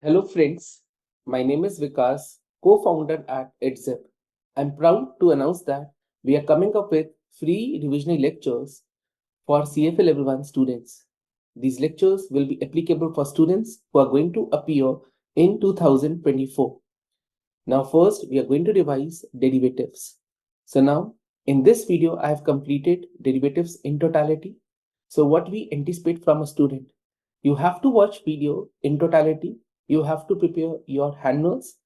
Hello friends, my name is Vikas, co-founder at edZeb. I'm proud to announce that we are coming up with free revisionary lectures for CFA Level 1 students. These lectures will be applicable for students who are going to appear in 2024. Now first, we are going to revise derivatives. So now, in this video, I have completed derivatives in totality. So what we anticipate from a student, you have to watch video in totality, you have to prepare your hand notes,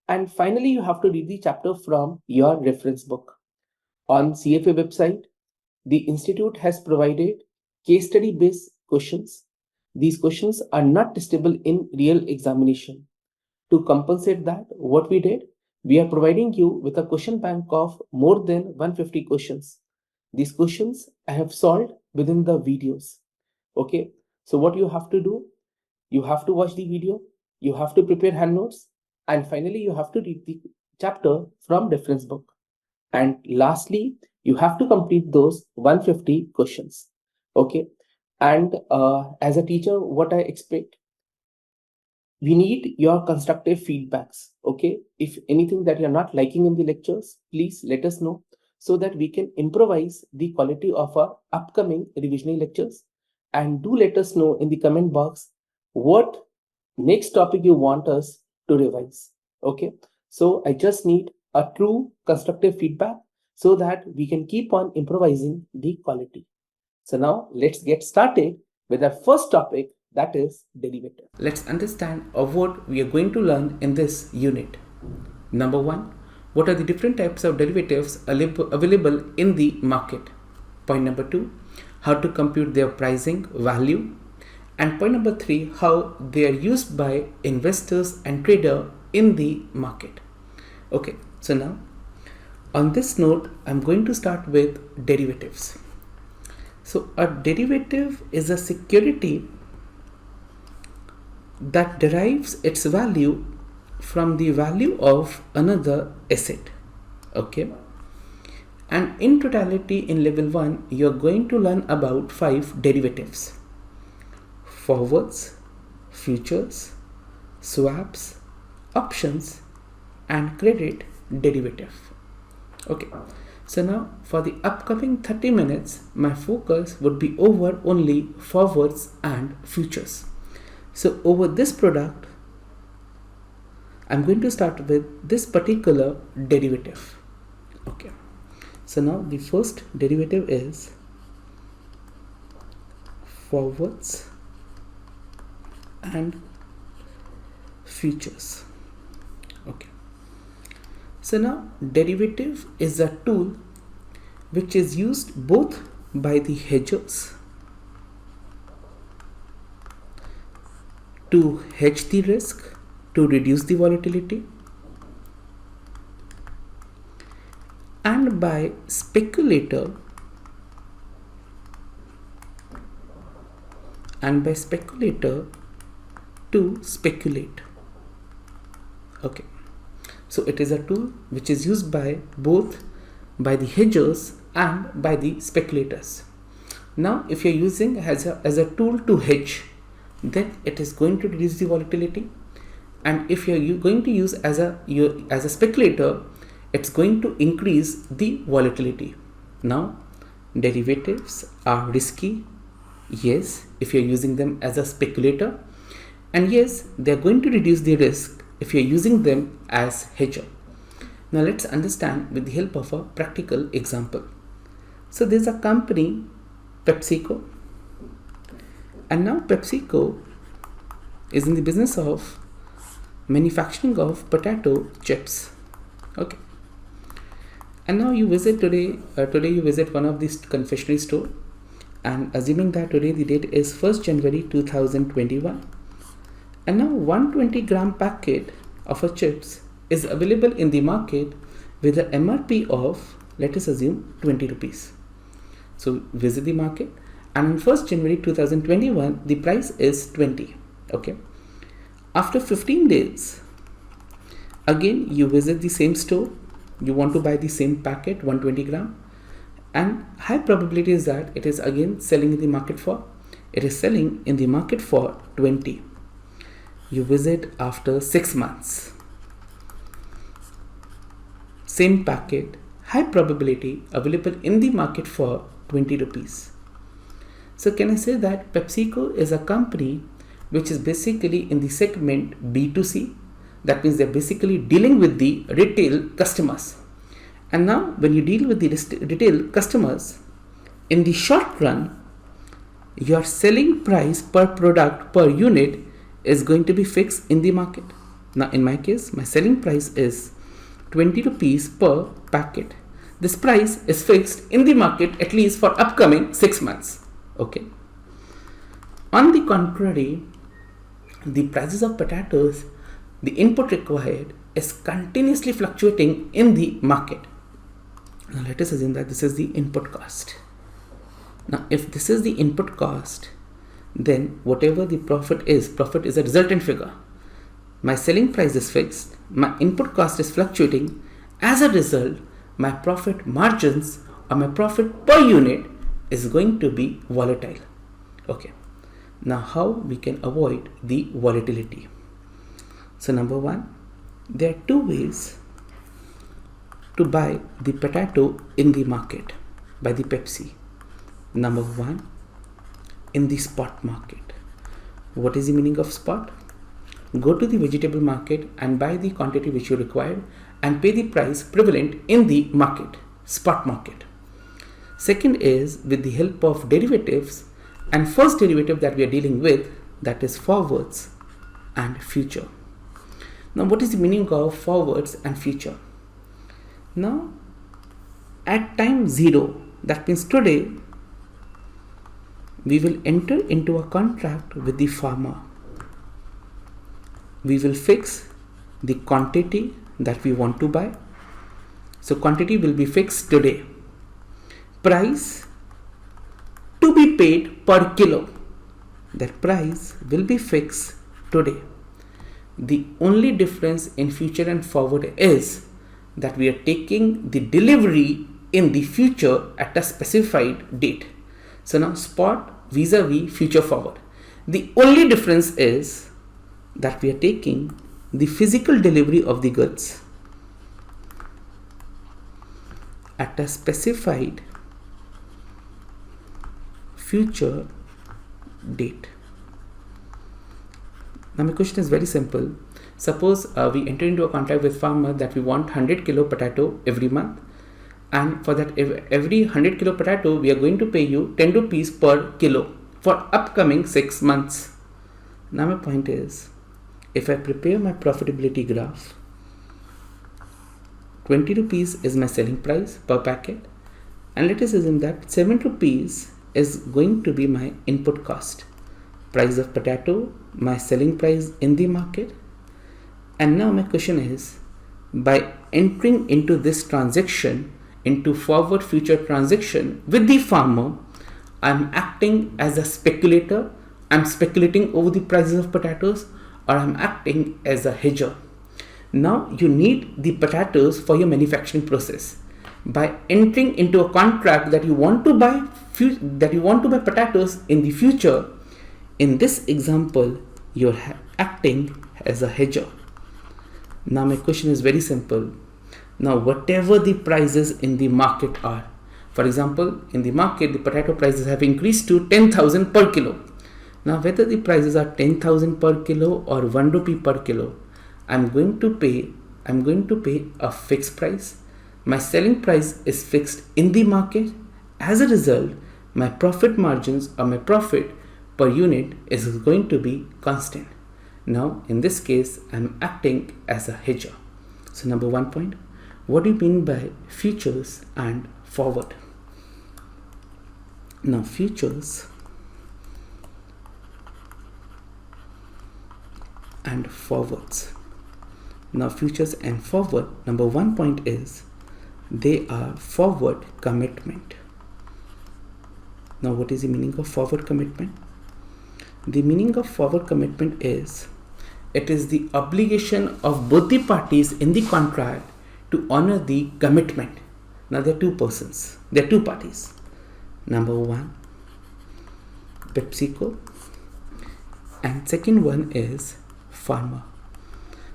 and finally you have to read the chapter from your reference book. On CFA website, the institute has provided case study based questions. These questions are not testable in real examination. To compensate that, what we did, we are providing you with a question bank of more than 150 questions. These questions I have solved within the videos. Okay, so what you have to do, you have to watch the video, you have to prepare hand notes, and finally you have to read the chapter from reference book. And lastly, you have to complete those 150 questions. Okay, and as a teacher, what I expect, we need your constructive feedbacks. Okay, if anything that you're not liking in the lectures, please let us know so that we can improvise the quality of our upcoming revisionary lectures. And do let us know in the comment box what next topic you want us to revise. Okay, so I just need a true constructive feedback so that we can keep on improvising the quality. So now let's get started with our first topic, that is derivative. Let's understand what we are going to learn in this unit. Number one, what are the different types of derivatives available in the market? Point number two, how to compute their pricing value. And point number three, how they are used by investors and trader in the market. Okay, so now on this note, I'm going to start with derivatives. So a derivative is a security that derives its value from the value of another asset. Okay, and in totality in level 1 you're going to learn about 5 derivatives: forwards, futures, swaps, options, and credit derivative. Okay, so now for the upcoming 30 minutes my focus would be over only forwards and futures. So over this product, I'm going to start with this particular derivative. Okay, so now the first derivative is forwards and futures. Okay, so now derivative is a tool which is used both by the hedgers to hedge the risk, to reduce the volatility, and by speculator to speculate. Okay, so it is a tool which is used by both by the hedgers and by the speculators. Now if you're using as a tool to hedge, then it is going to reduce the volatility, and if you're going to use as a speculator, it's going to increase the volatility. Now derivatives are risky, yes, if you're using them as a speculator, and yes, they're going to reduce the risk if you're using them as hedger. Now let's understand with the help of a practical example. So there's a company, PepsiCo, and now PepsiCo is in the business of manufacturing of potato chips. Okay, and now you visit today you visit one of these confectionery store, and assuming that today the date is 1st January 2021, and now 120-gram packet of a chips is available in the market with an MRP of, let us assume, 20 rupees. So visit the market, and on 1st January 2021 the price is 20. Okay, after 15 days again you visit the same store, you want to buy the same packet 120 gram, and high probability is that it is again selling in the market for 20. You visit after 6 months. Same packet, high probability, available in the market for 20 rupees. So can I say that PepsiCo is a company which is basically in the segment B2C? That means they're basically dealing with the retail customers. And now when you deal with the retail customers, in the short run, your selling price per product per unit is going to be fixed in the market. Now in my case, my selling price is 20 rupees per packet. This price is fixed in the market at least for upcoming 6 months. Okay. On the contrary, the prices of potatoes, the input required is continuously fluctuating in the market. Now let us assume that this is the input cost. Now if this is the input cost, then whatever the profit is a resultant figure. My selling price is fixed, my input cost is fluctuating. As a result, my profit margins or my profit per unit is going to be volatile. Okay. Now how we can avoid the volatility? So number one, there are two ways to buy the potato in the market by the Pepsi. Number one, in the spot market. What is the meaning of spot? Go to the vegetable market and buy the quantity which you required and pay the price prevalent in the market, spot market. Second is with the help of derivatives, and first derivative that we are dealing with, that is forwards and future. Now what is the meaning of forwards and future? Now at time 0, that means today, we will enter into a contract with the farmer. We will fix the quantity that we want to buy. So quantity will be fixed today. Price to be paid per kilo. That price will be fixed today. The only difference in future and forward is that we are taking the delivery in the future at a specified date. So now spot vis-a-vis future forward. The only difference is that we are taking the physical delivery of the goods at a specified future date. Now my question is very simple. Suppose we enter into a contract with farmer that we want 100 kilo potato every month, and for that every 100 kilo potato we are going to pay you 10 rupees per kilo for upcoming 6 months. Now my point is, if I prepare my profitability graph, 20 rupees is my selling price per packet, and let us assume that 7 rupees is going to be my input cost, price of potato, my selling price in the market. And now my question is, by entering into this transaction, into forward future transaction with the farmer, I'm acting as a speculator. I'm speculating over the prices of potatoes, or I'm acting as a hedger. Now you need the potatoes for your manufacturing process. By entering into a contract that you want to buy potatoes in the future, in this example, you're acting as a hedger. Now my question is very simple. Now whatever the prices in the market are, for example, in the market the potato prices have increased to 10,000 per kilo. Now whether the prices are 10,000 per kilo or 1 rupee per kilo, I'm going to pay a fixed price. My selling price is fixed in the market. As a result, my profit margins or my profit per unit is going to be constant. Now in this case, I'm acting as a hedger. So number 1 point, what do you mean by futures and forward? Now futures and forwards. Now futures and forward, number 1 point is they are forward commitment. Now what is the meaning of forward commitment? The meaning of forward commitment is it is the obligation of both the parties in the contract to honor the commitment. Now there are two parties. Number 1, PepsiCo, and second one is farmer.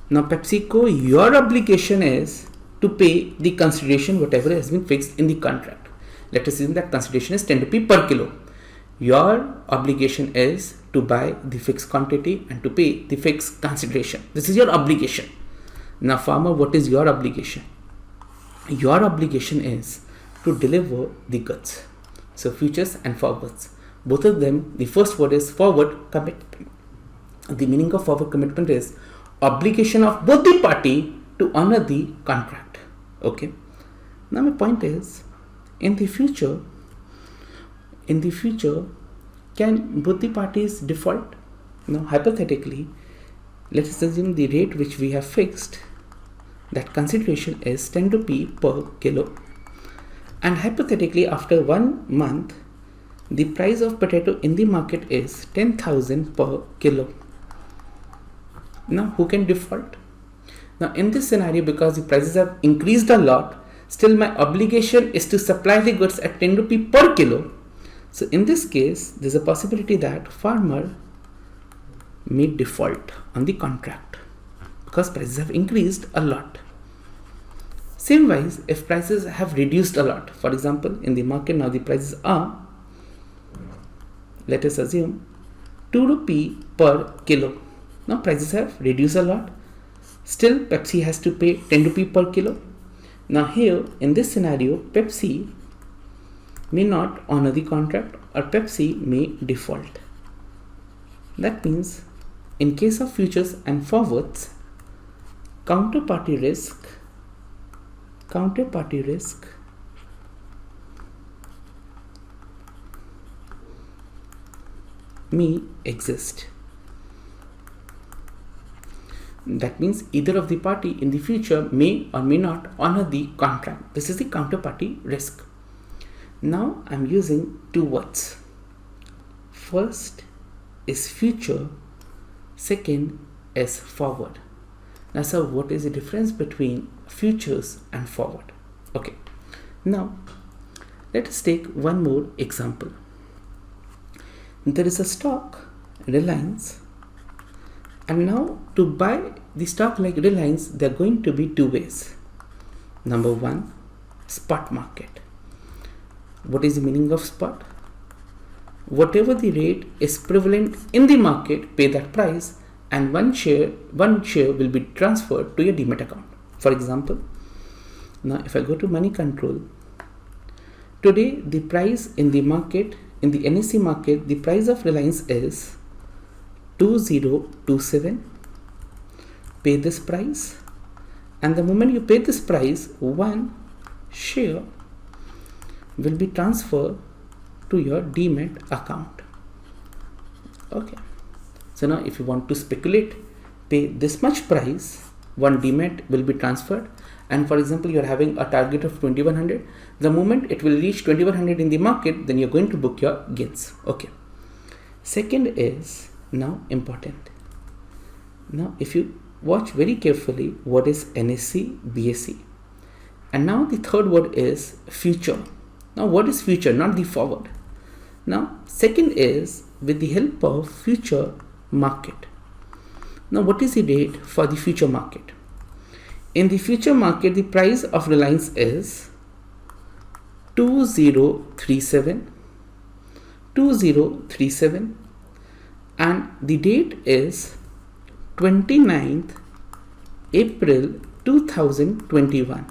Now PepsiCo, your obligation is to pay the consideration whatever has been fixed in the contract. Let us assume that consideration is 10 rupee per kilo. Your obligation is to buy the fixed quantity and to pay the fixed consideration. This is your obligation. Now farmer, what is your obligation? Your obligation is to deliver the goods. So futures and forwards, both of them, the first word is forward commitment. The meaning of forward commitment is obligation of both the party to honor the contract. Okay. Now my point is, in the future, can both the parties default? Now hypothetically, let us assume the rate which we have fixed, that consideration is 10 rupee per kilo, and hypothetically after 1 month the price of potato in the market is 10,000 per kilo. Now who can default? Now in this scenario, because the prices have increased a lot, still my obligation is to supply the goods at 10 rupee per kilo. So in this case, there is a possibility that farmer may default on the contract because prices have increased a lot. Same wise, if prices have reduced a lot, for example, in the market now the prices are, let us assume, 2 rupee per kilo. Now prices have reduced a lot. Still Pepsi has to pay 10 rupee per kilo. Now here in this scenario, Pepsi may not honor the contract or Pepsi may default. That means in case of futures and forwards, counterparty risk may exist. That means either of the party in the future may or may not honor the contract. This is the counterparty risk. Now I'm using two words. First is future, second is forward. Now sir, what is the difference between futures and forward? Okay, now let us take one more example. There is a stock, Reliance, and now to buy the stock like Reliance, there are going to be two ways. Number one, spot market. What is the meaning of spot? Whatever the rate is prevalent in the market, pay that price, and one share will be transferred to your demat account. For example, now if I go to money control, today the price in the market, in the NSE market, the price of Reliance is 2027. Pay this price, and the moment you pay this price, one share will be transferred to your demat account. Okay, so now if you want to speculate, pay this much price, one demat will be transferred, and for example you are having a target of 2100. The moment it will reach 2100 in the market, then you're going to book your gains. Okay, second is now important. Now if you watch very carefully, what is NSE, BSE, and now the third word is future. Now what is future? Not the forward. Now second is with the help of future market. Now what is the rate for the future market? In the future market, the price of Reliance is 2037, and the date is 29th April 2021.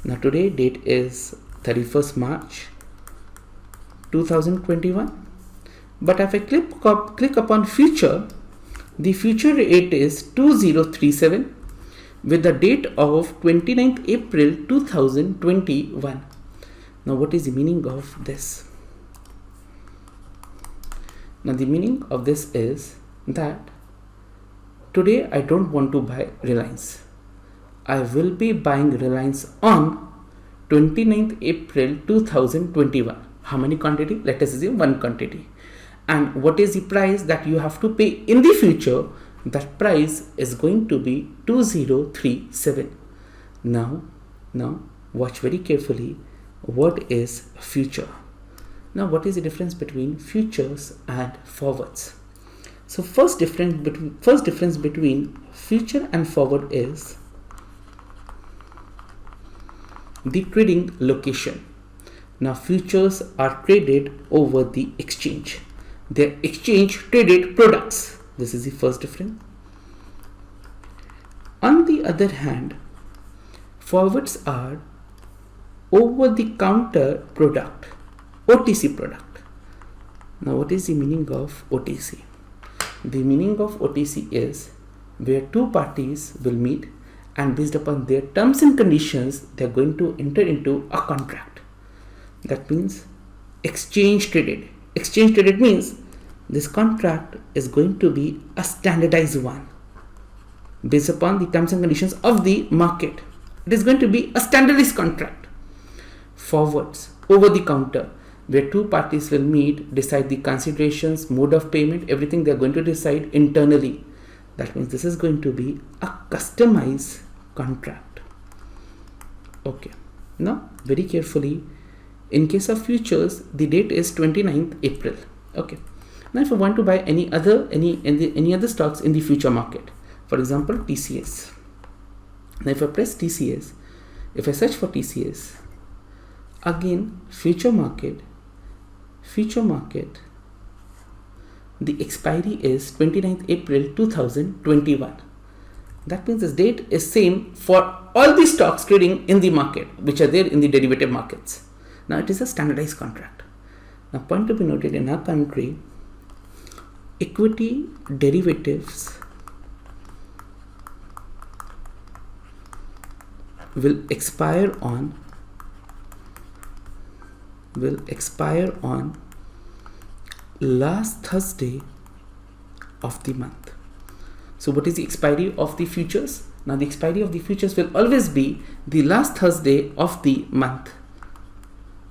Now today date is 31st March 2021, but if I click upon future, the future rate is 2037 with the date of 29th April 2021. Now what is the meaning of this? Now the meaning of this is that today I don't want to buy Reliance. I will be buying Reliance on 29th April 2021. How many quantity? Let us assume one quantity. And what is the price that you have to pay in the future? That price is going to be 2037. Now watch very carefully. What is future? Now what is the difference between futures and forwards? So first difference between future and forward is the trading location. Now futures are traded over the exchange. They're exchange traded products. This is the first difference. On the other hand, forwards are over the counter product, OTC product. Now what is the meaning of OTC? The meaning of OTC is where two parties will meet and based upon their terms and conditions they are going to enter into a contract. That means exchange traded. Exchange traded means this contract is going to be a standardized one based upon the terms and conditions of the market. It is going to be a standardized contract. Forwards, over the counter, where two parties will meet, decide the considerations, mode of payment, everything they are going to decide internally. That means this is going to be a customized contract. Okay. Now, very carefully, in case of futures, the date is 29th April. Okay. Now, if I want to buy any other stocks in the future market, for example, TCS. Now, if I press TCS, if I search for TCS, again, future market, the expiry is 29th April 2021. That means this date is same for all the stocks trading in the market, which are there in the derivative markets. Now, it is a standardized contract. Now, point to be noted, in our country, equity derivatives will expire on last Thursday of the month. So what is the expiry of the futures? Now the expiry of the futures will always be the last Thursday of the month.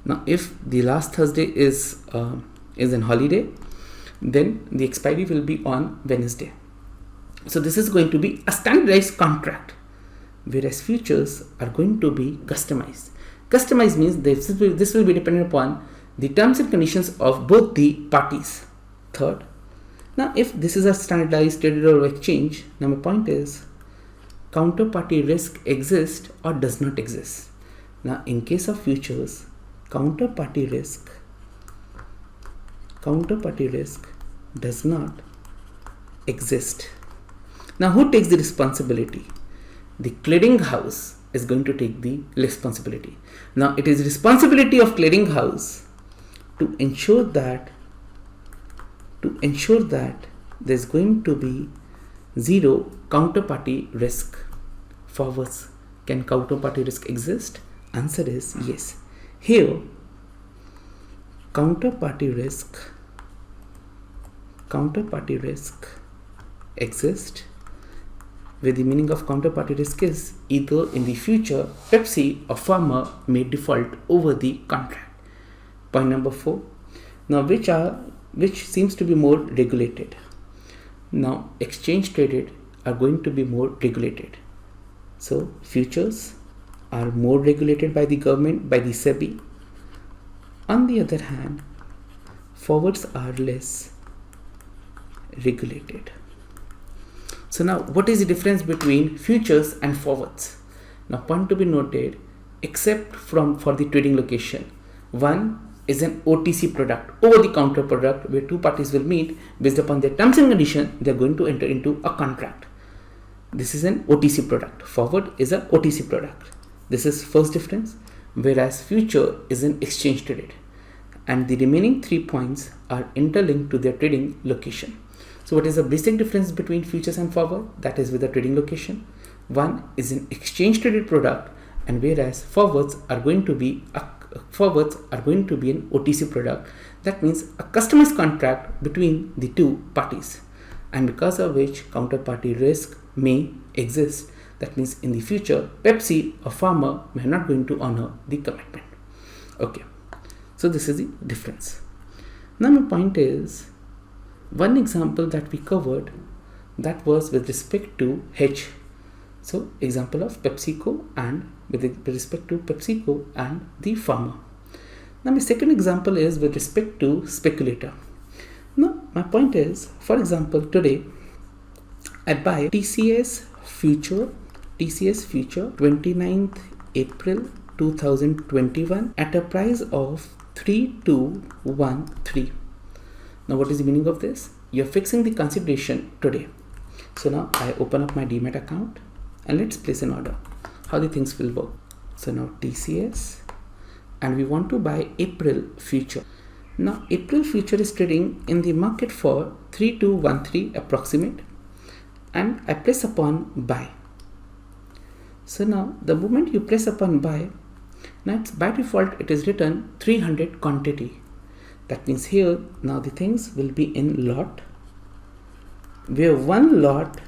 Now if the last Thursday is an holiday, then the expiry will be on Wednesday. So this is going to be a standardized contract, whereas futures are going to be customized. Customized means this will be dependent upon the terms and conditions of both the parties. Third, now if this is a standardized traded or exchange, now my point is counterparty risk exists or does not exist. Now in case of futures, counterparty risk does not exist. Now who takes the responsibility? The clearing house is going to take the responsibility. Now it is responsibility of clearing house to ensure that there's going to be zero counterparty risk. Forwards, can counterparty risk exist? Answer is yes. Here, counterparty risk exists, where the meaning of counterparty risk is either in the future Pepsi or farmer may default over the contract. Point number 4. Now which seems to be more regulated? Now exchange traded are going to be more regulated. So futures are more regulated by the government, by the SEBI. On the other hand, forwards are less regulated. So now what is the difference between futures and forwards? Now point to be noted, except for the trading location. One is an OTC product, over the counter product, where two parties will meet based upon their terms and conditions. They are going to enter into a contract. This is an OTC product. Forward is an OTC product. This is first difference, whereas future is an exchange traded, and the remaining 3 points are interlinked to their trading location. So what is the basic difference between futures and forward? That is with the trading location. One is an exchange traded product, and whereas forwards are going to be an OTC product. That means a customized contract between the two parties, and because of which counterparty risk may exist. That means in the future Pepsi or farmer may not going to honor the commitment. Okay, so this is the difference. Now my point is, one example that we covered, that was with respect to hedge. So example of PepsiCo, and with respect to PepsiCo and the farmer. Now my second example is with respect to speculator. Now my point is, for example, today I buy TCS future 29th April 2021 at a price of 3213. Now what is the meaning of this? You're fixing the consideration today. So now I open up my Demat account and let's place an order. How the things will work. So now TCS, and we want to buy April future. Now April future is trading in the market for 3213 approximate, and I press upon buy. So now the moment you press upon buy, now it's by default it is written 300 quantity. That means here now the things will be in lot, where one lot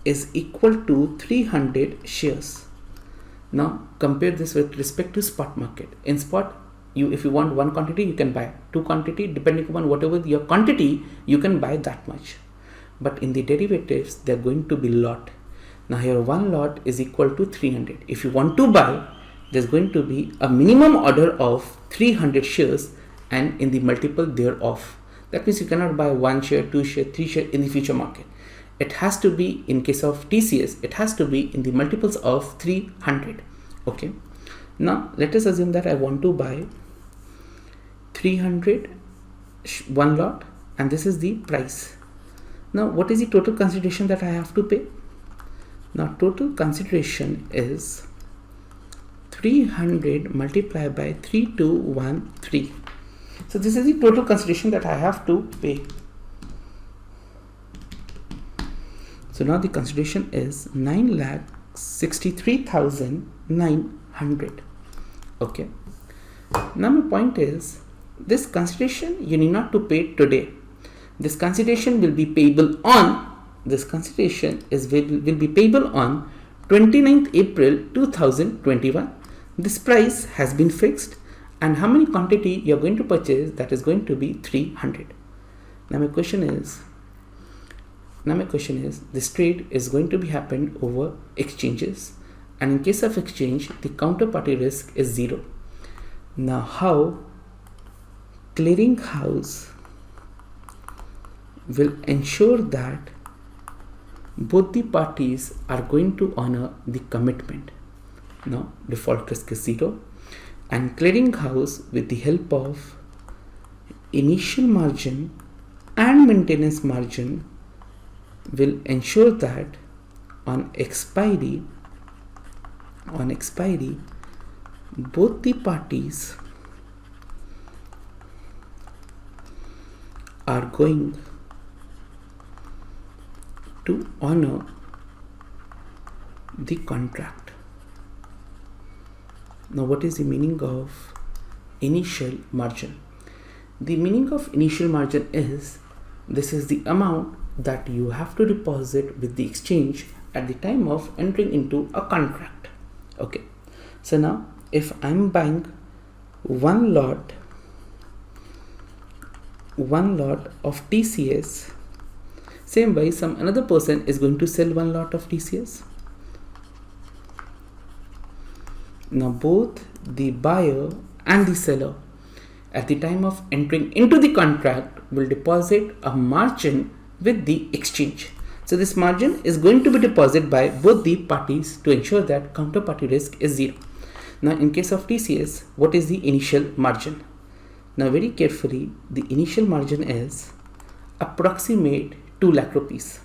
is equal to 300 shares. Now compare this with respect to spot market. In spot, if you want one quantity, you can buy two quantity, depending upon whatever your quantity, you can buy that much. But in the derivatives, they're going to be lot. Now here one lot is equal to 300. If you want to buy, there's going to be a minimum order of 300 shares and in the multiple thereof. That means you cannot buy 1 share, 2 share, 3 share in the future market. It has to be, in case of TCS, it has to be in the multiples of 300. Okay. Now let us assume that I want to buy 300 one lot, and this is the price. Now what is the total consideration that I have to pay? Now total consideration is 300 multiplied by 3213. So this is the total consideration that I have to pay. So now the consideration is 9,63,900. Okay. Now my point is, this consideration you need not to pay today. This consideration will be payable on, will be payable on 29th April 2021. This price has been fixed, and how many quantity you are going to purchase, that is going to be 300. Now my question is, this trade is going to be happened over exchanges, and in case of exchange, the counterparty risk is 0. Now how clearinghouse will ensure that both the parties are going to honor the commitment? Now default risk is 0, and clearinghouse, with the help of initial margin and maintenance margin, will ensure that on expiry both the parties are going to honor the contract. Now what is the meaning of initial margin? The meaning of initial margin is, this is the amount that you have to deposit with the exchange at the time of entering into a contract. Okay. So now if I'm buying one lot of TCS, same way some another person is going to sell one lot of TCS. Now both the buyer and the seller at the time of entering into the contract will deposit a margin with the exchange. So this margin is going to be deposited by both the parties to ensure that counterparty risk is 0. Now in case of TCS, what is the initial margin? Now very carefully, the initial margin is approximate 2 lakh rupees.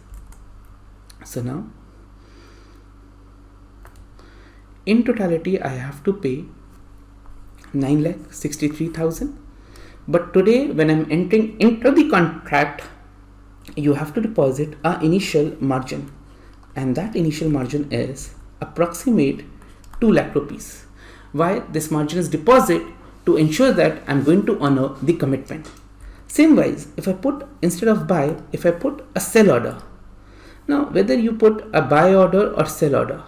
So now in totality I have to pay 9,63,000. But today when I'm entering into the contract, you have to deposit an initial margin, and that initial margin is approximate 2 lakh rupees. Why this margin is deposit? To ensure that I'm going to honor the commitment. Same wise, if I put, instead of buy, if I put a sell order. Now whether you put a buy order or sell order,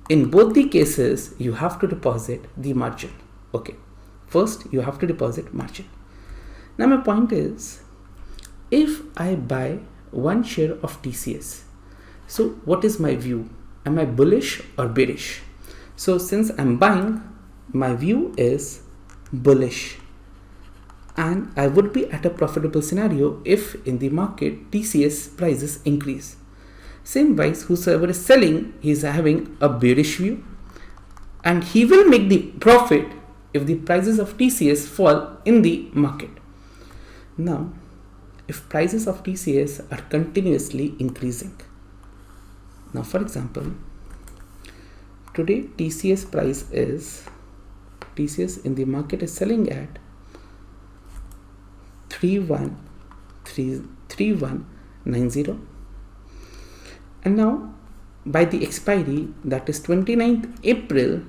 in both the cases you have to deposit the margin. Okay, first you have to deposit margin. Now my point is, if I buy one share of TCS, so what is my view? Am I bullish or bearish? So since I'm buying, my view is bullish. and I would be at a profitable scenario if in the market TCS prices increase. Same wise, whosoever is selling, he is having a bearish view, and he will make the profit if the prices of TCS fall in the market. Now, if prices of TCS are continuously increasing, now for example, today TCS in the market is selling at 3190, and now by the expiry, that is 29th April,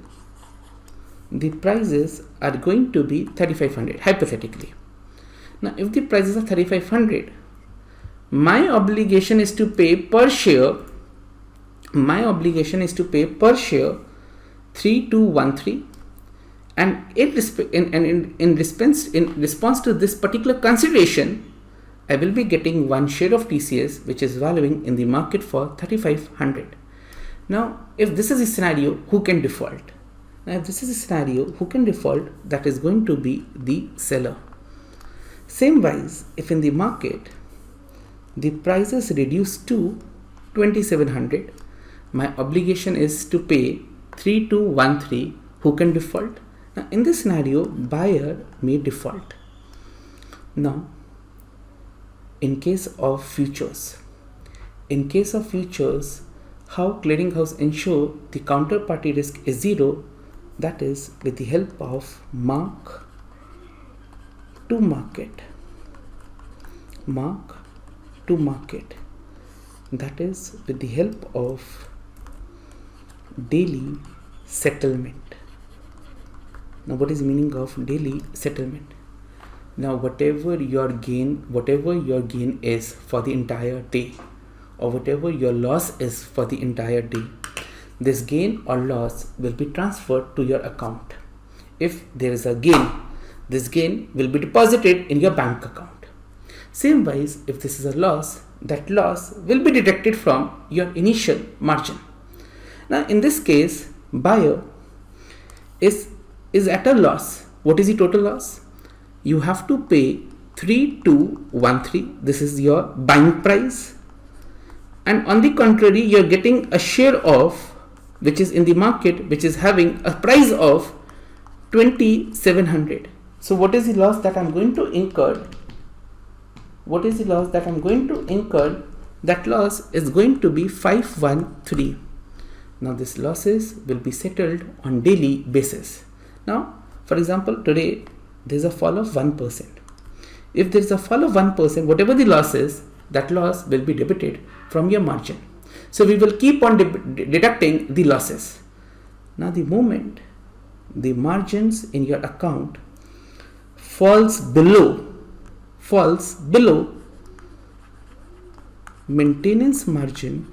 the prices are going to be 3500 hypothetically. Now if the prices are 3500, my obligation is to pay per share 3213, and in response to this particular consideration, I will be getting one share of TCS which is valuing in the market for 3500. Now if this is a scenario, who can default? Now if this is a scenario, who can default? That is going to be the seller. Same wise, if in the market the prices reduce to 2700, my obligation is to pay 3213. Who can default? Now in this scenario, buyer may default. Now in case of futures, how clearinghouse ensure the counterparty risk is zero? That is with the help of mark to market. That is with the help of daily settlement. Now what is the meaning of daily settlement? Now whatever your gain is for the entire day, or whatever your loss is for the entire day, this gain or loss will be transferred to your account. If there is a gain, this gain will be deposited in your bank account. Same wise, if this is a loss, that loss will be deducted from your initial margin. Now in this case, buyer is at a loss. What is the total loss? You have to pay 3213. This is your buying price, and on the contrary, you are getting a share of, which is in the market, which is having a price of 2700. So what is the loss that I'm going to incur? That loss is going to be 513. Now this losses will be settled on daily basis. Now for example, today there is a fall of 1%. If there is a fall of 1%, whatever the loss is, that loss will be debited from your margin. So we will keep on deducting the losses. Now the moment the margins in your account falls below maintenance margin,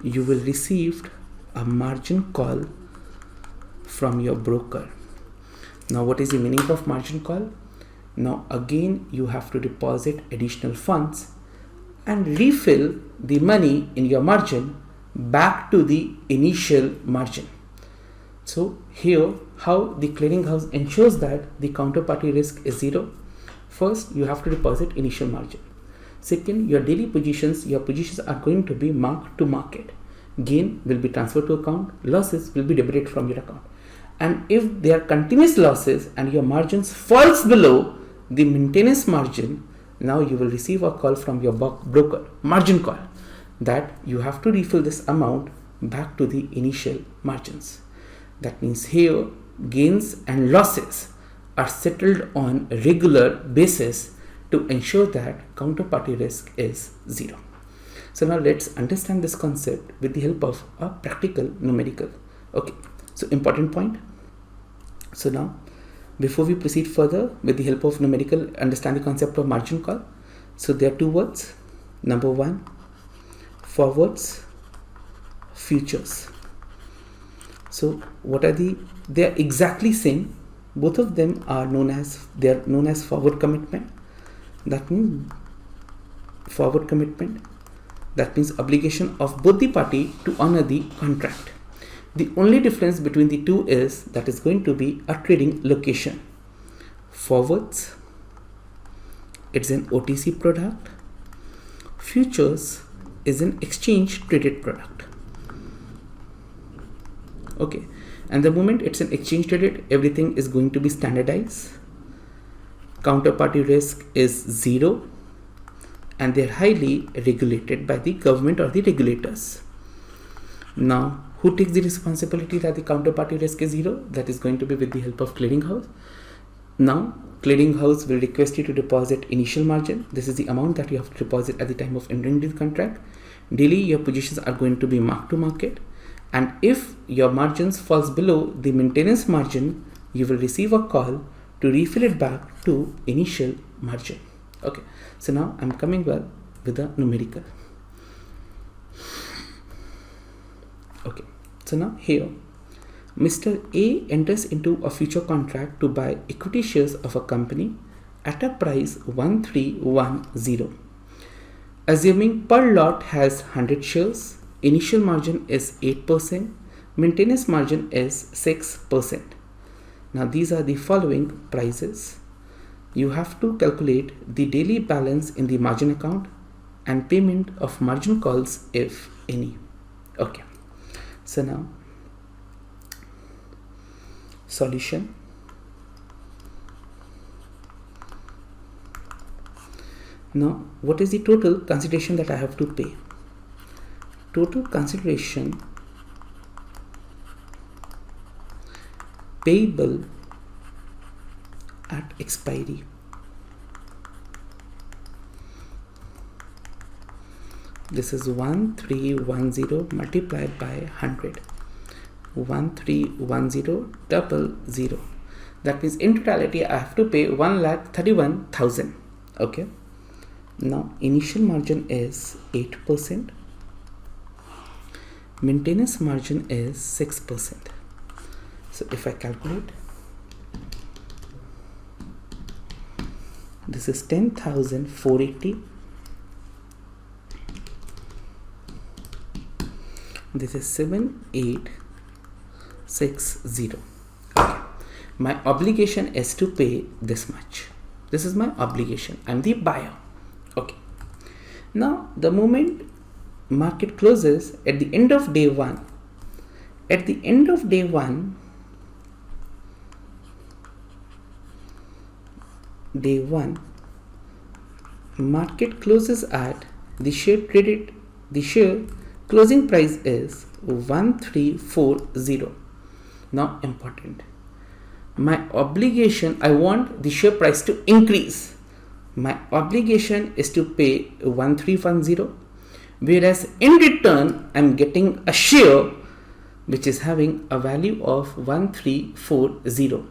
you will receive a margin call from your broker. Now what is the meaning of margin call? Now again you have to deposit additional funds and refill the money in your margin back to the initial margin. So here, how the clearinghouse ensures that the counterparty risk is zero? First, you have to deposit initial margin. Second, your daily positions are going to be marked to market. Gain will be transferred to account, losses will be debited from your account. And if there are continuous losses and your margins falls below the maintenance margin, now you will receive a call from your broker, margin call, that you have to refill this amount back to the initial margins. That means here gains and losses are settled on a regular basis to ensure that counterparty risk is zero. So now let's understand this concept with the help of a practical numerical. Okay, so important point. So now before we proceed further with the help of numerical, understand the concept of margin call. So there are two words. Number one, forwards, futures. So what are they are exactly same. Both of them are known as forward commitment. That means obligation of both the party to honor the contract. The only difference between the two is that is going to be a trading location. Forwards, it's an OTC product. Futures is an exchange traded product. Okay, and the moment it's an exchange traded, everything is going to be standardized. Counterparty risk is 0, and they're highly regulated by the government or the regulators. Now, who takes the responsibility that the counterparty risk is 0? That is going to be with the help of clearinghouse. Now, clearinghouse will request you to deposit initial margin. This is the amount that you have to deposit at the time of entering the contract. Daily, your positions are going to be marked to market, and if your margins falls below the maintenance margin, you will receive a call to refill it back to initial margin. Okay, so now I'm coming well with the numerical. Okay, so now here Mr. A enters into a future contract to buy equity shares of a company at a price 1310. Assuming per lot has 100 shares, initial margin is 8%, maintenance margin is 6%. Now these are the following prices. You have to calculate the daily balance in the margin account and payment of margin calls if any. Okay, so now solution. Now, what is the total consideration that I have to pay? Total consideration payable at expiry. This is 1310 multiplied by 100. 131000. That means in totality I have to pay 1,31,000. Okay. Now initial margin is 8%. Maintenance margin is 6%. So if I calculate, this is 10,480. This is 7,860. Okay. My obligation is to pay this much. This is my obligation. I'm the buyer. Okay. Now the moment market closes at the end of day one, market closes at the share closing price is 1340. Now important, my obligation, I want the share price to increase. My obligation is to pay 1310, whereas in return I'm getting a share which is having a value of 1340.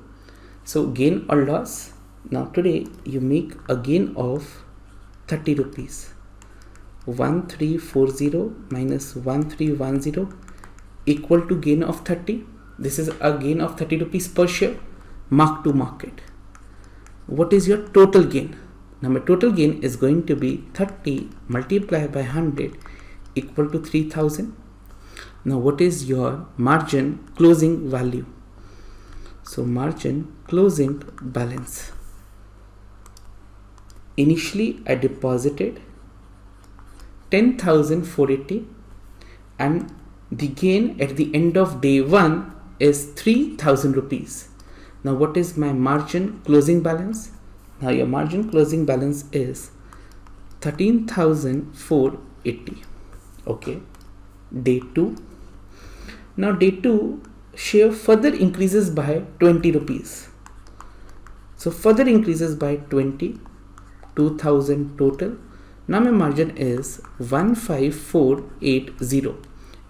So gain or loss, now today you make a gain of 30 rupees. 1340 minus 1310 equal to gain of 30. This is a gain of 30 rupees per share, mark to market. What is your total gain? Now my total gain is going to be 30 multiplied by 100 equal to 3000. Now what is your margin closing value? So margin closing balance. Initially I deposited 10,480 and the gain at the end of day one is 3,000 rupees. Now what is my margin closing balance? Now your margin closing balance is 13,480. Okay, day 2. Now day 2 share further increases by 20 rupees. So further increases by 20, 2,000 total. Now my margin is 15480.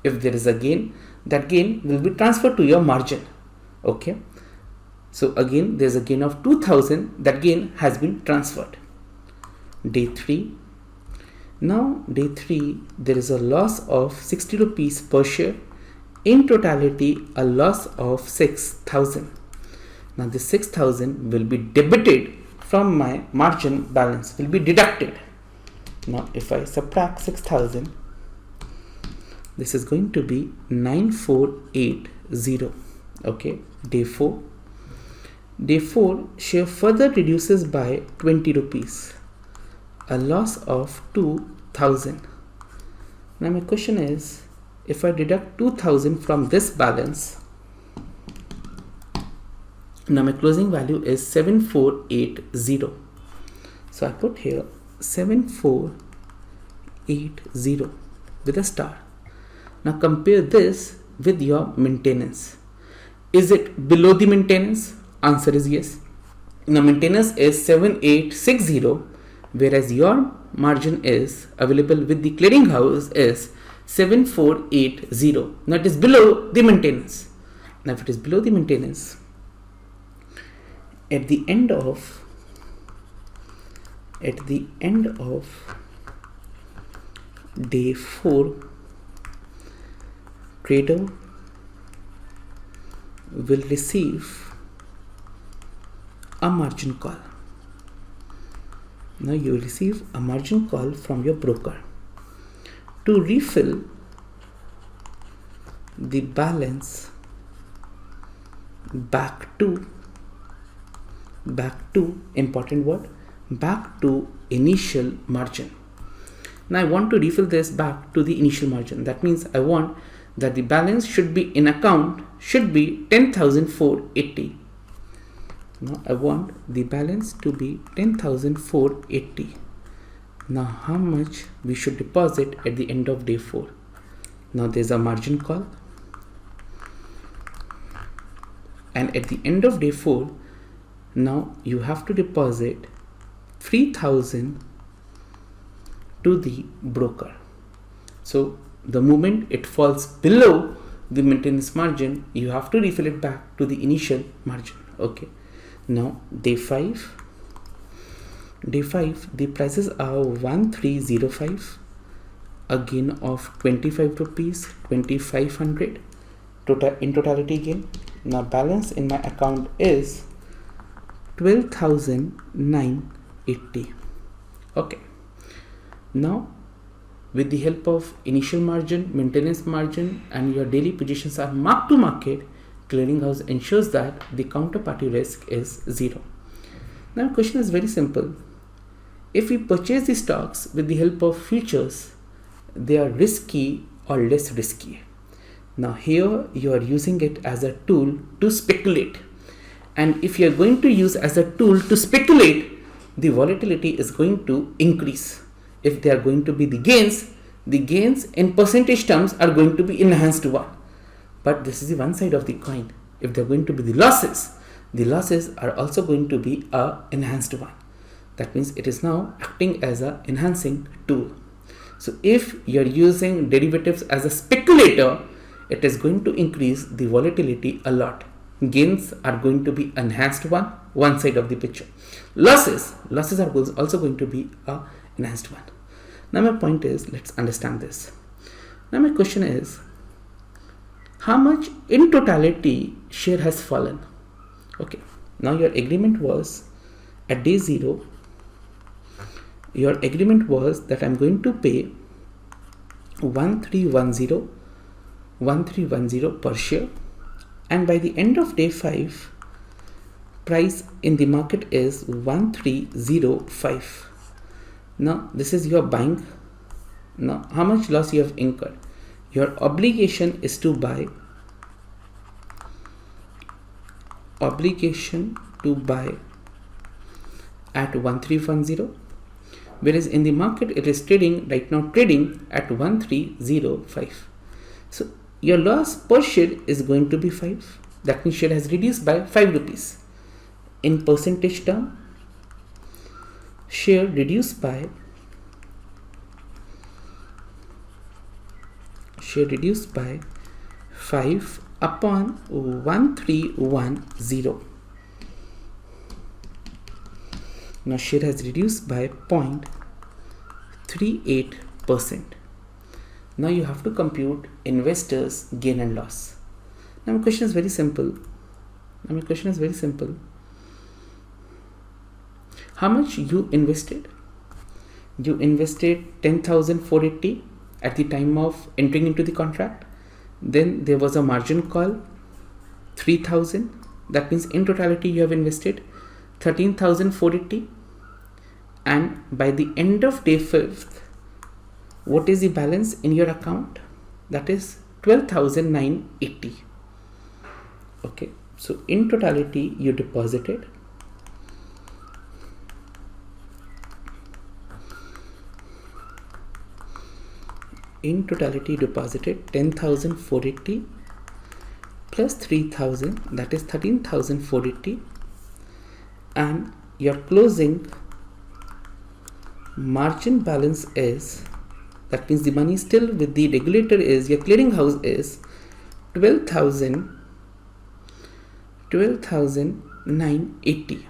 If there is a gain, that gain will be transferred to your margin. Okay. So again there is a gain of 2000. That gain has been transferred. Day 3. Now day 3 there is a loss of 60 rupees per share. In totality a loss of 6,000. Now this 6,000 will be debited from my margin balance, will be deducted. Now if I subtract 6,000, this is going to be 9480. Okay, day 4. Day 4, share further reduces by 20 rupees, a loss of 2000. Now my question is, if I deduct 2000 from this balance, now my closing value is 7480. So I put here 7480 with a star. Now compare this with your maintenance. Is it below the maintenance? Answer is yes. Now maintenance is 7860, whereas your margin is available with the clearing house is 7480. Now it is below the maintenance. Now if it is below the maintenance, at the end of day 4, trader will receive a margin call. Now you will receive a margin call from your broker to refill the balance back to important word, back to initial margin. Now I want to refill this back to the initial margin. That means I want that the balance should be in account should be 10,480. Now I want the balance to be 10,480. Now how much we should deposit at the end of day 4? Now there's a margin call, and at the end of day 4, now you have to deposit 3,000 to the broker. So the moment it falls below the maintenance margin, you have to refill it back to the initial margin. Okay. Now day 5, the prices are 1305, a gain of 25 rupees, 2500 in totality gain. Now balance in my account is 12,980. Okay. Now with the help of initial margin, maintenance margin, and your daily positions are marked to market, clearinghouse ensures that the counterparty risk is 0. Now the question is very simple. If we purchase the stocks with the help of futures, they are risky or less risky. Now here you are using it as a tool to speculate. And if you are going to use as a tool to speculate, the volatility is going to increase. If there are going to be the gains in percentage terms are going to be enhanced one. But this is the one side of the coin. If there are going to be the losses are also going to be a enhanced one. That means it is now acting as a enhancing tool. So if you are using derivatives as a speculator, it is going to increase the volatility a lot. Gains are going to be enhanced one side of the picture. Losses are also going to be a enhanced one. Now my point is, let's understand this. Now my question is, how much in totality share has fallen? Okay, now your agreement was at day 0, your agreement was that I'm going to pay 1310 per share, and by the end of day 5, price in the market is 1305. Now this is your buying. Now how much loss you have incurred? Your obligation is to buy at 1310, whereas in the market it is trading right now at 1305. So your loss per share is going to be 5. That means share has reduced by 5 rupees. In percentage term, share reduced by 5 upon 1310. Now share has reduced by 0.38%. Now you have to compute investors' gain and loss. Now my question is very simple. How much you invested? You invested 10,480 at the time of entering into the contract. Then there was a margin call, 3,000. That means in totality you have invested 13,480, and by the end of day 5th, what is the balance in your account? That is 12,980. Okay, so in totality you deposited in totality deposited 10,480 plus 3,000, that is 13,480, and your closing margin balance is, that means the money still with the regulator is, your clearing house is 12,980.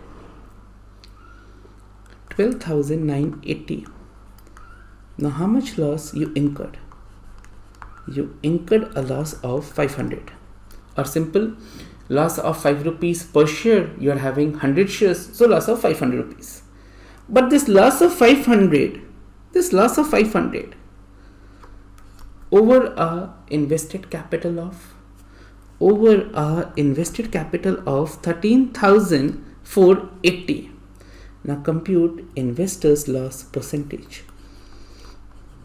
12,980. Now how much loss you incurred? You incurred a loss of 500, or simple loss of 5 rupees per share. You are having 100 shares, so loss of 500 rupees. But this loss of 500 over a invested capital of 13,480. Now compute investors loss percentage.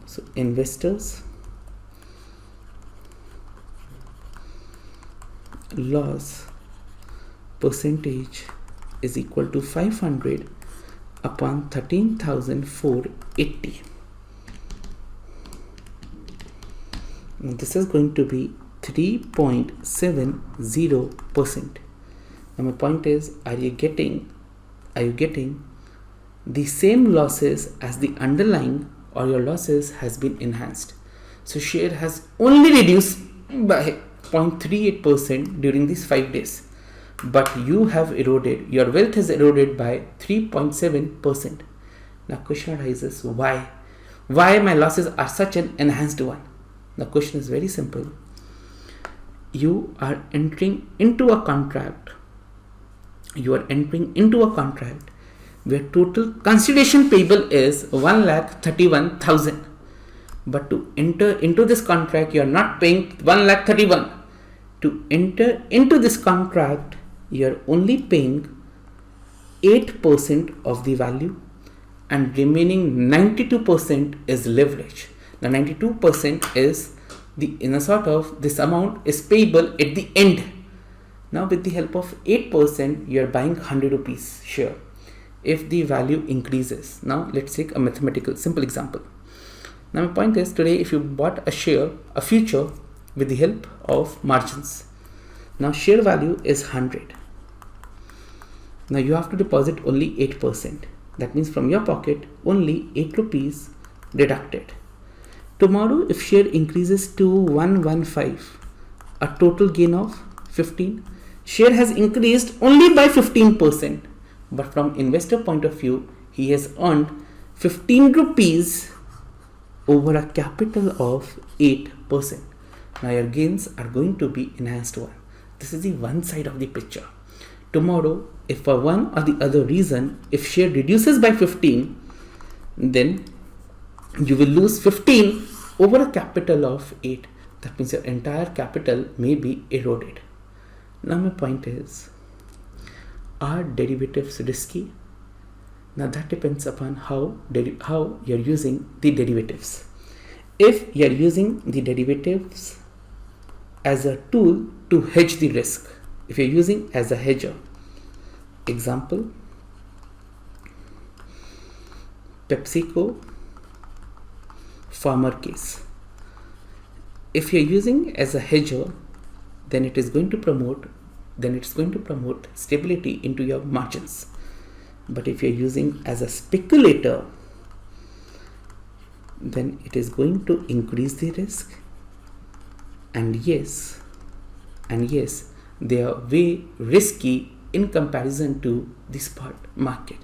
So investors loss percentage is equal to 500 upon 13,480. This is going to be 3.70%. Now my point is, are you getting the same losses as the underlying, or your losses has been enhanced? So share has only reduced by 0.38% during these 5 days, but you have eroded, your wealth has eroded by 3.7%. Now question arises, why my losses are such an enhanced one? The question is very simple. You are entering into a contract where total consideration payable is 1,31,000. But to enter into this contract, you are not paying 1,31,000. To enter into this contract, you are only paying 8% of the value, and remaining 92% is leverage. Now 92% is this amount is payable at the end. Now with the help of 8%, you are buying 100 rupees share. If the value increases, now let's take a mathematical simple example. Now my point is, today if you bought a future with the help of margins, now share value is 100. Now you have to deposit only 8%. That means from your pocket only 8 rupees deducted. Tomorrow if share increases to 115, a total gain of 15. Share has increased only by 15%, but from investor point of view, he has earned 15 rupees over a capital of 8%. Now your gains are going to be enhanced one. This is the one side of the picture. Tomorrow, if for one or the other reason, if share reduces by 15, then you will lose 15 over a capital of 8. That means your entire capital may be eroded. Now my point is, are derivatives risky? Now that depends upon how you're using the derivatives. If you're using the derivatives as a tool to hedge the risk, if you're using as a hedger, example, PepsiCo farmer case. If you're using as a hedger, then it's going to promote stability into your margins. But if you're using as a speculator, then it is going to increase the risk. And yes, they are way risky in comparison to the spot market.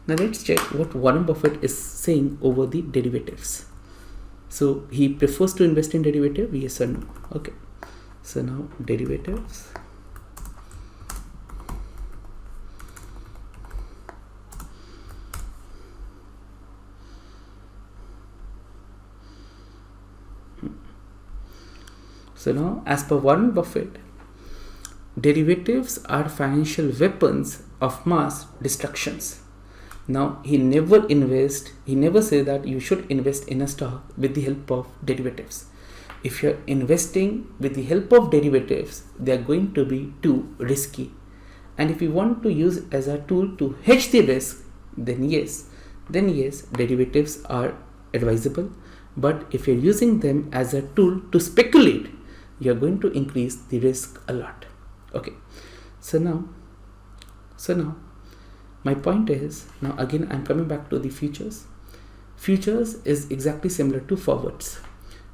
Now let's check what Warren Buffett is saying over the derivatives. So he prefers to invest in derivative, yes or no? Okay. So now derivatives. So now, as per Warren Buffett, derivatives are financial weapons of mass destructions. Now, he never say that you should invest in a stock with the help of derivatives. If you're investing with the help of derivatives, they are going to be too risky. And if you want to use as a tool to hedge the risk, then yes, derivatives are advisable. But if you're using them as a tool to speculate, you're going to increase the risk a lot. Okay, so now my point is, now again I'm coming back to the futures. Futures is exactly similar to forwards.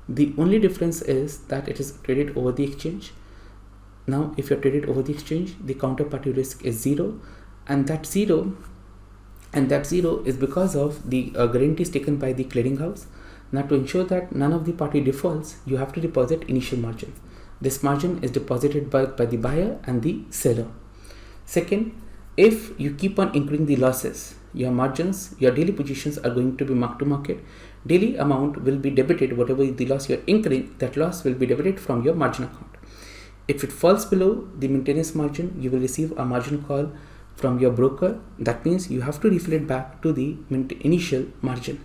The only difference is that it is traded over the exchange. Now if you're traded over the exchange, the counterparty risk is zero, and that zero is because of the guarantees taken by the clearinghouse. Now to ensure that none of the party defaults, you have to deposit initial margin. This margin is deposited by the buyer and the seller. Second, if you keep on incurring the losses, your margins, your daily positions are going to be mark to market. Daily amount will be debited. Whatever the loss you are incurring, that loss will be debited from your margin account. If it falls below the maintenance margin, you will receive a margin call from your broker. That means you have to refill it back to the initial margin.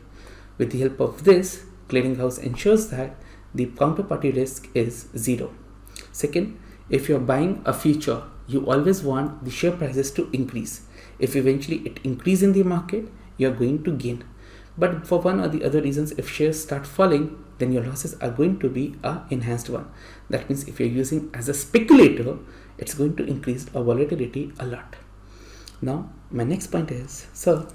With the help of this, clearinghouse ensures that the counterparty risk is zero. Second, if you are buying a future, you always want the share prices to increase. If eventually it increases in the market, you are going to gain. But for one or the other reasons, if shares start falling, then your losses are going to be an enhanced one. That means if you're using as a speculator, it's going to increase our volatility a lot. Now, my next point is, sir,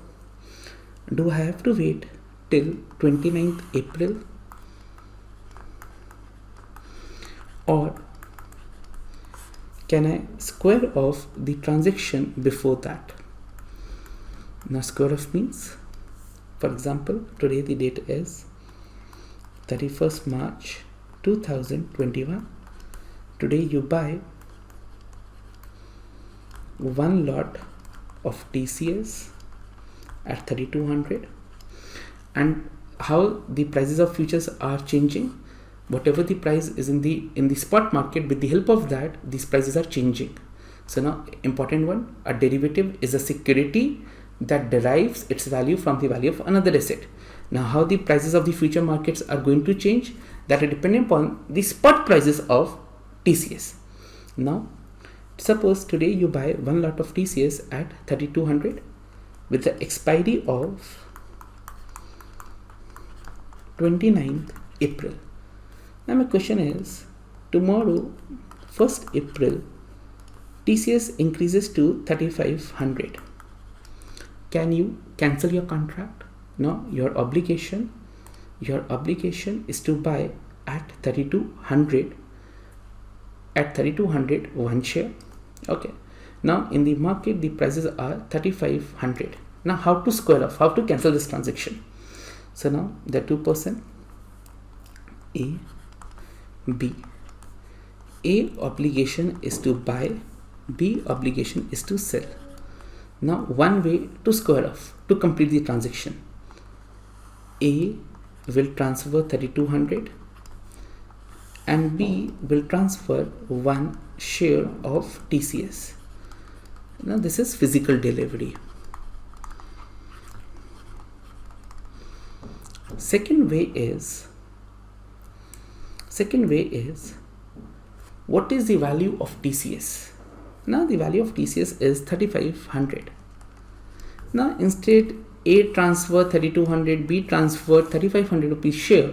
do I have to wait till 29th April? Or can I square off the transaction before that? Now, square off means, for example, today the date is 31st March 2021. Today you buy one lot of TCS at 3200, and how the prices of futures are changing. Whatever the price is in the spot market, with the help of that, these prices are changing. So now, important one, a derivative is a security that derives its value from the value of another asset. Now, how the prices of the future markets are going to change, that are dependent upon the spot prices of TCS. Now, suppose today you buy one lot of TCS at 3200 with the expiry of 29th April. Now my question is, tomorrow 1st April TCS increases to 3500. Can you cancel your contract? No, your obligation is to buy at 3200 one share. Okay, now in the market the prices are 3500. Now how to square off, how to cancel this transaction? So now the two person A, B. A obligation is to buy, B obligation is to sell. Now one way to square off, to complete the transaction, A will transfer 3200 and B will transfer one share of TCS. Now this is physical delivery. Second way is, what is the value of TCS? Now the value of TCS is 3500. Now instead A transfer 3200, B transfer 3500 rupees share.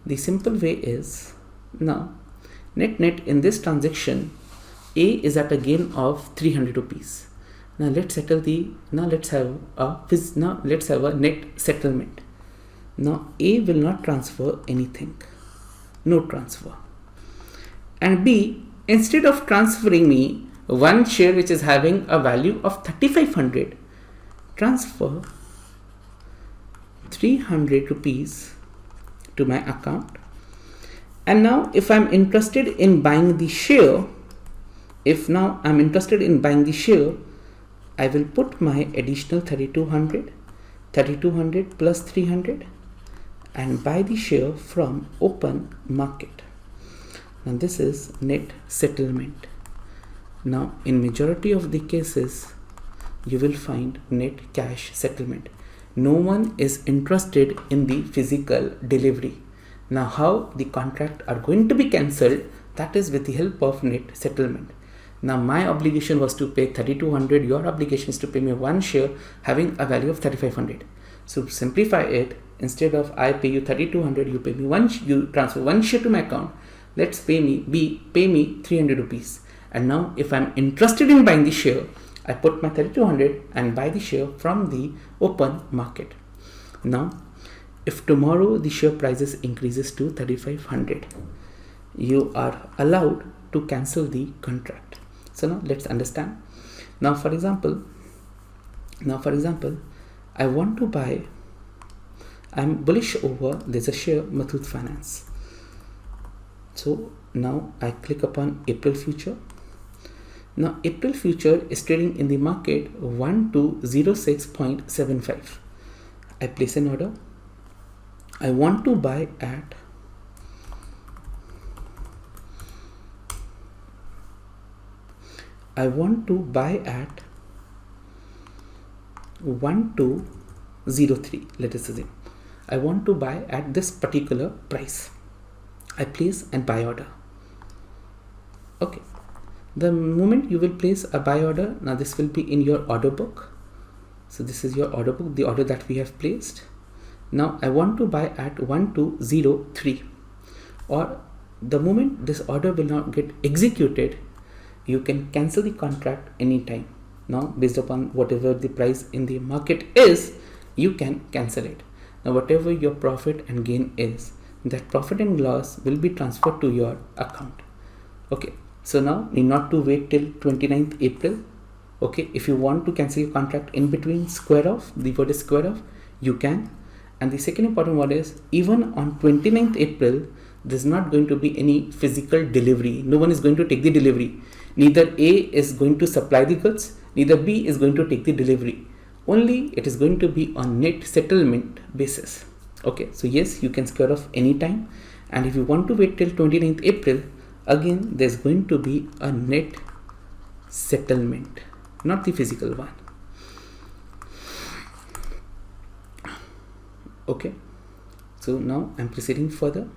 The simple way is, now net in this transaction, A is at a gain of 300 rupees. Now let's have a net settlement. Now A will not transfer anything, no transfer, and B, instead of transferring me one share which is having a value of 3500, transfer 300 rupees to my account. And now if I'm interested in buying the share, I will put my additional 3200 plus 300 and buy the share from open market. Now this is net settlement. Now in majority of the cases you will find net cash settlement. No one is interested in the physical delivery. Now how the contract are going to be cancelled, that is with the help of net settlement. Now my obligation was to pay 3200, your obligation is to pay me one share having a value of 3500. So simplify it, instead of I pay you 3200, you pay me you transfer one share to my account. Let's pay me 300 rupees. And now if I'm interested in buying the share, I put my 3200 and buy the share from the open market. Now if tomorrow the share prices increases to 3500, you are allowed to cancel the contract. So now let's understand. Now for example, I want to buy, I'm bullish over, there's a share Muthoot Finance. So now I click upon April future. Now April future is trading in the market 1206.75. I place an order. I want to buy at 1203. Let us assume I want to buy at this particular price. I place a buy order. Okay, the moment you will place a buy order, now this will be in your order book. So this is your order book, the order that we have placed. Now I want to buy at 1203, or the moment this order will not get executed, you can cancel the contract anytime. Now based upon whatever the price in the market is, you can cancel it. Now whatever your profit and gain is, that profit and loss will be transferred to your account. Okay, so now need not to wait till 29th April. Okay, if you want to cancel your contract in between, square off, the word is square off, you can. And the second important one is, even on 29th April, there's not going to be any physical delivery. No one is going to take the delivery. Neither A is going to supply the goods, neither B is going to take the delivery. Only it is going to be on net settlement basis. Okay, so yes, you can square off anytime. And if you want to wait till 29th April, again, there's going to be a net settlement, not the physical one. Okay, so now I'm proceeding further.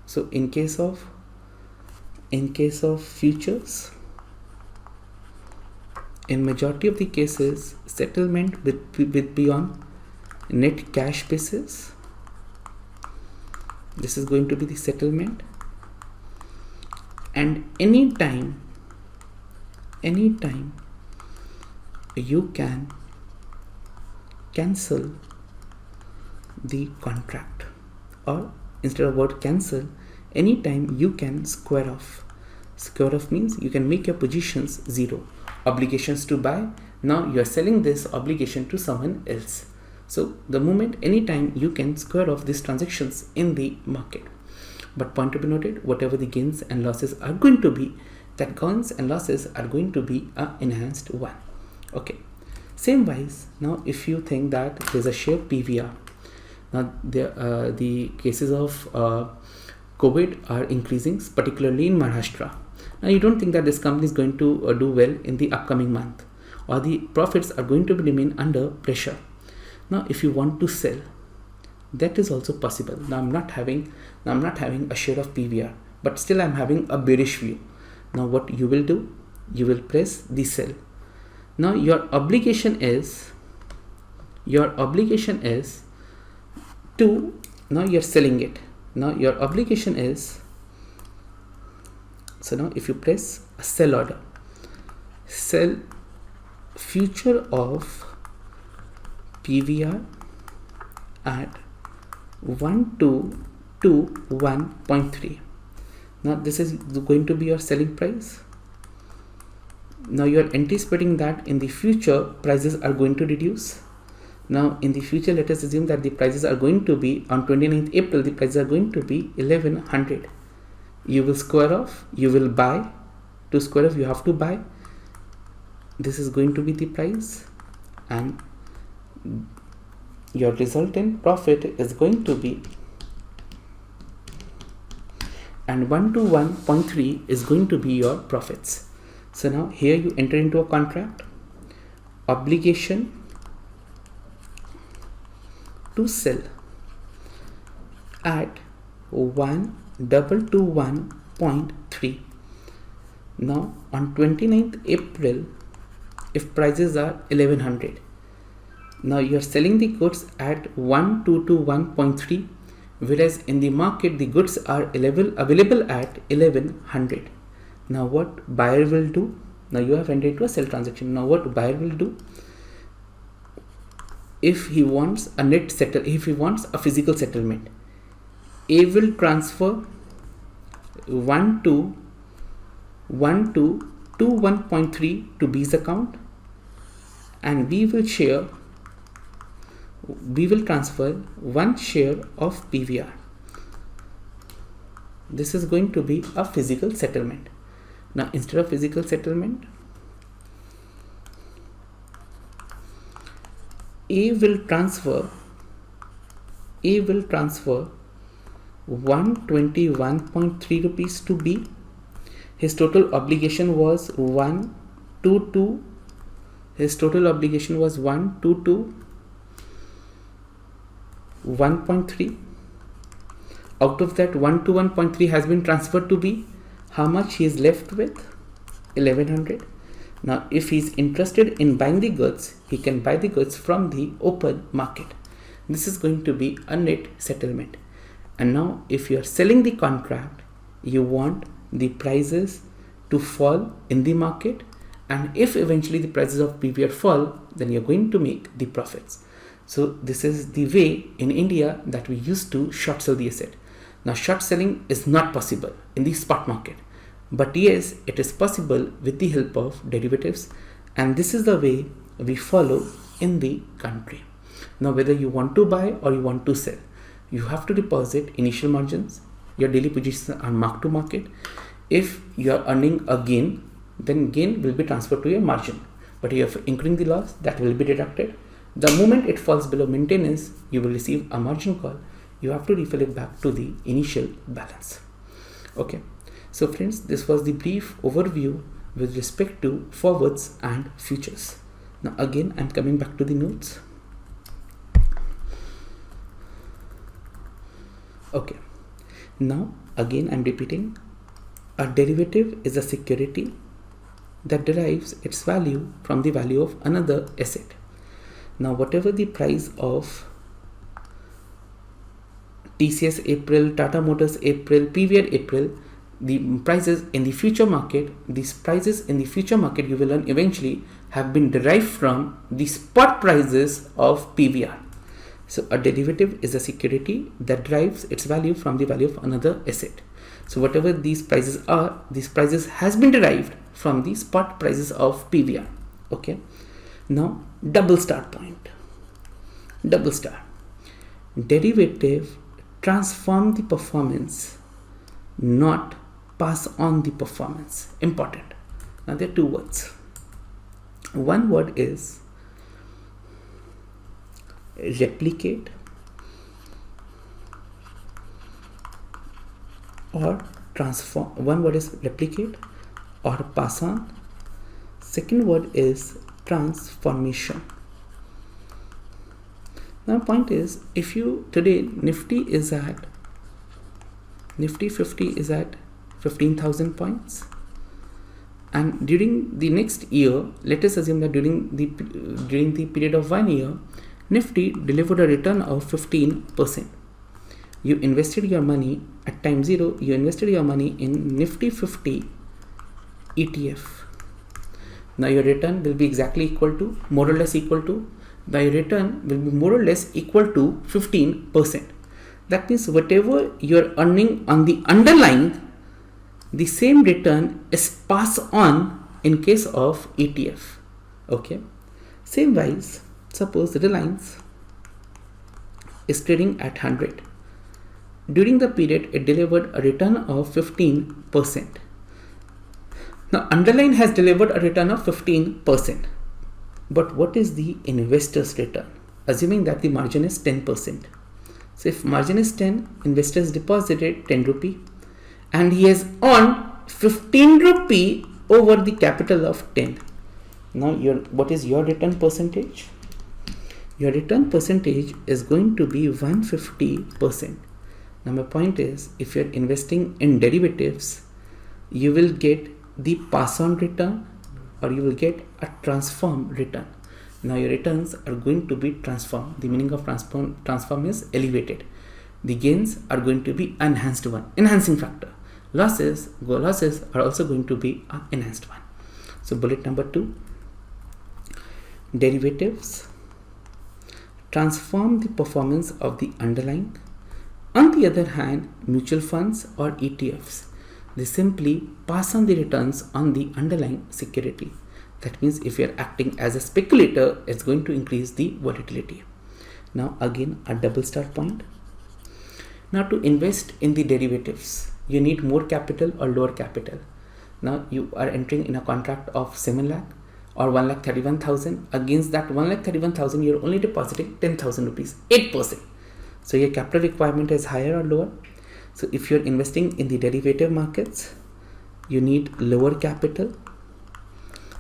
So in case of futures, in majority of the cases, settlement will be on net cash basis. This is going to be the settlement, and anytime you can cancel the contract, or instead of word cancel, anytime you can square off. Square off means you can make your positions zero. Obligations to buy, now you are selling this obligation to someone else. So the moment, anytime you can square off these transactions in the market. But point to be noted, whatever the gains and losses are going to be, that gains and losses are going to be a enhanced one. Okay, same wise, now if you think that there's a share PVR, now the cases of COVID are increasing, particularly in Maharashtra. Now you don't think that this company is going to do well in the upcoming month, or the profits are going to remain under pressure. Now if you want to sell, that is also possible. Now I'm not having a share of PVR, but still I'm having a bearish view. Now what you will do, you will press the sell. Now your obligation is to, now you're selling it. Now your obligation is, so now if you press a sell order, sell future of PVR at 1221.3. Now this is going to be your selling price. Now you are anticipating that in the future prices are going to reduce. Now in the future, let us assume that the prices are going to be on 29th April, the prices are going to be 1100. You will square off, you will buy. To square off, you have to buy. This is going to be the price, and your resultant profit is going to be and 1 to 1.3 is going to be your profits. So now here you enter into a contract, obligation to sell at 1,221.3. Now on 29th April, if prices are 1100, now you are selling the goods at 1221.3, whereas in the market the goods are available at 1100. Now what buyer will do? Now you have entered into a sell transaction. Now what buyer will do? If he wants a if he wants a physical settlement, A will transfer 1221.3 to B's account, and we will transfer 1 share of PVR. This is going to be a physical settlement. Now instead of physical settlement, A will transfer 121.3 rupees to B. His total obligation was 122. His total obligation was 121.3. Out of that, 121.3 has been transferred to B. How much he is left with? 1100. Now if he is interested in buying the goods, he can buy the goods from the open market. This is going to be a net settlement. And now if you are selling the contract, you want the prices to fall in the market, and if eventually the prices of PVR fall, then you're going to make the profits. So this is the way in India that we used to short sell the asset. Now short selling is not possible in the spot market, but yes, it is possible with the help of derivatives, and this is the way we follow in the country. Now whether you want to buy or you want to sell, you have to deposit initial margins. Your daily positions are marked to market. If you are earning a gain, then gain will be transferred to your margin, but if you are incurring the loss, that will be deducted. The moment it falls below maintenance, you will receive a margin call. You have to refill it back to the initial balance. Okay, so friends, this was the brief overview with respect to forwards and futures. Now again, I'm coming back to the notes. Okay, now again I'm repeating, a derivative is a security that derives its value from the value of another asset. Now whatever the price of TCS April, Tata Motors April, PVR April, the prices in the future market, these prices in the future market you will learn eventually have been derived from the spot prices of PVR. So a derivative is a security that derives its value from the value of another asset. So whatever these prices are, these prices has been derived from the spot prices of PVR. Okay. Now double star point. Double star. Derivative transform the performance, not pass on the performance. Important. Now there are two words. One word is replicate or transform. One word is replicate or pass on. Second word is transformation. Now point is, if you today Nifty 50 is at 15,000 points, and during the next year, let us assume that during the period of 1 year, Nifty delivered a return of 15%. You invested your money at time 0, you invested your money in Nifty 50 ETF. Now your return will be exactly equal to, more or less equal to, now your return will be more or less equal to 15%. That means whatever you are earning on the underlying, the same return is passed on in case of ETF. Okay. Same wise, suppose Reliance is trading at 100. During the period, it delivered a return of 15%. Now, underlying has delivered a return of 15%. But what is the investor's return? Assuming that the margin is 10%. So if margin is 10, investors deposited 10 rupee, and he has earned 15 rupee over the capital of 10. Now what is your return percentage? Your return percentage is going to be 150%. Now my point is, if you're investing in derivatives, you will get the pass on return or you will get a transform return. Now your returns are going to be transformed. The meaning of transform is elevated. The gains are going to be enhanced one, enhancing factor. Losses are also going to be an enhanced one. So bullet number 2, derivatives transform the performance of the underlying. On the other hand, mutual funds or ETFs, they simply pass on the returns on the underlying security. That means if you are acting as a speculator, it's going to increase the volatility. Now again, a double star point. Now to invest in the derivatives, you need more capital or lower capital. Now you are entering in a contract of 7 lakh or 1,31,000. Against that 1,31,000, you're only depositing 10,000 rupees, 8%. So your capital requirement is higher or lower. So if you're investing in the derivative markets, you need lower capital.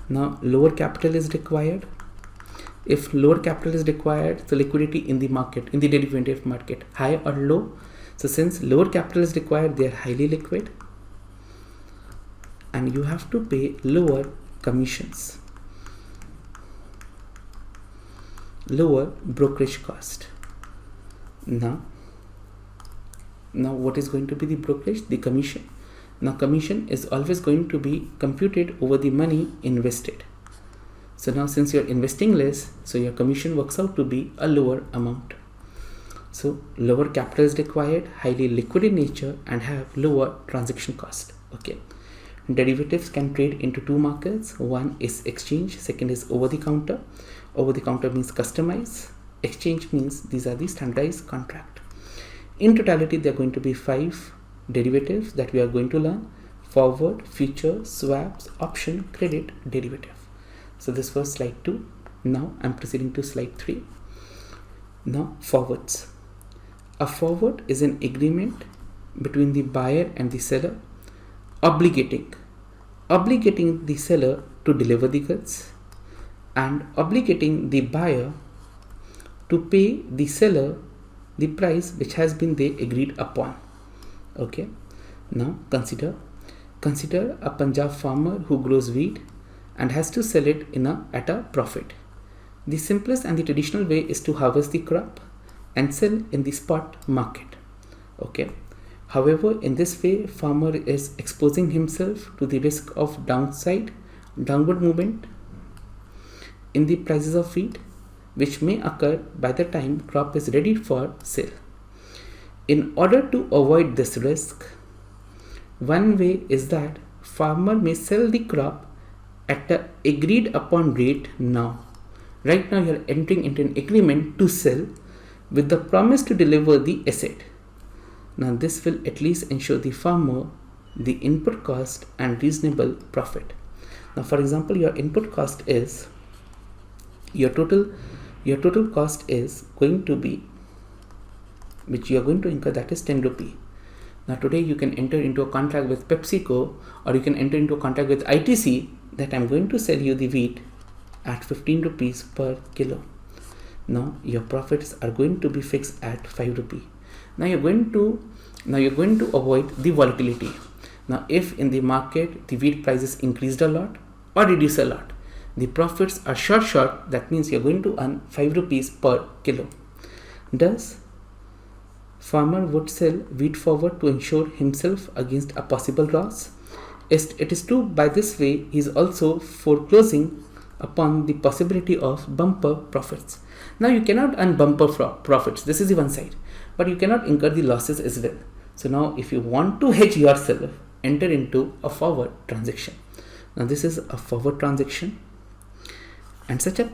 Now lower capital is required. If lower capital is required, so liquidity in the market, in the derivative market, high or low. So since lower capital is required, they are highly liquid, and you have to pay lower commissions, lower brokerage cost. Now what is going to be the brokerage? The commission. Now commission is always going to be computed over the money invested. So now since you're investing less, so your commission works out to be a lower amount. So lower capital is required, highly liquid in nature, and have lower transaction cost. Okay. Derivatives can trade into 2 markets. One is exchange, second is over the counter. Over the counter means customized. Exchange means these are the standardized contract. In totality, there are going to be 5 derivatives that we are going to learn: forward, future, swaps, option, credit, derivative. So this was slide 2. Now I'm proceeding to slide 3. Now forwards. A forward is an agreement between the buyer and the seller, obligating the seller to deliver the goods and obligating the buyer to pay the seller the price which has been they agreed upon. Okay. Now consider a Punjab farmer who grows wheat and has to sell it at a profit. The simplest and the traditional way is to harvest the crop and sell in the spot market. Okay. However, in this way, farmer is exposing himself to the risk of downward movement in the prices of wheat, which may occur by the time crop is ready for sale. In order to avoid this risk, one way is that farmer may sell the crop at the agreed upon rate now. Right now you are entering into an agreement to sell with the promise to deliver the asset. Now this will at least ensure the farmer the input cost and reasonable profit. Now for example, your input cost is, your total cost is going to be, which you are going to incur, that is 10 rupee. Now today you can enter into a contract with PepsiCo, or you can enter into a contract with ITC that I'm going to sell you the wheat at 15 rupees per kilo. Now your profits are going to be fixed at 5 rupee. Now you're going to avoid the volatility. Now if in the market the wheat prices increased a lot or reduced a lot, the profits are short, that means you're going to earn 5 rupees per kilo. Thus, farmer would sell wheat forward to ensure himself against a possible loss. It is true by this way he is also foreclosing upon the possibility of bumper profits. Now you cannot earn bumper profits, this is the one side, but you cannot incur the losses as well. So now if you want to hedge yourself, enter into a forward transaction. Now this is a forward transaction, and such a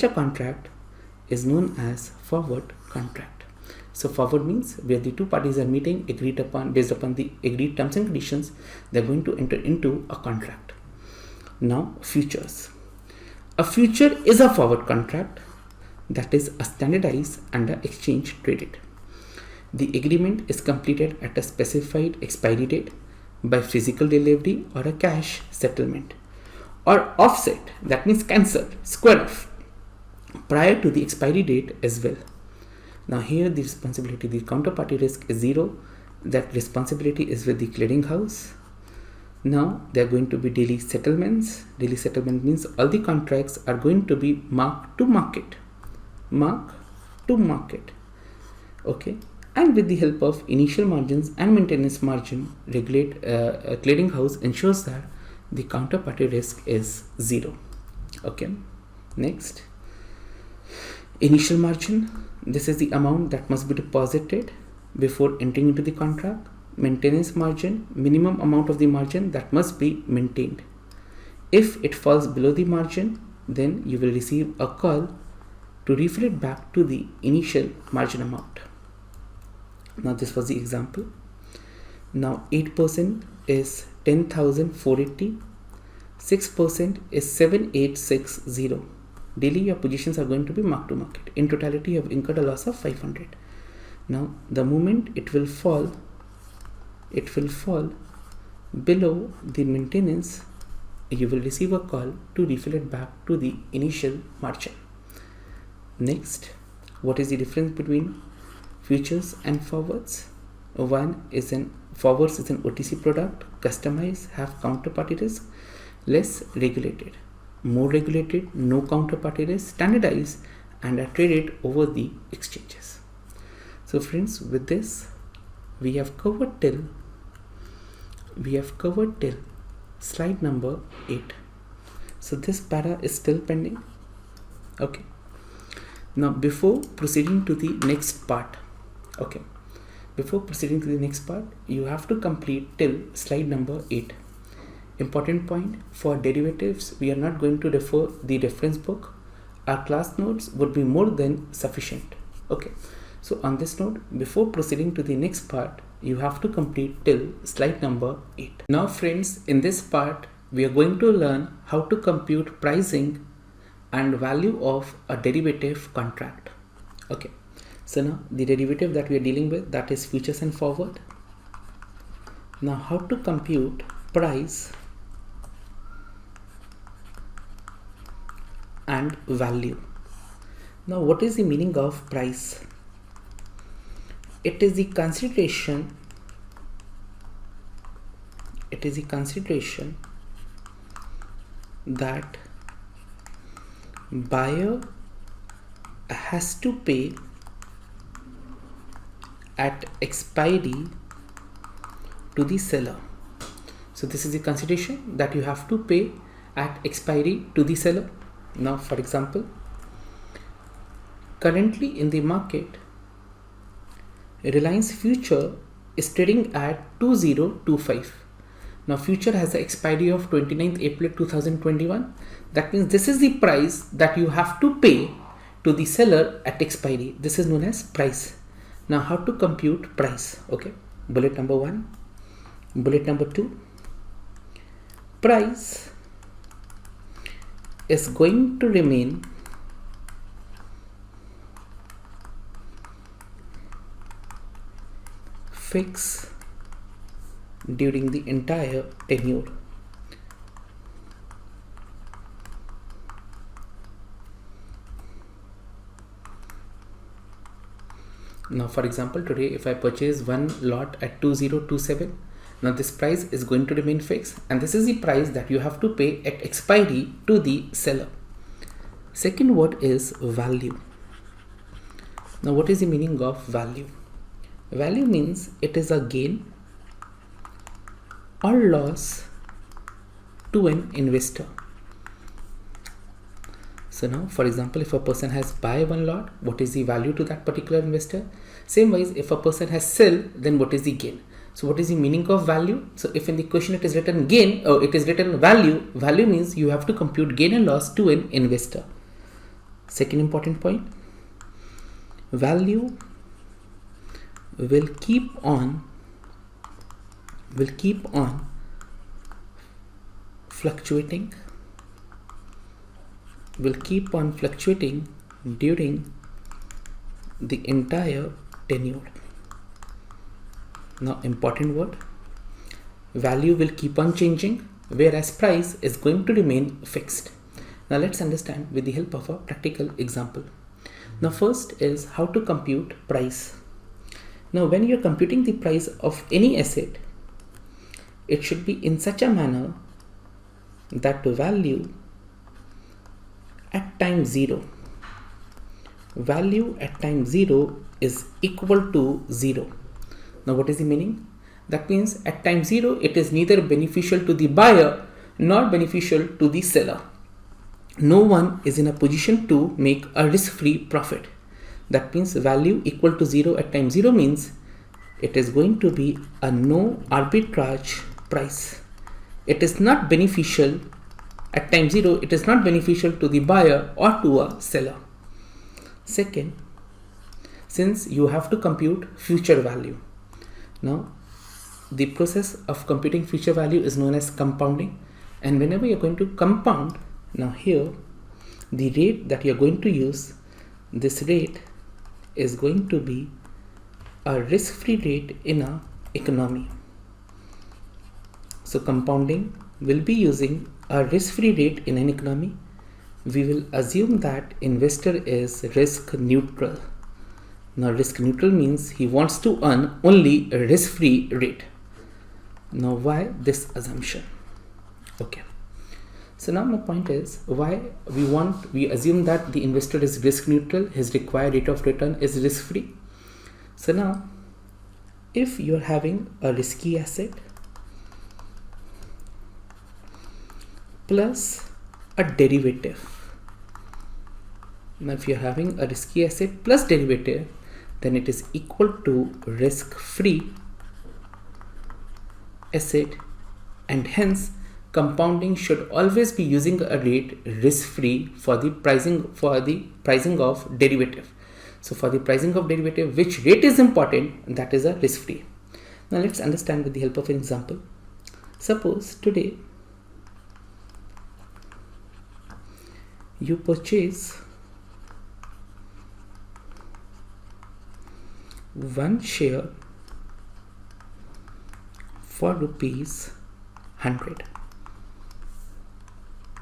contract is known as forward contract. So forward means where the two parties are meeting, agreed upon, based upon the agreed terms and conditions, they are going to enter into a contract. Now futures. A future is a forward contract that is a standardized and a exchange traded. the agreement is completed at a specified expiry date by physical delivery or a cash settlement, or offset, that means cancelled, square off, prior to the expiry date as well. Now here the responsibility, the counterparty risk is 0. That responsibility is with the clearinghouse. Now there are going to be daily settlements. Daily settlement means all the contracts are going to be marked to market. Mark to market. Okay. And with the help of initial margins and maintenance margin, clearinghouse ensures that the counterparty risk is 0. Okay. Next. Initial margin. This is the amount that must be deposited before entering into the contract. Maintenance margin, minimum amount of the margin that must be maintained. If it falls below the margin, then you will receive a call to refill it back to the initial margin amount. Now this was the example. Now 8% is 10,480, 6% is 7,860. Daily your positions are going to be mark to market. In totality you have incurred a loss of 500. Now the moment it will fall below the maintenance, you will receive a call to refill it back to the initial margin. Next, what is the difference between futures and forwards? Forwards is an OTC product, customized, have counterparty risk, less regulated. More regulated, no counterparty risk, standardized, and are traded over the exchanges. So friends, with this we have covered till slide number 8. So this para is still pending. Okay. Now before proceeding to the next part, you have to complete till slide number 8. Important point, for derivatives we are not going to refer the reference book. Our class notes would be more than sufficient. Okay. So on this note, before proceeding to the next part, you have to complete till slide number 8. Now friends, in this part, we are going to learn how to compute pricing and value of a derivative contract. Okay. So now the derivative that we are dealing with, that is futures and forward. Now how to compute price and value. Now what is the meaning of price? It is the consideration that buyer has to pay at expiry to the seller. So this is the consideration that you have to pay at expiry to the seller. Now for example, currently in the market, Reliance Future is trading at 2025. Now future has the expiry of 29th April 2021. That means this is the price that you have to pay to the seller at expiry. This is known as price. Now how to compute price? Okay. Bullet number 1. Bullet number 2. Price is going to remain fixed during the entire tenure. Now for example, today if I purchase one lot at 2027, now this price is going to remain fixed, and this is the price that you have to pay at expiry to the seller. Second word is value. Now what is the meaning of value? Value means it is a gain or loss to an investor. So now for example, if a person has buy one lot, what is the value to that particular investor? Same wise, if a person has sell, then what is the gain? So what is the meaning of value? So if in the question it is written gain or it is written value, value means you have to compute gain and loss to an investor. Second important point, value will keep on fluctuating during the entire tenure. Now important word, value will keep on changing, whereas price is going to remain fixed. Now let's understand with the help of a practical example. Now first is how to compute price. Now when you're computing the price of any asset, it should be in such a manner that the value at time 0, value at time 0 is equal to 0. Now what is the meaning? That means at time 0 it is neither beneficial to the buyer nor beneficial to the seller. No one is in a position to make a risk-free profit. That means value equal to 0 at time 0 means it is going to be a no arbitrage price. It is not beneficial at time 0, it is not beneficial to the buyer or to a seller. Second, since you have to compute future value. Now, the process of computing future value is known as compounding, and whenever you're going to compound, now here the rate that you're going to use, this rate is going to be a risk-free rate in an economy. So compounding will be using a risk-free rate in an economy. We will assume that investor is risk neutral. Now risk neutral means he wants to earn only a risk-free rate. Now why this assumption? Okay. So now my point is why we assume that the investor is risk neutral, his required rate of return is risk free. So now if you are having a risky asset plus a derivative, now if you are having a risky asset plus derivative, then it is equal to risk free asset, and hence compounding should always be using a rate risk-free for the pricing of derivative. So for the pricing of derivative, which rate is important, that is a risk-free. Now let's understand with the help of an example. Suppose today you purchase one share for rupees 100.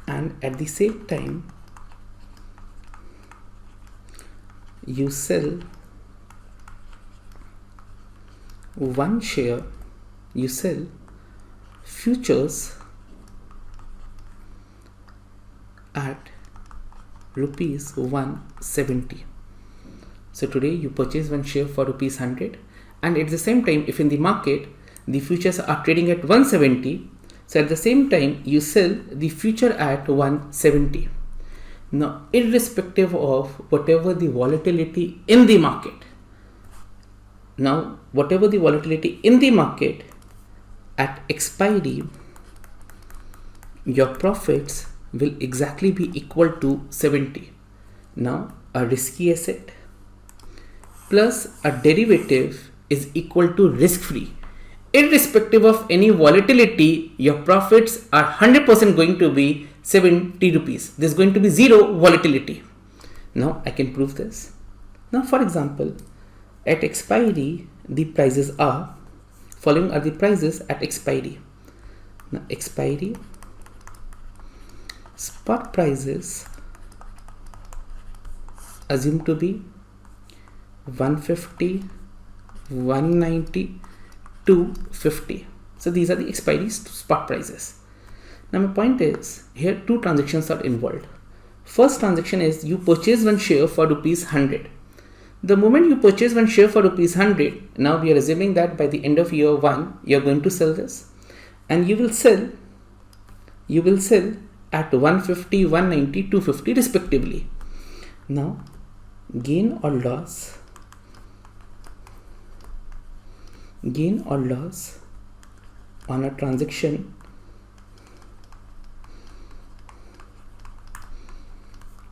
And at the same time you sell one share, you sell futures at rupees 170. So today you purchase one share for rupees 100, and at the same time if in the market the futures are trading at 170, so at the same time you sell the future at 170. Now irrespective of whatever the volatility in the market, at expiry your profits will exactly be equal to 70. Now a risky asset plus a derivative is equal to risk free. Irrespective of any volatility, your profits are 100% going to be 70 rupees. There's going to be zero volatility. Now I can prove this. Now for example, at expiry the prices are, following are the prices at expiry. Now expiry spot prices assumed to be 150, 190, 250. So these are the expiry spot prices. Now my point is, here two transactions are involved. First transaction is you purchase one share for rupees 100. The moment you purchase one share for rupees 100, now we are assuming that by the end of year 1 you are going to sell this, and you will sell at 150, 190, 250 respectively. Now gain or loss on a transaction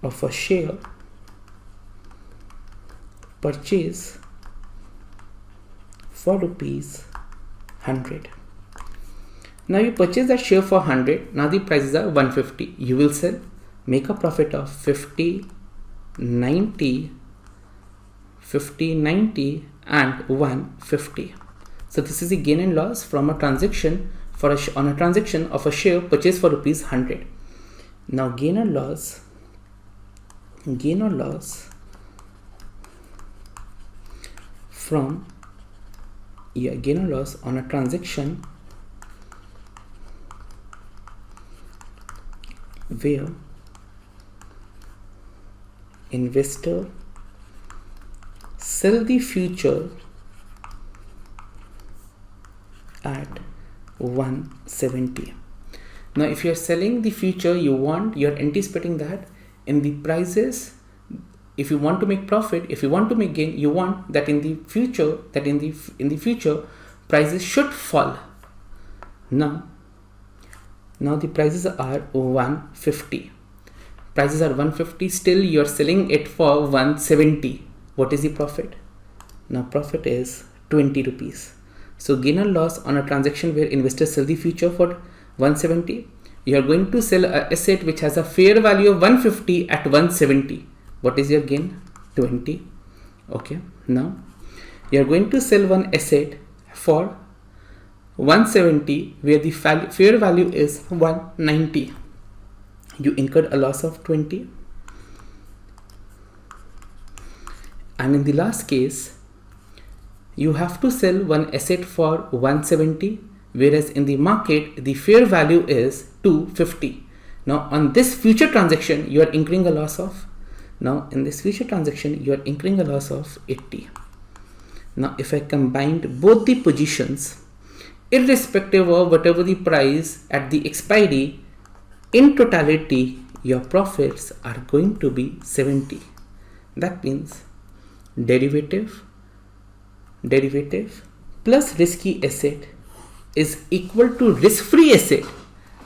of a share purchase for rupees 100. Now you purchase that share for 100. Now the prices are 150. You will sell, make a profit of 50, 90 and 150. So this is the gain and loss from a transaction on a transaction of a share purchased for rupees 100. Now gain or loss from gain or loss on a transaction where investor sell the future at 170. Now if you are selling the future, you're anticipating that in the prices, if you want to make profit, if you want to make gain, you want that in the future, prices should fall. Now the prices are 150. Prices are 150, still you are selling it for 170. What is the profit? Now profit is 20 rupees. So gain or loss on a transaction where investors sell the future for 170. You are going to sell an asset which has a fair value of 150 at 170. What is your gain? 20. Okay. Now you are going to sell one asset for 170 where the fair value is 190. You incurred a loss of 20. And in the last case, you have to sell one asset for 170, whereas in the market the fair value is 250. Now on this future transaction you are incurring a loss of 80. Now if I combined both the positions, irrespective of whatever the price at the expiry, in totality your profits are going to be 70. That means derivative plus risky asset is equal to risk-free asset,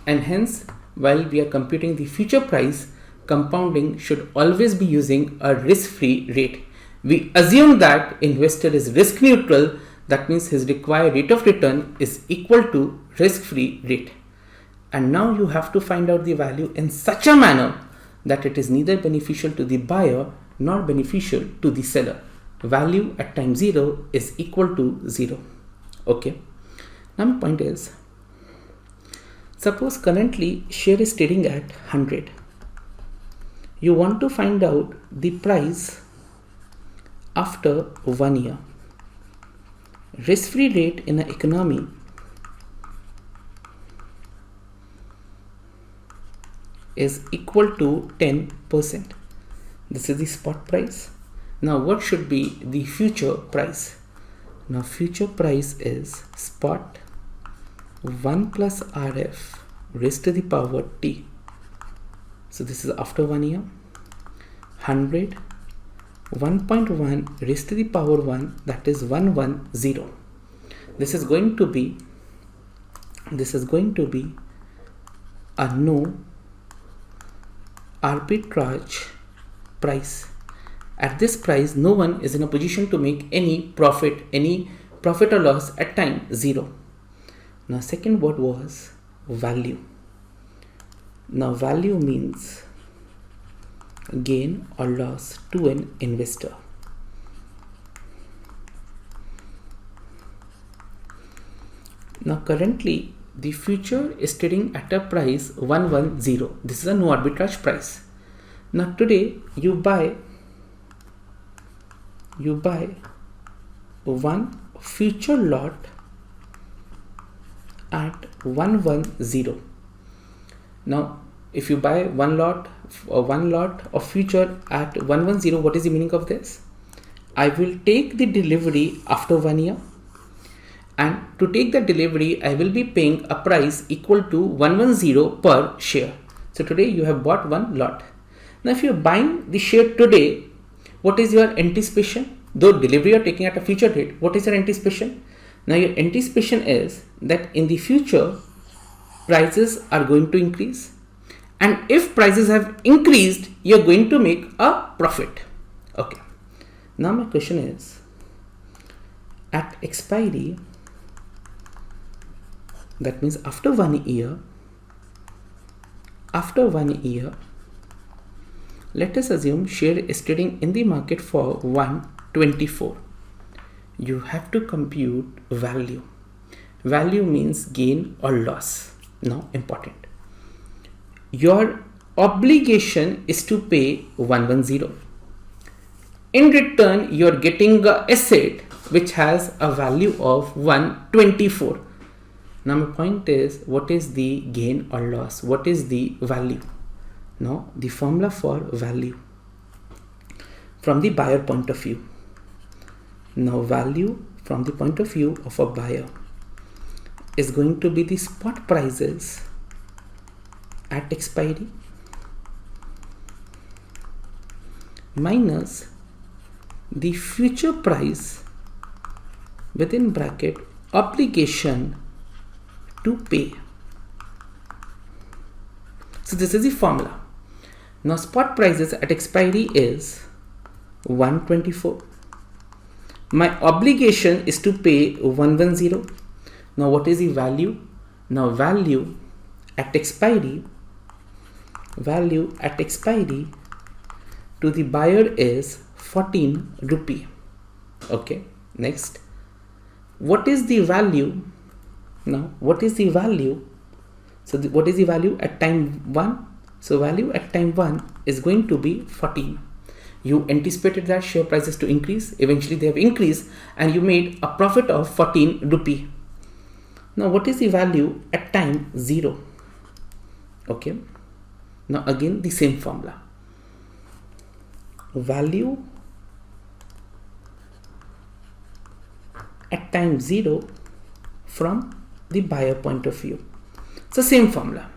and hence while we are computing the future price, compounding should always be using a risk-free rate. We assume that investor is risk neutral, that means his required rate of return is equal to risk-free rate. And now you have to find out the value in such a manner that it is neither beneficial to the buyer nor beneficial to the seller. Value at time 0 is equal to 0. Okay. Now my point is, suppose currently share is trading at 100. You want to find out the price after 1 year. Risk-free rate in an economy is equal to 10%. This is the spot price. Now what should be the future price? Now future price is spot 1 plus RF raised to the power T. So this is after 1 year. 100, 1.1 raised to the power 1, that is 110. This is going to be a no arbitrage price. At this price, no one is in a position to make any profit or loss at time 0. Now second word was value. Now value means gain or loss to an investor. Now currently the future is trading at a price 110. This is a no arbitrage price. Now today you buy one future lot at 110. Now if you buy one lot of future at 110, what is the meaning of this? I will take the delivery after 1 year, and to take the delivery I will be paying a price equal to 110 per share. So today you have bought one lot. Now if you are buying the share today, what is your anticipation? Though delivery you are taking at a future date, what is your anticipation? Now your anticipation is that in the future prices are going to increase, and if prices have increased you are going to make a profit. Okay. Now my question is, at expiry, that means after 1 year, let us assume share is trading in the market for 124. you have to compute value. Value means gain or loss. Now important. Your obligation is to pay 110. In return, you are getting a asset which has a value of 124. Now my point is, what is the gain or loss? What is the value? Now the formula for value from the buyer point of view. Now value from the point of view of a buyer is going to be the spot prices at expiry minus the future price within bracket obligation to pay. So this is the formula. Now spot prices at expiry is 124. My obligation is to pay 110. Now what is the value? Now value at expiry to the buyer is 14 rupee. Okay, next. What is the value? Now what is the value? So what is the value at time 1? So value at time 1 is going to be 14. You anticipated that share prices to increase. Eventually they have increased and you made a profit of 14 rupee. Now what is the value at time 0? Okay. Now again the same formula. Value at time 0 from the buyer point of view. So same formula.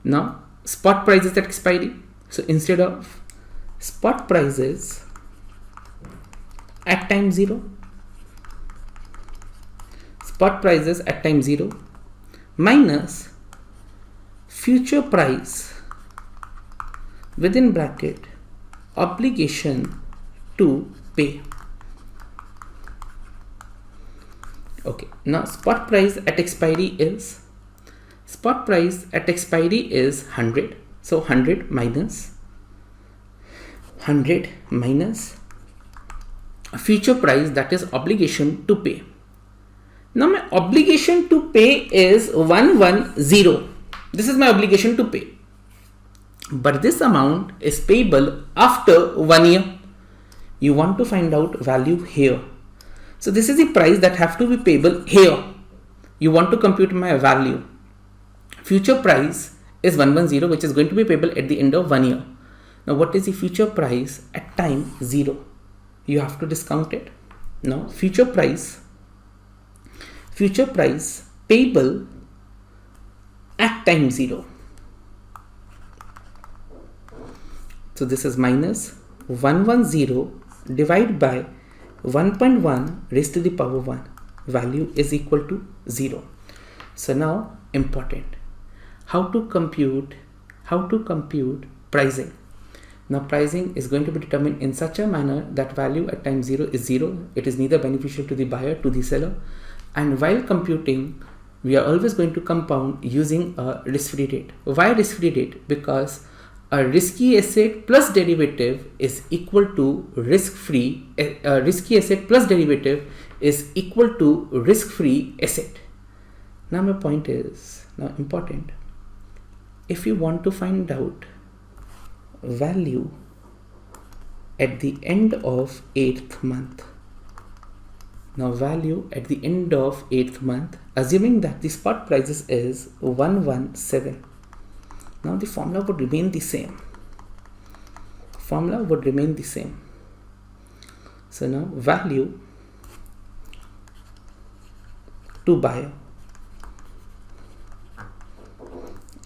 Now spot prices at expiry. So instead of spot prices at time 0, spot prices at time 0 minus future price within bracket obligation to pay. Okay, now spot price at expiry is 100. So 100 minus future price, that is obligation to pay. Now my obligation to pay is 110. This is my obligation to pay. But this amount is payable after 1 year. You want to find out value here. So this is the price that have to be payable here. You want to compute my value. Future price is 110, which is going to be payable at the end of 1 year. Now what is the future price at time 0? You have to discount it. Now future price payable at time 0. So this is minus 110 divided by 1.1 raised to the power 1. Value is equal to 0. So now important. How to compute pricing. Now pricing is going to be determined in such a manner that value at time 0 is 0. It is neither beneficial to the buyer, to the seller. And while computing, we are always going to compound using a risk-free rate. Why risk-free rate? Because a risky asset plus derivative is equal to risk-free. A risky asset plus derivative is equal to risk-free asset. Now my point is now important. If you want to find out value at the end of 8th month. Now value at the end of 8th month, assuming that the spot prices is 117. Now the formula would remain the same. So now value to buyer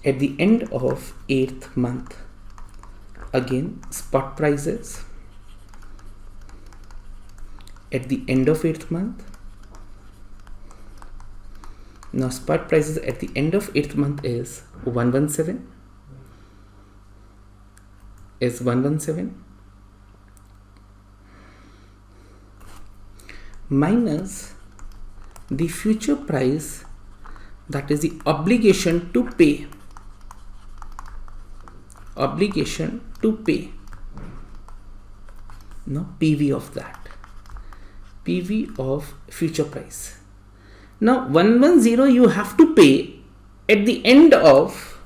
at the end of 8th month. Again, spot prices at the end of 8th month. Now spot prices at the end of 8th month is 117. Minus the future price, that is the obligation to pay. Now PV of that. PV of future price. Now 110 you have to pay at the end of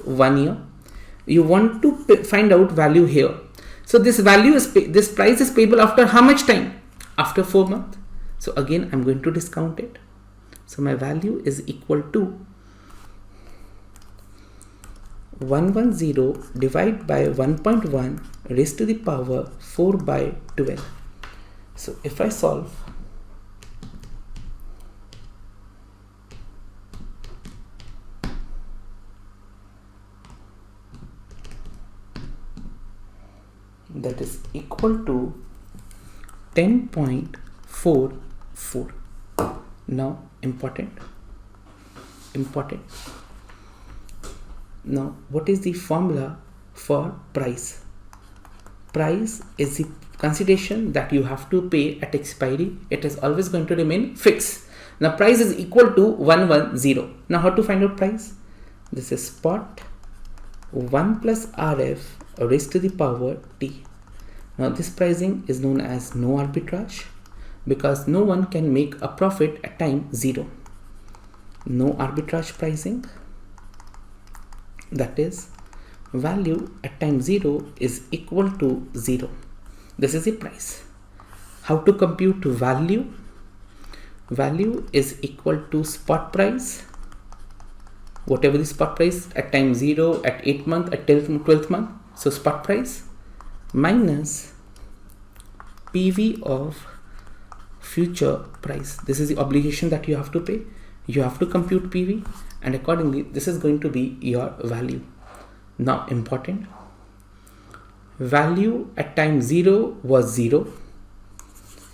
1 year. You want to find out value here. So this this price is payable after how much time? After 4 months. So again I'm going to discount it. So my value is equal to 110 divided by 1.1 raised to the power 4 by 12. So if I solve, that is equal to 10.44. Now important. Now what is the formula for price? Price is the consideration that you have to pay at expiry. It is always going to remain fixed. Now price is equal to 110. Now how to find out price? This is spot 1 plus RF raised to the power T. Now this pricing is known as no arbitrage because no one can make a profit at time 0. No arbitrage pricing, that is value at time 0 is equal to 0. This is the price. How to compute value? Value is equal to spot price, whatever the spot price at time 0, at 8th month, at 12th month. So spot price minus PV of future price. This is the obligation that you have to pay. You have to compute PV, and accordingly this is going to be your value. Now important, value at time 0 was 0.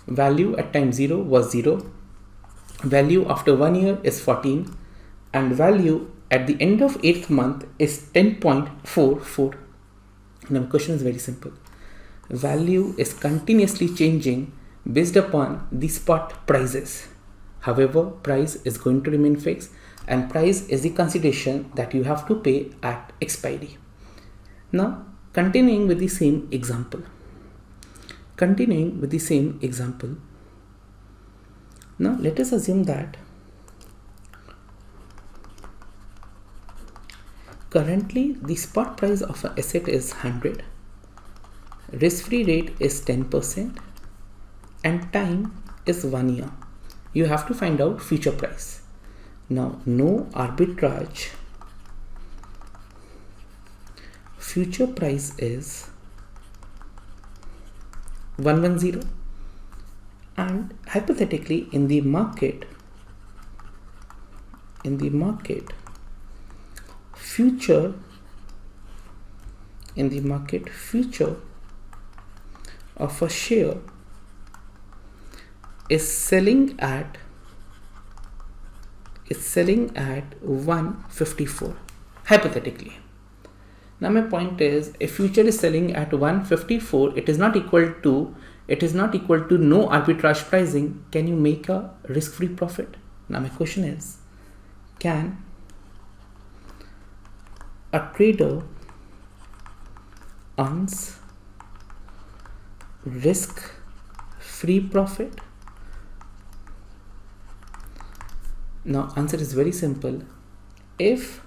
Value at time 0 was 0. Value after 1 year is 14, and value at the end of 8th month is 10.44. Now the question is very simple. Value is continuously changing based upon the spot prices. However, price is going to remain fixed, and price is the consideration that you have to pay at expiry. Now continuing with the same example. Now let us assume that currently the spot price of an asset is 100, risk-free rate is 10%, and time is 1 year. You have to find out future price. Now no arbitrage, future price is 110, and hypothetically in the market future of a share is selling at 154 hypothetically. Now my point is, if future is selling at 154, it is not equal to no arbitrage pricing. Can you make a risk-free profit? Now my question is, can a trader earns risk-free profit? Now answer is very simple. If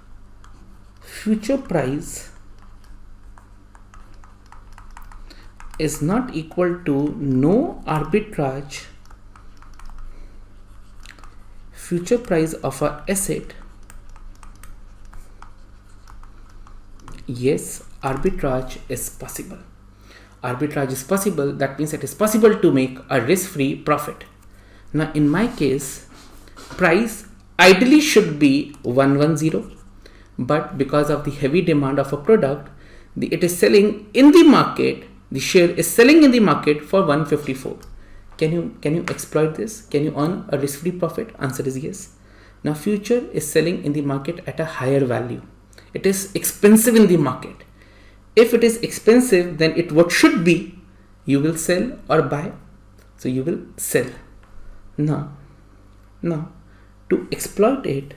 future price is not equal to no arbitrage future price of an asset, yes, arbitrage is possible. Arbitrage is possible. That means it is possible to make a risk-free profit. Now in my case, price ideally should be 110, but because of the heavy demand of a product, it is selling in the market. The share is selling in the market for 154. Can you exploit this? Can you earn a risk-free profit? Answer is yes. Now future is selling in the market at a higher value. It is expensive in the market. If it is expensive, then what should be? You will sell or buy. So you will sell. Now to exploit it,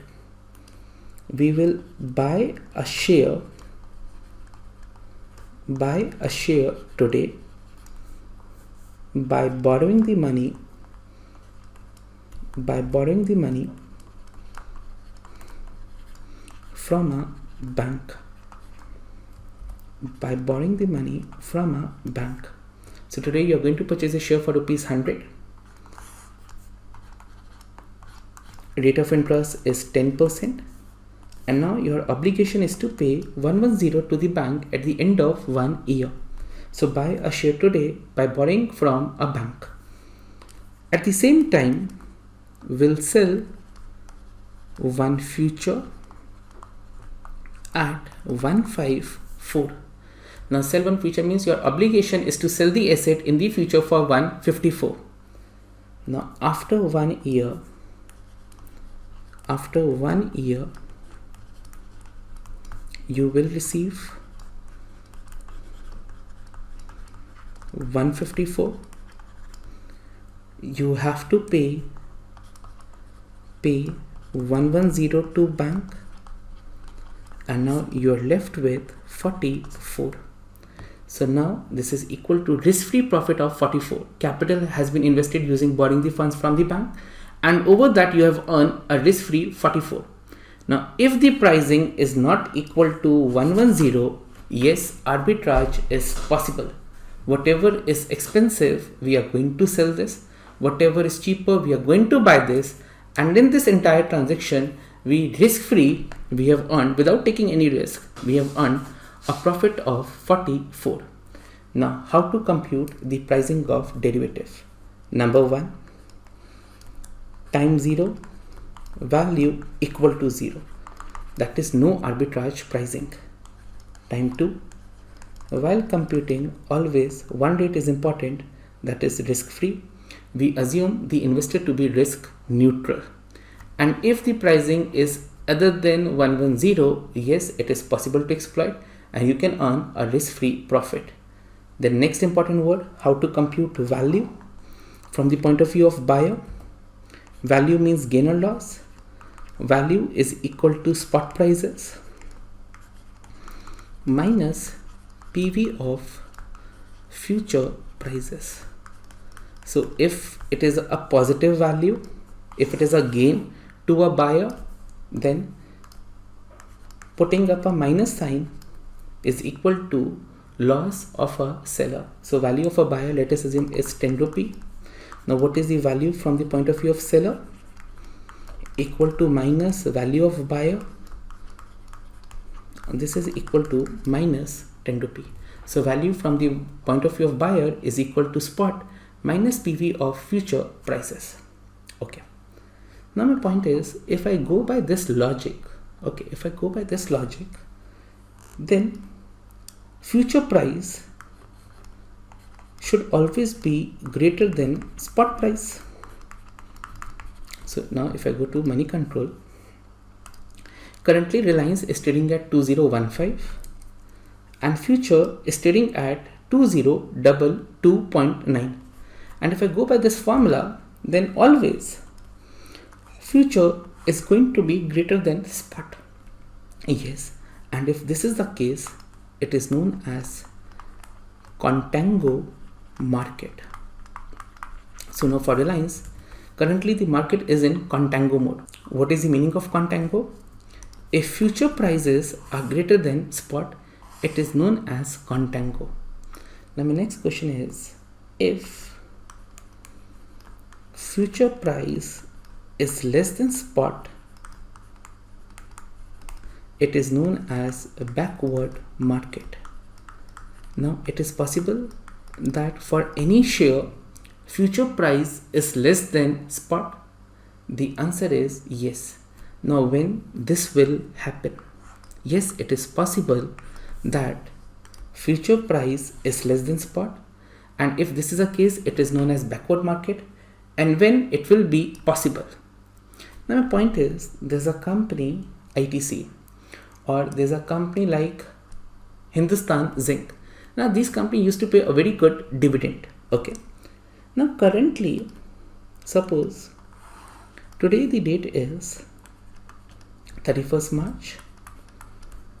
we will buy a share today by borrowing the money from a bank. So today you are going to purchase a share for ₹100. Rate of interest is 10%, and now your obligation is to pay 110 to the bank at the end of 1 year. So buy a share today by borrowing from a bank. At the same time, we'll sell one future at 154. Now sell one future means your obligation is to sell the asset in the future for 154. Now after 1 year, you will receive 154. You have to pay 110 to bank, and now you are left with 44. So now this is equal to risk-free profit of 44. Capital has been invested using borrowing the funds from the bank, and over that you have earned a risk-free 44. Now if the pricing is not equal to 110, yes, arbitrage is possible. Whatever is expensive, we are going to sell this. Whatever is cheaper, we are going to buy this. And in this entire transaction, we risk-free, we have earned, without taking any risk, we have earned a profit of 44. Now, how to compute the pricing of derivative? Number 1, time 0, value equal to 0. That is no arbitrage pricing. Time 2, while computing, always one rate is important, that is risk-free. We assume the investor to be risk neutral. And if the pricing is other than 110, yes, it is possible to exploit and you can earn a risk-free profit. The next important word, how to compute value from the point of view of buyer. Value means gain or loss. Value is equal to spot prices minus PV of future prices. So if it is a positive value, if it is a gain to a buyer, then putting up a minus sign is equal to loss of a seller. So value of a buyer, let us assume, is 10 rupee. Now what is the value from the point of view of seller? Equal to minus value of buyer. And this is equal to minus 10 rupee. So value from the point of view of buyer is equal to spot minus PV of future prices. Okay. Now my point is, if I go by this logic, then future price should always be greater than spot price. So now if I go to money control, currently Reliance is trading at 2015 and future is trading at 2022.9. And if I go by this formula, then always future is going to be greater than spot. Yes, and if this is the case, it is known as contango market. So now for Reliance, currently the market is in contango mode. What is the meaning of contango? If future prices are greater than spot, it is known as contango. Now my next question is, if future price is less than spot, it is known as a backward market. Now it is possible that for any share future price is less than spot. The answer is yes. Now when this will happen? Yes, it is possible that future price is less than spot, and if this is a case, it is known as backward market. And when it will be possible? Now my point is, there's a company ITC, or there's a company like Hindustan Zinc. Now these companies used to pay a very good dividend. Okay. Now currently, suppose today the date is 31st March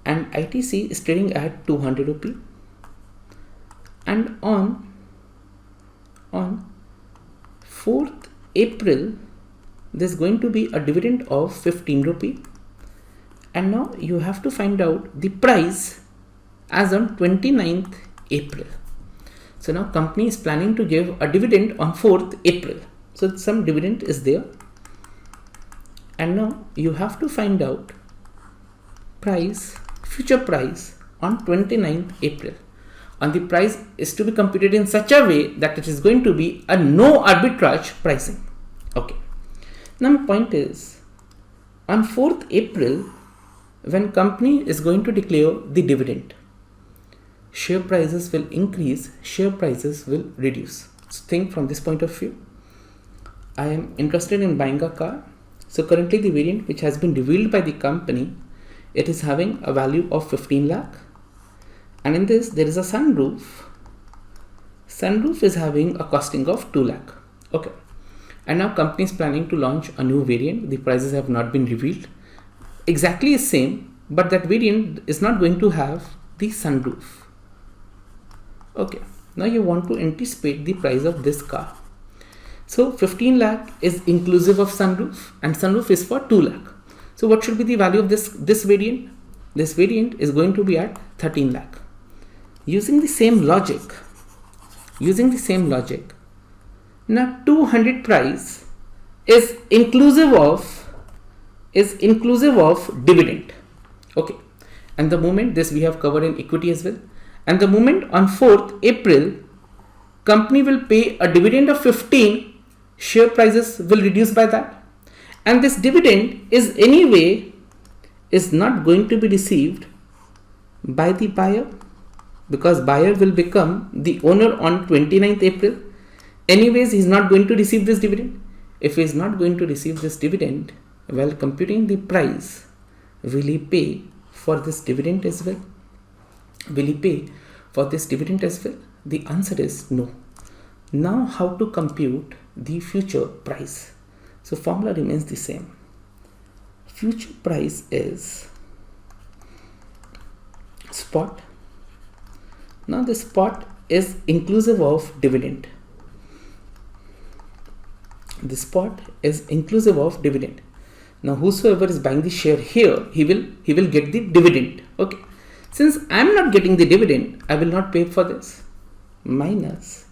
and ITC is trading at 200 rupee, and on on 4th April there's going to be a dividend of 15 rupee, and now you have to find out the price as on 29th April. So now company is planning to give a dividend on 4th April. So some dividend is there, and now you have to find out price, future price on 29th April. And the price is to be computed in such a way that it is going to be a no arbitrage pricing. Okay. Now my point is, on 4th April, when company is going to declare the dividend, share prices will increase, share prices will reduce. So think from this point of view. I am interested in buying a car. So currently the variant which has been revealed by the company, it is having a value of 15 lakh. And in this there is a sunroof. Sunroof is having a costing of 2 lakh. Okay. And now company is planning to launch a new variant. The prices have not been revealed. Exactly the same, but that variant is not going to have the sunroof. Okay. Now you want to anticipate the price of this car. So 15 lakh is inclusive of sunroof, and sunroof is for 2 lakh. So what should be the value of this variant? This variant is going to be at 13 lakh. Using the same logic, now 200 price is inclusive of dividend. Okay. And the moment this we have covered in equity as well. And the moment on 4th April, company will pay a dividend of 15, share prices will reduce by that. And this dividend is anyway is not going to be received by the buyer, because buyer will become the owner on 29th April. Anyways, he is not going to receive this dividend. If he is not going to receive this dividend, while computing the price, will he pay for this dividend as well? Will he pay for this dividend as well? The answer is no. Now how to compute the future price? So formula remains the same. Future price is spot. Now the spot is inclusive of dividend. The spot is inclusive of dividend. Now whosoever is buying the share here, he will get the dividend. Okay. Since I am not getting the dividend, I will not pay for this. Minus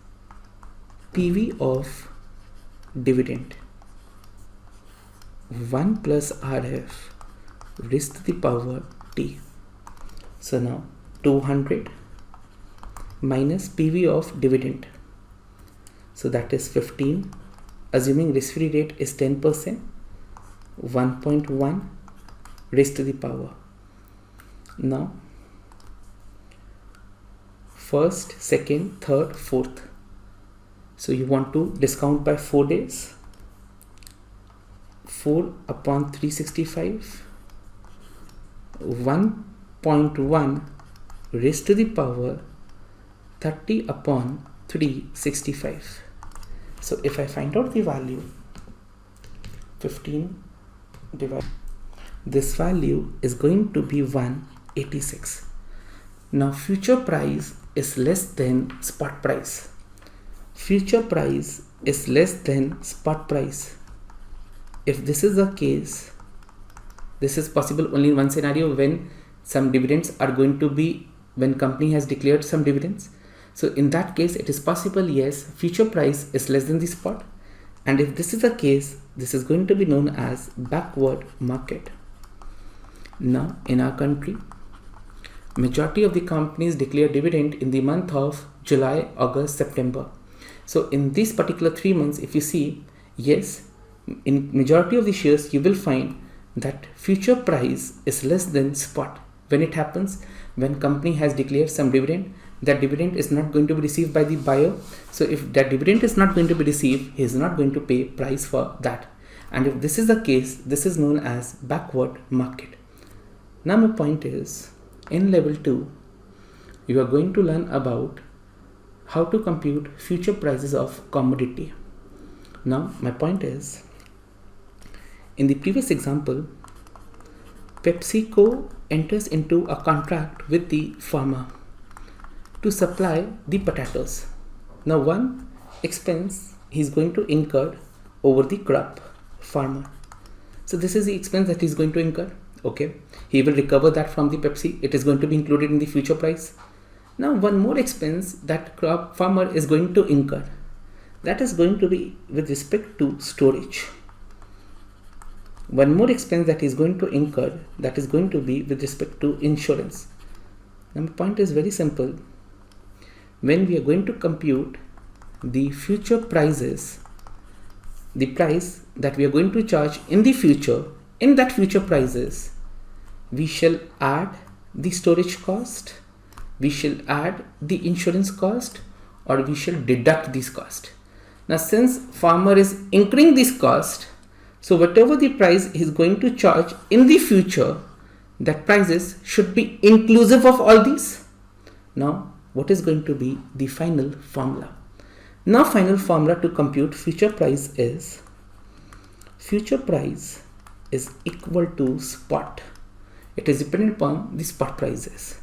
PV of dividend. 1 plus RF raised to the power T. So now 200 minus PV of dividend. So that is 15. Assuming risk-free rate is 10%, 1.1 raised to the power. Now, first, second, third, fourth. So you want to discount by 4 days. 4 upon 365. 1.1 raised to the power 30 upon 365. So if I find out the value, 15 divided, this value is going to be 186. Now future price is less than spot price. Future price is less than spot price. If this is the case, this is possible only in one scenario, when some dividends are going to be, when company has declared some dividends. So in that case, it is possible, yes, future price is less than the spot. And if this is the case, this is going to be known as backward market. Now in our country, majority of the companies declare dividend in the month of July, August, September. So in these particular 3 months, if you see, yes, in majority of the shares, you will find that future price is less than spot. When it happens, when company has declared some dividend, that dividend is not going to be received by the buyer. So if that dividend is not going to be received, he is not going to pay price for that. And if this is the case, this is known as backward market. Now my point is, in level 2, you are going to learn about how to compute future prices of commodity. Now my point is, in the previous example, PepsiCo enters into a contract with the farmer to supply the potatoes. Now one expense he's going to incur over the crop farmer. So this is the expense that he's going to incur. Okay, he will recover that from the Pepsi. It is going to be included in the future price. Now one more expense that crop farmer is going to incur, that is going to be with respect to storage. One more expense that is going to incur, that is going to be with respect to insurance. Now my point is very simple. When we are going to compute the future prices, the price that we are going to charge in the future, in that future prices, we shall add the storage cost, we shall add the insurance cost, or we shall deduct this cost. Now since farmer is incurring this cost, so whatever the price he is going to charge in the future, that prices should be inclusive of all these. Now what is going to be the final formula? Now final formula to compute future price is equal to spot. It is dependent upon the spot prices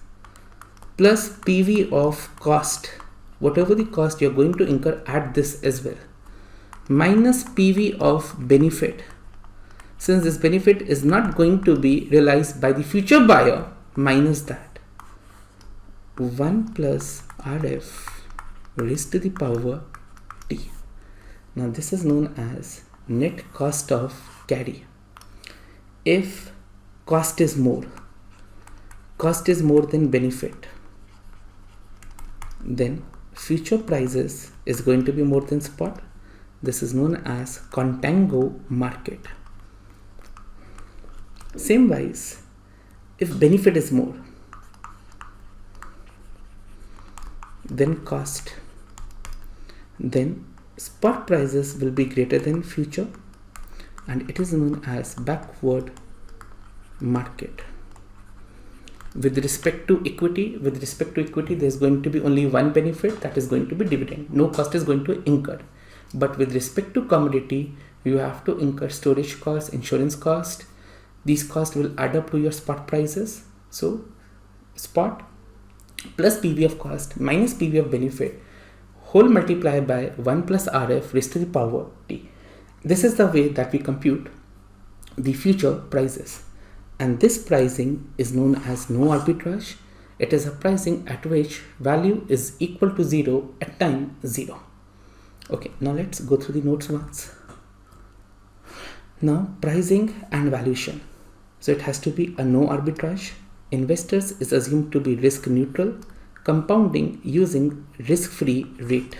plus PV of cost, whatever the cost you are going to incur at this as well, minus PV of benefit. Since this benefit is not going to be realized by the future buyer, minus that, 1 plus RF raised to the power T. Now this is known as net cost of carry. If cost is more than benefit, then future prices is going to be more than spot. This is known as contango market. Same wise, if benefit is more than cost, then spot prices will be greater than future, and it is known as backward market. With respect to equity, there is going to be only one benefit, that is going to be dividend. No cost is going to incur. But with respect to commodity, you have to incur storage cost, insurance cost. These costs will add up to your spot prices. So spot plus PV of cost minus PV of benefit, whole multiplied by 1 plus RF raised to the power T. This is the way that we compute the future prices. And this pricing is known as no arbitrage. It is a pricing at which value is equal to 0 at time 0. Okay, now let's go through the notes once. Now pricing and valuation. So it has to be a no arbitrage. Investors is assumed to be risk neutral. Compounding using risk-free rate.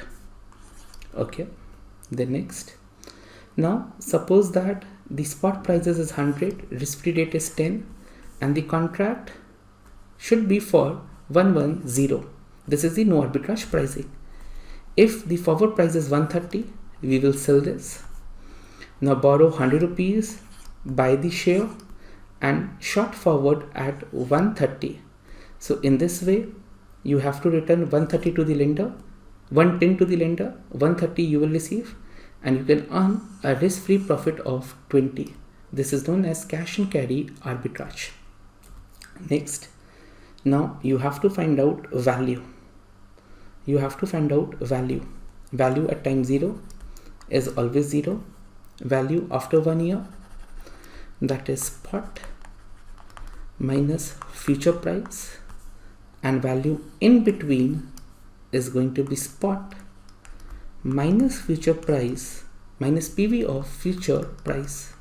Okay, the next. Now suppose that the spot prices is 100, risk-free rate is 10, and the contract should be for 110. This is the no arbitrage pricing. If the forward price is 130, we will sell this. Now borrow 100 rupees, buy the share, and short forward at 130. So in this way, you have to return 130 to the lender, 110 to the lender, 130 you will receive, and you can earn a risk-free profit of 20. This is known as cash and carry arbitrage. Next, now you have to find out value. Value at time 0 is always 0. Value after 1 year, that is spot minus future price, and value in between is going to be spot minus future price minus PV of future price.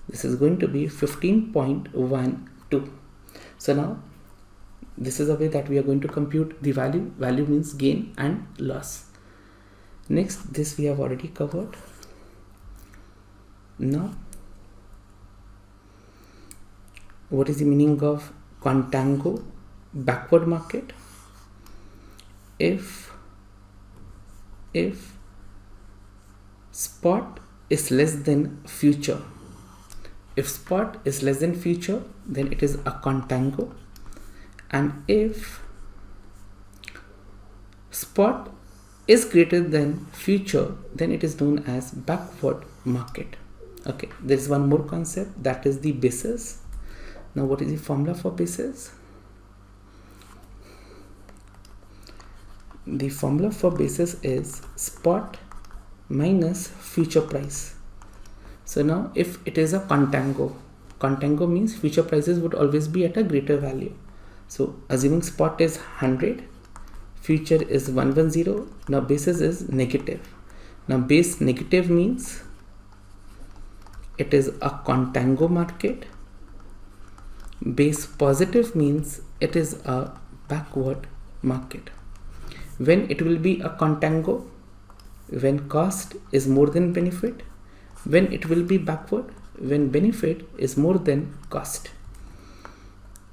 This is going to be 15.12. So now this is the way that we are going to compute the value. Value means gain and loss. Next, this we have already covered. Now, what is the meaning of contango backward market? If spot is less than future, then it is a contango, and if spot is greater than future, then it is known as backward market. Okay, there is one more concept, that is the basis. Now what is the formula for basis? The formula for basis is spot minus future price. So now if it is a contango means future prices would always be at a greater value. So assuming spot is 100, future is 110, now basis is negative. Now base negative means it is a contango market. Base positive means it is a backward market. When it will be a contango? When cost is more than benefit. When it will be backward? When benefit is more than cost.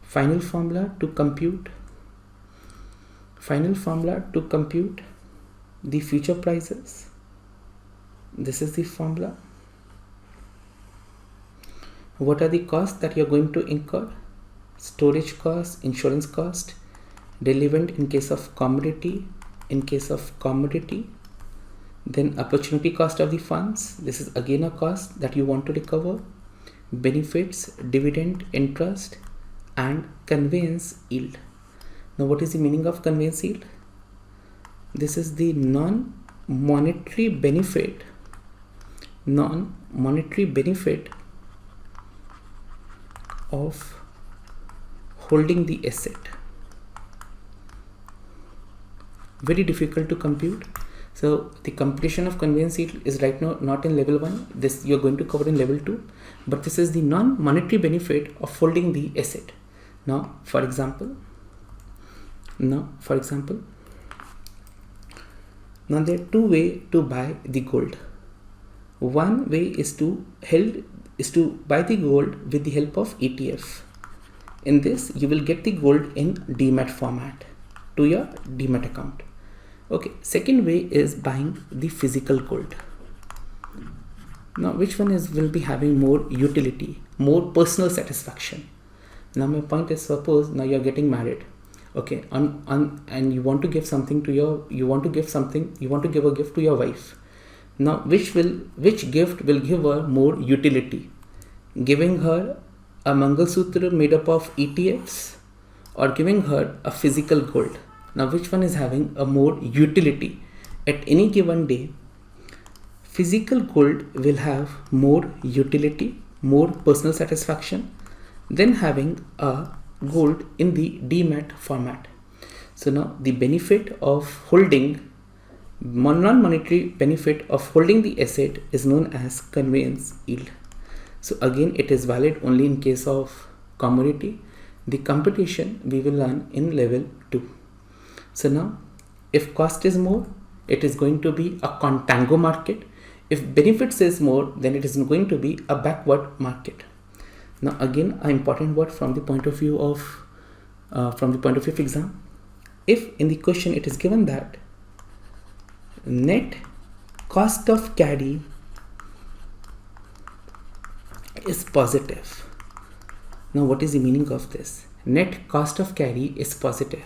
Final formula to compute the future prices. This is the formula. What are the costs that you are going to incur? Storage cost, insurance cost, relevant in case of commodity, then opportunity cost of the funds. This is again a cost that you want to recover. Benefits, dividend, interest, and conveyance yield. Now what is the meaning of conveyance yield? This is the non-monetary benefit of holding the asset. Very difficult to compute. So the computation of conveyance yield is right now not in level 1. This you are going to cover in level 2. But this is the non-monetary benefit of holding the asset. Now for example, now there are two ways to buy the gold. One way is to buy the gold with the help of ETF. In this you will get the gold in demat format to your demat account. Okay, second way is buying the physical gold. Now which one will be having more utility, more personal satisfaction? Now my point is, suppose now you are getting married, okay, and you want to give something to you want to give a gift to your wife. Now which gift will give her more utility? Giving her a Mangalsutra made up of ETFs or giving her a physical gold? Now which one is having a more utility? At any given day, physical gold will have more utility, more personal satisfaction than having a gold in the demat format. So now the benefit of holding, non-monetary benefit of holding the asset is known as conveyance yield. So again, it is valid only in case of commodity. The computation we will learn in level 2. So now if cost is more, it is going to be a contango market. If benefits is more, then it is going to be a backward market. Now again, an important word from the point of view of exam. If in the question it is given that net cost of carry is positive. Now what is the meaning of this? Net cost of carry is positive.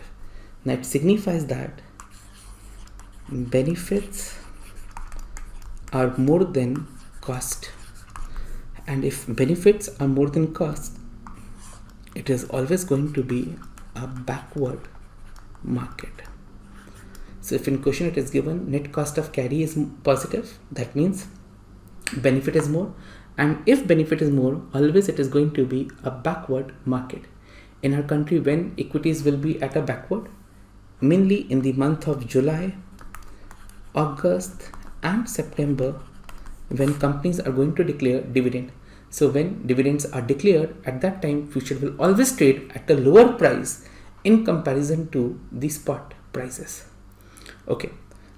Now it signifies that benefits are more than cost, and if benefits are more than cost, it is always going to be a backward market. So if in question it is given net cost of carry is positive, that means benefit is more, and if benefit is more, always it is going to be a backward market. In our country, when equities will be at a backward, mainly in the month of July, August and September, when companies are going to declare dividend. So when dividends are declared, at that time future will always trade at a lower price in comparison to the spot prices. Okay,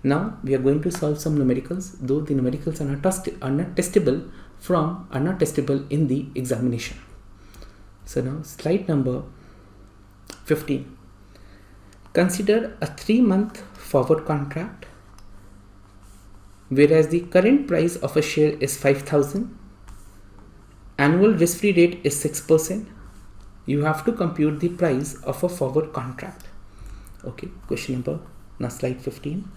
now we are going to solve some numericals, though the numericals are not testable in the examination. So now slide number 15. Consider a 3-month forward contract, whereas the current price of a share is 5,000. Annual risk-free rate is 6%. You have to compute the price of a forward contract. Okay, question number, now slide 15.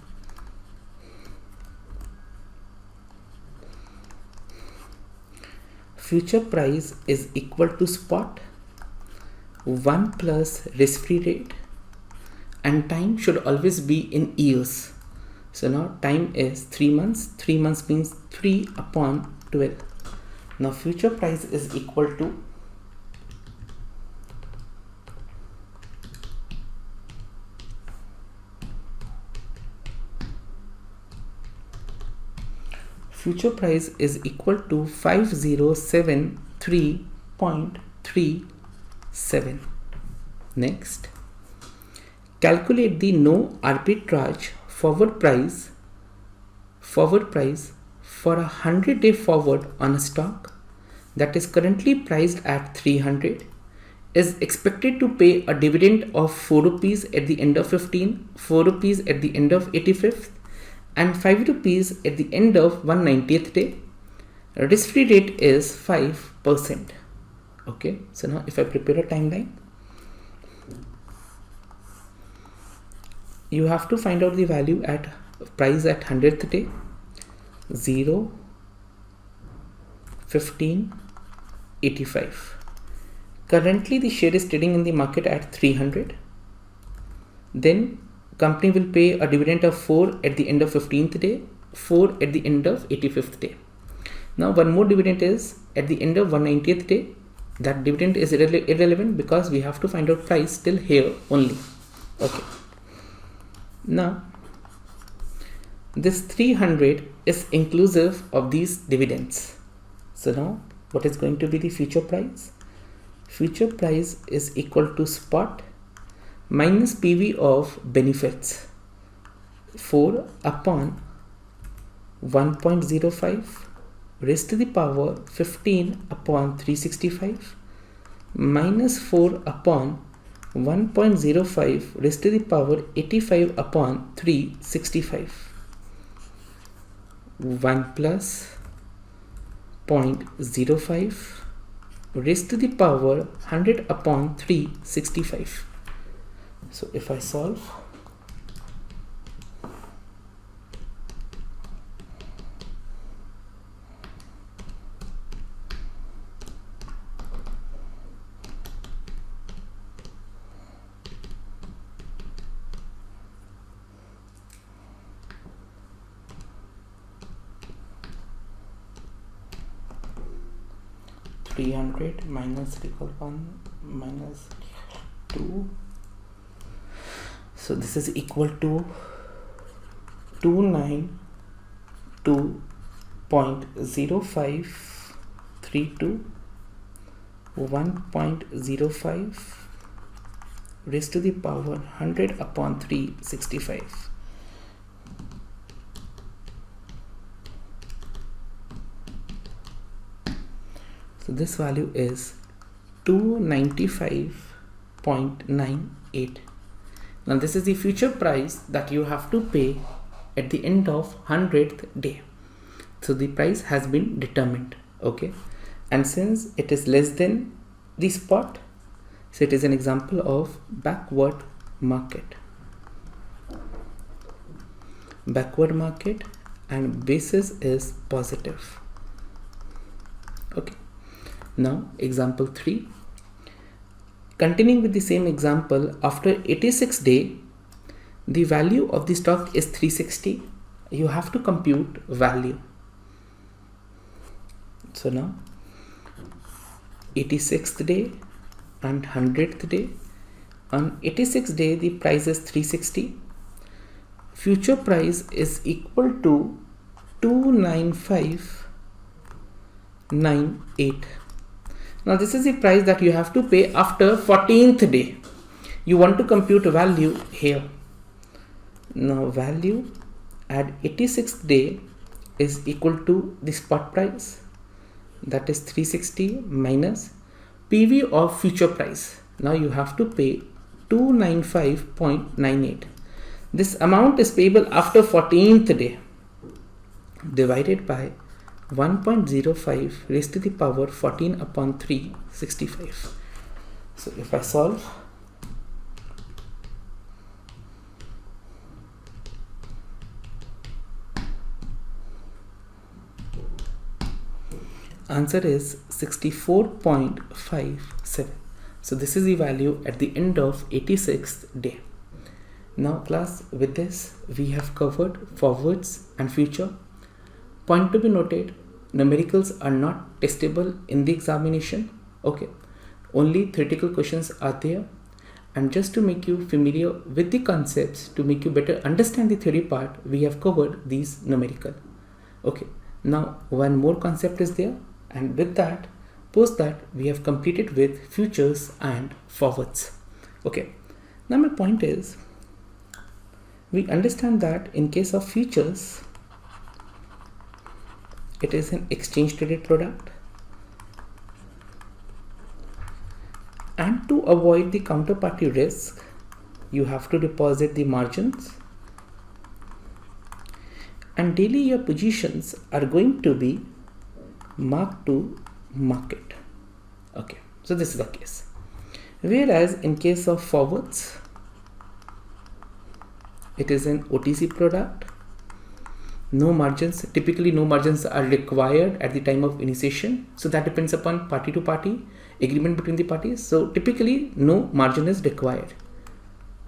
Future price is equal to spot 1 plus risk-free rate and time should always be in years. So now time is 3 months. 3 months means 3 upon 12. Now future price is equal to future price is equal to 5073.37. Next, calculate the no arbitrage forward price for a 100-day forward on a stock that is currently priced at 300, is expected to pay a dividend of 4 rupees at the end of 15, 4 rupees at the end of 85th, and 5 rupees at the end of 190th day. Risk-free rate is 5%. Okay, so now if I prepare a timeline, you have to find out the value at price at 100th day, 0, 15, 85. Currently the share is trading in the market at 300. Then company will pay a dividend of 4 at the end of 15th day, 4 at the end of 85th day. Now one more dividend is at the end of 190th day. That dividend is irrelevant because we have to find out price till here only. Okay. Now this 300 is inclusive of these dividends. So now what is going to be the future price? Future price is equal to spot minus PV of benefits, 4 upon 1.05 raised to the power 15 upon 365 minus 4 upon 1.05 raised to the power 85 upon 365, 1 plus 0.05 raised to the power 100 upon 365. So if I solve, (300 minus 1 minus 2). So this is equal to 292.0532 1.05 raised to the power 100 upon 365. So this value is 295.98. Now this is the future price that you have to pay at the end of 100th day. So the price has been determined. Okay, and since it is less than the spot, so it is an example of backward market. Backward market and basis is positive. Okay, now example 3. Continuing with the same example, after 86 day, the value of the stock is 360. You have to compute value. So now 86th day and 100th day. On 86th day, the price is 360. Future price is equal to 295.98. Now this is the price that you have to pay after 14th day. You want to compute value here. Now value at 86th day is equal to the spot price, that is 360 minus PV of future price. Now you have to pay 295.98. This amount is payable after 14th day divided by 1.05 raised to the power 14 upon 365. So if I solve, answer is 64.57. So this is the value at the end of 86th day. Now class, with this we have covered forwards and future. Point to be noted, numericals are not testable in the examination. Okay, only theoretical questions are there, and just to make you familiar with the concepts, to make you better understand the theory part, we have covered these numerical. Okay, now one more concept is there, and with that, post that, we have completed with futures and forwards. Okay, now my point is, we understand that in case of futures, it is an exchange traded product, and to avoid the counterparty risk, you have to deposit the margins, and daily your positions are going to be marked to market. Okay, so this is the case. Whereas in case of forwards, it is an OTC product. No margins, typically no margins are required at the time of initiation. So that depends upon party to party, agreement between the parties. So typically no margin is required,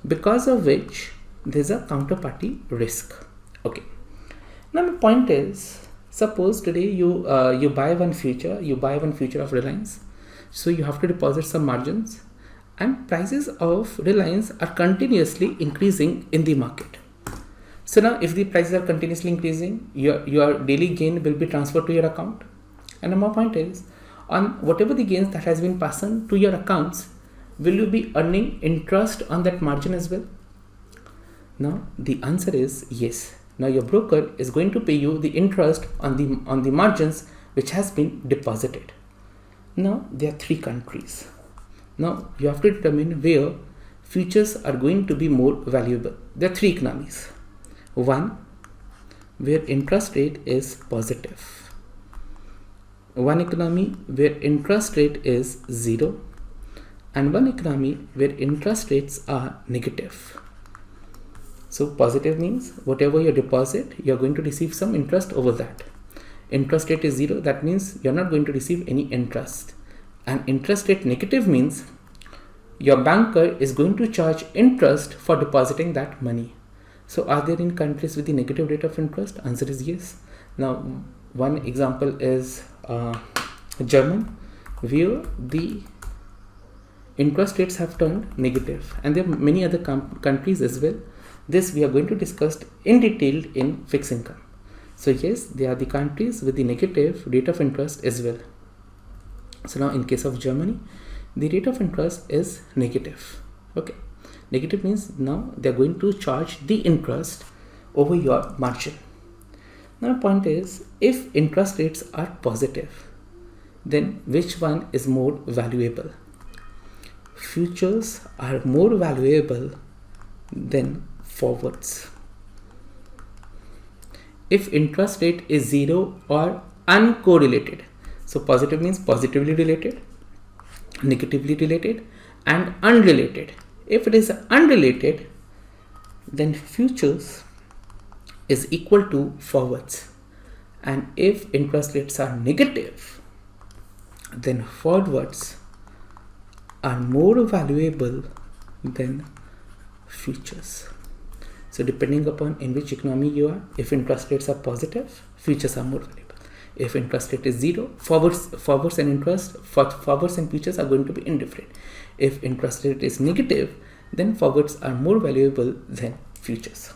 because of which there's a counterparty risk. Okay. Now my point is, suppose today you buy one future of Reliance. So you have to deposit some margins, and prices of Reliance are continuously increasing in the market. So now if the prices are continuously increasing, your daily gain will be transferred to your account. And my point is, on whatever the gains that has been passed on to your accounts, will you be earning interest on that margin as well? Now the answer is yes. Now your broker is going to pay you the interest on the margins which has been deposited. Now there are three countries. Now you have to determine where futures are going to be more valuable. There are three economies. One, where interest rate is positive. One economy where interest rate is zero, and one economy where interest rates are negative. So positive means whatever you deposit, you are going to receive some interest over that. Interest rate is zero, that means you are not going to receive any interest. And interest rate negative means your banker is going to charge interest for depositing that money. So are there any countries with the negative rate of interest? Answer is yes. Now one example is German, where the interest rates have turned negative, and there are many other countries as well. This we are going to discuss in detail in fixed income. So yes, there are the countries with the negative rate of interest as well. So now in case of Germany, the rate of interest is negative. Okay, negative means now they are going to charge the interest over your margin. Now my point is, if interest rates are positive, then which one is more valuable? Futures are more valuable than forwards. If interest rate is zero or uncorrelated, so positive means positively related, negatively related, and unrelated. If it is unrelated, then futures is equal to forwards, and if interest rates are negative, then forwards are more valuable than futures. So depending upon in which economy you are, if interest rates are positive, futures are more valuable. If interest rate is zero, forwards and futures are going to be indifferent. If interest rate is negative, then forwards are more valuable than futures.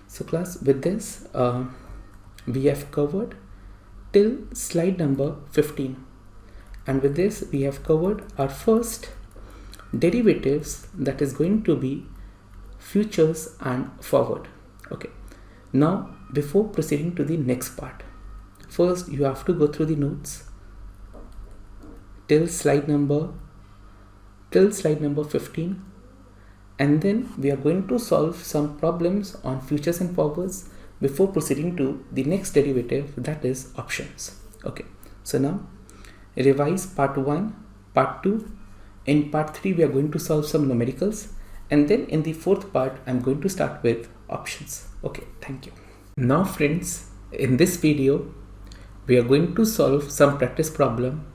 So class, with this we have covered till slide number 15, and with this we have covered our first derivatives, that is going to be futures and forward. Okay, now before proceeding to the next part, first you have to go through the notes till slide number 15, and then we are going to solve some problems on futures and forwards before proceeding to the next derivative, that is options. Okay, so now revise part 1, part 2. In part 3 we are going to solve some numericals, and then in the fourth part I'm going to start with options. Okay, thank you. Now friends, in this video we are going to solve some practice problem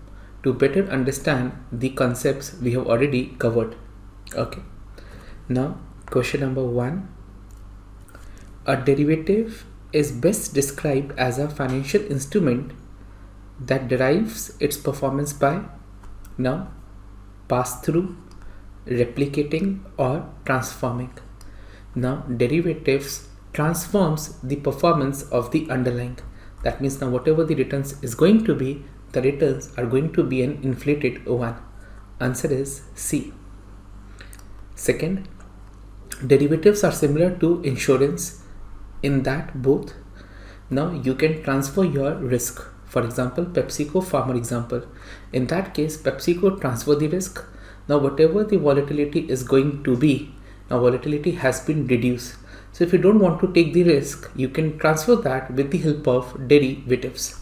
to better understand the concepts we have already covered. Okay, now Question number 1. A derivative is best described as a financial instrument that derives its performance by now pass-through, replicating, or transforming. Now derivatives transforms the performance of the underlying. That means now whatever the returns is going to be, the returns are going to be an inflated one. Answer is C. Second, derivatives are similar to insurance in that both now you can transfer your risk. For example, PepsiCo farmer example. In that case, PepsiCo transfer the risk. Now whatever the volatility is going to be, now volatility has been reduced. So if you don't want to take the risk, you can transfer that with the help of derivatives.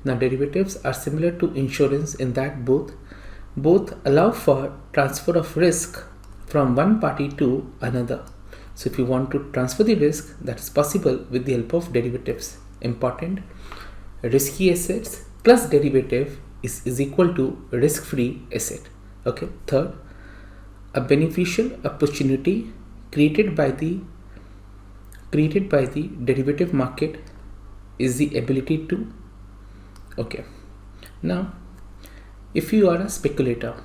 Now derivatives are similar to insurance in that both allow for transfer of risk from one party to another. So if you want to transfer the risk, that is possible with the help of derivatives. Important, risky assets plus derivative is equal to risk-free asset. Okay. Third, a beneficial opportunity created by the derivative market is the ability to. Okay. Now, if you are a speculator,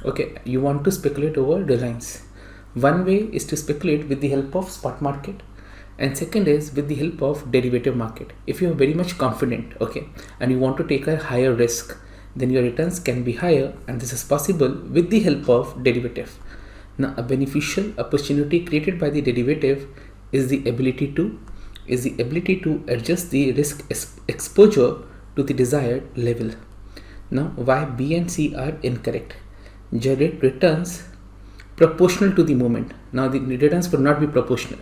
okay, you want to speculate over Reliance. One way is to speculate with the help of spot market, and second is with the help of derivative market. If you are very much confident, okay, and you want to take a higher risk, then your returns can be higher, and this is possible with the help of derivative. Now, a beneficial opportunity created by the derivative is the ability to adjust the risk exposure to the desired level. Now, why B and C are incorrect? Generate returns proportional to the moment. Now, the returns will not be proportional.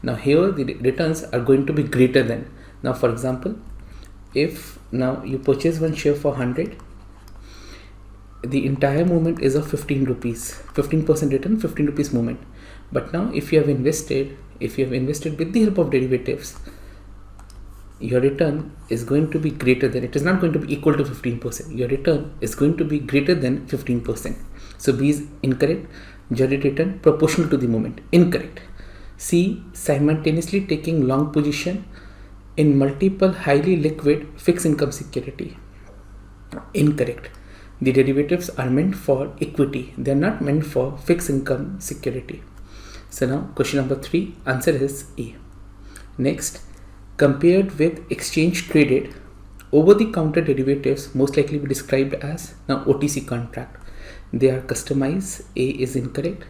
Now, here the returns are going to be greater than. Now, for example, if now you purchase one share for 100, the entire movement is of 15 rupees, 15% return, 15 rupees movement. But now, if you have invested with the help of derivatives, your return is going to be greater than, it is not going to be equal to 15%. Your return is going to be greater than 15%. So B is incorrect. Generate return proportional to the moment. Incorrect. C, simultaneously taking long position in multiple highly liquid fixed income security. Incorrect. The derivatives are meant for equity. They are not meant for fixed income security. So now question number 3, answer is A. Next, compared with exchange traded, over the counter derivatives most likely be described as now OTC contract. They are customized. A is incorrect.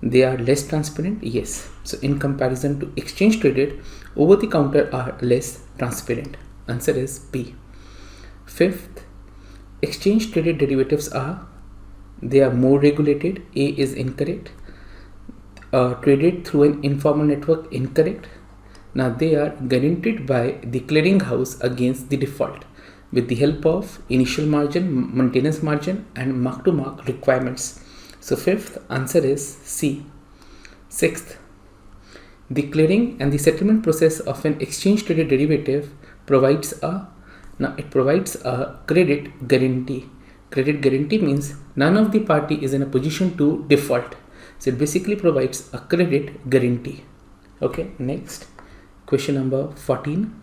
They are less transparent. Yes. So in comparison to exchange traded, over the counter are less transparent. Answer is B. Fifth, exchange traded derivatives they are more regulated. A is incorrect. Traded through an informal network. Incorrect. Now they are guaranteed by the clearing house against the default with the help of initial margin, maintenance margin, and mark-to-mark requirements. So fifth answer is C. Sixth, the clearing and the settlement process of an exchange traded derivative provides a credit guarantee. Credit guarantee means none of the party is in a position to default. So it basically provides a credit guarantee. Okay, next question number 14.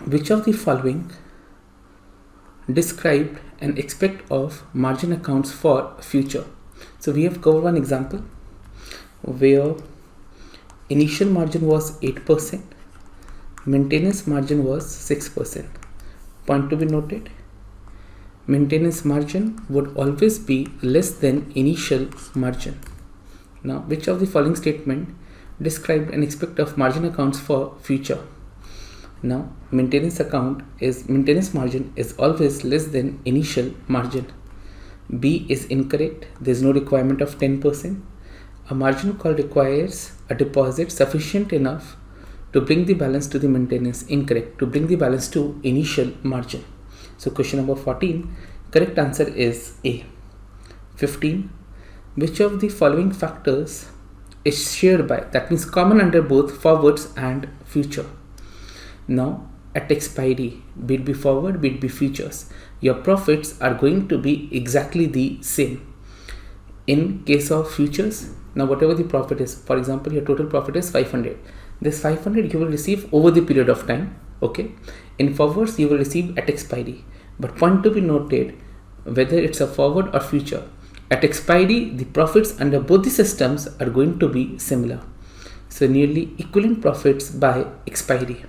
Which of the following described an aspect of margin accounts for future? So we have covered one example where initial margin was 8%, maintenance margin was 6%. Point to be noted, maintenance margin would always be less than initial margin. Now, which of the following statement described an aspect of margin accounts for future? Now, maintenance margin is always less than initial margin. B is incorrect. There is no requirement of 10%. A margin call requires a deposit sufficient enough to bring the balance to the maintenance. Incorrect. To bring the balance to initial margin. So question number 14, correct answer is A. 15, which of the following factors is shared by, that means common under both forwards and future? Now, at expiry, be it be forward, be it be futures, your profits are going to be exactly the same. In case of futures, now whatever the profit is, for example, your total profit is 500. This 500 you will receive over the period of time. Okay. In forwards, you will receive at expiry. But point to be noted, whether it's a forward or future, at expiry, the profits under both the systems are going to be similar. So nearly equivalent profits by expiry.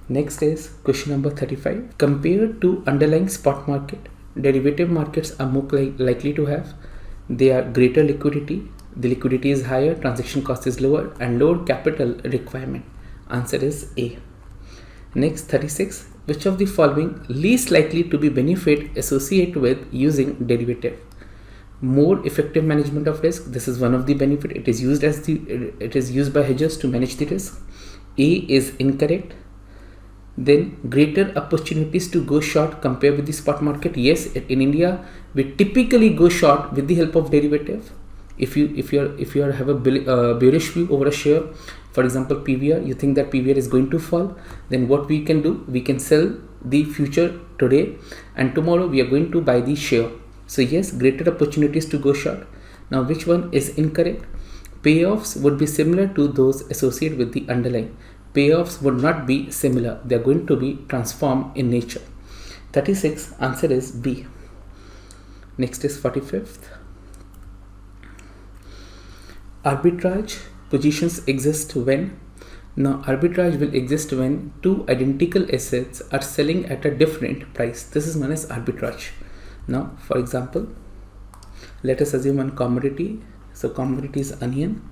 Next is question number 35. Compared to underlying spot market, derivative markets are more likely to have. They are greater liquidity. The liquidity is higher, transaction cost is lower, and lower capital requirement. Answer is A. Next, 36. Which of the following least likely to be benefit associated with using derivative? More effective management of risk. This is one of the benefit. It is used by hedgers to manage the risk. A is incorrect. Then greater opportunities to go short compared with the spot market. Yes, in India we typically go short with the help of derivative. If you have a bearish view over a share, for example PVR, you think that PVR is going to fall, then what we can do, we can sell the future today and tomorrow we are going to buy the share. So yes, greater opportunities to go short. Now which one is incorrect? Payoffs would be similar to those associated with the underlying. Payoffs would not be similar. They are going to be transformed in nature. 36. Answer is B. Next is 45th. Arbitrage positions exist when? Now arbitrage will exist when two identical assets are selling at a different price. This is known as arbitrage. Now for example, let us assume one commodity. So commodity is onion.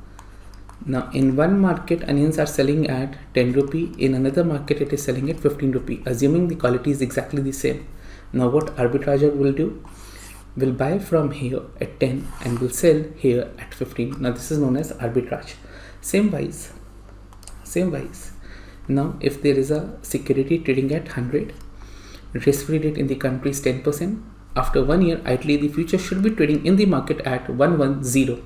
Now in one market onions are selling at 10 rupee, in another market it is selling at 15 rupee, assuming the quality is exactly the same. Now what arbitrager will do? Will buy from here at 10 and will sell here at 15. Now this is known as arbitrage. Same wise. Now if there is a security trading at 100, risk-free rate in the country is 10%. After 1 year, ideally the future should be trading in the market at 110.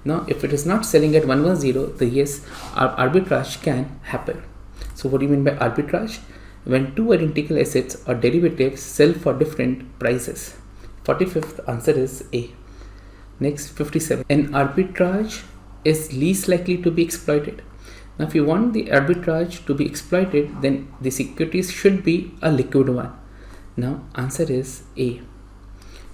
Now if it is not selling at 110, then yes, arbitrage can happen. So what do you mean by arbitrage? When two identical assets or derivatives sell for different prices. 45th answer is A. Next, 57. An arbitrage is least likely to be exploited. Now if you want the arbitrage to be exploited, then the securities should be a liquid one. Now answer is A.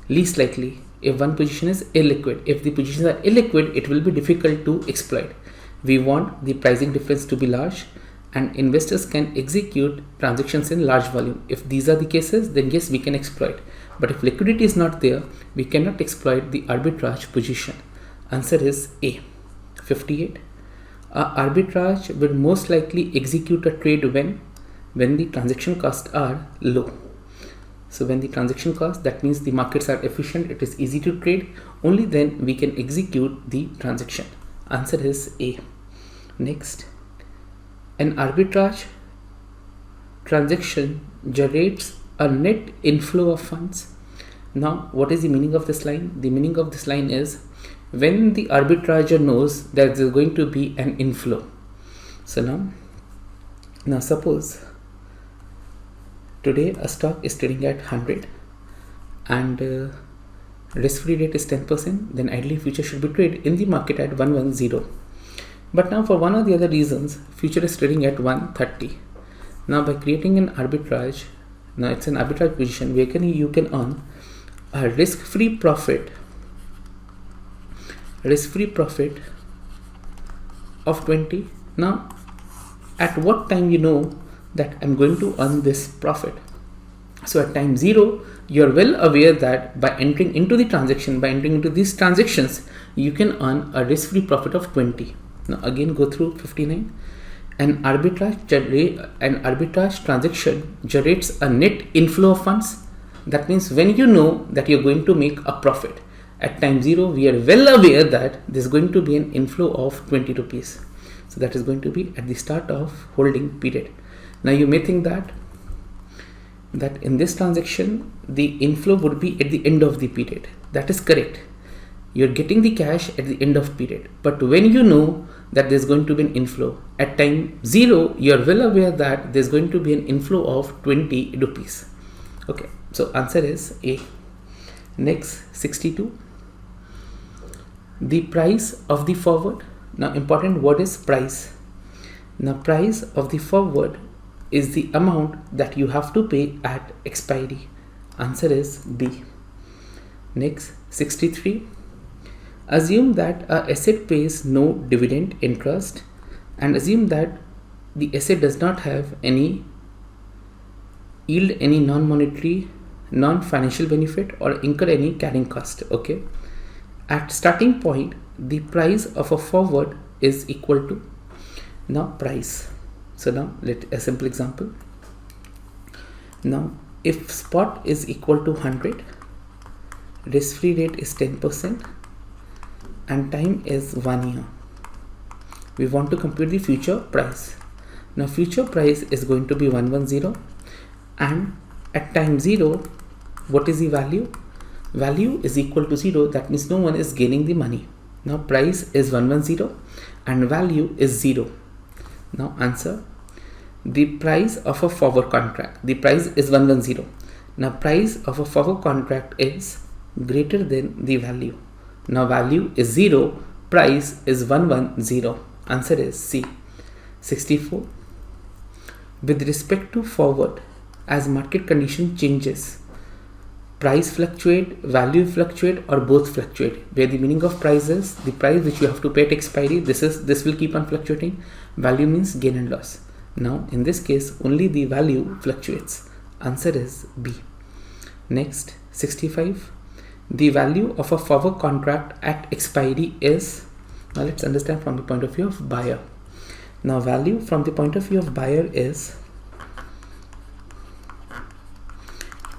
Least likely. If one position is illiquid, if the positions are illiquid, it will be difficult to exploit. We want the pricing difference to be large and investors can execute transactions in large volume. If these are the cases, then yes, we can exploit. But if liquidity is not there, we cannot exploit the arbitrage position. Answer is A. 58. Arbitrage will most likely execute a trade when the transaction costs are low. So when the transaction cost, that means the markets are efficient, it is easy to trade, only then we can execute the transaction. Answer is A. Next, an arbitrage transaction generates a net inflow of funds. Now what is the meaning of this line? The meaning of this line is when the arbitrager knows that there is going to be an inflow. So now suppose today a stock is trading at 100 and risk-free rate is 10%, then ideally future should be traded in the market at 110. But now for one or the other reasons, future is trading at 130. Now by creating an arbitrage, now it's an arbitrage position where you can earn a risk-free profit of 20. Now at what time you know that I'm going to earn this profit? So at time 0, you are well aware that by entering into the transaction, by entering into these transactions, you can earn a risk-free profit of 20. Now again go through 59. An arbitrage transaction generates a net inflow of funds. That means when you know that you're going to make a profit, at time 0, we are well aware that there's going to be an inflow of 20 rupees. So that is going to be at the start of holding period. Now you may think that in this transaction, the inflow would be at the end of the period. That is correct. You're getting the cash at the end of period. But when you know that there's going to be an inflow, at time 0, you're well aware that there's going to be an inflow of 20 rupees. Okay, so answer is A. Next, 62. The price of the forward. Now important word is price. Now price of the forward is the amount that you have to pay at expiry. Answer is B. Next, 63. Assume that a asset pays no dividend interest and assume that the asset does not have any yield, any non-monetary, non-financial benefit or incur any carrying cost. Okay. At starting point, the price of a forward is equal to now price. So now let a simple example. Now if spot is equal to 100, risk-free rate is 10% and time is 1 year. We want to compute the future price. Now future price is going to be 110 and at time 0, what is the value? Value is equal to 0, that means no one is gaining the money. Now price is 110 and value is 0. Now answer, the price of a forward contract, the price is 110. Now price of a forward contract is greater than the value. Now value is 0, price is 110. Answer is C. 64. With respect to forward, as market condition changes, price fluctuate, value fluctuate, or both fluctuate. Where the meaning of price is the price which you have to pay at expiry, this will keep on fluctuating. Value means gain and loss. Now in this case only the value fluctuates. Answer is B. Next, 65. The value of a forward contract at expiry is, now let's understand from the point of view of buyer. Now value from the point of view of buyer is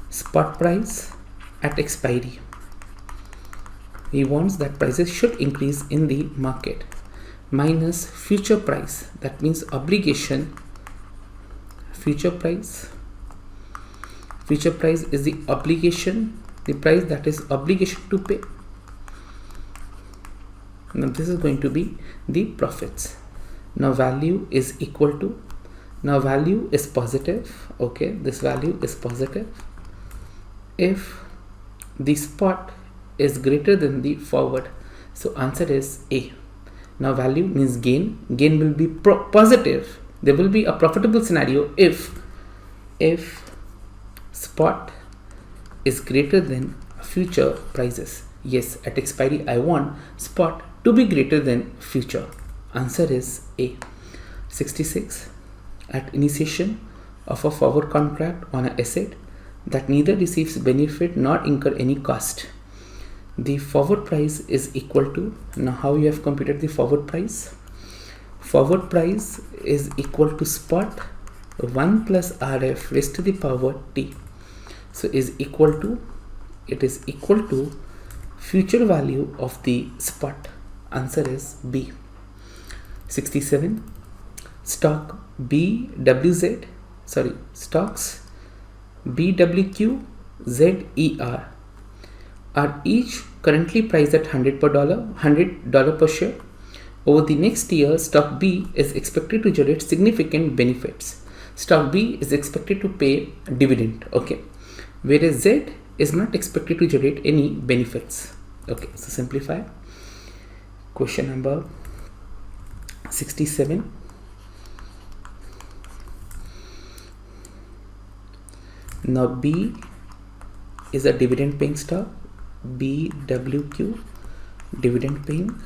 spot price at expiry. He wants that prices should increase in the market minus future price, that means obligation. Future price is the obligation, the price that is obligation to pay. Now this is going to be the profits. Now value is equal to, now value is positive. Okay, this value is positive if the spot is greater than the forward. So answer is A. Now value means gain will be positive. There will be a profitable scenario if spot is greater than future prices. Yes, at expiry I want spot to be greater than future. Answer is A. 66. At initiation of a forward contract on an asset that neither receives benefit nor incur any cost, the forward price is equal to, now how you have computed the forward price? Forward price is equal to spot 1 plus RF raised to the power T. So it is equal to future value of the spot. Answer is B. 67. Stocks BWQ, ZER are each currently priced at $100 per share. Over the next year, stock B is expected to generate significant benefits. Stock B is expected to pay a dividend. Okay, whereas Z is not expected to generate any benefits. Okay, so simplify. Question number 67. Now B is a dividend paying stock, BWQ, dividend paying,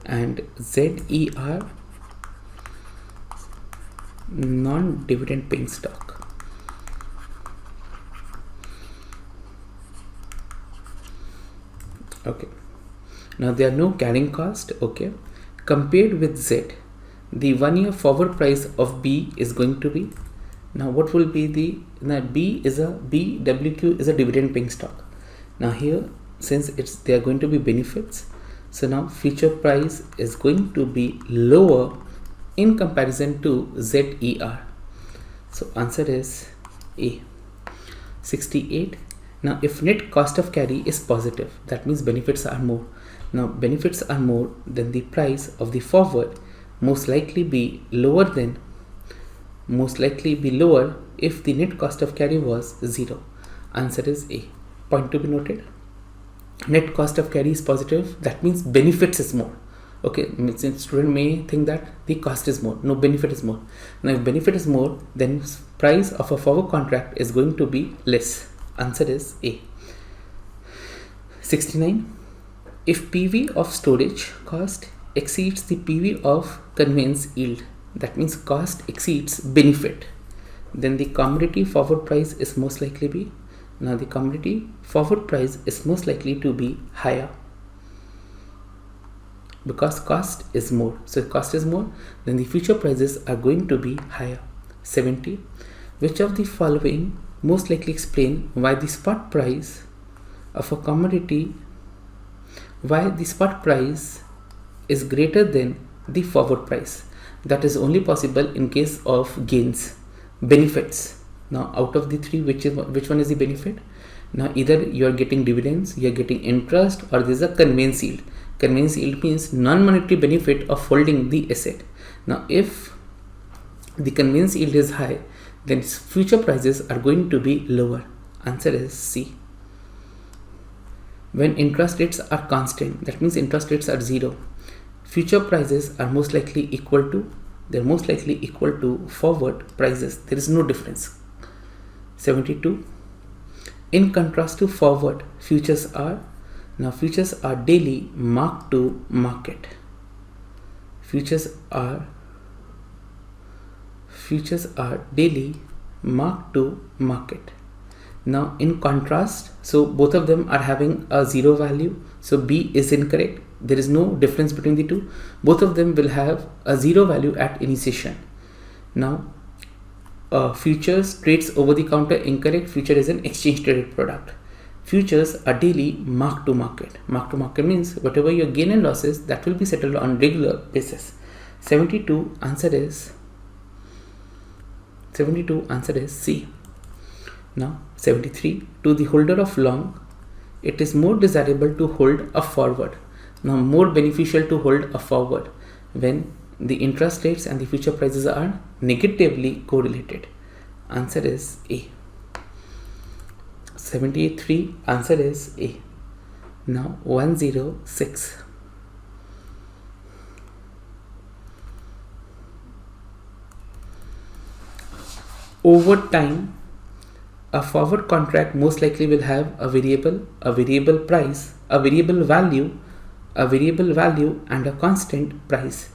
and ZER, non-dividend paying stock. Okay, now there are no carrying cost. Okay, compared with Z, the 1 year forward price of B is going to be, now what will be the, now BWQ is a dividend paying stock. Now here, since there are going to be benefits, so now future price is going to be lower in comparison to ZER. So answer is A. 68. Now if net cost of carry is positive, that means benefits are more. Now benefits are more, then the price of the forward most likely be lower if the net cost of carry was 0. Answer is A. Point to be noted. Net cost of carry is positive, that means benefits is more. Okay, student may think that the cost is more. No, benefit is more. Now if benefit is more, then price of a forward contract is going to be less. Answer is A. 69. If PV of storage cost exceeds the PV of conveyance yield, that means cost exceeds benefit, then the commodity forward price is most likely be. Now the commodity forward price is most likely to be higher because cost is more. So if cost is more, then the future prices are going to be higher. 70. Which of the following most likely explain why the spot price of a commodity, why the spot price is greater than the forward price? That is only possible in case of gains, benefits. Now out of the three, which one is the benefit? Now either you are getting dividends, you are getting interest, or there is a conveyance yield. Conveyance yield means non-monetary benefit of holding the asset. Now if the conveyance yield is high, then future prices are going to be lower. Answer is C. When interest rates are constant, that means interest rates are zero, future prices are most likely equal to, they're most likely equal to forward prices. There is no difference. 72. In contrast to forward, futures are daily mark to market. Futures are daily mark to market. Now in contrast, so both of them are having a zero value, so B is incorrect. There is no difference between the two. Both of them will have a zero value at initiation. Now futures trades over the counter, incorrect. Future is an exchange traded product. Futures are daily mark to market. Mark to market means whatever your gain and losses, that will be settled on regular basis. 72. Answer is C. Now 73. To the holder of long, it is more desirable to hold a forward. Now more beneficial to hold a forward when the interest rates and the future prices are negatively correlated. Answer is A. 73. Answer is A. Now 106. Over time, a forward contract most likely will have a variable price, a variable value, and a constant price.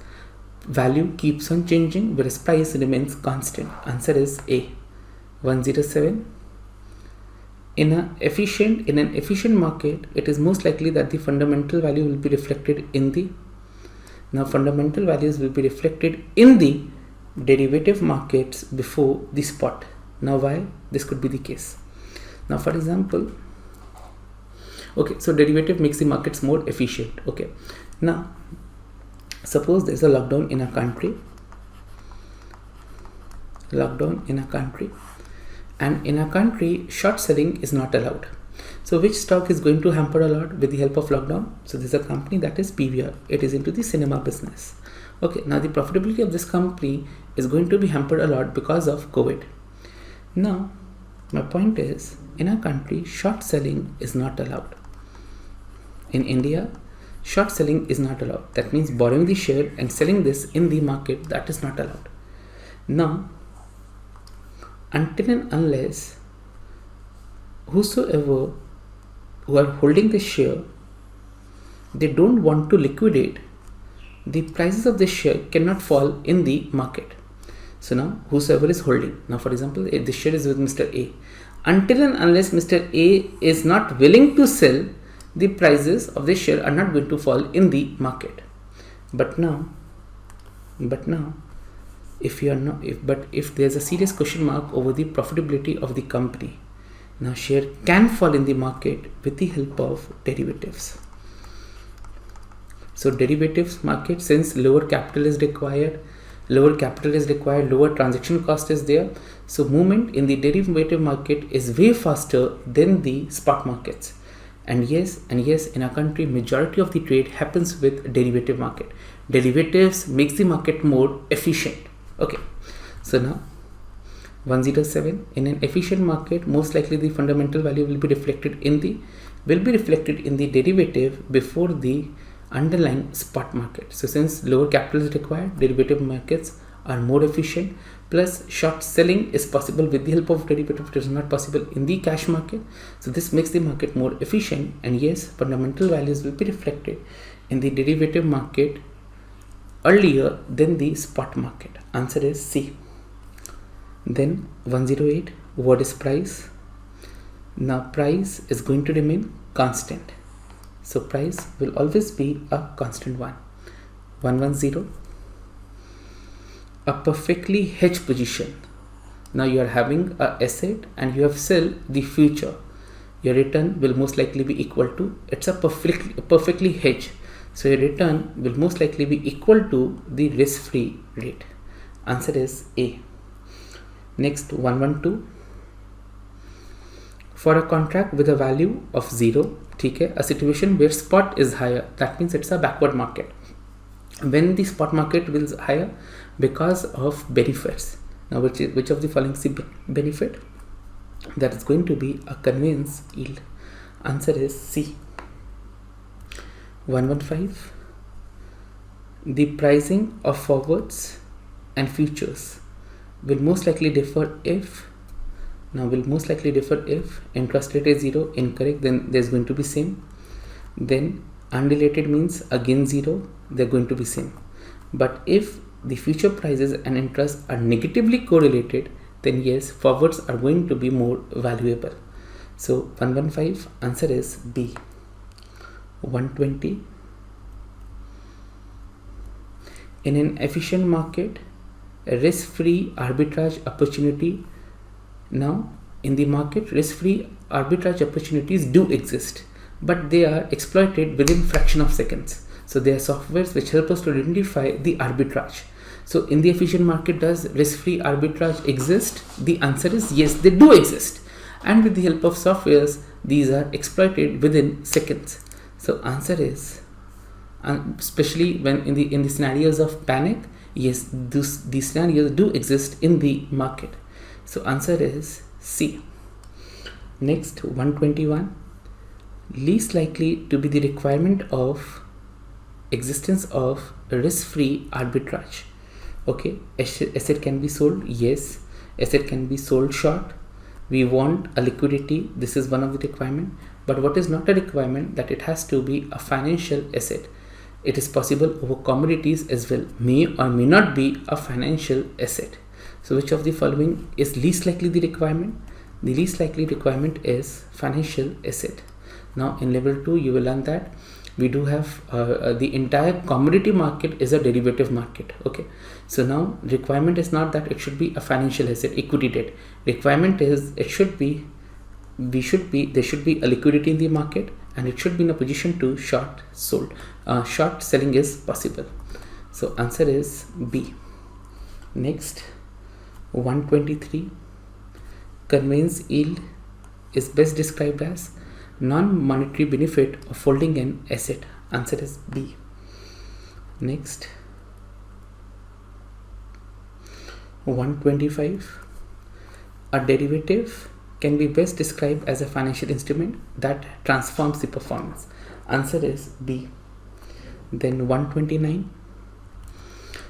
Value keeps on changing, whereas price remains constant. Answer is A. 107. In an efficient market, it is most likely that the fundamental value will be reflected in the. Now fundamental values will be reflected in the derivative markets before the spot. Now why this could be the case? Now for example, okay, so derivative makes the markets more efficient. Okay, now suppose there is a lockdown in a country, and in a country short selling is not allowed. So which stock is going to hamper a lot with the help of lockdown? So there's a company that is PVR. It is into the cinema business. Okay, now the profitability of this company is going to be hampered a lot because of COVID. Now my point is, in a country short selling is not allowed. In India, short selling is not allowed. That means borrowing the share and selling this in the market, that is not allowed. Now until and unless whosoever who are holding the share, they don't want to liquidate, the prices of the share cannot fall in the market. So now whosoever is holding, now for example, if the share is with Mr. A, until and unless Mr. A is not willing to sell, the prices of the share are not going to fall in the market. But now if there's a serious question mark over the profitability of the company, now share can fall in the market with the help of derivatives. So derivatives market, since lower capital is required, lower transaction cost is there, so movement in the derivative market is way faster than the spot markets. And yes, in our country, majority of the trade happens with derivative market. Derivatives makes the market more efficient. Okay, so now 107. In an efficient market, most likely the fundamental value will be reflected in the derivative before the underlying spot market. So since lower capital is required, derivative markets are more efficient, plus short selling is possible with the help of derivative. It is not possible in the cash market, so this makes the market more efficient, and yes, fundamental values will be reflected in the derivative market earlier than the spot market. Answer is C. Then 108, what is price? Now price is going to remain constant, so price will always be a constant one. 110, a perfectly hedged position. Now you are having a asset and you have sell the future. Your return will most likely be equal to, it's a perfectly hedged, so your return will most likely be equal to the risk-free rate. Answer is A. Next, 112, for a contract with a value of 0, a situation where spot is higher, that means it's a backward market. When the spot market will higher? Because of benefits. Now which of the following is the benefit? That is going to be a conveyance yield. Answer is C. 115, the pricing of forwards and futures will most likely differ if interest rate is 0. Incorrect, then there's going to be same. Then unrelated means again 0, they're going to be same. But if the future prices and interest are negatively correlated, then yes, forwards are going to be more valuable. So 115, answer is B. 120, in an efficient market, a risk-free arbitrage opportunity. Now in the market, risk-free arbitrage opportunities do exist, but they are exploited within fraction of seconds. So they are softwares which help us to identify the arbitrage. So in the efficient market, does risk-free arbitrage exist? The answer is yes, they do exist, and with the help of softwares, these are exploited within seconds. So answer is, especially when in the scenarios of panic, yes, these scenarios do exist in the market. So answer is C. Next, 121, least likely to be the requirement of existence of risk-free arbitrage. Asset can be sold, yes. Asset can be sold short. We want a liquidity, this is one of the requirement. But what is not a requirement, that it has to be a financial asset. It is possible over commodities as well, may or may not be a financial asset. So which of the following is least likely the requirement? The least likely requirement is financial asset. Now in level 2 you will learn that we do have the entire commodity market is a derivative market. So now requirement is not that it should be a financial asset, equity debt. Requirement is there should be a liquidity in the market, and it should be in a position to short selling is possible. So answer is B. Next, 123, conveyance yield is best described as non-monetary benefit of holding an asset. Answer is B. Next, 125, a derivative can be best described as a financial instrument that transforms the performance. Answer is B. Then 129,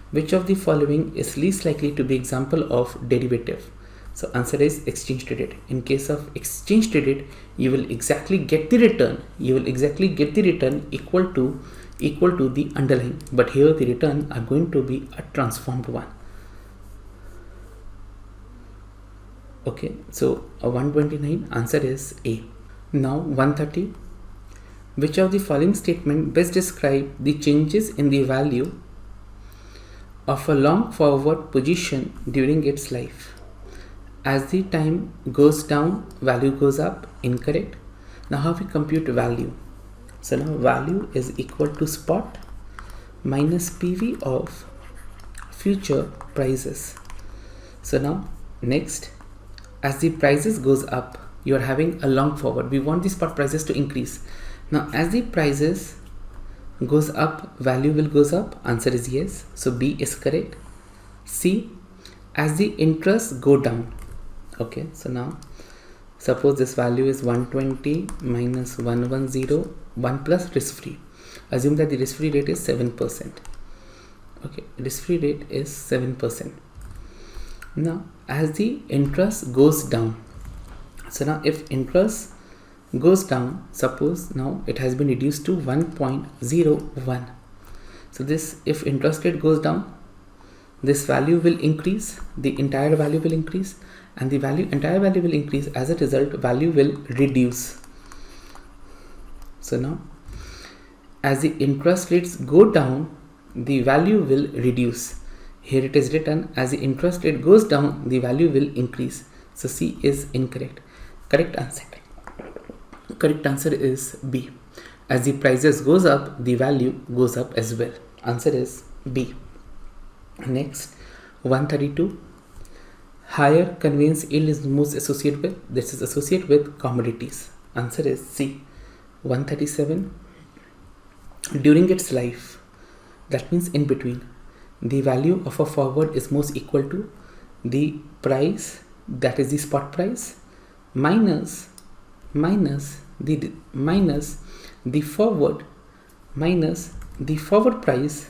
which of the following is least likely to be example of derivative? So answer is exchange traded. In case of exchange traded, you will exactly get the return. Equal to the underlying, but here the return are going to be a transformed one. So 129, answer is A. Now 130, which of the following statement best describe the changes in the value of a long forward position during its life? As the time goes down, value goes up. Incorrect. Now how we compute value? So now value is equal to spot minus PV of future prices. So now next, as the prices goes up, you are having a long forward. We want the spot prices to increase. Now as the prices goes up, value will goes up. Answer is yes. So B is correct. C, as the interest go down, Okay, so now suppose this value is 120 minus 110, 1 plus risk free. Assume that the risk free rate is 7%. Okay, risk free rate is 7%. Now as the interest goes down, so now if interest goes down, suppose now it has been reduced to 1.01. so this, if interest rate goes down, this value will increase, the entire value will increase, and the entire value will increase. As a result, value will reduce. So now as the interest rates go down, the value will reduce. Here it is written, as the interest rate goes down, the value will increase. So C is incorrect. Correct answer is B. As the prices goes up, the value goes up as well. Answer is B. Next, 132. Higher conveyance yield is most associated with, this is associated with commodities. Answer is C. 137. During its life, that means in between, the value of a forward is most equal to the price, that is the spot price, minus the forward price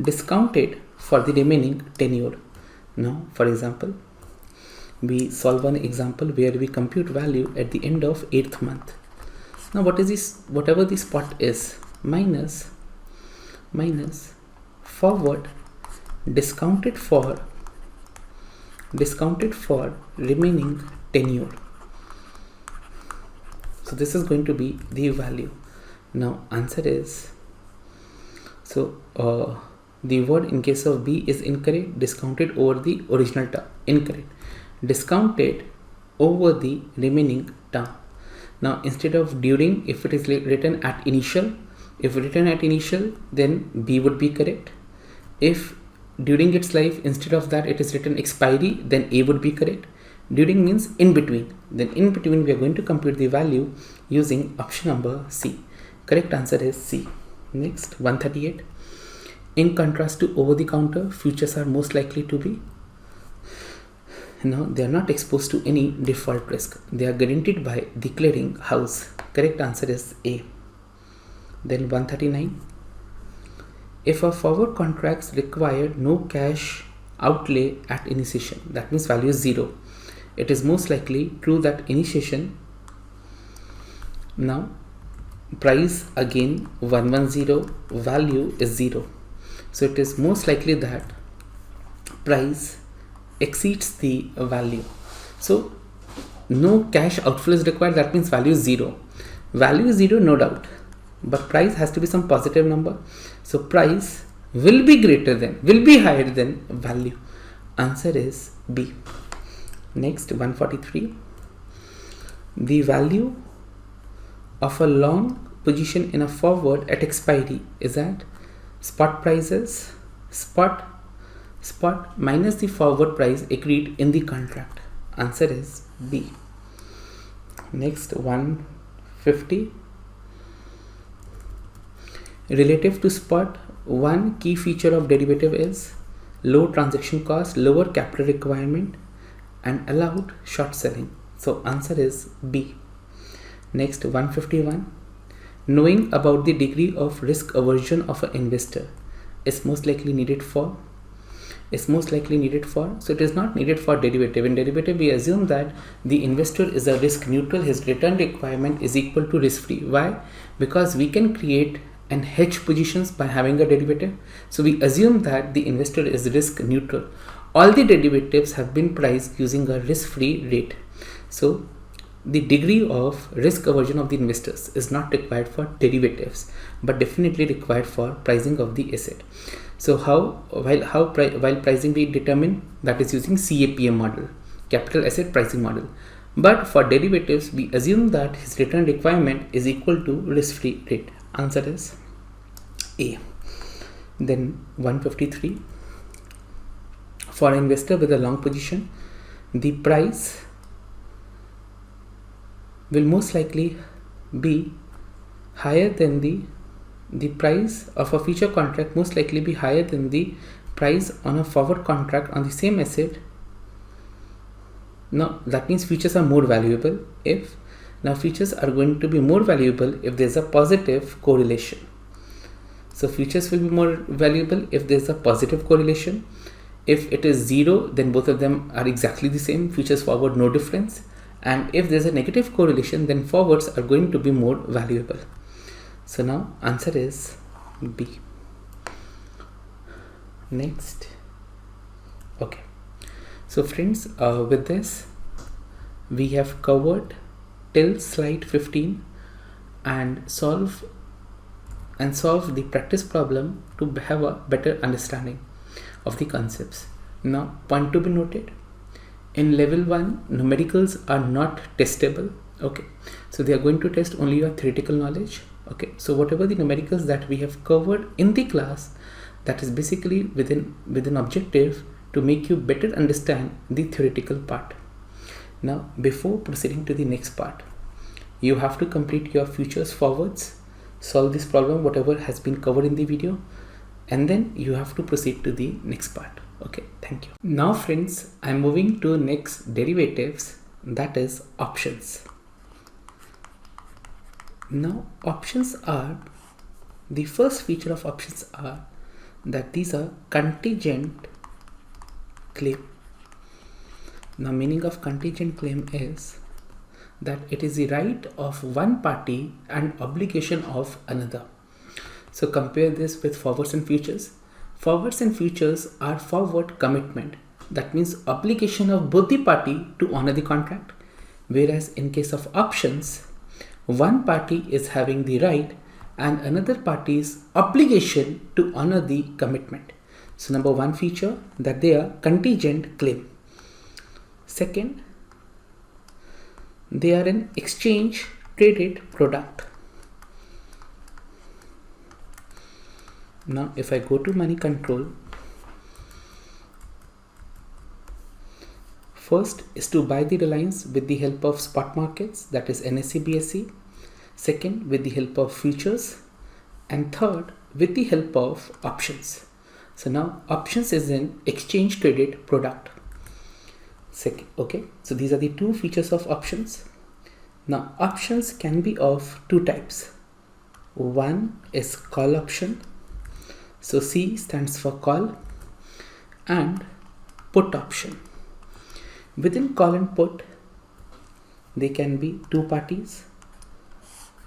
discounted for the remaining tenure. Now, for example, we solve one example where we compute value at the end of 8th month. Now, what is this? Whatever the spot is, minus forward discounted for remaining tenure. So this is going to be the value. Now answer is, so the word in case of B is incorrect, discounted over the original term, incorrect, discounted over the remaining term. Now instead of during, if it is written at initial, then B would be correct. If during its life, instead of that it is written expiry, then A would be correct. During means in between, then in between we are going to compute the value using option number C. Correct answer is C. Next, 138. In contrast to over the counter, futures are most likely to be, they are not exposed to any default risk. They are guaranteed by the clearing house. Correct answer is A. Then 139. If a forward contracts require no cash outlay at initiation, that means value is 0. It is most likely true that initiation, now price again 110, value is 0. So it is most likely that price exceeds the value. So no cash outflow is required, that means value is 0. Value is 0, no doubt, but price has to be some positive number. So price will be higher than value. Answer is B. Next, 143. The value of a long position in a forward at expiry is at spot prices, spot minus the forward price agreed in the contract. Answer is B. Next, 150. Relative to spot, one key feature of derivative is low transaction cost, lower capital requirement, and allowed short selling. So answer is B. Next, 151. Knowing about the degree of risk aversion of an investor is most likely needed for, so it is not needed for derivative. In derivative, we assume that the investor is a risk neutral, his return requirement is equal to risk free. Why? Because we can create and hedge positions by having a derivative. So we assume that the investor is risk neutral. All the derivatives have been priced using a risk-free rate. So the degree of risk aversion of the investors is not required for derivatives, but definitely required for pricing of the asset. So while pricing we determine, that is using CAPM model, capital asset pricing model. But for derivatives, we assume that his return requirement is equal to risk-free rate. Answer is A. Then 153. For an investor with a long position, the price will most likely be higher than the price of a future contract, most likely be higher than the price on a forward contract on the same asset Now that means futures are more valuable if, now futures are going to be more valuable if there's a positive correlation. So futures will be more valuable if there's a positive correlation. If it is 0, then both of them are exactly the same, futures forward no difference. And if there's a negative correlation, then forwards are going to be more valuable. So now answer is B. Next. Okay. So friends, with this we have covered till slide 15 and solve the practice problem to have a better understanding of the concepts. Now, point to be noted, in level 1 numericals are not testable. Okay, so they are going to test only your theoretical knowledge. Okay, so whatever the numericals that we have covered in the class, that is basically within objective to make you better understand the theoretical part. Now before proceeding to the next part, you have to complete your futures forwards, solve this problem whatever has been covered in the video, and then you have to proceed to the next part. Okay, thank you. Now friends, I'm moving to next derivatives, that is options. Now options are, the first feature of options are that these are contingent claim. Now meaning of contingent claim is that it is the right of one party and obligation of another. So compare this with forwards and futures. Forwards and futures are forward commitment. That means obligation of both the party to honor the contract. Whereas in case of options, one party is having the right and another party's obligation to honor the commitment. So number one feature, that they are contingent claim. Second, they are an exchange traded product. Now if I go to money control, first is to buy the reliance with the help of spot markets, that is NSE, BSE. Second, with the help of futures. And third, with the help of options. So now options is an exchange traded product. Second, okay, so these are the two features of options. Now options can be of two types. One is call option, so C stands for call, and put option. Within call and put, they can be two parties,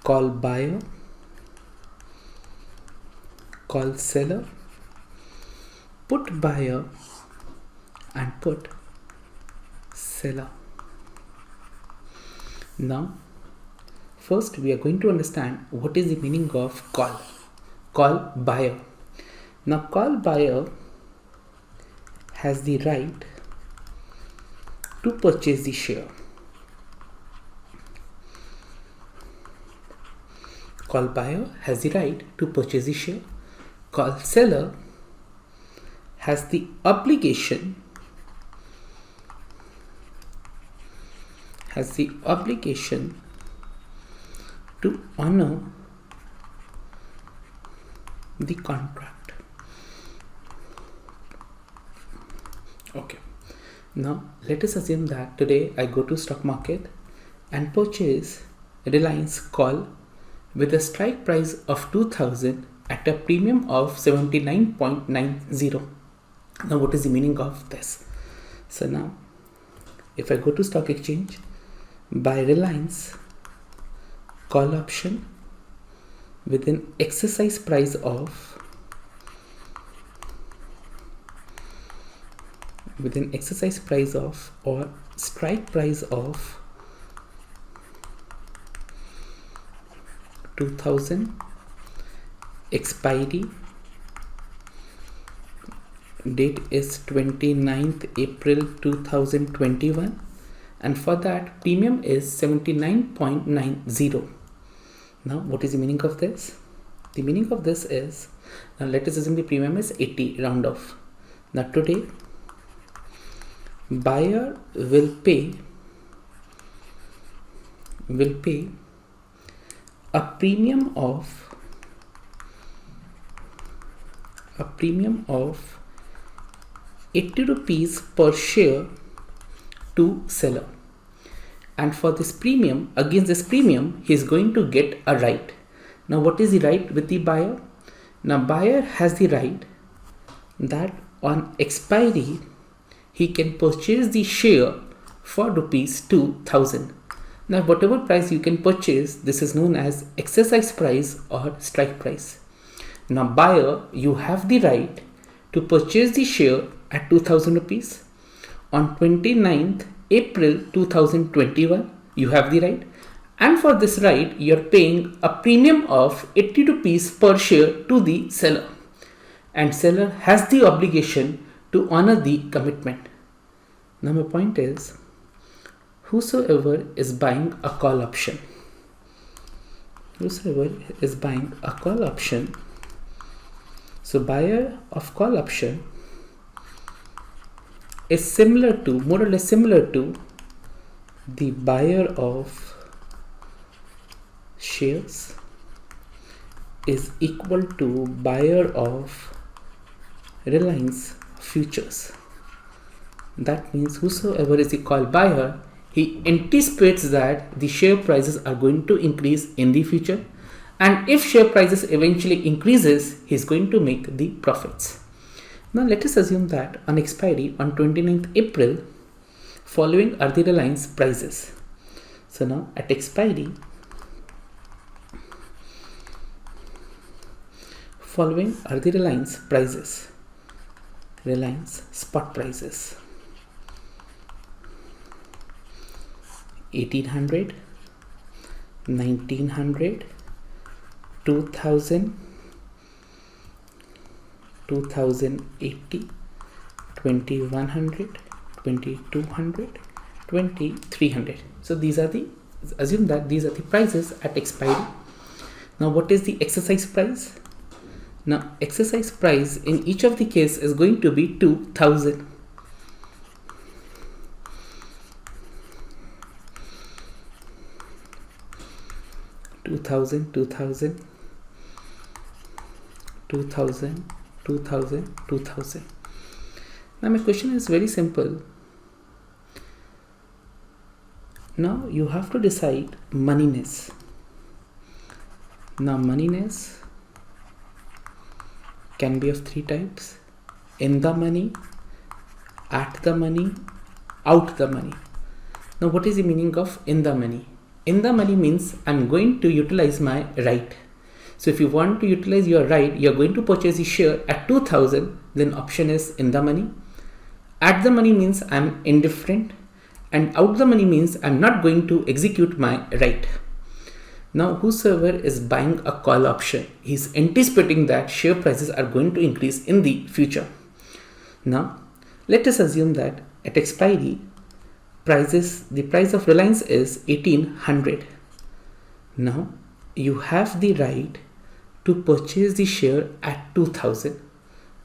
call buyer, call seller, put buyer, and put seller. Now first we are going to understand what is the meaning of call buyer. Now call buyer has the right to purchase the share. Call buyer has the right to purchase the share. Call seller has the obligation to honor the contract. Okay, now let us assume that today I go to stock market and purchase Reliance call with a strike price of 2000 at a premium of 79.90. Now what is the meaning of this? So now if I go to stock exchange, buy Reliance call option with an exercise price of or strike price of 2000, expiry date is 29th April 2021, and for that premium is 79.90. Now what is the meaning of this? The meaning of this is, now let us assume the premium is 80, round off. Now today buyer will pay a premium of 80 rupees per share to seller. And for this premium, against this premium, he is going to get a right. Now what is the right with the buyer? Now buyer has the right that on expiry, he can purchase the share for rupees 2000. Now whatever price you can purchase, this is known as exercise price or strike price. Now buyer, you have the right to purchase the share at 2000 rupees. On 29th April 2021, you have the right. And for this right, you are paying a premium of 80 rupees per share to the seller. And seller has the obligation to honor the commitment. Now my point is, whosoever is buying a call option, so buyer of call option is similar to, more or less similar to, the buyer of shares is equal to buyer of Reliance futures. That means whosoever is the call buyer, he anticipates that the share prices are going to increase in the future, and if share prices eventually increases, he is going to make the profits. Now let us assume that on expiry on 29th April, following are the Reliance prices. So now at expiry, following are the Reliance prices, Reliance spot prices: 1800, 1900, 2000, 2080, 2100, 2200, 2300. So these are the, assume that these are the prices at expiry. Now what is the exercise price? Now exercise price in each of the case is going to be 2000. Now my question is very simple. Now you have to decide moneyness. Now moneyness can be of three types: in the money, at the money, out the money. Now what is the meaning of in the money? In the money means I'm going to utilize my right. So if you want to utilize your right, you're going to purchase the share at 2000, then option is in the money. At the money means I'm indifferent, and out the money means I'm not going to execute my right. Now whosoever is buying a call option, he's anticipating that share prices are going to increase in the future. Now let us assume that at expiry, the price of Reliance is 1800. Now you have the right to purchase the share at 2000,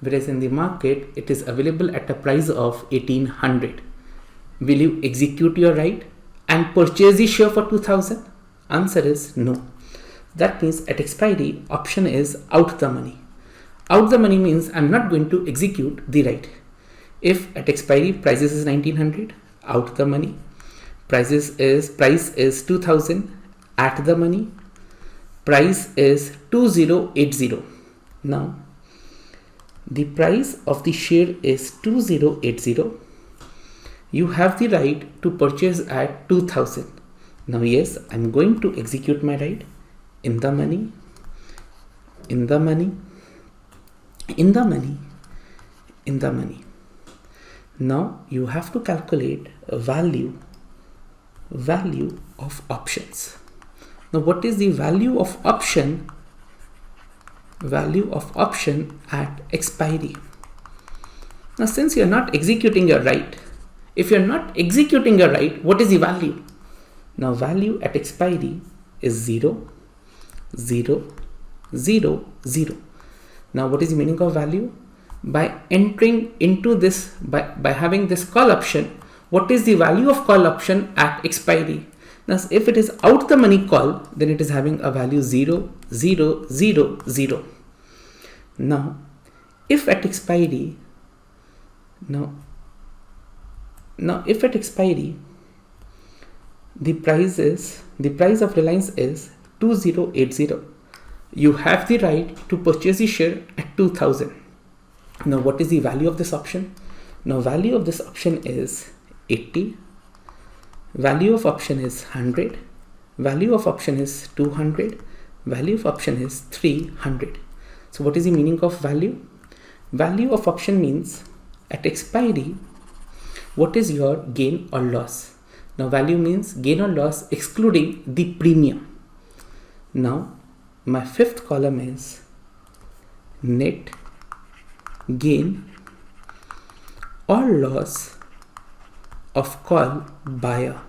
whereas in the market it is available at a price of 1800. Will you execute your right and purchase the share for 2000? Answer is no. That means at expiry, option is out the money. Out the money means I'm not going to execute the right. If at expiry prices is 1900, out the money, price is 2000, at the money, price is 2080. Now the price of the share is 2080. You have the right to purchase at 2000. Now yes, I'm going to execute my right. In the money, in the money, in the money, in the money. Now you have to calculate a value of options. Now what is the value of option? Value of option at expiry. Now since you are not executing your right, if you are not executing your right, what is the value? Now value at expiry is 0, 0, 0, 0. Now what is the meaning of value? By entering into this, by having this call option, what is the value of call option at expiry? Now if it is out the money call, then it is having a value 0, 0, 0, 0. Now if at expiry, now Now if at expiry the price of Reliance is 2080, you have the right to purchase the share at 2000. Now what is the value of this option? Now value of this option is 80, value of option is 100, value of option is 200, value of option is 300. So what is the meaning of value? Value of option means at expiry what is your gain or loss. Now value means gain or loss excluding the premium. Now my fifth column is net gain or loss of call buyer.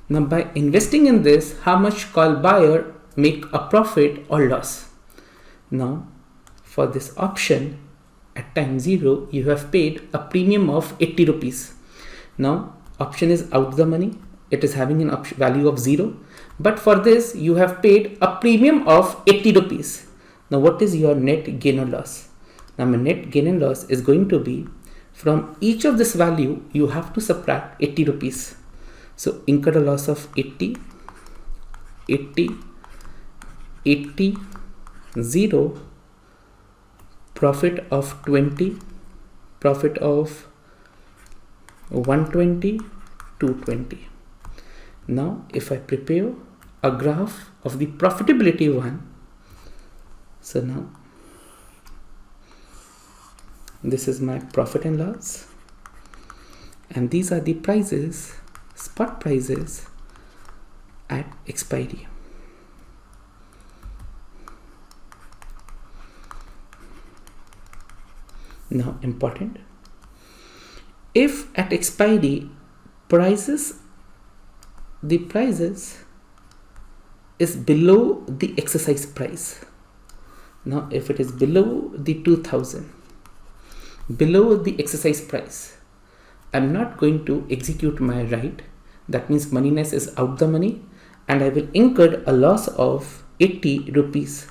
Now by investing in this, how much call buyer make a profit or loss? Now for this option at time 0 you have paid a premium of 80 rupees. Now option is out the money, it is having an value of 0, but for this you have paid a premium of 80 rupees. Now what is your net gain or loss? Now my net gain and loss is going to be, from each of this value you have to subtract 80 rupees. So incur a loss of 80, 80, 80, 0, profit of 20, profit of 120, 220. Now if I prepare a graph of the profitability one, so now this is my profit and loss, and these are the prices, spot prices at expiry. Now important, if at expiry the prices is below the exercise price. Now if it is below the 2000, below the exercise price, I'm not going to execute my right. That means moneyness is out the money, and I will incur a loss of 80 rupees.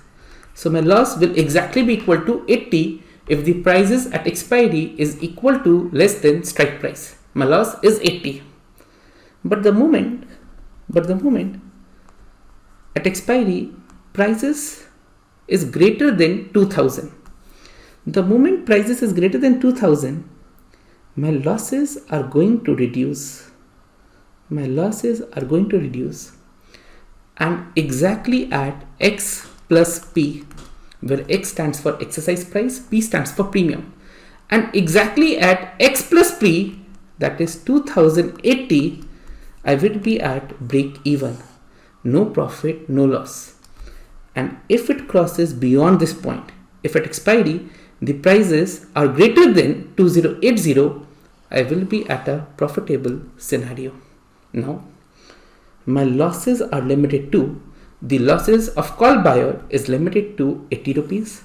So my loss will exactly be equal to 80 if the prices at expiry is equal to less than strike price. My loss is 80. But the moment at expiry prices is greater than 2000. The moment prices is greater than 2000, my losses are going to reduce. My losses are going to reduce, and exactly at X plus P, where X stands for exercise price, P stands for premium, and exactly at X plus P, that is 2080, I will be at break even, no profit, no loss. And if it crosses beyond this point, if at expiry the prices are greater than 2080, I will be at a profitable scenario. Now my losses are limited to, the losses of call buyer is limited to 80 rupees.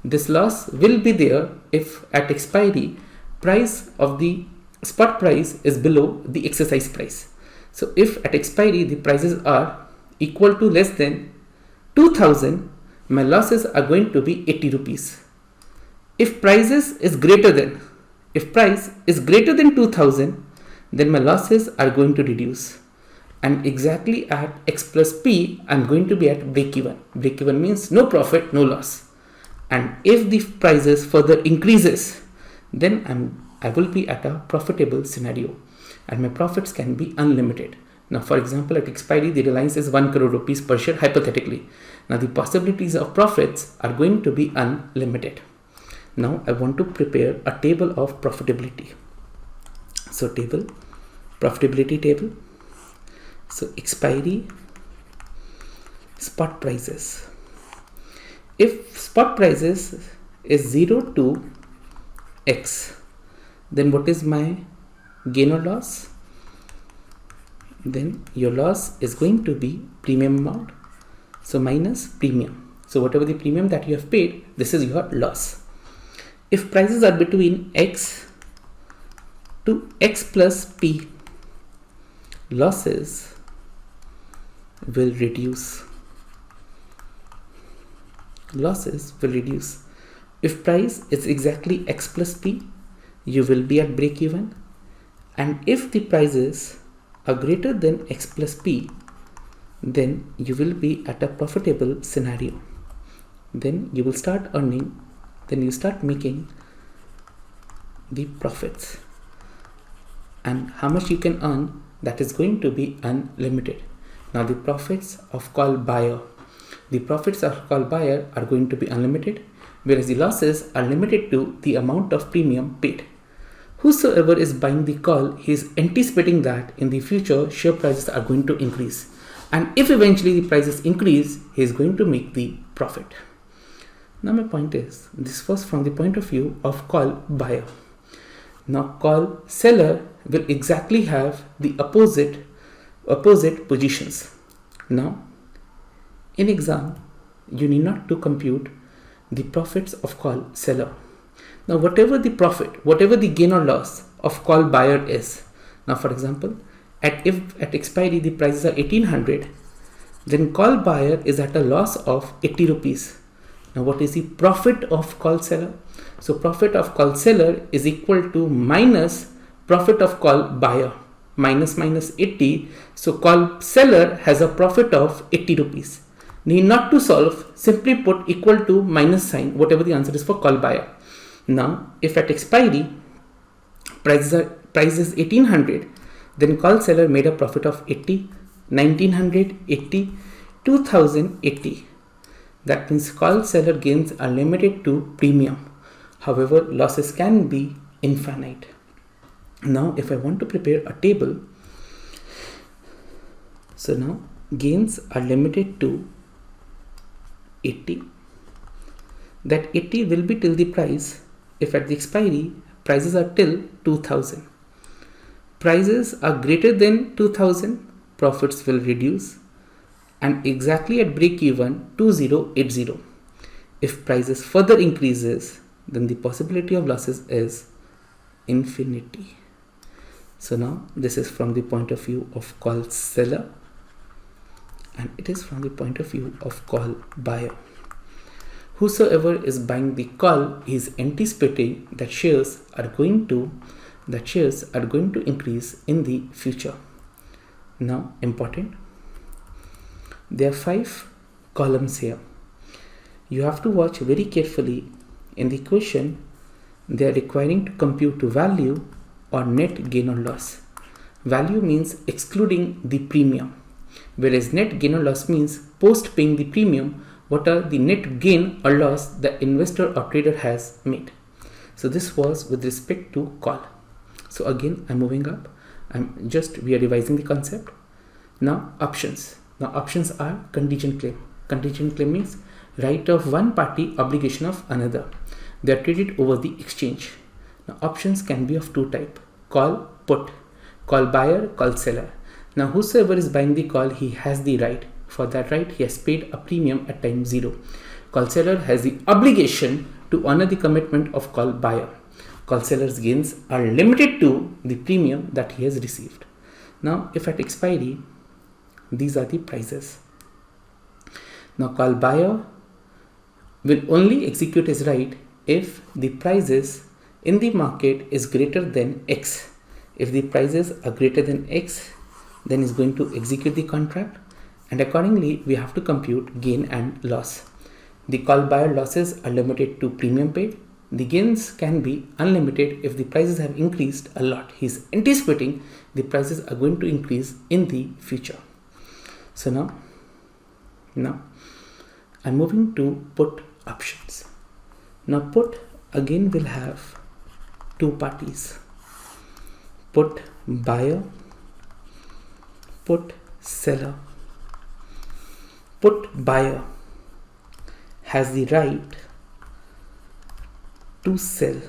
This loss will be there if at expiry price of the spot price is below the exercise price. So if at expiry the prices are equal to less than 2000, my losses are going to be 80 rupees. If price is greater than 2000, then my losses are going to reduce, and exactly at X plus P I'm going to be at break even. Break even means no profit, no loss. And if the prices further increases, then I will be at a profitable scenario, and my profits can be unlimited. Now for example, at expiry the Reliance is 1 crore rupees per share hypothetically. Now the possibilities of profits are going to be unlimited. Now I want to prepare a table of profitability. So table, profitability table. So expiry, spot prices. If spot prices is 0 to X, then what is my gain or loss? Then your loss is going to be premium amount, so minus premium. So whatever the premium that you have paid, this is your loss. If prices are between X to X plus P, losses will reduce. Losses will reduce. If price is exactly X plus P, you will be at break even, And if the prices are greater than X plus P, then you will be at a profitable scenario. Then you will start earning, then you start making the profits. And how much you can earn, that is going to be unlimited. Now the profits of call buyer, the profits of call buyer are going to be unlimited, whereas the losses are limited to the amount of premium paid. Whosoever is buying the call, he is anticipating that in the future share prices are going to increase, and if eventually the prices increase, he is going to make the profit. Now my point is, this was from the point of view of call buyer. Now call seller will exactly have the opposite positions. Now in exam, you need not to compute the profits of call seller. Now whatever the profit, whatever the gain or loss of call buyer is, now for example, if at expiry the prices are 1800, then call buyer is at a loss of 80 rupees. Now what is the profit of call seller? So profit of call seller is equal to minus profit of call buyer, minus 80. So call seller has a profit of 80 rupees. Need not to solve, simply put equal to minus sign, whatever the answer is for call buyer. Now if at expiry price is 1800, then call seller made a profit of 80, 1900, 80, 2080. That means call seller gains are limited to premium. However, losses can be infinite. Now if I want to prepare a table, so now gains are limited to 80. That 80 will be till the price. If at the expiry prices are till 2000, prices are greater than 2000, profits will reduce, and exactly at break even 2080. If prices further increases, then the possibility of losses is infinity. So now this is from the point of view of call seller, and it is from the point of view of call buyer. Whosoever is buying the call is anticipating that shares are going to increase in the future. Now important, there are 5 columns here. You have to watch very carefully. In the question, they are requiring to compute value or net gain or loss. Value means excluding the premium, whereas net gain or loss means post paying the premium, what are the net gain or loss the investor or trader has made. So this was with respect to call. So again, I'm moving up. We are revising the concept. Now options. Now options are contingent claim. Contingent claim means right of one party, obligation of another. They are traded over the exchange. Now options can be of 2 types: call, put, call buyer, call seller. Now whosoever is buying the call, he has the right. For that right, he has paid a premium at time 0. Call seller has the obligation to honor the commitment of call buyer. Call seller's gains are limited to the premium that he has received. Now if at expiry, these are the prices. Now call buyer will only execute his right if the prices in the market is greater than X. If the prices are greater than X, then is going to execute the contract, and accordingly we have to compute gain and loss. The call buyer losses are limited to premium paid. The gains can be unlimited if the prices have increased a lot. He is anticipating the prices are going to increase in the future. So now I'm moving to put options. Now put again will have 2 parties: put buyer, put seller. Put buyer has the right to sell.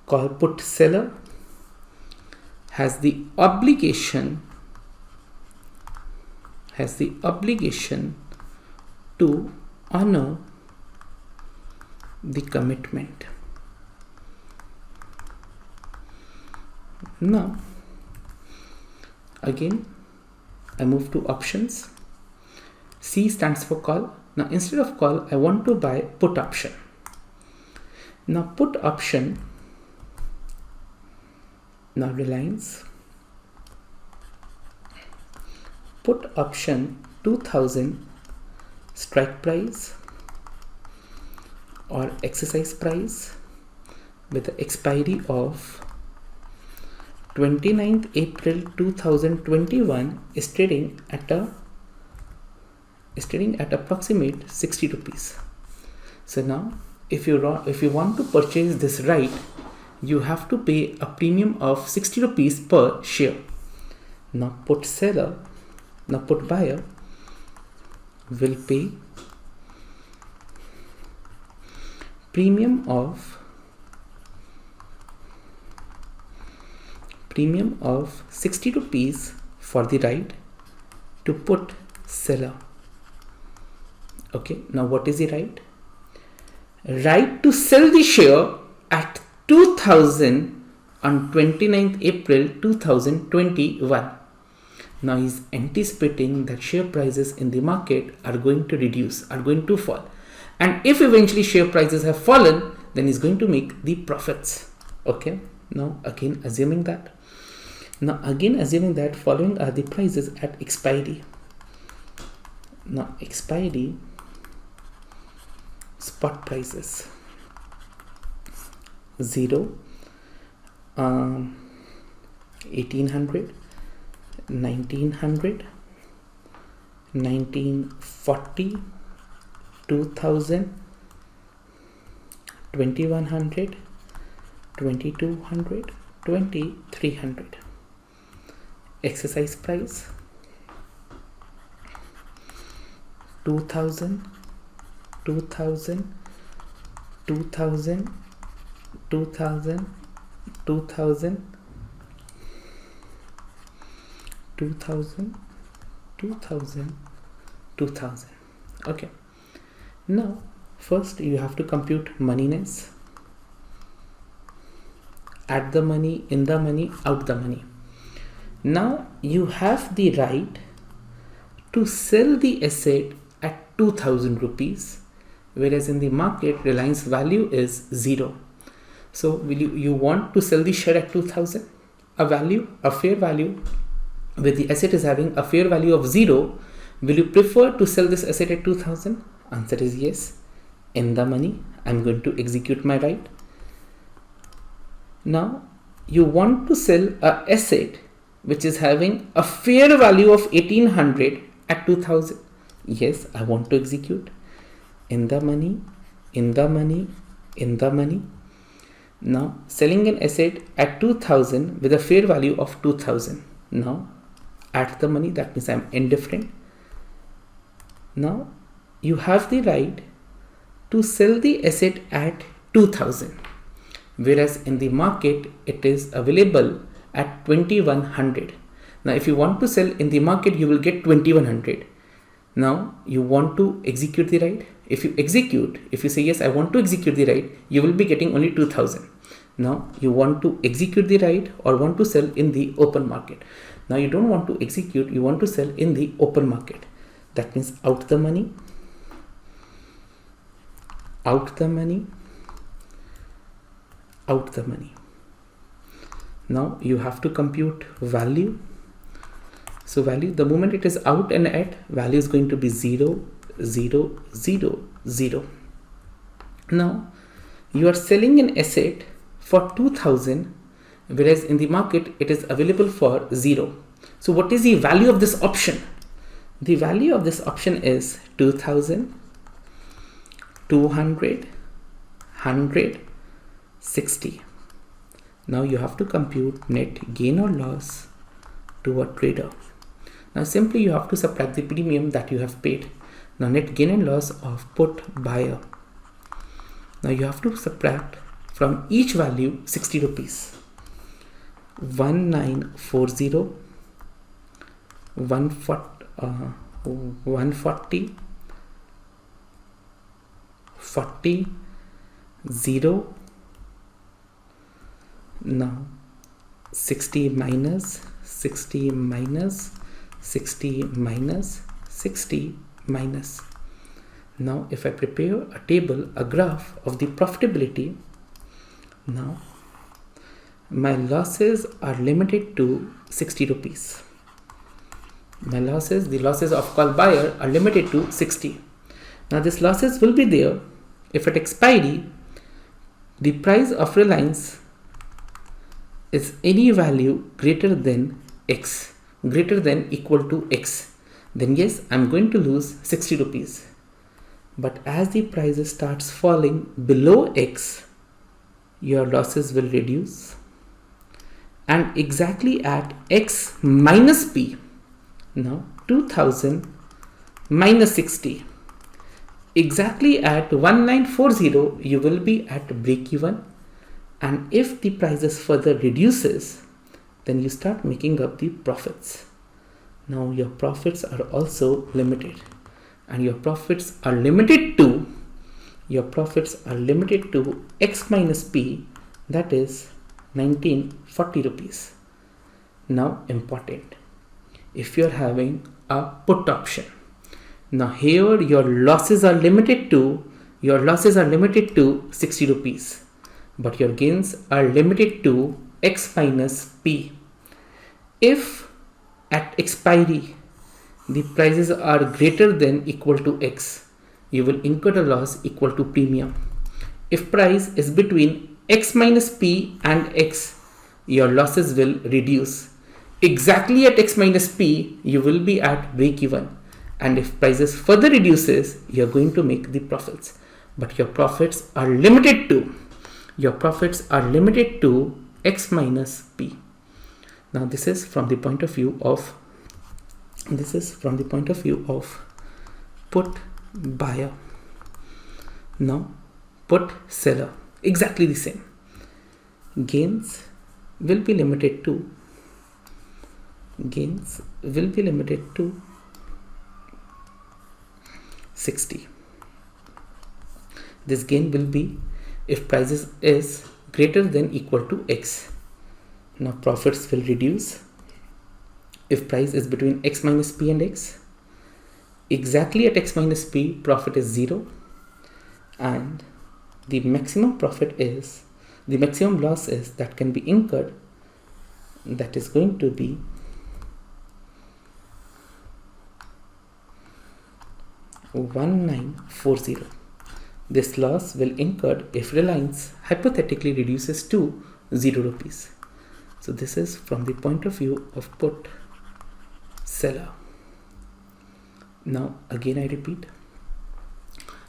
Call put seller has the obligation to honor the commitment. Now again I move to options. C stands for call. Now instead of call, I want to buy put option. Now put option Now Reliance, put option 2000 strike price or exercise price with the expiry of 29th April 2021 is trading at approximate 60 rupees. So now if you want to purchase this right, you have to pay a premium of 60 rupees per share. Now put buyer will pay premium of 60 rupees for the right to put seller. Okay, now what is the right? Right to sell the share at 2000 on 29th April 2021. Now he's anticipating that share prices in the market are going to reduce, are going to fall. And if eventually share prices have fallen, then he's going to make the profits. Okay, now again assuming that. Following are the prices at expiry. Now expiry spot prices 0, 1800, 1900, 1940, 2000, 2100, 2200, 2300. Exercise price 2000, 2000, 2000, 2000, 2000, 2000, 2000, 2000. Okay, now first you have to compute moneyness, add the money, in the money, out the money. Now you have the right to sell the asset at 2000 rupees, whereas in the market Reliance value is 0. So will you want to sell the share at 2000, a fair value, where the asset is having a fair value of 0? Will you prefer to sell this asset at 2000? Answer is yes. In the money, I'm going to execute my right. Now you want to sell a asset which is having a fair value of 1800 at 2000. Yes, I want to execute. In the money, in the money, in the money. Now selling an asset at 2000 with a fair value of 2000. Now at the money, that means I'm indifferent. Now you have the right to sell the asset at 2000, whereas in the market it is available at 2100. Now if you want to sell in the market, you will get 2100. Now you want to execute the right. If you say yes, I want to execute the right, you will be getting only 2000. Now you want to execute the right or want to sell in the open market. Now you don't want to execute, you want to sell in the open market. That means out the money, out the money, out the money. Now you have to compute value. So value, the moment it is out and at, value is going to be 0, 0, 0, 0. Now you are selling an asset for 2000, whereas in the market it is available for 0. So what is the value of this option? The value of this option is 2000, 200, 100, 60. Now you have to compute net gain or loss to a trader. Now simply you have to subtract the premium that you have paid. Now net gain and loss of put buyer. Now you have to subtract from each value 60 rupees. 1940, 140, 40, 0. Now 60 minus 60 minus 60 minus 60 minus. Now if I prepare a table, a graph of the profitability, now my losses are limited to 60 rupees. The losses of call buyer are limited to 60. Now this losses will be there if at expiry the price of Reliance is any value greater than X, greater than equal to X, then yes, I'm going to lose 60 rupees. But as the price starts falling below X, your losses will reduce, and exactly at X minus P, now 2000 minus 60, exactly at 1940 you will be at break even. And if the prices further reduces, then you start making up the profits. Now your profits are also limited, and your profits are limited to X minus P, that is 1940 rupees. Now important, if you are having a put option, now here your losses are limited to 60 rupees, but your gains are limited to X minus P. If at expiry the prices are greater than equal to X, you will incur a loss equal to premium. If price is between X minus P and X, your losses will reduce. Exactly at X minus P, you will be at break even. And if prices further reduces, you are going to make the profits. But your profits are limited to X minus P. Now this is from the point of view of put buyer. Now put seller, exactly the same. Gains will be limited to 60. This gain will be if prices is greater than equal to X. Now profits will reduce if price is between X minus P and X. Exactly at X minus P, profit is 0, and the maximum loss is that can be incurred, that is going to be 1940. This loss will incur if Reliance hypothetically reduces to 0 rupees. So this is from the point of view of put seller. Now again I repeat.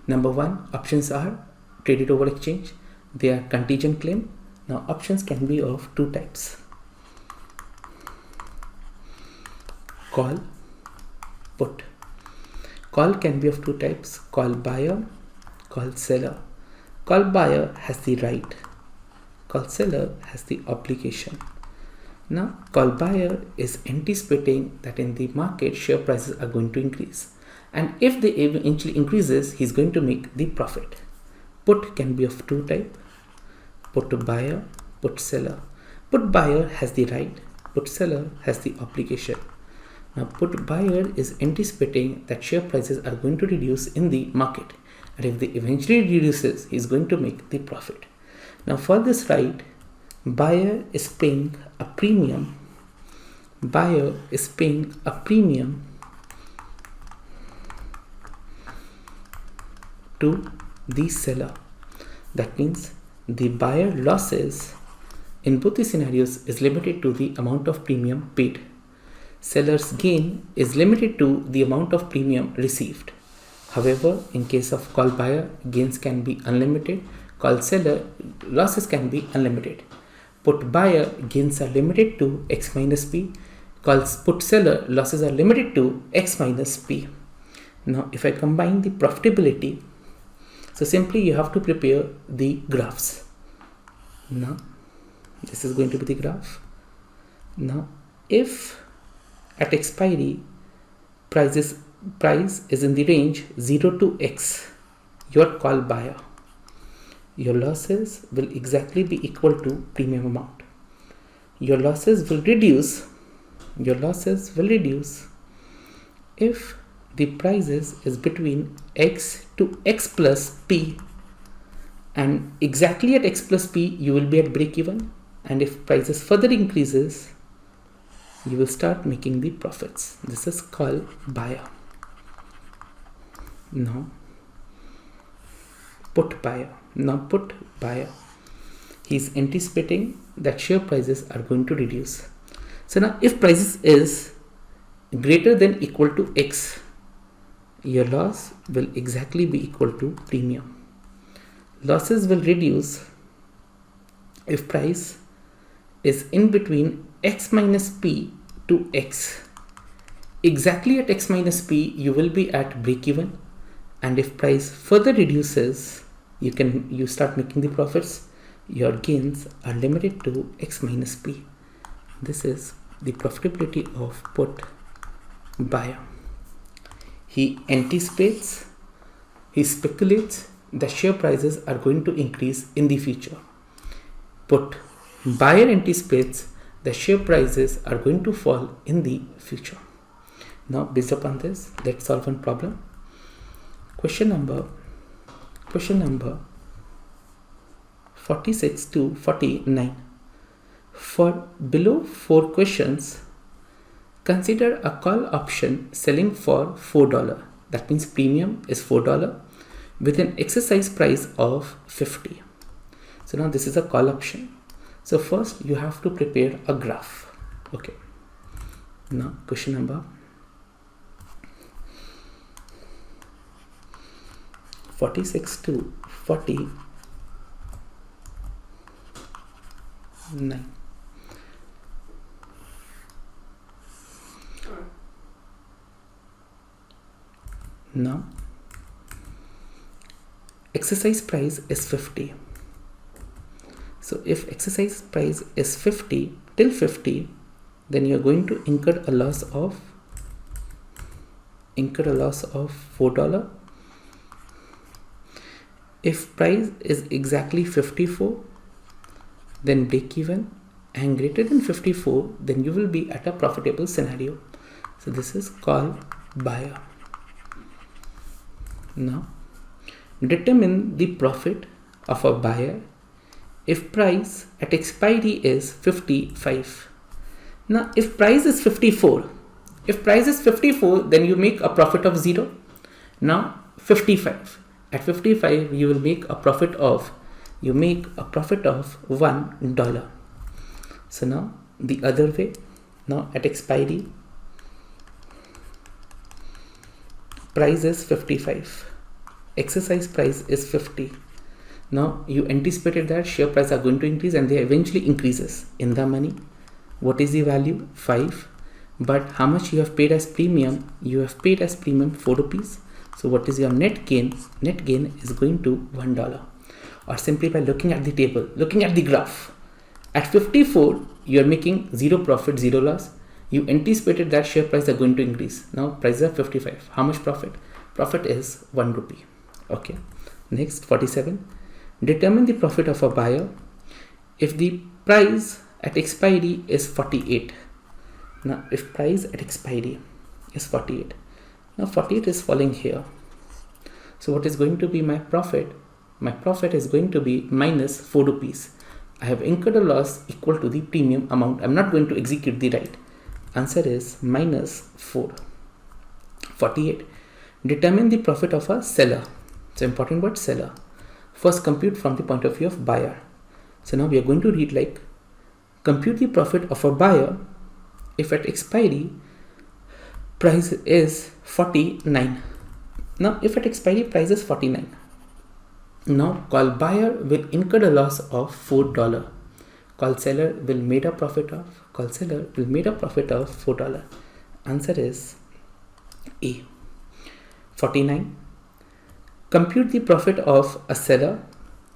Number 1, options are traded over exchange. They are contingent claim. Now options can be of two types: call, put. Call can be of two types: call buyer, call seller. Call buyer has the right, call seller has the obligation. Now call buyer is anticipating that in the market share prices are going to increase, and if they eventually increases, he's going to make the profit. Put can be of two types: put buyer, put seller. Put buyer has the right, put seller has the obligation. Now put buyer is anticipating that share prices are going to reduce in the market, and if they eventually reduces, he is going to make the profit. Now for this right, buyer is paying a premium. Buyer is paying a premium to the seller. That means the buyer losses in both the scenarios is limited to the amount of premium paid. Seller's gain is limited to the amount of premium received. However, in case of call buyer, gains can be unlimited. Call seller, losses can be unlimited. Put buyer, gains are limited to X minus P. Put seller, losses are limited to X minus P. Now, if I combine the profitability, so simply you have to prepare the graphs. Now, this is going to be the graph. Now, if at expiry price is in the range 0 to X, your call buyer, your losses will exactly be equal to premium amount. Your losses will reduce if the prices is between X to X plus P, and exactly at X plus P you will be at break even. and if prices further increases, you will start making the profits. This is called buyer. Now put buyer. He's anticipating that share prices are going to reduce. So now if prices is greater than equal to X, your loss will exactly be equal to premium. Losses will reduce if price is in between X minus P to X. Exactly at X minus P, you will be at break even, and if price further reduces, you start making the profits. Your gains are limited to X minus P. This is the profitability of put buyer. He anticipates, he speculates that share prices are going to increase in the future. Put buyer anticipates the share prices are going to fall in the future. Now, based upon this, let's solve one problem. Question number 46 to 49. For below 4 questions, consider a call option selling for $4. That means premium is $4 with an exercise price of 50. So now this is a call option. So first you have to prepare a graph. Okay. Now question number 46 to 49. Now exercise price is 50. So if exercise price is 50 till 50, then you're going to incur a loss of $4. If price is exactly 54, then break even, and greater than 54, then you will be at a profitable scenario. So this is called buyer. Now determine the profit of a buyer if price at expiry is 55. Now if price is 54, then you make a profit of 0. Now 55. At 55 you will make a profit of $1. So now the other way. Now at expiry price is 55, exercise price is 50. Now you anticipated that share price are going to increase, and they eventually increases. In the money, what is the value? 5. But how much you have paid as premium? You have paid as premium 4 rupees. So what is your net gain? Net gain is going to $1. Or simply by looking at the table, looking at the graph, at 54 you are making 0 profit, 0 loss. You anticipated that share price are going to increase. Now prices are 55. How much profit? Profit is 1 rupee. Okay. Next, 47. Determine the profit of a buyer if the price at expiry is 48. Now if price at expiry is 48. Now 48 is falling here. So what is going to be my profit? My profit is going to be minus 4 rupees. I have incurred a loss equal to the premium amount. I'm not going to execute the right. Answer is minus 4. 48. Determine the profit of a seller. So important word, seller. First compute from the point of view of buyer. So now we are going to read like, compute the profit of a buyer if at expiry price is 49. Now if at expiry price is 49, now call buyer will incur a loss of $4. Call seller will made a profit of $4. Answer is A. 49. Compute the profit of a seller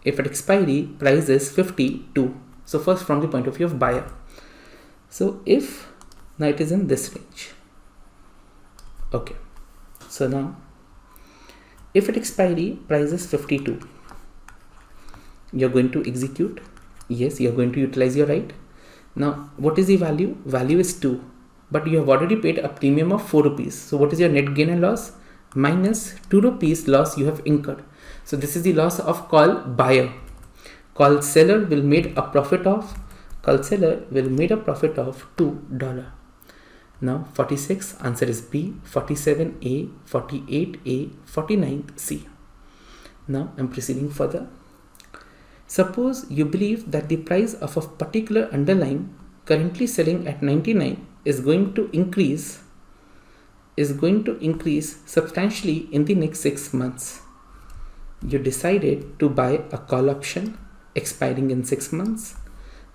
if at expiry price is 52. So first from the point of view of buyer. So if now it is in this range. Okay. So now if at expiry price is 52, you're going to execute. Yes, you're going to utilize your right. Now what is the value? Value is 2, but you have already paid a premium of 4 rupees. So what is your net gain and loss? Minus 2 rupees loss you have incurred. So this is the loss of call buyer. Call seller will made a profit of call seller will made a profit of $2. Now 46, answer is B, 47A, 48A, 49C. Now I'm proceeding further. Suppose you believe that the price of a particular underlying currently selling at 99 is going to increase substantially in the next 6 months. You decided to buy a call option expiring in 6 months.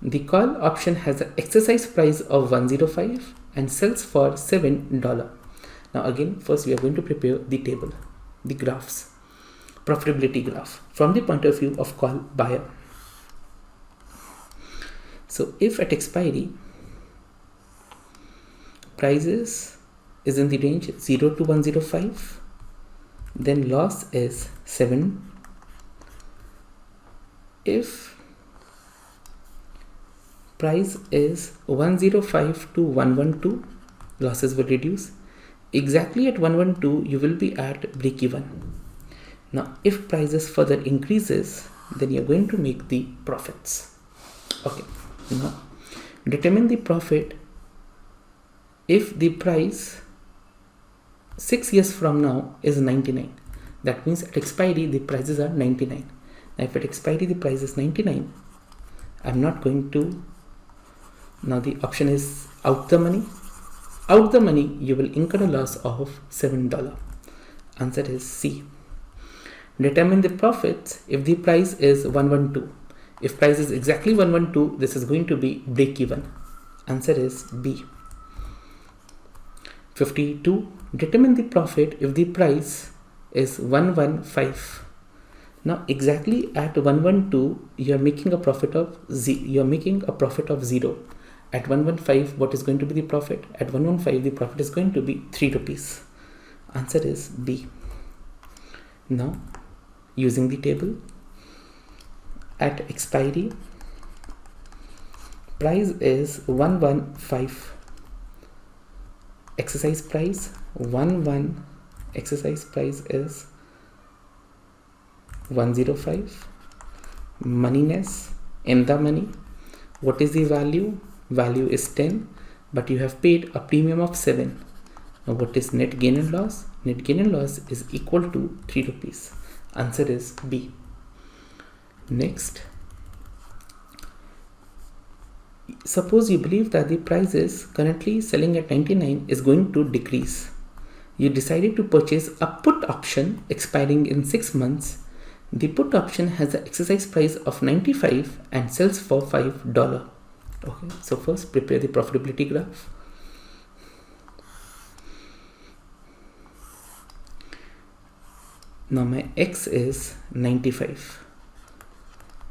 The call option has an exercise price of 105 and sells for $7. Now again, first we are going to prepare the table, the graphs, profitability graph from the point of view of call buyer. So if at expiry prices is in the range 0 to 105, then loss is 7. If price is 105 to 112, losses will reduce. Exactly at 112 you will be at break even. Now if prices further increases, then you are going to make the profits. Okay, now determine the profit if the price 6 years from now is 99. That means at expiry the prices are 99. Now if at expiry the price is 99, I'm not going to. Now the option is out the money. Out the money, you will incur a loss of $7. Answer is C. Determine the profits if the price is 112. If price is exactly 112, this is going to be break even. Answer is B. 52. Determine the profit if the price is 115. Now exactly at 112, you are making a profit of 0. At 115, what is going to be the profit? At 115, the profit is going to be 3 rupees. Answer is B. Now, using the table, at expiry, price is 115. Exercise price, exercise price is 105. Moneyness, in the money. What is the value? Value is 10, but you have paid a premium of 7. Now what is net gain and loss? Net gain and loss is equal to 3 rupees. Answer is B. Next, suppose you believe that the price is currently selling at 99 is going to decrease. You decided to purchase a put option expiring in 6 months. The put option has an exercise price of 95 and sells for $5. Okay, so first prepare the profitability graph. Now my X is 95.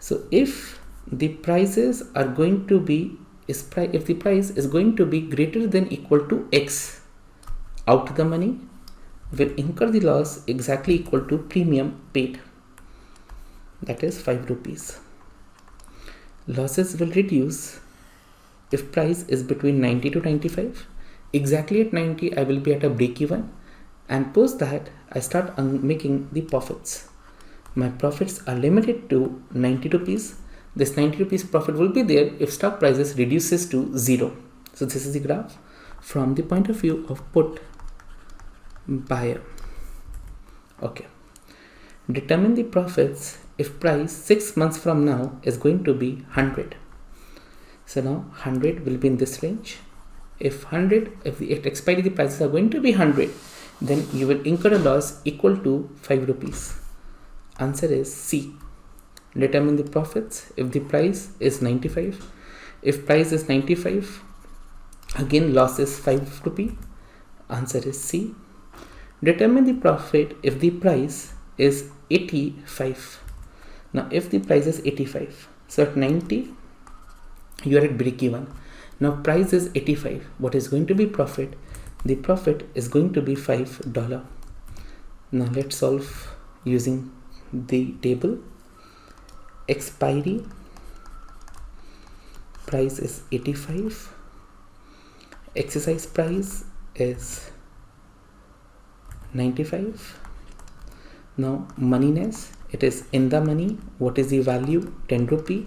So if the prices are going to be, if the price is going to be greater than equal to X, out the money will incur the loss exactly equal to premium paid. That is 5 rupees. Losses will reduce if price is between 90 to 95. Exactly at 90 I will be at a break even, and post that I start making the profits. My profits are limited to 90 rupees. This 90 rupees profit will be there if stock prices reduces to 0. So this is the graph from the point of view of put buyer. Okay, determine the profits if price 6 months from now is going to be 100. So now 100 will be in this range. If at expiry the prices are going to be 100, then you will incur a loss equal to 5 rupees. Answer is C. Determine the profits if the price is 95. If price is 95, again loss is 5 rupee. Answer is C. Determine the profit if the price is 85. Now if the price is 85, so at 90 you are at break even. Now price is 85. What is going to be profit? The profit is going to be $5. Now let's solve using the table. Expiry price is 85. Exercise price is 95. Now moneyness, it is in the money. What is the value? 10 rupee.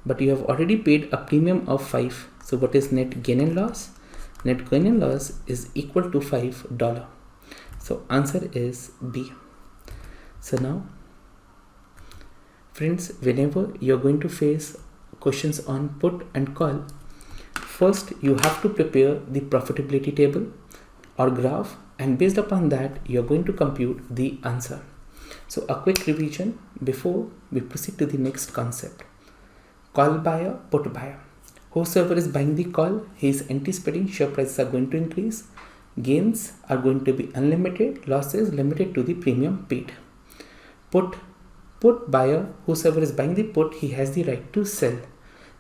but you have already paid a premium of 5. So what is net gain and loss? Net gain and loss is equal to $5. So answer is B. So now friends, whenever you're going to face questions on put and call, first you have to prepare the profitability table or graph, and based upon that you're going to compute the answer. So a quick revision before we proceed to the next concept. Call buyer, put buyer. Whosoever is buying the call, he is anticipating share prices are going to increase, gains are going to be unlimited, losses limited to the premium paid. Put buyer, whosoever is buying the put, he has the right to sell.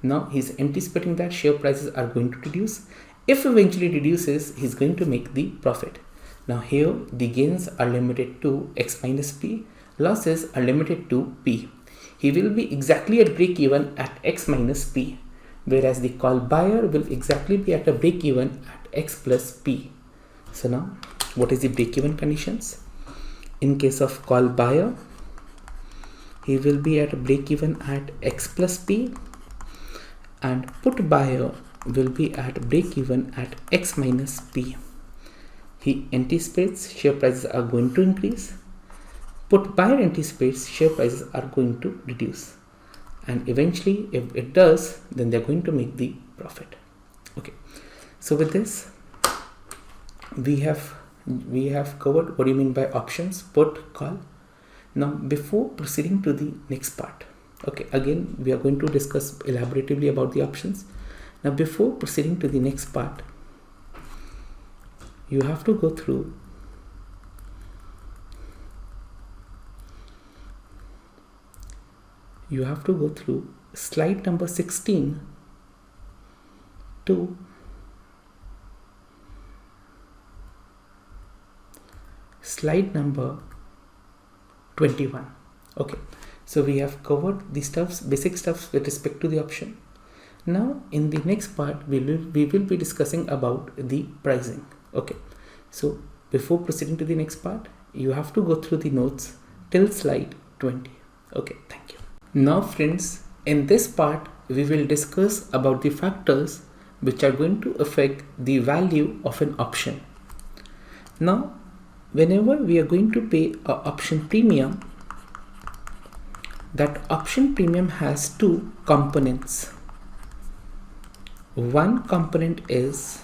Now he is anticipating that share prices are going to reduce. If eventually reduces, he is going to make the profit. Now here the gains are limited to X minus P, losses are limited to P. He will be exactly at break even at X minus P, whereas the call buyer will exactly be at a break even at X plus P. So now what is the break even conditions? In case of call buyer, he will be at a break even at X plus P, and put buyer will be at break even at X minus P. He anticipates share prices are going to increase. Put buyer anticipates share prices are going to reduce, and eventually if it does, then they're going to make the profit. Okay, so with this we have covered what do you mean by options, put, call. Now before proceeding to the next part, okay, again we are going to discuss elaboratively about the options. Now before proceeding to the next part, you have to go through slide number 16 to slide number 21. Okay, so we have covered the basic stuffs with respect to the option. Now in the next part we will be discussing about the pricing. Okay, so before proceeding to the next part, you have to go through the notes till slide 20. Okay, thank you. Now friends, in this part we will discuss about the factors which are going to affect the value of an option. Now whenever we are going to pay an option premium, that option premium has two components. One component is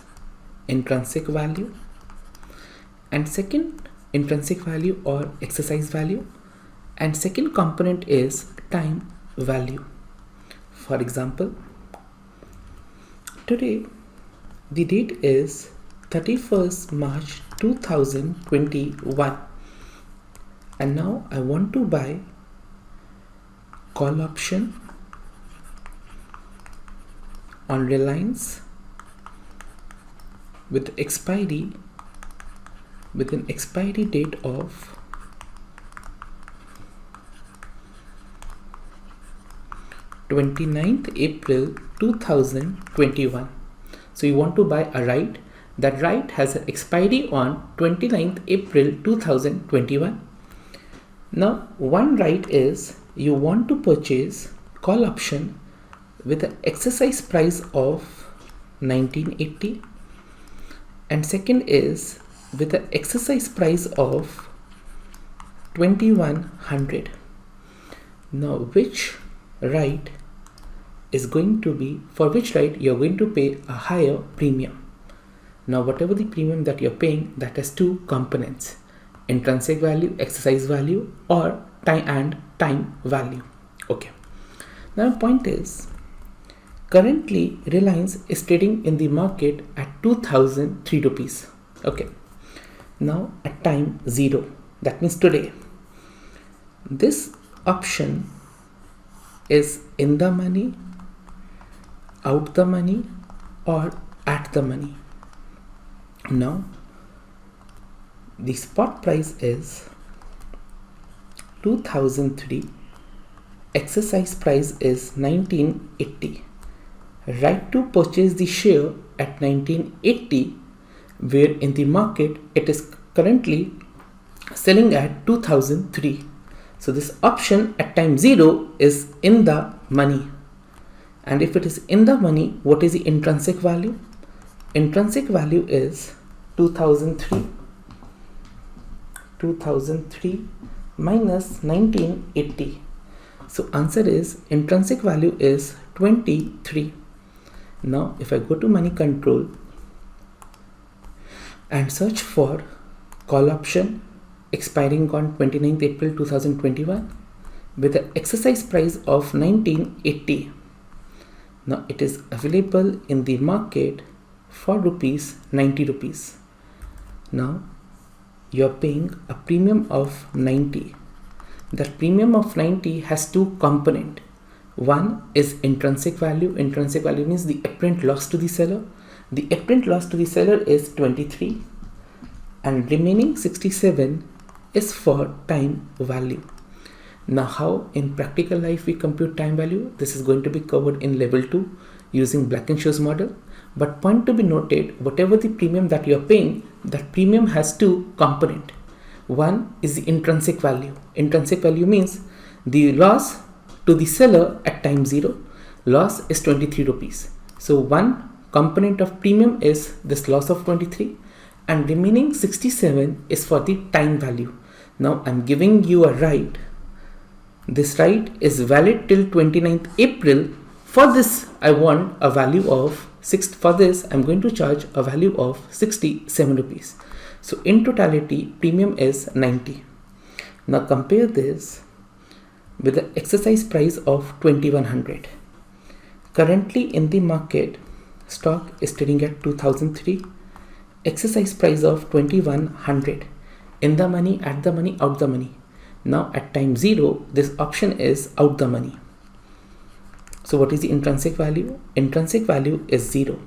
intrinsic value, and second intrinsic value or exercise value, and second component is time value. For example, today the date is 31st March 2021, and now I want to buy call option on Reliance with an expiry date of 29th April 2021. So you want to buy a right. That right has an expiry on 29th April 2021. Now one right is you want to purchase call option with an exercise price of 1980, and second is with an exercise price of 2100. Now which right is going to be, for which right you are going to pay a higher premium? Now whatever the premium that you're paying, that has two components: intrinsic value, exercise value, or time value. Okay, now the point is, currently Reliance is trading in the market at 2003 rupees. Okay, now at time 0, that means today, this option is in the money, out the money, or at the money. Now the spot price is 2003, exercise price is 1980. Right to purchase the share at 1980, where in the market it is currently selling at 2003. So this option at time 0 is in the money, And if it is in the money, what is the intrinsic value? Intrinsic value is 2003 minus 1980. So answer is intrinsic value is 23. Now if I go to money control and search for call option expiring on 29th April 2021 with the exercise price of 1980. Now it is available in the market for ₹90 rupees. Now you are paying a premium of 90. That premium of 90 has two components. One is intrinsic value. Intrinsic value means the apparent loss to the seller. The apparent loss to the seller is 23 and remaining 67 is for time value. Now how in practical life we compute time value? This is going to be covered in level 2 using Black-Scholes model. But point to be noted, whatever the premium that you are paying, that premium has two components. One is the intrinsic value. Intrinsic value means the loss to the seller at time 0. Loss is 23 rupees. So one component of premium is this loss of 23 and remaining 67 is for the time value. Now I'm giving you a right. This right is valid till 29th April. For this I want a value of 6. For this I'm going to charge a value of 67 rupees. So in totality premium is 90. Now compare this with the exercise price of 2100. Currently in the market stock is trading at 2003. Exercise price of 2100. In the money, at the money, out the money. Now at time 0 this option is out the money. So what is the intrinsic value? Intrinsic value is 0.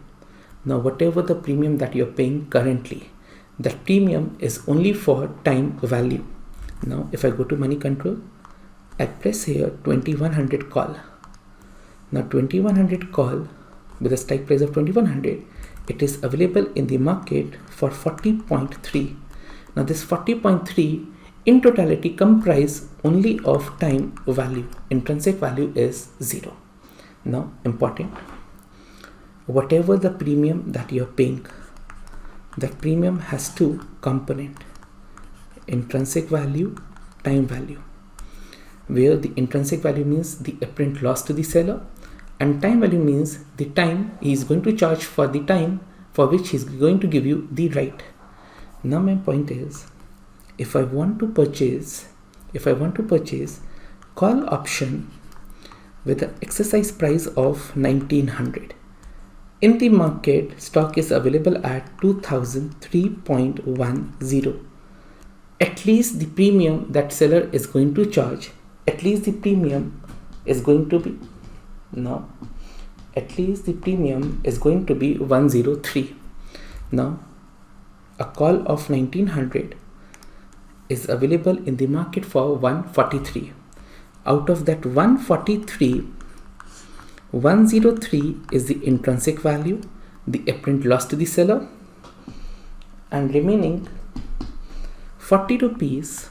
Now whatever the premium that you're paying currently, that premium is only for time value. Now if I go to money control, I press here 2100 call. Now 2100 call with a strike price of 2100, it is available in the market for 40.3. Now this 40.3 in totality comprise only of time value. Intrinsic value is 0. Now important, whatever the premium that you are paying, that premium has two components, intrinsic value, time value, where the intrinsic value means the apparent loss to the seller and time value means the time he is going to charge for the time for which he is going to give you the right. Now my point is, if I want to purchase call option with an exercise price of 1900. In the market, stock is available at 2003.10. At least the premium that seller is going to charge, at least the premium is going to be 103. Now a call of 1900 is available in the market for 143. Out of that 143, 103 is the intrinsic value, the apparent loss to the seller, and remaining 40 rupees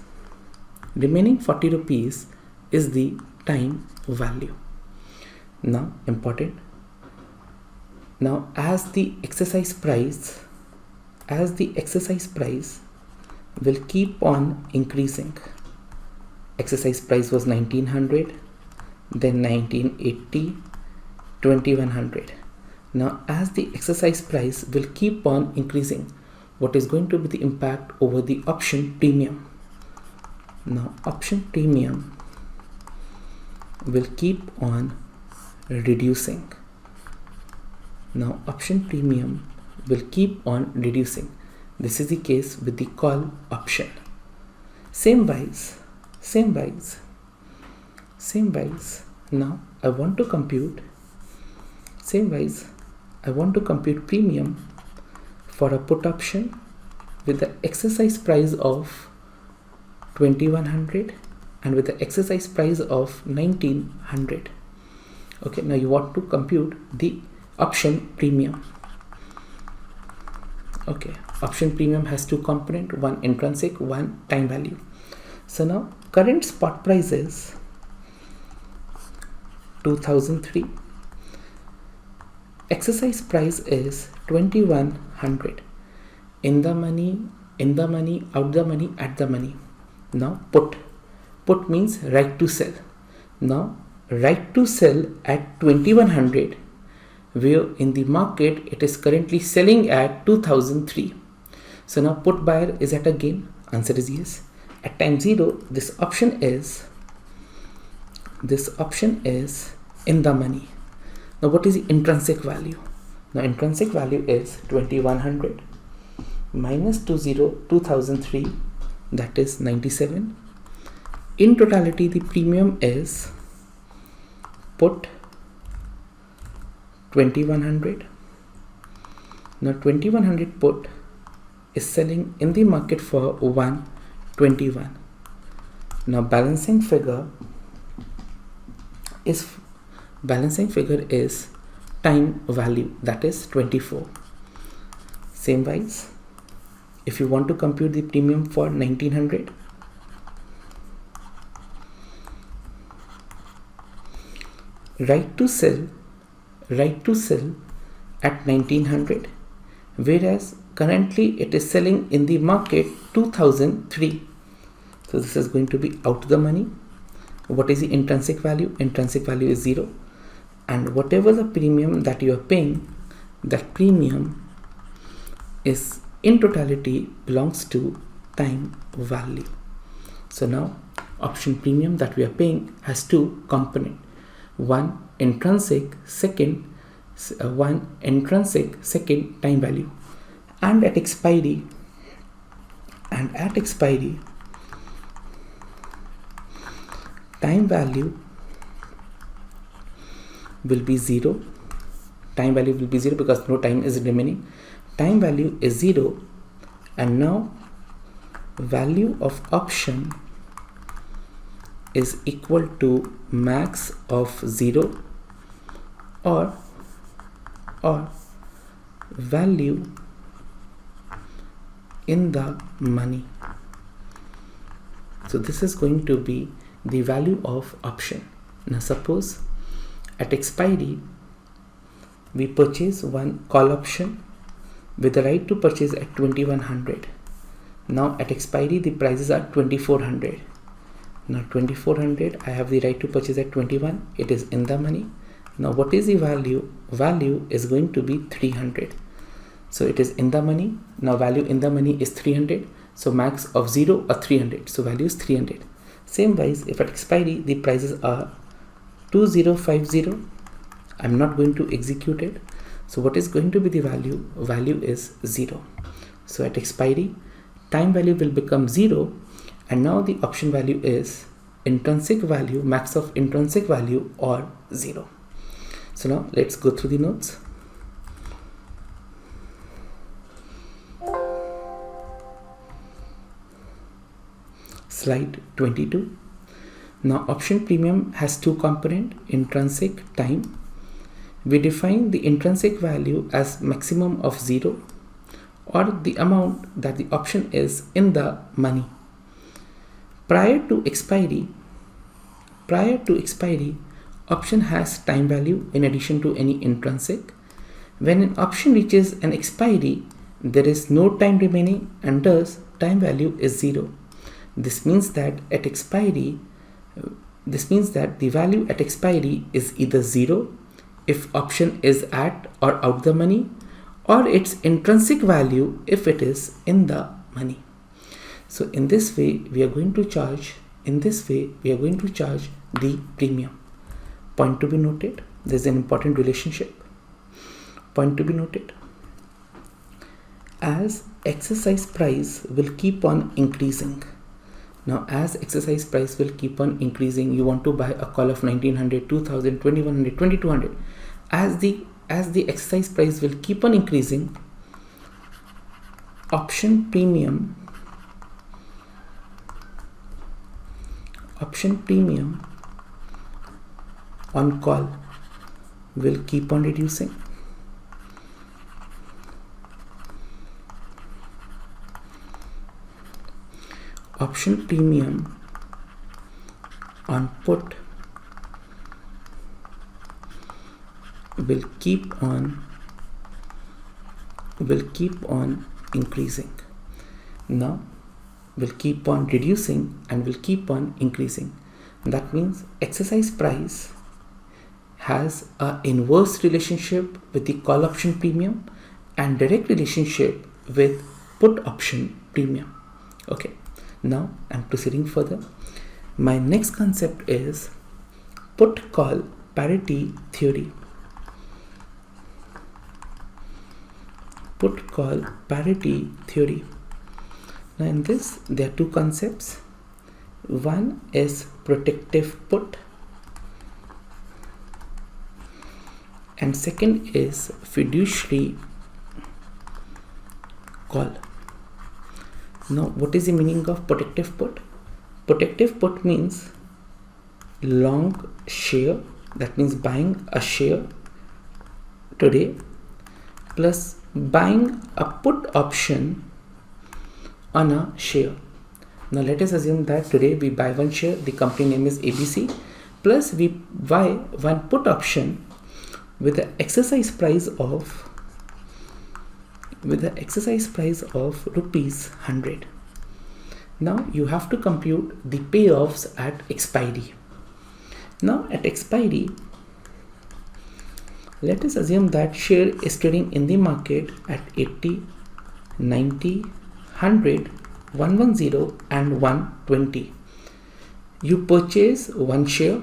is the time value. Now important, now as the exercise price will keep on increasing. Exercise price was 1900, then 1980, 2100. Now as the exercise price will keep on increasing, what is going to be the impact over the option premium? Now option premium will keep on reducing. Now option premium will keep on reducing. This is the case with the call option. Same wise. Now I want to compute premium for a put option with the exercise price of 2100 and with the exercise price of 1900. Okay, now you want to compute the option premium. Okay, option premium has two components, one intrinsic, one time value. So now current spot price is 2003 exercise price is 2100. In the money, out the money, at the money. Now put means right to sell. Now right to sell at 2100, where in the market it is currently selling at 2003. So now put buyer is at a gain. Answer is yes. At time 0, this option is in the money. Now what is the intrinsic value? Now intrinsic value is 2100 minus 2003, that is 97. In totality, the premium is put 2100. Now 2100 put is selling in the market for 121. Now balancing figure is time value, that is 24. Same wise, if you want to compute the premium for 1900, right to sell at 1900, whereas currently it is selling in the market 2003. So this is going to be out the money. What is the intrinsic value? Intrinsic value is 0, and whatever the premium that you are paying, that premium is in totality belongs to time value. So now option premium that we are paying has two components. One intrinsic, second time value, and at expiry time value will be 0. Time value will be 0 because no time is remaining. Time value is 0, and now value of option is equal to max of 0 or value in the money. So this is going to be the value of option. Now suppose at expiry we purchase one call option with the right to purchase at 2100. Now at expiry the prices are 2400. Now 2400, I have the right to purchase at 21. It is in the money. Now what is the value? Value is going to be 300. So it is in the money. Now value in the money is 300. So max of 0 or 300. So value is 300. Same wise, if at expiry the prices are 2050, I'm not going to execute it. So what is going to be the value? Value is 0. So at expiry, time value will become 0, and now the option value is intrinsic value, max of intrinsic value, or 0. So now let's go through the notes. Slide 22. Now option premium has two components, intrinsic, time. We define the intrinsic value as maximum of 0 or the amount that the option is in the money. Prior to expiry, option has time value in addition to any intrinsic. When an option reaches an expiry, there is no time remaining, and thus time value is 0. This means that the value at expiry is either 0 if option is at or out the money, or its intrinsic value if it is in the money. So in this way we are going to charge the premium. Point to be noted, there is an important relationship. Point to be noted, as exercise price will keep on increasing. Now as exercise price will keep on increasing, you want to buy a call of 1900, 2000, 2100, 2200. As the exercise price will keep on increasing, option premium on call will keep on reducing. Option premium on put will keep on increasing. Now will keep on reducing and will keep on increasing. That means exercise price has an inverse relationship with the call option premium and direct relationship with put option premium. Okay, now I'm proceeding further. My next concept is put call parity theory. Put call parity theory. Now in this there are two concepts. One is protective put and second is fiduciary call. Now what is the meaning of protective put? Protective put means long share, that means buying a share today plus buying a put option on a share. Now let us assume that today we buy one share, the company name is ABC, plus we buy one put option with the exercise price of rupees 100. Now you have to compute the payoffs at expiry. Now at expiry, let us assume that share is trading in the market at 80, 90, 100, 110 and 120. You purchase one share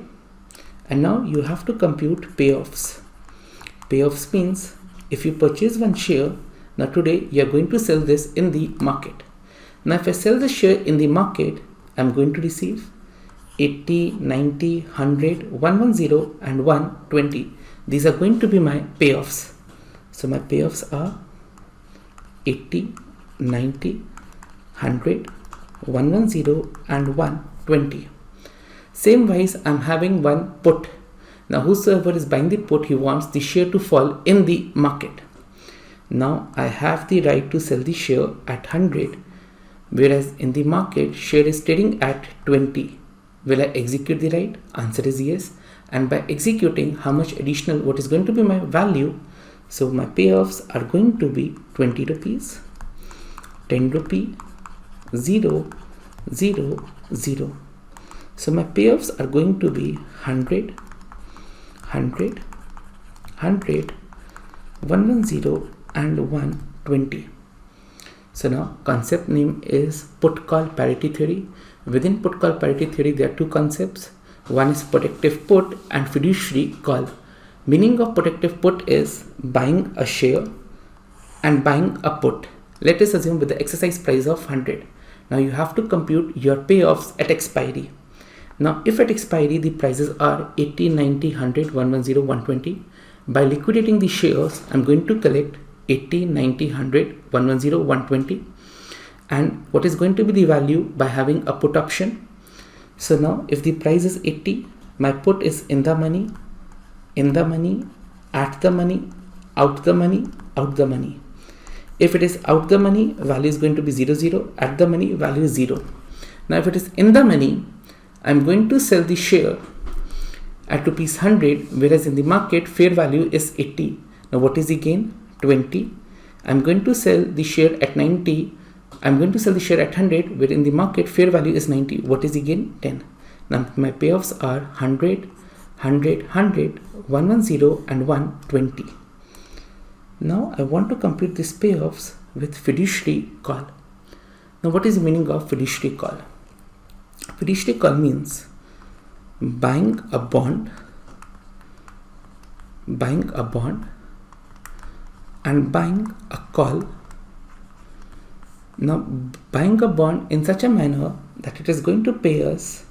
and now you have to compute payoffs. Payoffs means if you purchase one share, now today you are going to sell this in the market. Now if I sell the share in the market, I am going to receive 80, 90, 100, 110 and 120. These are going to be my payoffs. So my payoffs are 80, 90, 100, 110 and 120. Same wise, I'm having one put. Now whosoever is buying the put, he wants the share to fall in the market. Now I have the right to sell the share at 100, whereas in the market share is trading at 20. Will I execute the right? Answer is yes. And by executing, how much additional, what is going to be my value? So my payoffs are going to be 20 rupees, 10 rupee, 0, 0, 0. So my payoffs are going to be 100, 100, 100, 110 and 120. So now concept name is put call parity theory. Within put call parity theory there are two concepts. One is protective put and fiduciary call. Meaning of protective put is buying a share and buying a put. Let us assume with the exercise price of 100. Now you have to compute your payoffs at expiry. Now if at expiry the prices are 80, 90, 100, 110, 120, by liquidating the shares I am going to collect 80, 90, 100, 110, 120. And what is going to be the value by having a put option? So now if the price is 80, my put is in the money, at the money, out the money, out the money. If it is out the money, value is going to be 0, 0, at the money, value is 0. Now if it is in the money, I am going to sell the share at rupees 100, whereas in the market fair value is 80. Now what is the gain? 20. I am going to sell the share at 90. I am going to sell the share at 100, where in the market fair value is 90. What is the gain? 10. Now my payoffs are 100, 100, 100, 110 and 120. Now I want to complete these payoffs with fiduciary call. Now what is the meaning of fiduciary call? Fiduciary call means buying a bond and buying a call. Now buying a bond in such a manner that it is going to pay us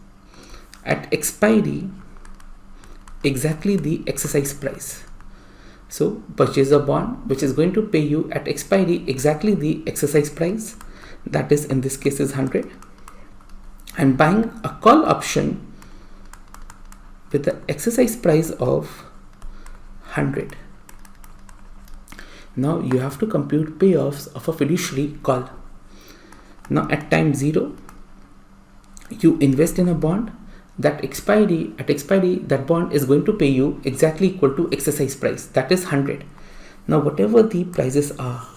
at expiry exactly the exercise price. So purchase a bond which is going to pay you at expiry exactly the exercise price, that is in this case is 100, and buying a call option with the exercise price of 100. Now you have to compute payoffs of a fiduciary call. Now at time 0, you invest in a bond at expiry that bond is going to pay you exactly equal to exercise price, that is 100. Now whatever the prices are,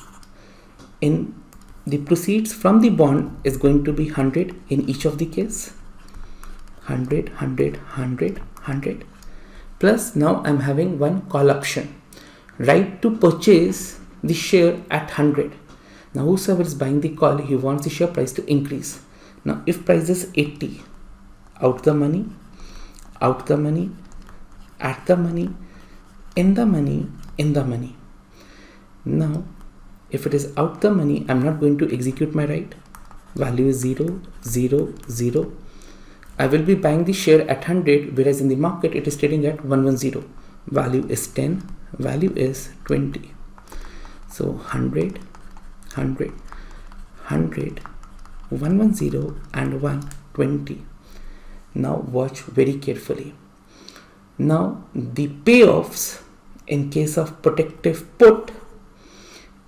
in the proceeds from the bond is going to be 100 in each of the case. 100, 100, 100, 100. Plus now I'm having one call option, right to purchase the share at 100. Now whosoever is buying the call, he wants the share price to increase. Now if price is 80, out the money, out the money, at the money, in the money, in the money. Now if it is out the money, I'm not going to execute my right. Value is 0, 0, 0. I will be buying the share at 100, whereas in the market it is trading at 110. Value is 10, value is 20. So 100, 100, 100, 110 and 120. Now watch very carefully. Now the payoffs in case of protective put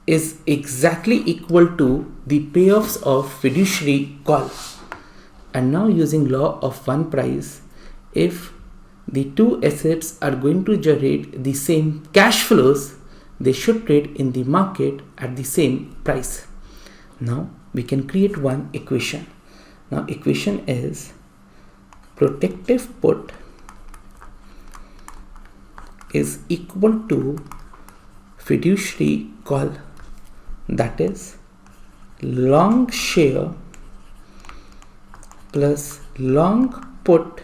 is exactly equal to the payoffs of fiduciary call. And now using law of one price, if the two assets are going to generate the same cash flows, they should trade in the market at the same price. Now we can create one equation. Now equation is protective put is equal to fiduciary call, that is long share plus long put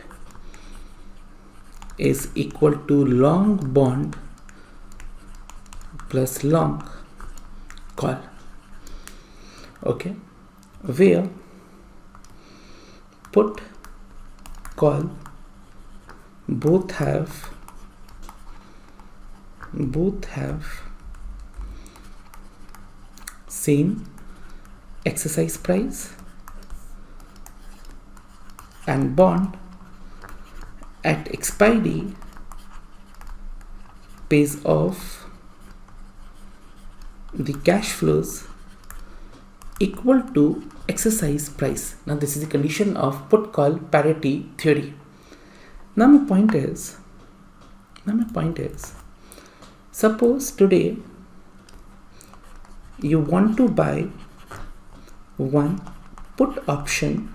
is equal to long bond plus long call. Okay, where put call both have same exercise price, and bond at expiry pays off the cash flows equal to exercise price. Now this is the condition of put call parity theory. Now my point is, suppose today you want to buy one put option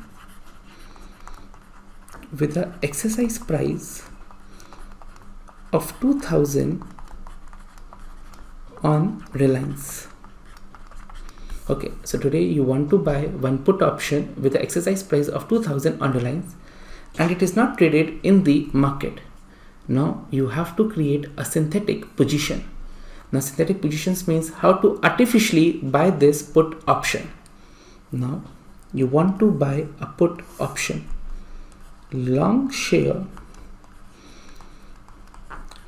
with an exercise price of 2000 on Reliance. Okay, so today you want to buy one put option with the exercise price of 2000 on Reliance, and it is not traded in the market. Now you have to create a synthetic position. Now synthetic positions means how to artificially buy this put option. Now you want to buy a put option, long share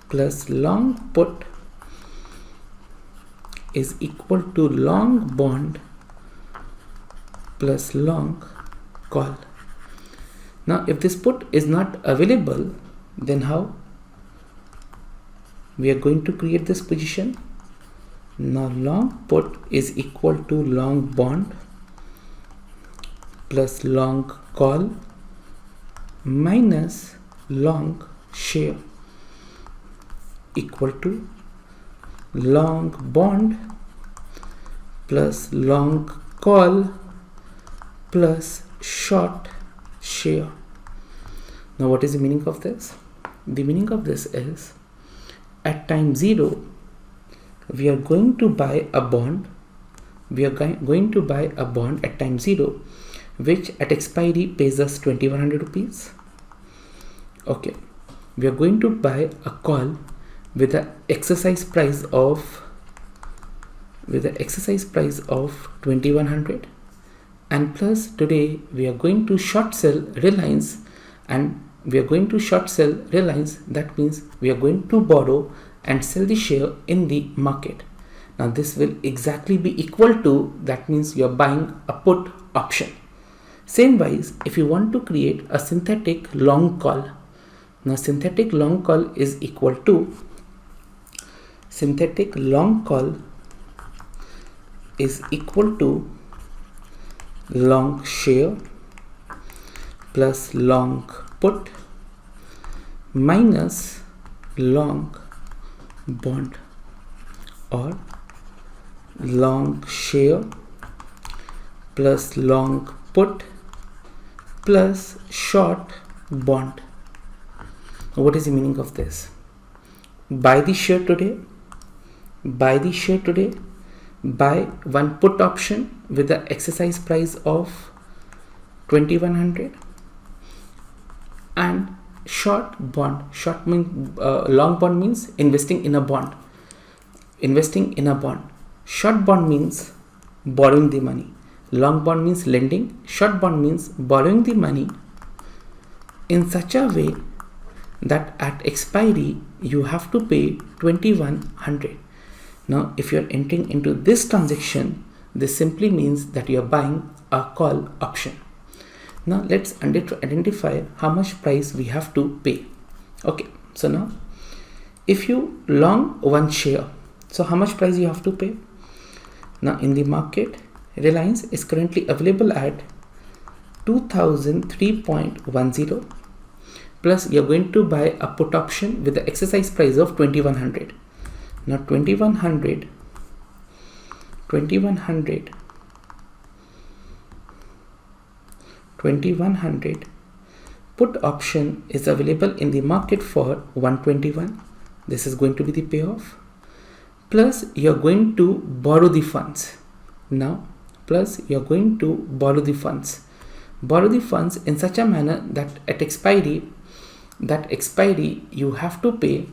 plus long put is equal to long bond plus long call. Now if this put is not available, then how we are going to create this position? Now long put is equal to long bond plus long call minus long share equal to long bond plus long call plus short share. Now what is the meaning of this? The meaning of this is, at time 0 we are going to buy a bond, going to buy a bond at time 0 which at expiry pays us 2100 rupees. Okay, we are going to buy a call with the exercise price of 2100, and plus today we are going to short sell Reliance, and we are going to short sell Reliance, that means we are going to borrow and sell the share in the market. Now this will exactly be equal to, that means you are buying a put option. Same wise, if you want to create a synthetic long call, now synthetic long call is equal to, synthetic long call is equal to long share plus long put minus long bond, or long share plus long put plus short bond. What is the meaning of this? Buy the share today, buy one put option with the exercise price of 2100, and short bond. Short means long bond means investing in a bond. Short bond means borrowing the money. Long bond means lending. Short bond means borrowing the money in such a way that at expiry you have to pay 2100. Now if you are entering into this transaction, this simply means that you are buying a call option. Now let's identify how much price we have to pay. Okay, so now if you long one share, so how much price you have to pay? Now in the market, Reliance is currently available at 2003.10, plus you're going to buy a put option with the exercise price of 2100. Now 2100 put option is available in the market for 121. This is going to be the payoff, plus you're going to borrow the funds. Now plus you're going to borrow the funds in such a manner that at expiry you have to pay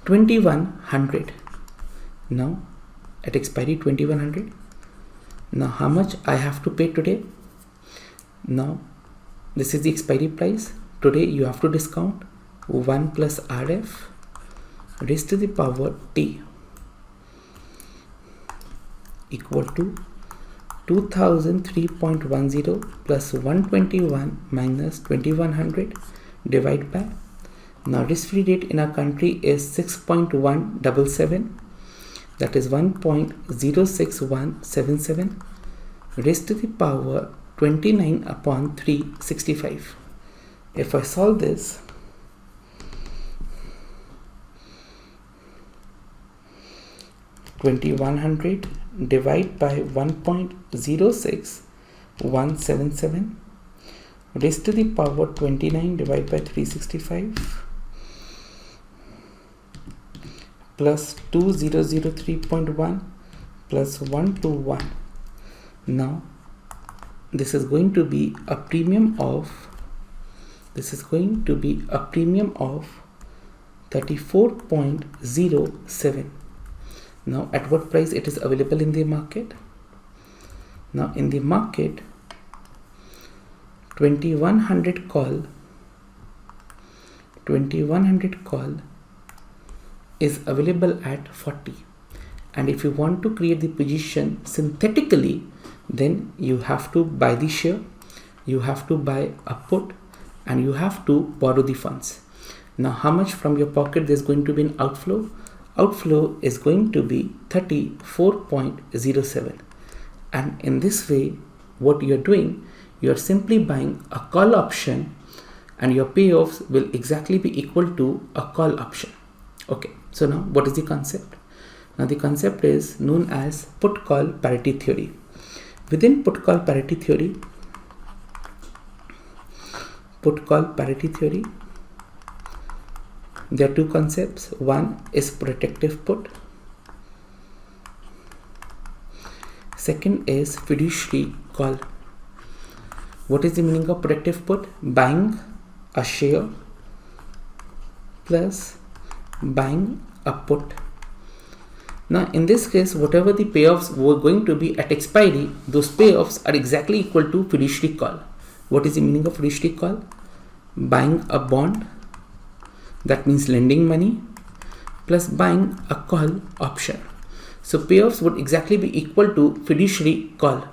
2100. Now at expiry 2100. Now how much I have to pay today? Now this is the expiry price. Today you have to discount 1 plus RF raised to the power T equal to 2003.10 plus 121 minus 2100 divided by, now risk-free rate in our country is 6.177, that is 1.06177 raised to the power 29 upon 365. If I solve this, $2100 divided by 1.06177 raised to the power 29 divided by 365 plus 2003.1 plus 121. Now this is going to be a premium of 34.07. Now at what price it is available in the market? Now in the market, 2100 call is available at 40, and if you want to create the position synthetically, then you have to buy the share, you have to buy a put, and you have to borrow the funds. Now how much from your pocket there's going to be an outflow? Outflow is going to be 34.07, and in this way what you're doing, you're simply buying a call option and your payoffs will exactly be equal to a call option. Okay, so now what is the concept? Now the concept is known as put call parity theory. Within put call parity theory, there are two concepts. One is protective put, second is fiduciary call. What is the meaning of protective put? Buying a share plus buying a put. Now in this case, whatever the payoffs were going to be at expiry, those payoffs are exactly equal to fiduciary call. What is the meaning of fiduciary call? Buying a bond, that means lending money, plus buying a call option. So payoffs would exactly be equal to fiduciary call.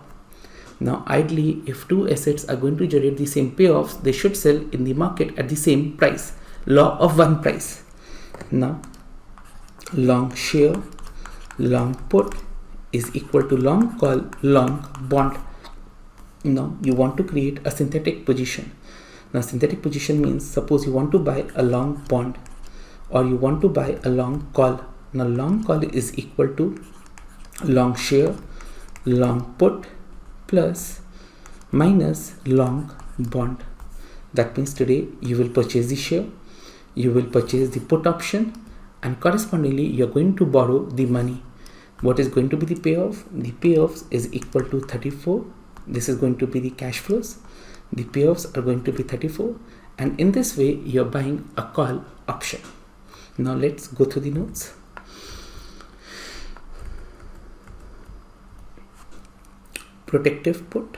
Now ideally, if two assets are going to generate the same payoffs, they should sell in the market at the same price. Law of one price. Now long share, long put is equal to long call, long bond. Now you want to create a synthetic position. Now synthetic position means, suppose you want to buy a long bond or you want to buy a long call. Now long call is equal to long share, long put plus minus long bond. That means today you will purchase the share, you will purchase the put option, and correspondingly you are going to borrow the money. What is going to be the payoff? The payoffs is equal to 34. This is going to be the cash flows. The payoffs are going to be 34, and in this way you are buying a call option. Now let's go through the notes. Protective put,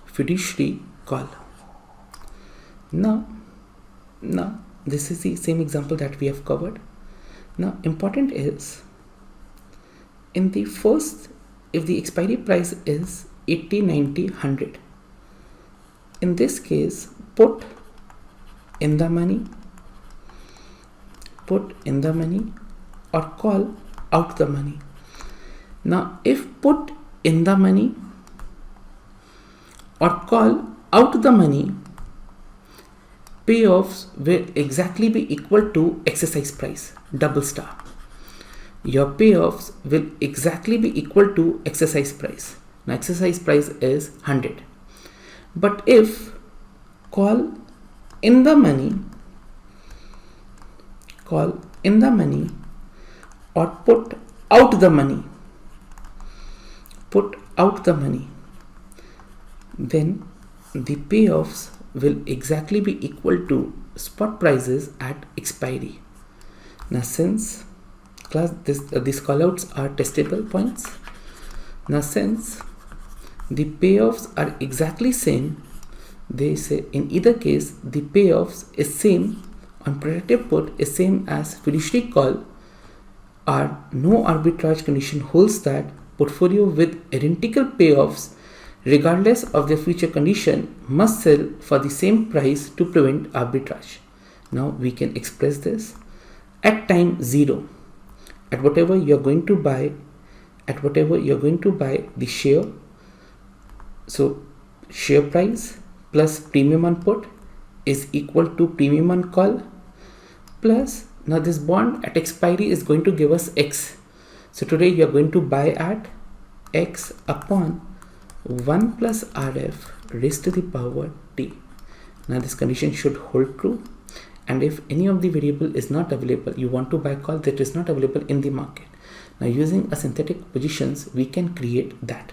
fiduciary call. Now this is the same example that we have covered. Now important is, in the first, if the expiry price is 80, 90, 100, in this case put in the money or call out the money. Now if put in the money or call out the money, payoffs will exactly be equal to exercise price, double star. Your payoffs will exactly be equal to exercise price. Now exercise price is 100. But if call in the money or put out the money, then the payoffs will exactly be equal to spot prices at expiry. Now since class, these callouts are testable points. Now since the payoffs are exactly same, they say in either case the payoffs is same on protective put is same as fiduciary call, or no arbitrage condition holds that portfolio with identical payoffs regardless of their future condition must sell for the same price to prevent arbitrage. Now we can express this at time 0, at whatever you are going to buy the share. So share price plus premium on put is equal to premium on call plus, now this bond at expiry is going to give us X. So today you are going to buy at X upon 1 plus RF raised to the power T. Now this condition should hold true, and if any of the variable is not available, you want to buy call that is not available in the market. Now using a synthetic positions we can create that.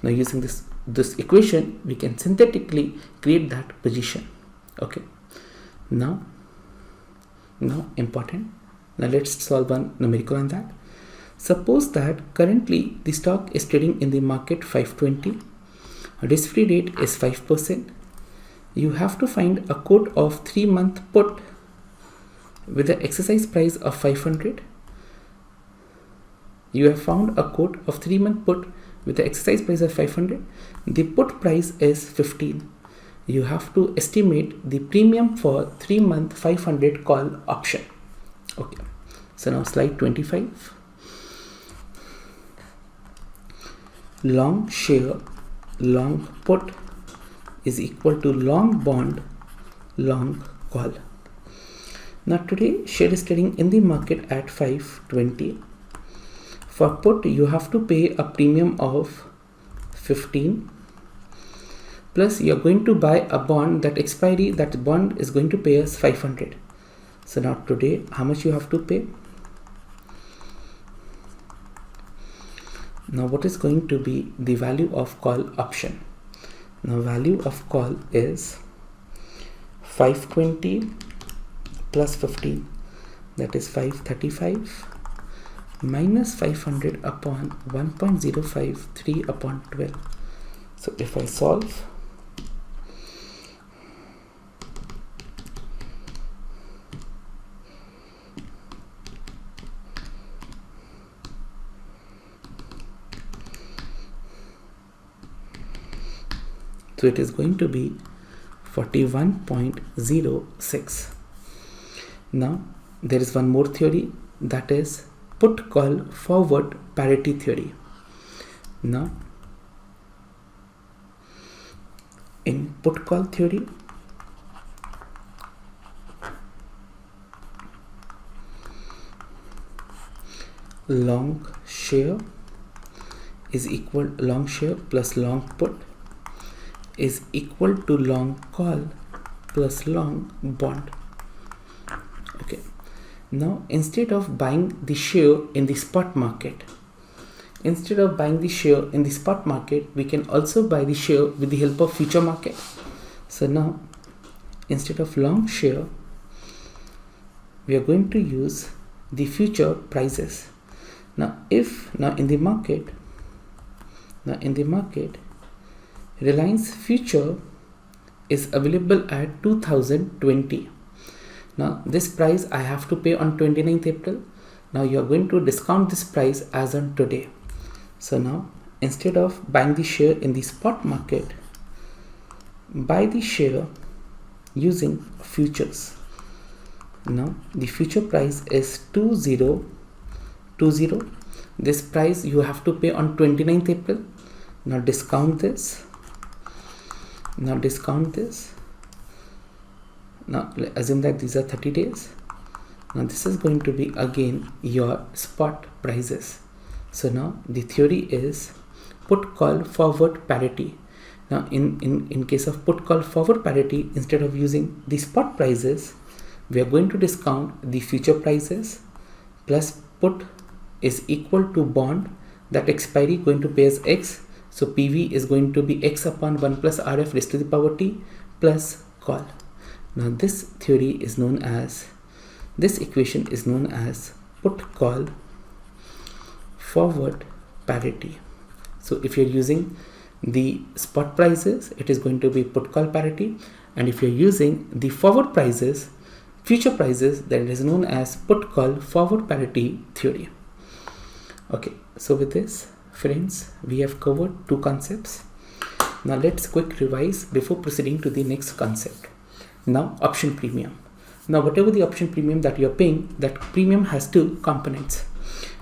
Now using this equation we can synthetically create that position. Okay, now important. Now let's solve one numerical on that. Suppose that currently the stock is trading in the market 520, risk-free rate is 5%. You have to find a quote of 3-month put with the exercise price of 500. You have found a quote of 3-month put with the exercise price of 500. The put price is 15. You have to estimate the premium for 3-month 500 call option. Okay, so now slide 25. Long share, long put is equal to long bond, long call. Now today share is trading in the market at 520. For put you have to pay a premium of 15 plus you are going to buy a bond that expiry, that bond is going to pay us 500. So now today how much you have to pay? Now what is going to be the value of call option? Now value of call is 520 plus 15, that is 535 minus 500 upon 1.053 upon 12. So if I solve, so it is going to be 41.06. Now there is one more theory, that is put call forward parity theory. Now In put call theory, long share plus long put is equal to long call plus long bond. Okay, now instead of buying the share in the spot market, we can also buy the share with the help of future market. So now instead of long share, we are going to use the future prices. Now in the market, Reliance future is available at 2020. Now this price I have to pay on 29th April. Now you are going to discount this price as on today. So now instead of buying the share in the spot market, buy the share using futures. Now the future price is 2020. This price you have to pay on 29th April. Now discount this. Now assume that these are 30 days. Now this is going to be again your spot prices. So now the theory is put call forward parity. Now in case of put call forward parity, instead of using the spot prices, we are going to discount the future prices plus put is equal to bond, that expiry going to pay as X. So PV is going to be X upon 1 plus RF raised to the power T plus call. Now this equation is known as put call forward parity. So if you're using the spot prices, it is going to be put call parity, and if you're using the forward prices, future prices, then it is known as put call forward parity theory. Okay, so with this, friends, we have covered two concepts. Now let's quick revise before proceeding to the next concept. Now option premium. Now whatever the option premium that you're paying, that premium has two components: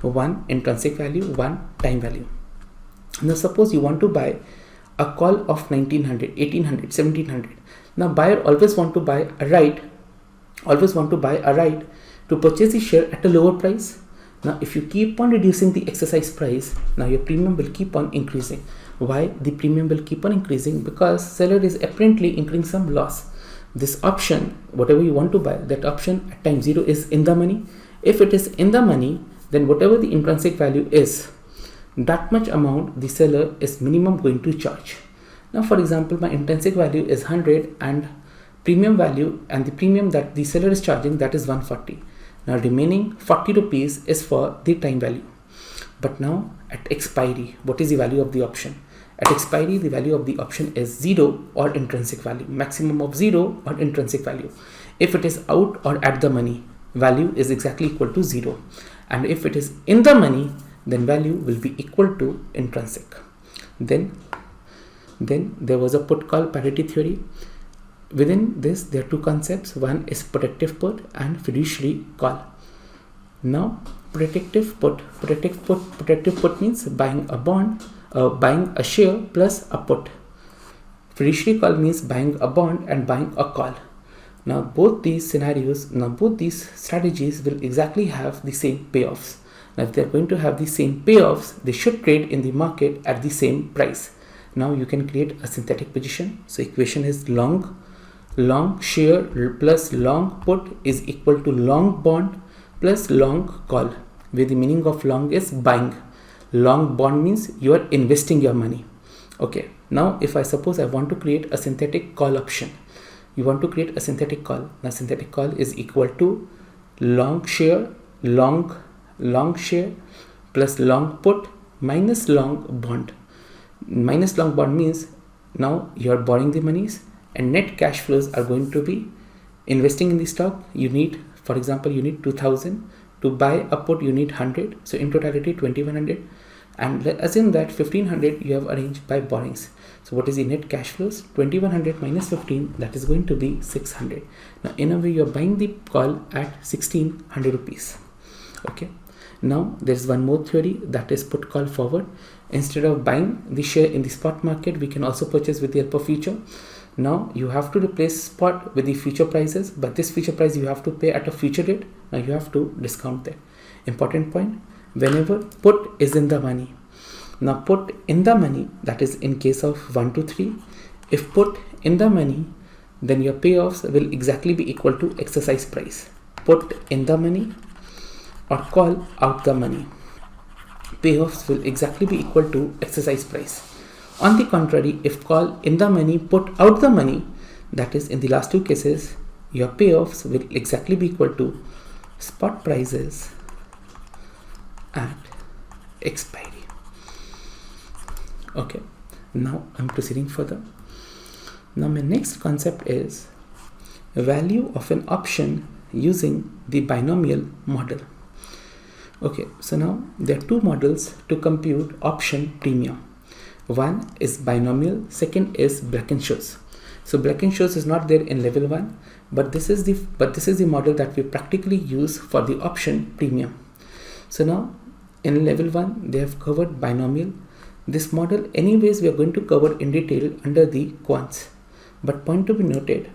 one intrinsic value, one time value. Now suppose you want to buy a call of 1900, 1800, 1700. Now buyer always want to buy a right to purchase the share at a lower price. Now if you keep on reducing the exercise price, now your premium will keep on increasing. Why the premium will keep on increasing? Because seller is apparently incurring some loss. This option, whatever you want to buy, that option at time 0 is in the money. If it is in the money, then whatever the intrinsic value is, that much amount the seller is minimum going to charge. Now for example, my intrinsic value is 100 and premium value, and the premium that the seller is charging, that is 140. Now remaining 40 rupees is for the time value. But now at expiry, what is the value of the option? At expiry, the value of the option is 0 or intrinsic value, maximum of 0 or intrinsic value. If it is out or at the money, value is exactly equal to 0. And if it is in the money, then value will be equal to intrinsic. Then there was a put call parity theory. Within this, there are two concepts. One is protective put and fiduciary call. Now protective put means buying a bond, buying a share plus a put. Fiduciary call means buying a bond and buying a call. Now both these strategies will exactly have the same payoffs. Now if they are going to have the same payoffs, they should trade in the market at the same price. Now you can create a synthetic position. So equation is long share plus long put is equal to long bond plus long call, where the meaning of long is buying. Long bond means you are investing your money. Okay, now if I suppose I want to create a synthetic call option, you want to create a synthetic call. Now synthetic call is equal to long share plus long put minus long bond. Minus long bond means now you are borrowing the monies, and net cash flows are going to be investing in the stock. You need, for example, you need 2000 to buy a put, you need 100. So in totality 2100, and assume that 1500 you have arranged by borrowings. So what is the net cash flows? 2100 minus 15, that is going to be 600. Now in a way you are buying the call at 1600 rupees. Okay. Now there is one more theory, that is put call forward. Instead of buying the share in the spot market, we can also purchase with the help of future. Now you have to replace spot with the future prices, but this future price you have to pay at a future date. Now you have to discount that. Important point, whenever put is in the money. Now put in the money, that is in case of 1 to 3. If put in the money, then your payoffs will exactly be equal to exercise price. Put in the money or call out the money, payoffs will exactly be equal to exercise price. On the contrary, if call in the money, put out the money, that is in the last two cases, your payoffs will exactly be equal to spot prices at expiry. Okay, now I'm proceeding further. Now my next concept is value of an option using the binomial model. Okay, so now there are two models to compute option premium. One is binomial, second is Black-Scholes. So Black-Scholes is not there in level 1, but this is the model that we practically use for the option premium. So now in level 1 they have covered binomial. This model anyways we are going to cover in detail under the quants. But point to be noted,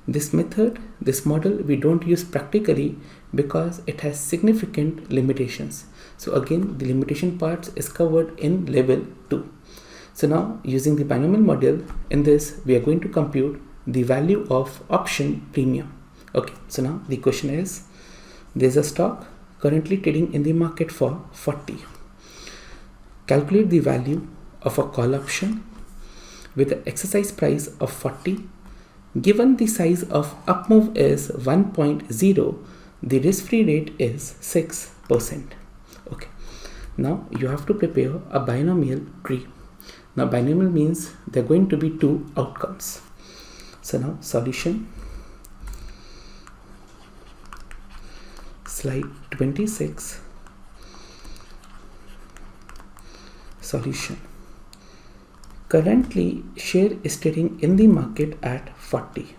this method, this model we don't use practically because it has significant limitations. So again, the limitation parts is covered in level 2. So now using the binomial model, in this we are going to compute the value of option premium. Okay, so now the question is, there's a stock currently trading in the market for 40. Calculate the value of a call option with the exercise price of 40. Given the size of up move is 1.0, the risk-free rate is 6%. Okay, now you have to prepare a binomial tree. Now binomial means there are going to be two outcomes. So now solution, slide 26, solution. Currently share is trading in the market at 40.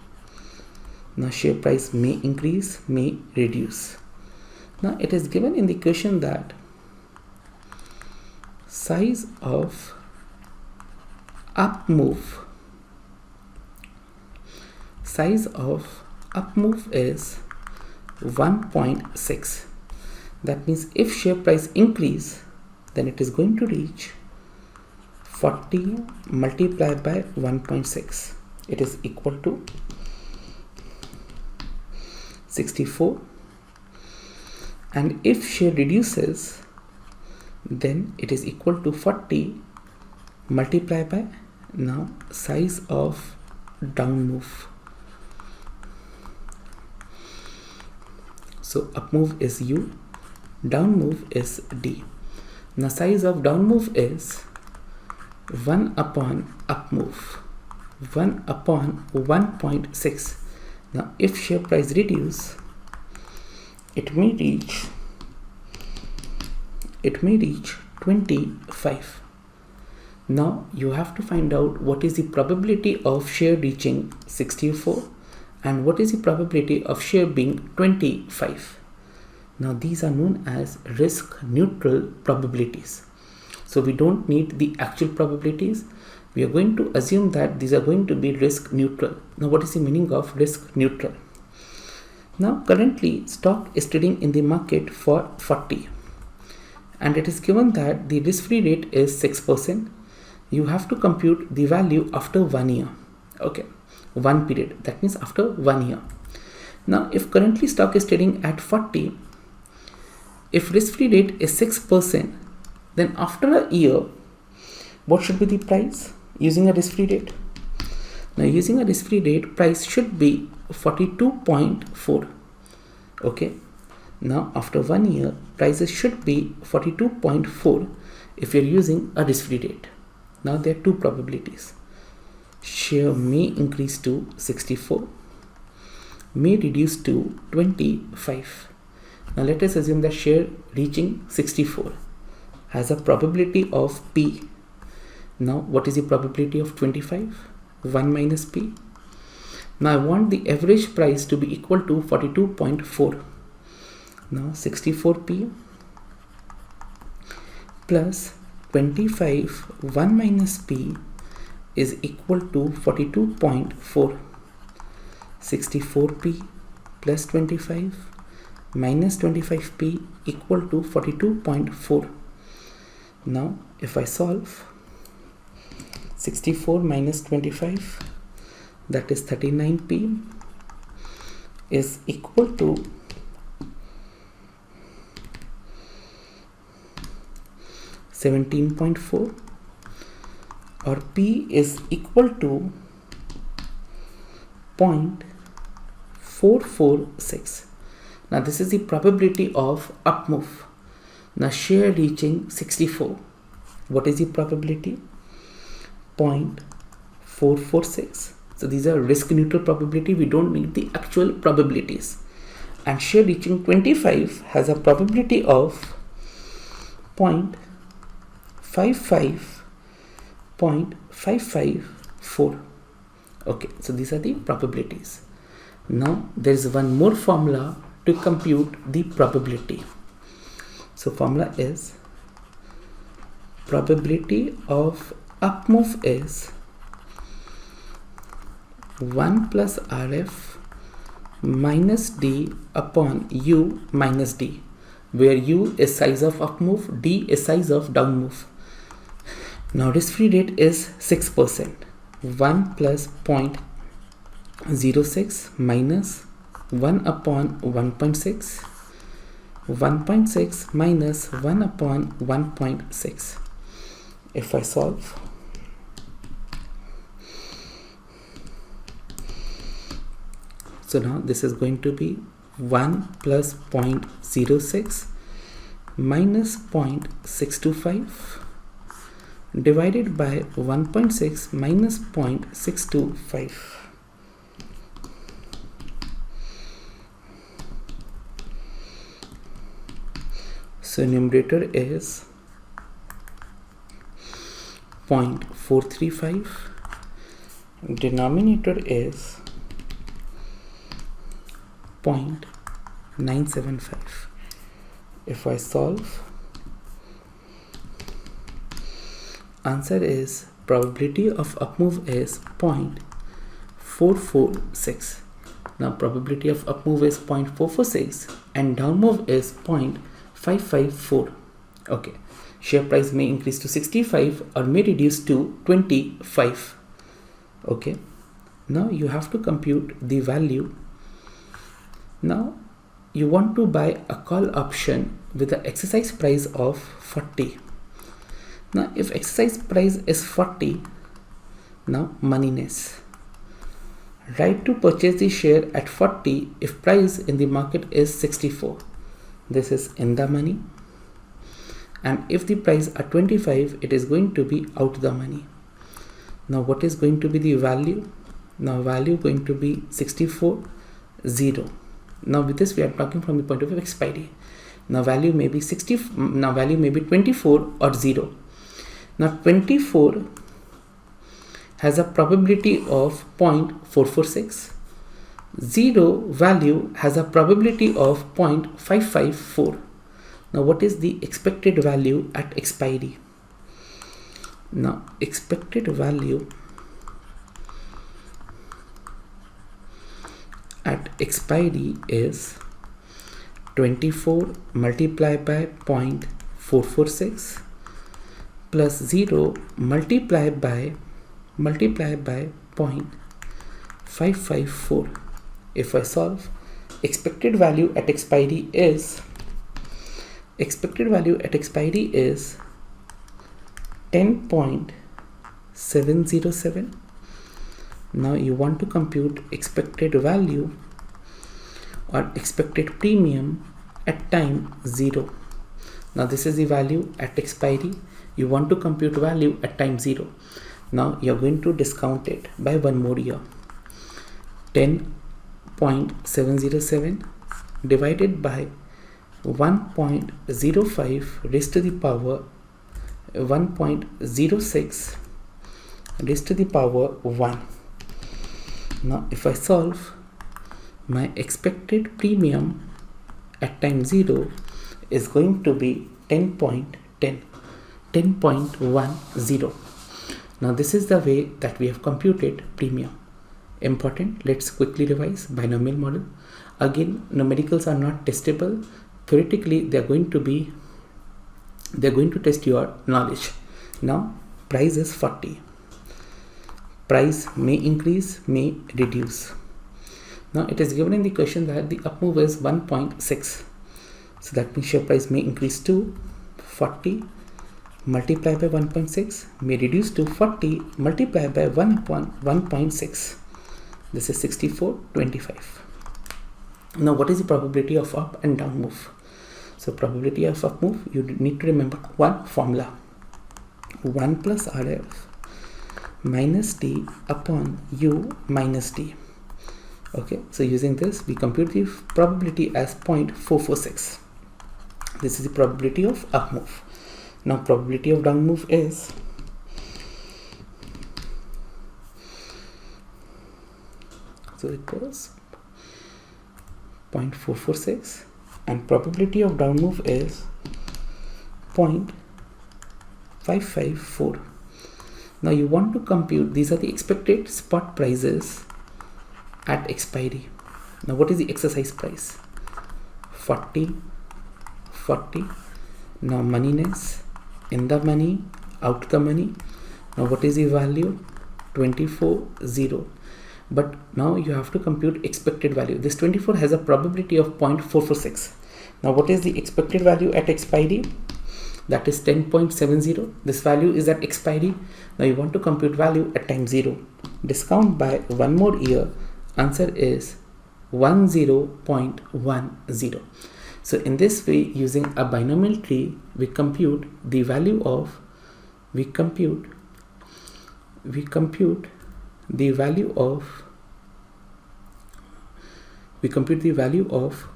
Now share price may increase, may reduce. Now it is given in the question that size of up move is 1.6. That means if share price increase, then it is going to reach 40 multiplied by 1.6. It is equal to 64. And if share reduces, then it is equal to 40 multiplied by now size of down move. So up move is U, down move is D. Now size of down move is 1 upon up move, 1 upon 1.6. Now if share price reduce, it may reach 25. Now you have to find out what is the probability of share reaching 64 and what is the probability of share being 25. Now these are known as risk neutral probabilities. So we don't need the actual probabilities. We are going to assume that these are going to be risk neutral. Now what is the meaning of risk neutral? Now currently stock is trading in the market for 40 and it is given that the risk-free rate is 6%. You have to compute the value after 1 year. Okay, one period, that means after 1 year. Now if currently stock is trading at 40, if risk-free rate is 6%, then after a year, what should be the price using a risk-free rate? Now using a risk-free rate, price should be 42.4. Okay, now after 1 year, prices should be 42.4 if you're using a risk-free rate. Now there are two probabilities. Share may increase to 64, may reduce to 25. Now let us assume that share reaching 64 has a probability of P. Now what is the probability of 25? 1 minus P. Now I want the average price to be equal to 42.4. Now 64P plus 25 1 minus P is equal to 42.4. 64P plus 25 minus 25P equal to 42.4. Now if I solve 64 minus 25, that is 39P, is equal to 17.4, or P is equal to 0.446. Now this is the probability of up move. Now share reaching 64. What is the probability? 0.446. So these are risk neutral probability. We don't need the actual probabilities. And share reaching 25 has a probability of 0.554. Okay, so these are the probabilities. Now there is one more formula to compute the probability. So formula is probability of up move is 1 plus RF minus D upon U minus D, where U is size of up move, D is size of down move. Now risk-free rate is 6%. 1 plus 0.06 minus 1 upon 1.6. 1.6 minus 1 upon 1.6. If I solve, so now this is going to be 1 plus 0.06 minus 0.625 divided by 1.6 minus 0.625. So numerator is 0.435, denominator is 0.975. If I solve, answer is probability of up move is 0.446. Now probability of up move is 0.446 and down move is 0.554. Okay, share price may increase to 65 or may reduce to 25. Okay, now you have to compute the value. Now you want to buy a call option with the exercise price of 40. Now if exercise price is 40, now moneyness. Right to purchase the share at 40 if price in the market is 64. This is in the money. And if the price at 25, it is going to be out the money. Now what is going to be the value? Now value going to be 64, 0. Now with this we are talking from the point of view of expiry. Now value may be 24 or 0. Now 24 has a probability of 0.446. 0 value has a probability of 0.554. Now what is the expected value at expiry? Now expected value at expiry is 24 multiplied by 0.446 plus 0 multiplied by 0.554. If I solve, expected value at expiry is 10.707. Now you want to compute expected value or expected premium at time 0. Now this is the value at expiry. You want to compute value at time 0. Now you are going to discount it by one more year. 10.707 divided by 1.05 raised to the power 1.06 raised to the power 1. Now if I solve, my expected premium at time 0 is going to be 10.10. 10.10. Now this is the way that we have computed premium. Important, let's quickly revise binomial model. Again, numericals are not testable. Theoretically, they are going to test your knowledge. Now price is 40. Price may increase, may reduce. Now it is given in the question that the up move is 1.6. So that means share price may increase to 40 multiplied by 1.6, may reduce to 40 multiplied by 1 upon 1.6. This is 64.25. Now what is the probability of up and down move? So probability of up move, you need to remember one formula. 1 plus RF minus D upon U minus D. Okay, so using this we compute the probability as 0.446. This is the probability of up move. Now probability of down move is it was 0.446 and probability of down move is 0.554. Now you want to compute, these are the expected spot prices at expiry. Now what is the exercise price? 40. Now moneyness, in the money, out the money. Now what is the value? 24.0. But now you have to compute expected value. This 24 has a probability of 0.446. Now what is the expected value at expiry? That is 10.70. This value is at expiry. Now you want to compute value at time 0. Discount by one more year. Answer is 10.10. So in this way, using a binomial tree, we compute the value of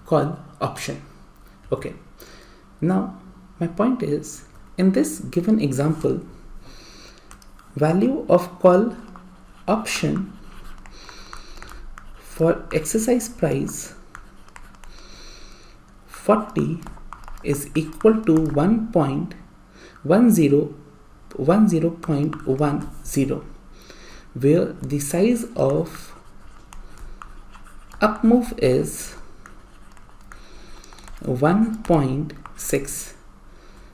call option. Okay. Now my point is, in this given example, value of call option for exercise price 40 is equal to 1.10, where the size of up move is 1.6.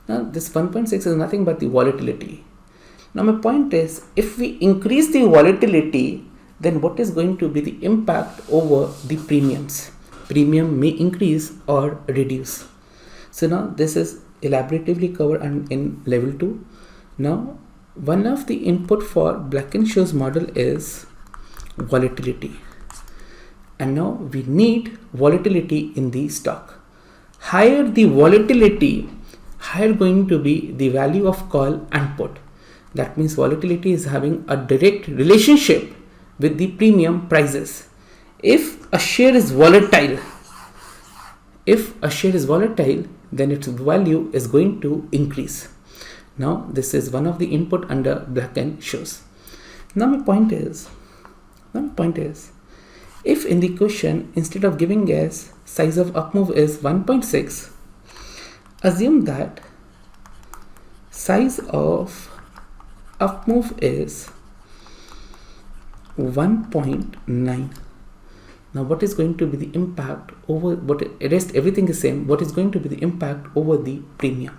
Now this 1.6 is nothing but the volatility. Now my point is, if we increase the volatility, then what is going to be the impact over the premiums? Premium may increase or reduce. So now this is elaboratively covered in level 2. Now one of the input for Black-Scholes model is volatility, and now we need volatility in the stock. Higher the volatility, higher going to be the value of call and put. That means volatility is having a direct relationship with the premium prices. If a share is volatile, then its value is going to increase. Now this is one of the input under Black-Scholes. Now my point is, if in the question, instead of giving as size of up move is 1.6, assume that size of up move is 1.9. Now what is going to be the impact over everything is same. What is going to be the impact over the premium?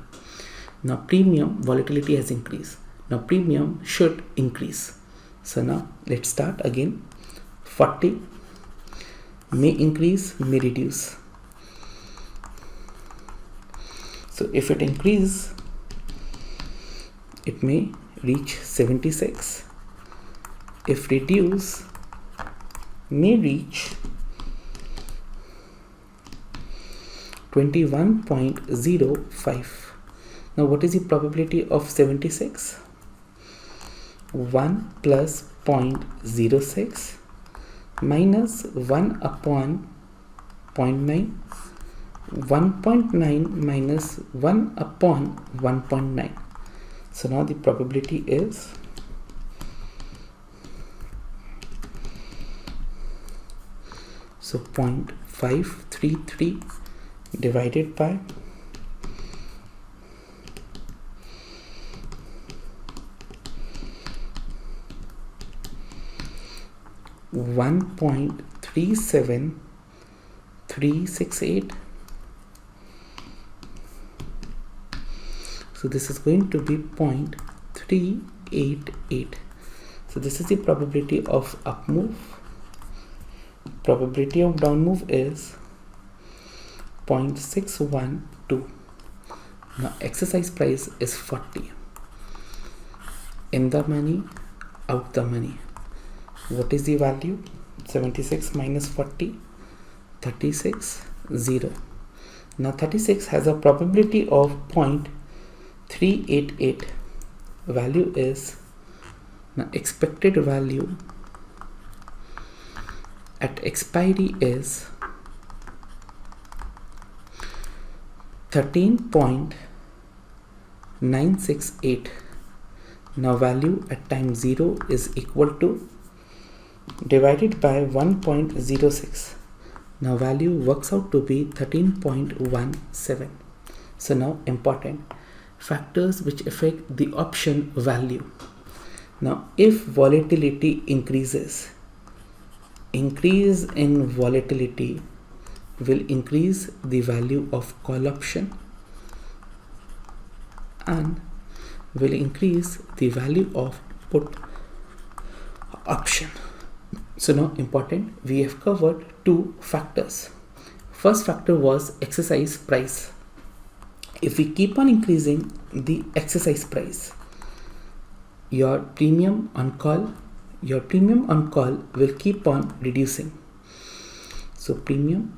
Now premium volatility has increased. Now premium should increase. So now let's start again. 40 may increase, may reduce. So if it increase, it may reach 76. If reduce, may reach 21.05. Now what is the probability of 76? 1 plus 0.06 minus 1 upon 0.9, 1.9 minus 1 upon 1.9. So now the probability is so 0.533 divided by 1.37368. So this is going to be 0.388. So this is the probability of up move. Probability of down move is 0.612. Now exercise price is 40. In the money, out the money. What is the value? 76 minus 40, 36, 0. Now 36 has a probability of 0.388. Value is, now expected value at expiry is 13.968. Now value at time 0 is equal to divided by 1.06. Now value works out to be 13.17. So now important factors which affect the option value. Now if volatility increases, increase in volatility will increase the value of call option and will increase the value of put option. So now important, we have covered two factors. First factor was exercise price. If we keep on increasing the exercise price, your premium on call will keep on reducing. So premium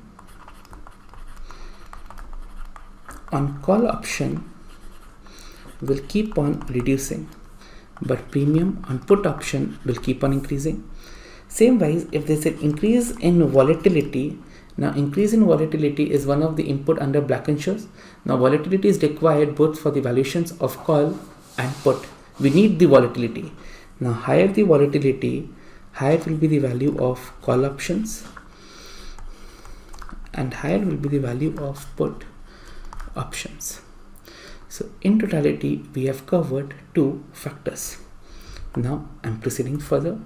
on call option will keep on reducing, but premium on put option will keep on increasing. Same wise, if there's an increase in volatility, now increase in volatility is one of the input under Black-Scholes. Now volatility is required both for the valuations of call and put. We need the volatility. Now higher the volatility, higher will be the value of call options and higher will be the value of put options. So in totality, we have covered two factors. Now I'm proceeding further.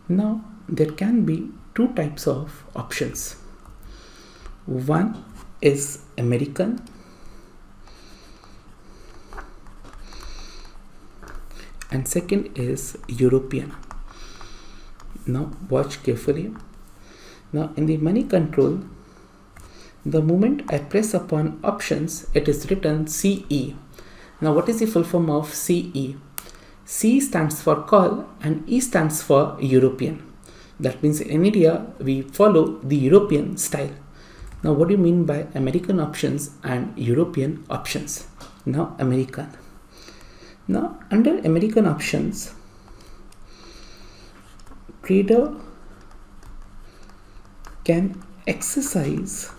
Now there can be two types of options. One is American and second is European. Now watch carefully. Now in the money control, the moment I press upon options, it is written CE. Now what is the full form of CE? C stands for call and E stands for European. That means in India we follow the European style. Now what do you mean by American options and European options? Now American. Now under American options, trader can exercise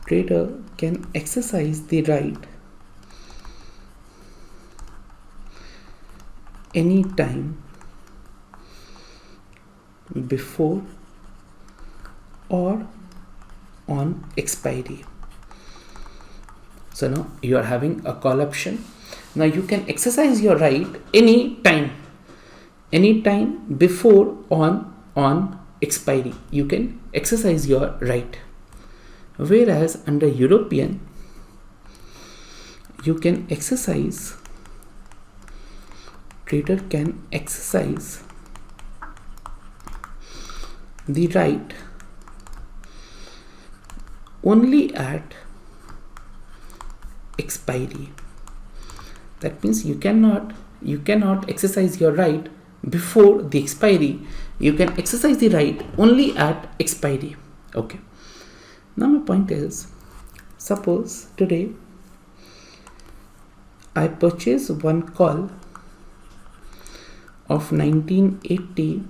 the right any time before or on expiry. So now you are having a call option. Now you can exercise your right any time before on expiry. You can exercise your right. Whereas under European, you can exercise, trader can exercise the right only at expiry. That means you cannot exercise your right before the expiry. You can exercise the right only at expiry. Okay. Now my point is, suppose today I purchase one call of 1980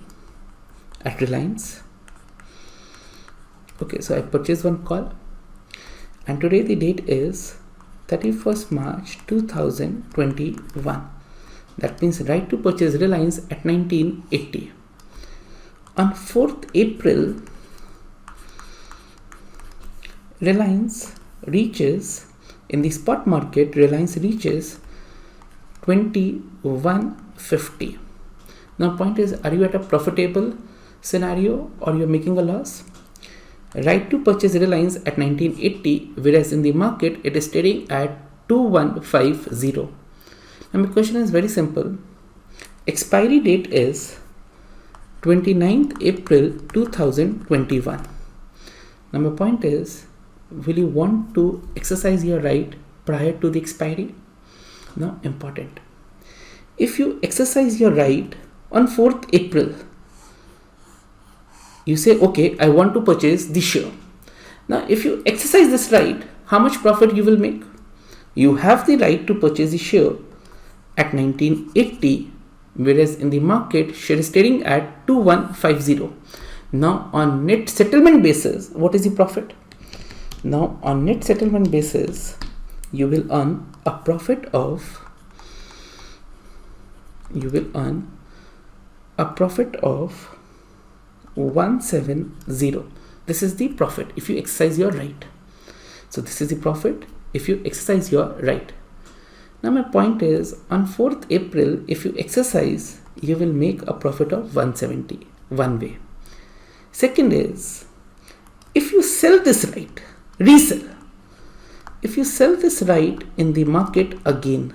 at Reliance. Okay, so I purchased one call and today the date is 31st March 2021. That means right to purchase Reliance at 1980. On 4th April, Reliance reaches, in the spot market, Reliance reaches 2150. Now point is, are you at a profitable scenario or you're making a loss? Right to purchase Reliance at 1980, whereas in the market it is trading at 2150. Now my question is very simple. Expiry date is 29th April 2021. Now my point is, will you want to exercise your right prior to the expiry? Now important. If you exercise your right on 4th April, you say, okay, I want to purchase this share. Now if you exercise this right, how much profit you will make? You have the right to purchase the share at 1980, whereas in the market share is trading at 2150. Now on net settlement basis, what is the profit? Now on net settlement basis, you will earn a profit of 170. This is the profit if you exercise your right. So this is the profit if you exercise your right. Now my point is, on 4th April, if you exercise, you will make a profit of 170 one way. Second is, if you sell this right, resell. If you sell this right in the market again,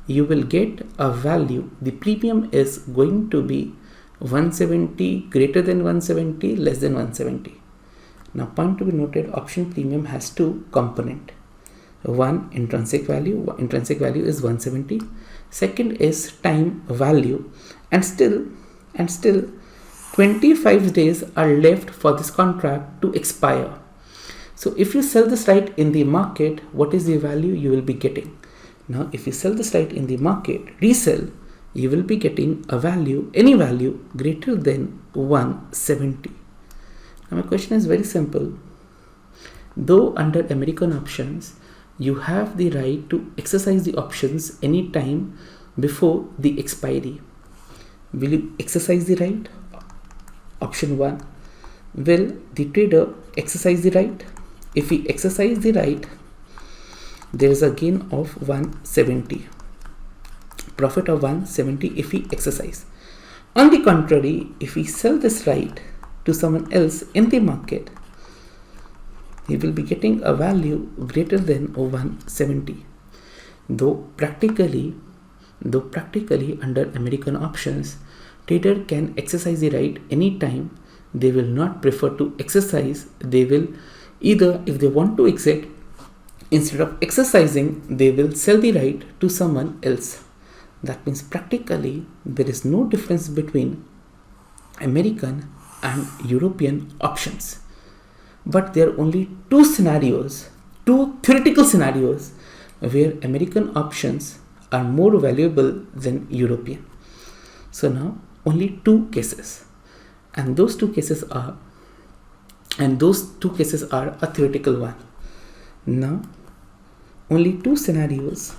you will get a value. The premium is going to be 170, greater than 170, less than 170. Now point to be noted, option premium has two components. One, intrinsic value. Intrinsic value is 170. Second is time value, and still 25 days are left for this contract to expire. So if you sell this right in the market, what is the value you will be getting? Now if you sell this right in the market, resell, you will be getting a value, any value greater than 170. Now my question is very simple. Though under American options, you have the right to exercise the options any time before the expiry. Will you exercise the right? Option 1. Will the trader exercise the right? If he exercise the right, there is a gain of 170. Profit of 170 if he exercise. On the contrary, if we sell this right to someone else in the market, he will be getting a value greater than 170. Though practically under American options, trader can exercise the right anytime. They will not prefer to exercise. They will either, if they want to exit, instead of exercising, they will sell the right to someone else. That means practically there is no difference between American and European options. But there are only two theoretical scenarios where American options are more valuable than European. So now only two cases, and those two cases are a theoretical one. Now only two scenarios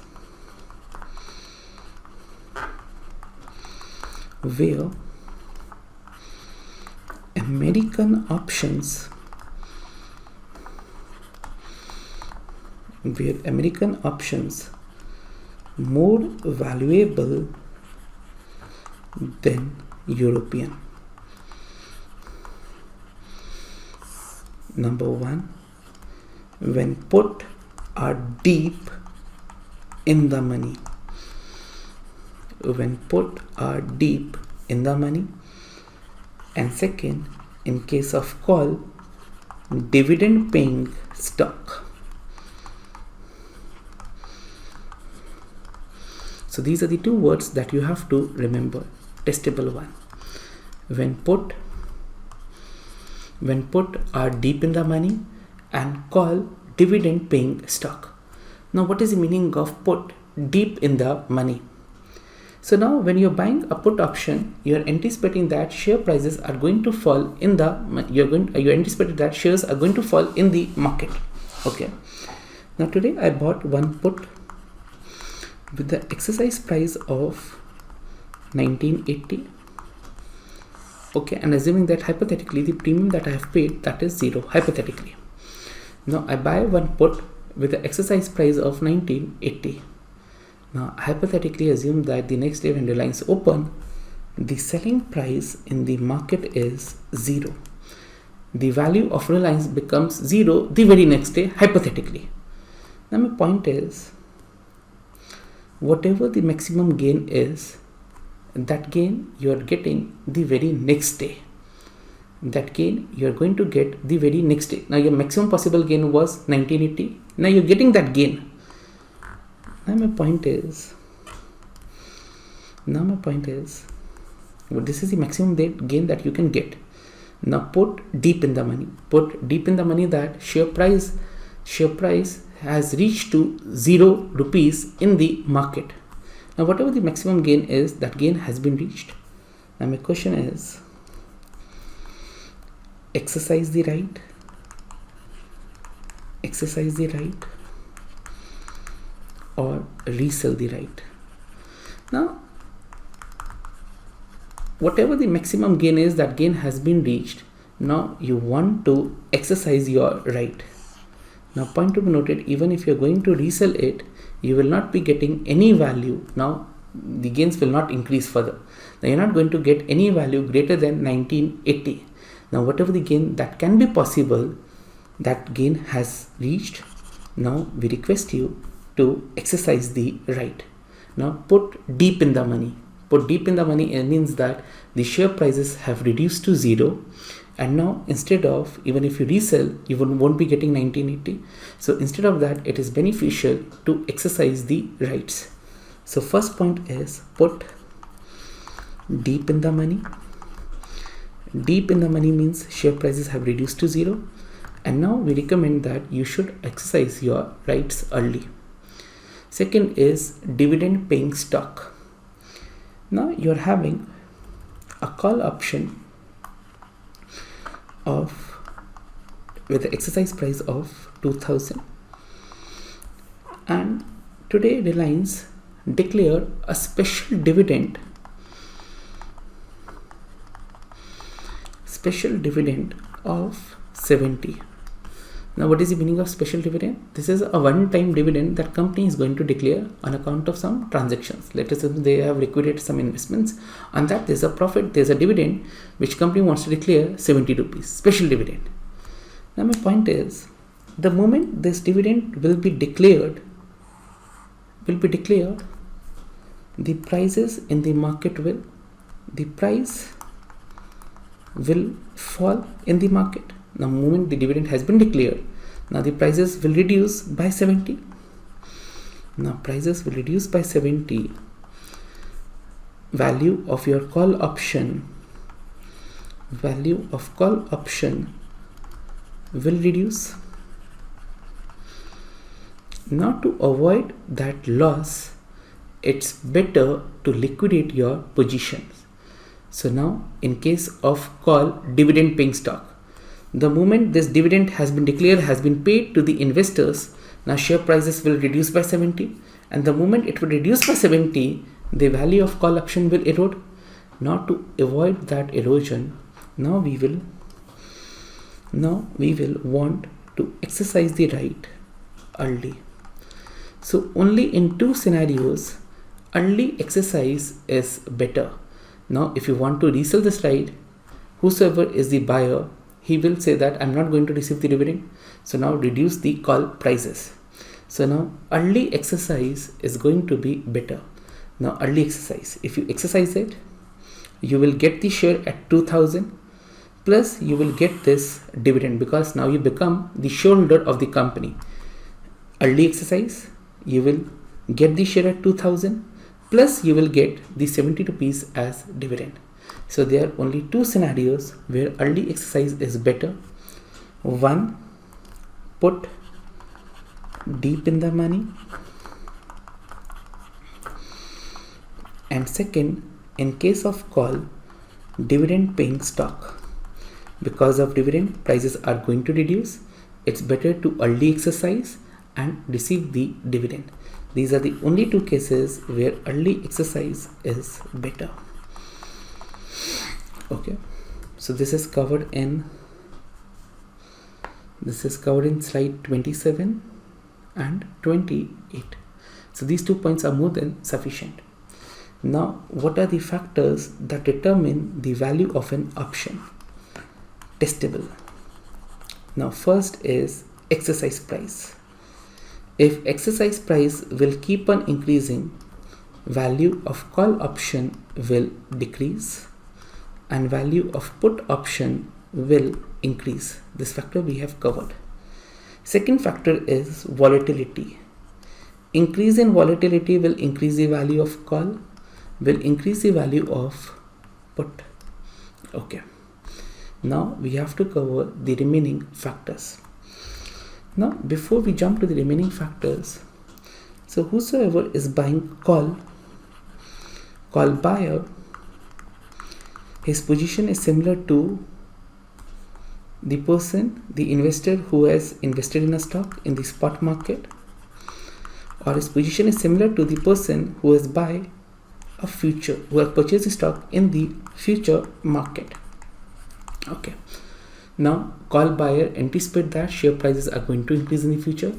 where American options more valuable than European. Number one, when put are deep in the money. And second, in case of call, dividend paying stock. So these are the two words that you have to remember. Testable one. When put are deep in the money, and call dividend paying stock. Now what is the meaning of put deep in the money? So now when you're buying a put option, you're anticipating that share prices are going to fall in the you're anticipating that shares are going to fall in the market. Okay. Now today I bought one put with the exercise price of 1980. Okay, and assuming that hypothetically the premium that I have paid, that is 0, hypothetically. Now I buy one put with the exercise price of 1980. Now hypothetically assume that the next day when Reliance open, the selling price in the market is 0. The value of Reliance becomes 0 the very next day, hypothetically. Now my point is, whatever the maximum gain is, that gain you are getting the very next day. That gain you are going to get the very next day. Now your maximum possible gain was 1980. Now you're getting that gain. Now my point is, this is the maximum gain that you can get. Now put deep in the money. Put deep in the money that share price has reached to 0 rupees in the market. Now whatever the maximum gain is, that gain has been reached. Now my question is, exercise the right or resell the right. Now whatever the maximum gain is, that gain has been reached. Now you want to exercise your right. Now point to be noted, even if you're going to resell it, you will not be getting any value. Now the gains will not increase further. Now you're not going to get any value greater than 1980. Now whatever the gain that can be possible, that gain has reached. Now we request you to exercise the right. Now put deep in the money. Put deep in the money means that the share prices have reduced to 0, and now instead of, even if you resell, you won't be getting 1980. So instead of that, it is beneficial to exercise the rights. So first point is, put deep in the money. Deep in the money means share prices have reduced to 0, and now we recommend that you should exercise your rights early. Second is dividend paying stock. Now you are having a call option with the exercise price of 2000, and today Reliance declared a special dividend of 70. Now what is the meaning of special dividend? This is a one-time dividend that company is going to declare on account of some transactions. Let us say they have liquidated some investments. On that there's a profit, there's a dividend which company wants to declare 70 rupees, special dividend. Now my point is, the moment this dividend will be declared, the prices in the market will fall in the market. Now the moment the dividend has been declared, now the prices will reduce by 70. Now prices will reduce by 70. Value of your call option will reduce. Now to avoid that loss, it's better to liquidate your positions. So now in case of call dividend paying stock, the moment this dividend has been declared, has been paid to the investors, now share prices will reduce by 70, and the moment it will reduce by 70, the value of call option will erode. Now to avoid that erosion, now we will want to exercise the right early. So only in 2 scenarios early exercise is better. Now if you want to resell this right, whosoever is the buyer, he will say that I'm not going to receive the dividend, so now reduce the call prices. So now early exercise is going to be better. Now early exercise, if you exercise it, you will get the share at 2000, plus you will get this dividend because now you become the shareholder of the company. Early exercise, you will get the share at 2000, plus you will get the 70 rupees as dividend. So there are only 2 scenarios where early exercise is better. One, put deep in the money, and second, in case of call, dividend paying stock. Because of dividend, prices are going to reduce. It's better to early exercise and receive the dividend. These are the only 2 cases where early exercise is better. Okay, so this is covered in slide 27 and 28. So these 2 points are more than sufficient. Now, what are the factors that determine the value of an option? Testable. Now, first is exercise price. If exercise price will keep on increasing, value of call option will decrease and value of put option will increase. This factor we have covered. Second factor is volatility. Increase in volatility will increase the value of call, will increase the value of put. Okay. Now we have to cover the remaining factors. Now before we jump to the remaining factors, so whosoever is buying call buyer, his position is similar to the person, the investor who has invested in a stock in the spot market, or his position is similar to the person who has purchased the stock in the future market. Okay. Now call buyer anticipate that share prices are going to increase in the future,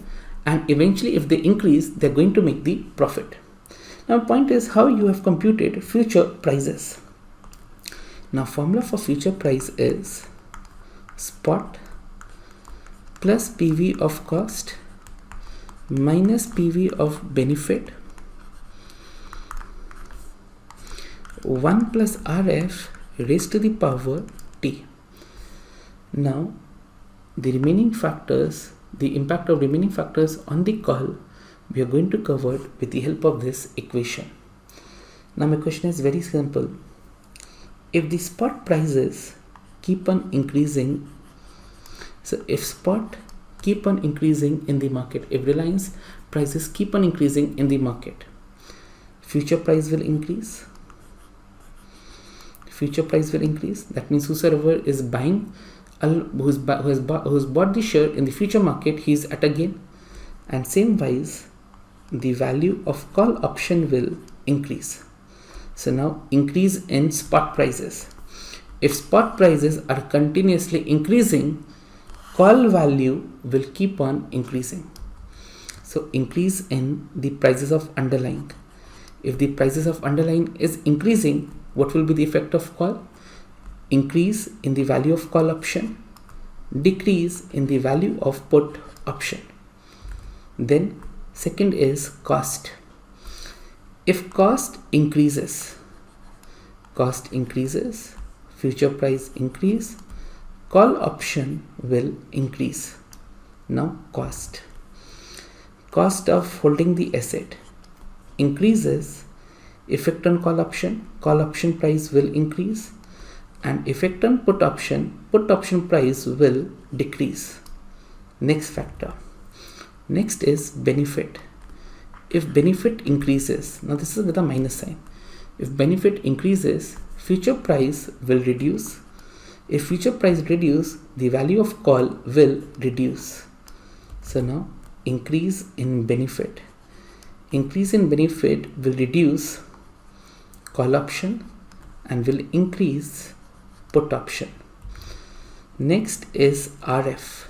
and eventually if they increase, they're going to make the profit. Now point is how you have computed future prices. Now formula for future price is spot plus PV of cost minus PV of benefit 1 plus RF raised to the power T. Now the remaining factors, the impact of remaining factors on the call, we are going to cover with the help of this equation. Now my question is very simple. If the spot prices keep on increasing, so if spot keep on increasing in the market, if Reliance prices keep on increasing in the market, future price will increase. Future price will increase. That means whosoever is buying, who's bought the share in the future market, he is at a gain. And same wise, the value of call option will increase. So now increase in spot prices. If spot prices are continuously increasing, call value will keep on increasing. So increase in the prices of underlying. If the prices of underlying is increasing, what will be the effect of call? Increase in the value of call option, decrease in the value of put option. Then second is cost. If cost increases, future price increase, call option will increase. Now cost of holding the asset increases, effect on call option price will increase, and effect on put option price will decrease. Next factor. Next is benefit. If benefit increases, now this is with a minus sign. If benefit increases, future price will reduce. If future price reduce, the value of call will reduce. So now increase in benefit. Increase in benefit will reduce call option and will increase put option. Next is RF.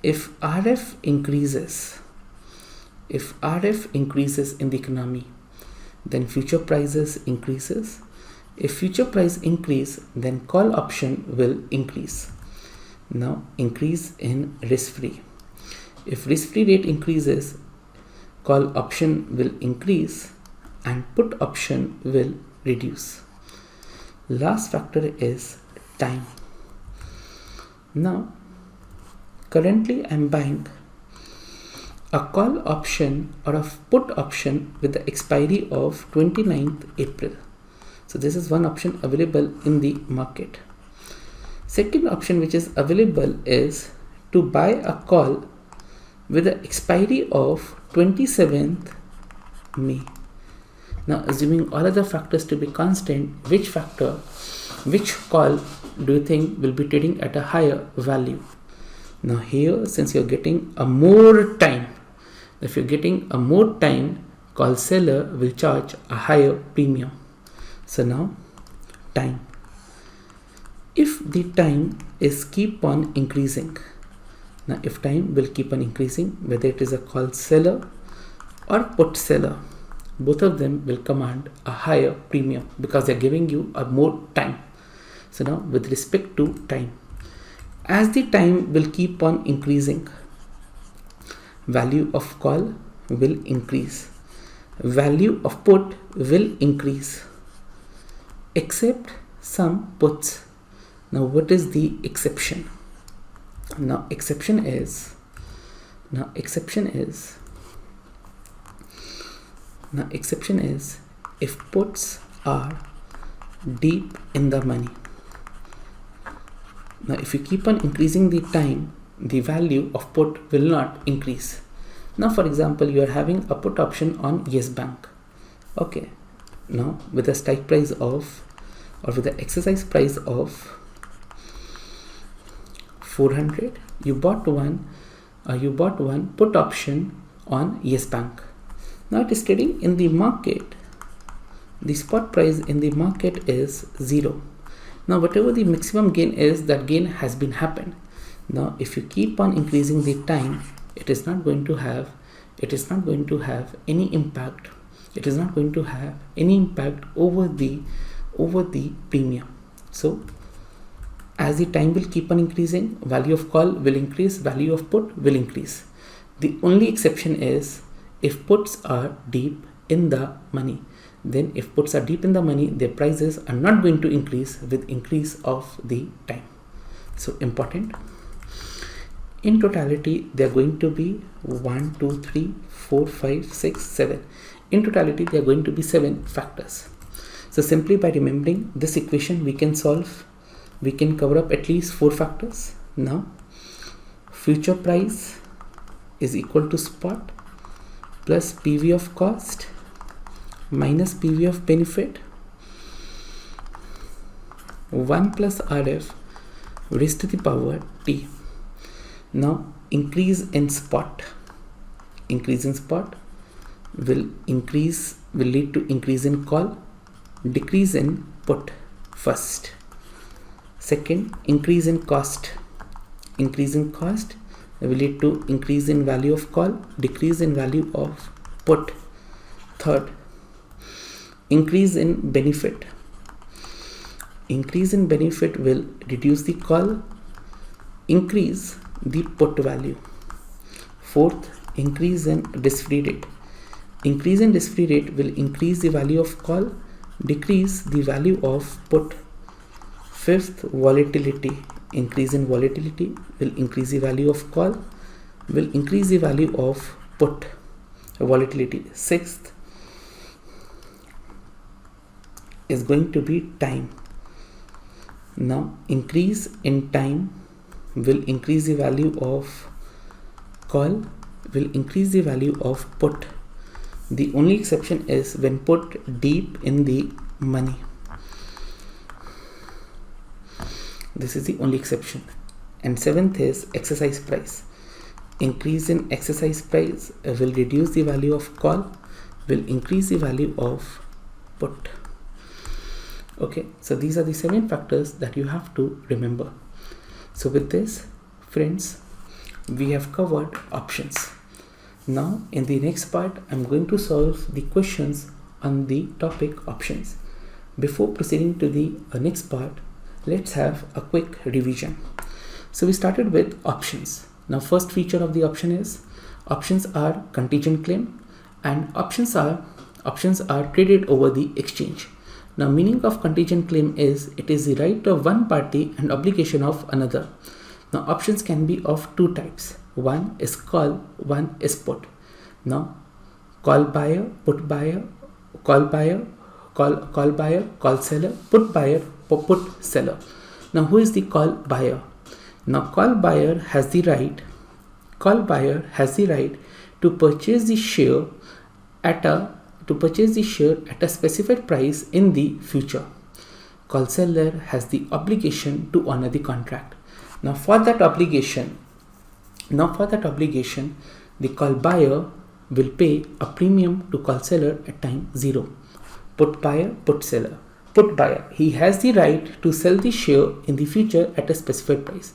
If RF increases in the economy, then future prices increases. If future price increase, then call option will increase. Now increase in risk-free. If risk-free rate increases, call option will increase and put option will reduce. Last factor is time. Now currently I am buying a call option or a put option with the expiry of 29th April. So this is one option available in the market. Second option which is available is to buy a call with the expiry of 27th May. Now assuming all other factors to be constant, which call do you think will be trading at a higher value? Now here, since you're getting a more time, if you're getting a more time, call seller will charge a higher premium. So now time. If the time is keep on increasing, now if time will keep on increasing, whether it is a call seller or put seller, both of them will command a higher premium because they're giving you a more time. So now with respect to time, as the time will keep on increasing, value of call will increase, value of put will increase, except some puts. Now what is the exception? Now exception is if puts are deep in the money. Now if you keep on increasing the time, the value of put will not increase. Now for example, you are having a put option on Yes Bank. Okay, now with a strike price of, or with the exercise price of 400, you bought one put option on Yes Bank. Now it is trading in the market. The spot price in the market is 0. Now whatever the maximum gain is, that gain has been happened. Now if you keep on increasing the time, it is not going to have any impact. It is not going to have any impact over the premium. So as the time will keep on increasing, value of call will increase, value of put will increase. The only exception is if puts are deep in the money. Then if puts are deep in the money, their prices are not going to increase with increase of the time. So important. In totality, they are going to be 1, 2, 3, 4, 5, 6, 7. In totality, there are going to be 7 factors. So simply by remembering this equation, we can cover up at least 4 factors. Now, future price is equal to spot plus PV of cost minus PV of benefit 1 plus RF raised to the power T. Now increase in spot will lead to increase in call, decrease in put first. Second, increase in cost will lead to increase in value of call, decrease in value of put. Third, increase in benefit will reduce the call, increase the put value. Fourth, increase in risk-free rate will increase the value of call, decrease the value of put. Fifth, volatility, increase in volatility will increase the value of call, will increase the value of put volatility. Sixth is going to be time. Now increase in time will increase the value of call, will increase the value of put. The only exception is when put deep in the money. This is the only exception. And seventh is exercise price. Increase in exercise price will reduce the value of call, will increase the value of put. Okay, so these are the 7 factors that you have to remember. So with this, friends, we have covered options. Now in the next part, I'm going to solve the questions on the topic options. Before proceeding to the next part, let's have a quick revision. So we started with options. Now first feature of the option is options are contingent claim, and options are traded over the exchange. Now meaning of contingent claim is it is the right of one party and obligation of another. Now options can be of 2 types. One is call, one is put. Now call buyer, put buyer, call seller, put buyer, put seller. Now who is the call buyer? Now call buyer has the right to purchase the share at a specified price in the future. Call seller has the obligation to honor the contract. Now for that obligation, the call buyer will pay a premium to call seller at time 0. Put buyer, put seller. Put buyer, he has the right to sell the share in the future at a specified price.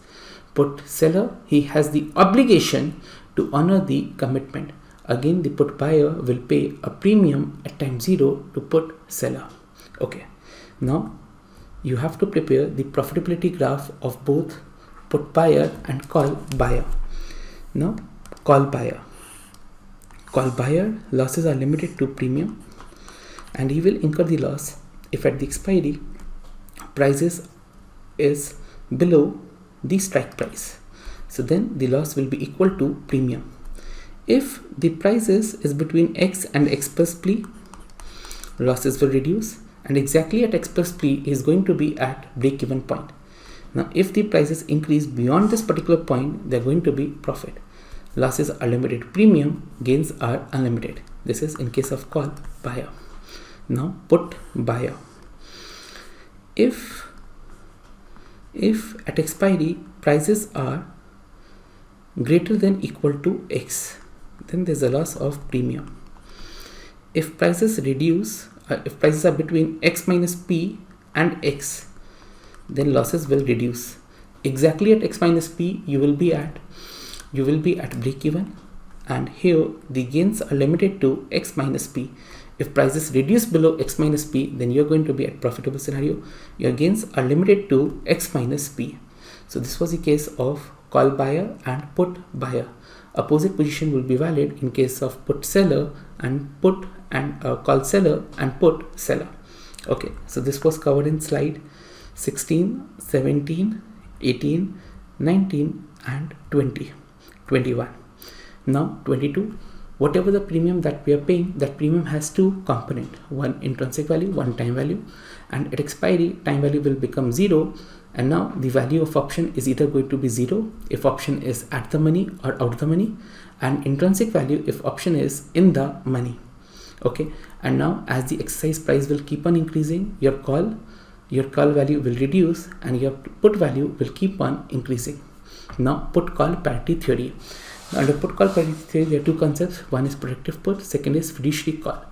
Put seller, he has the obligation to honor the commitment. again the put buyer will pay a premium at time 0 to put seller. Okay, now you have to prepare the profitability graph of both put buyer and call buyer. Now call buyer losses are limited to premium, and he will incur the loss if at the expiry prices is below the strike price. So then the loss will be equal to premium. If the prices is between X and X plus P, losses will reduce, and exactly at X plus P is going to be at break-even point. Now if the prices increase beyond this particular point, they're going to be profit. Losses are limited premium, gains are unlimited. This is in case of call buyer. Now put buyer. If at expiry prices are greater than equal to X, then there's a loss of premium. If prices reduce, if prices are between X minus P and X, then losses will reduce. Exactly at X minus P, you will be at break even, and here the gains are limited to X minus P. If prices reduce below X minus P, then you're going to be at profitable scenario. Your gains are limited to X minus P. So this was the case of call buyer and put buyer. Opposite position will be valid in case of put seller and put and call seller and put seller. Okay, so this was covered in slide 16, 17, 18, 19 and 20, 21. Now 22. Whatever the premium that we are paying, that premium has two components, one intrinsic value, one time value, and at expiry time value will become 0, and now the value of option is either going to be 0 if option is at the money or out the money, and intrinsic value if option is in the money. Okay, and now as the exercise price will keep on increasing, your call value will reduce and your put value will keep on increasing. Now put call parity theory. Under put call parity theory, there are two concepts. One is protective put, second is fiduciary call.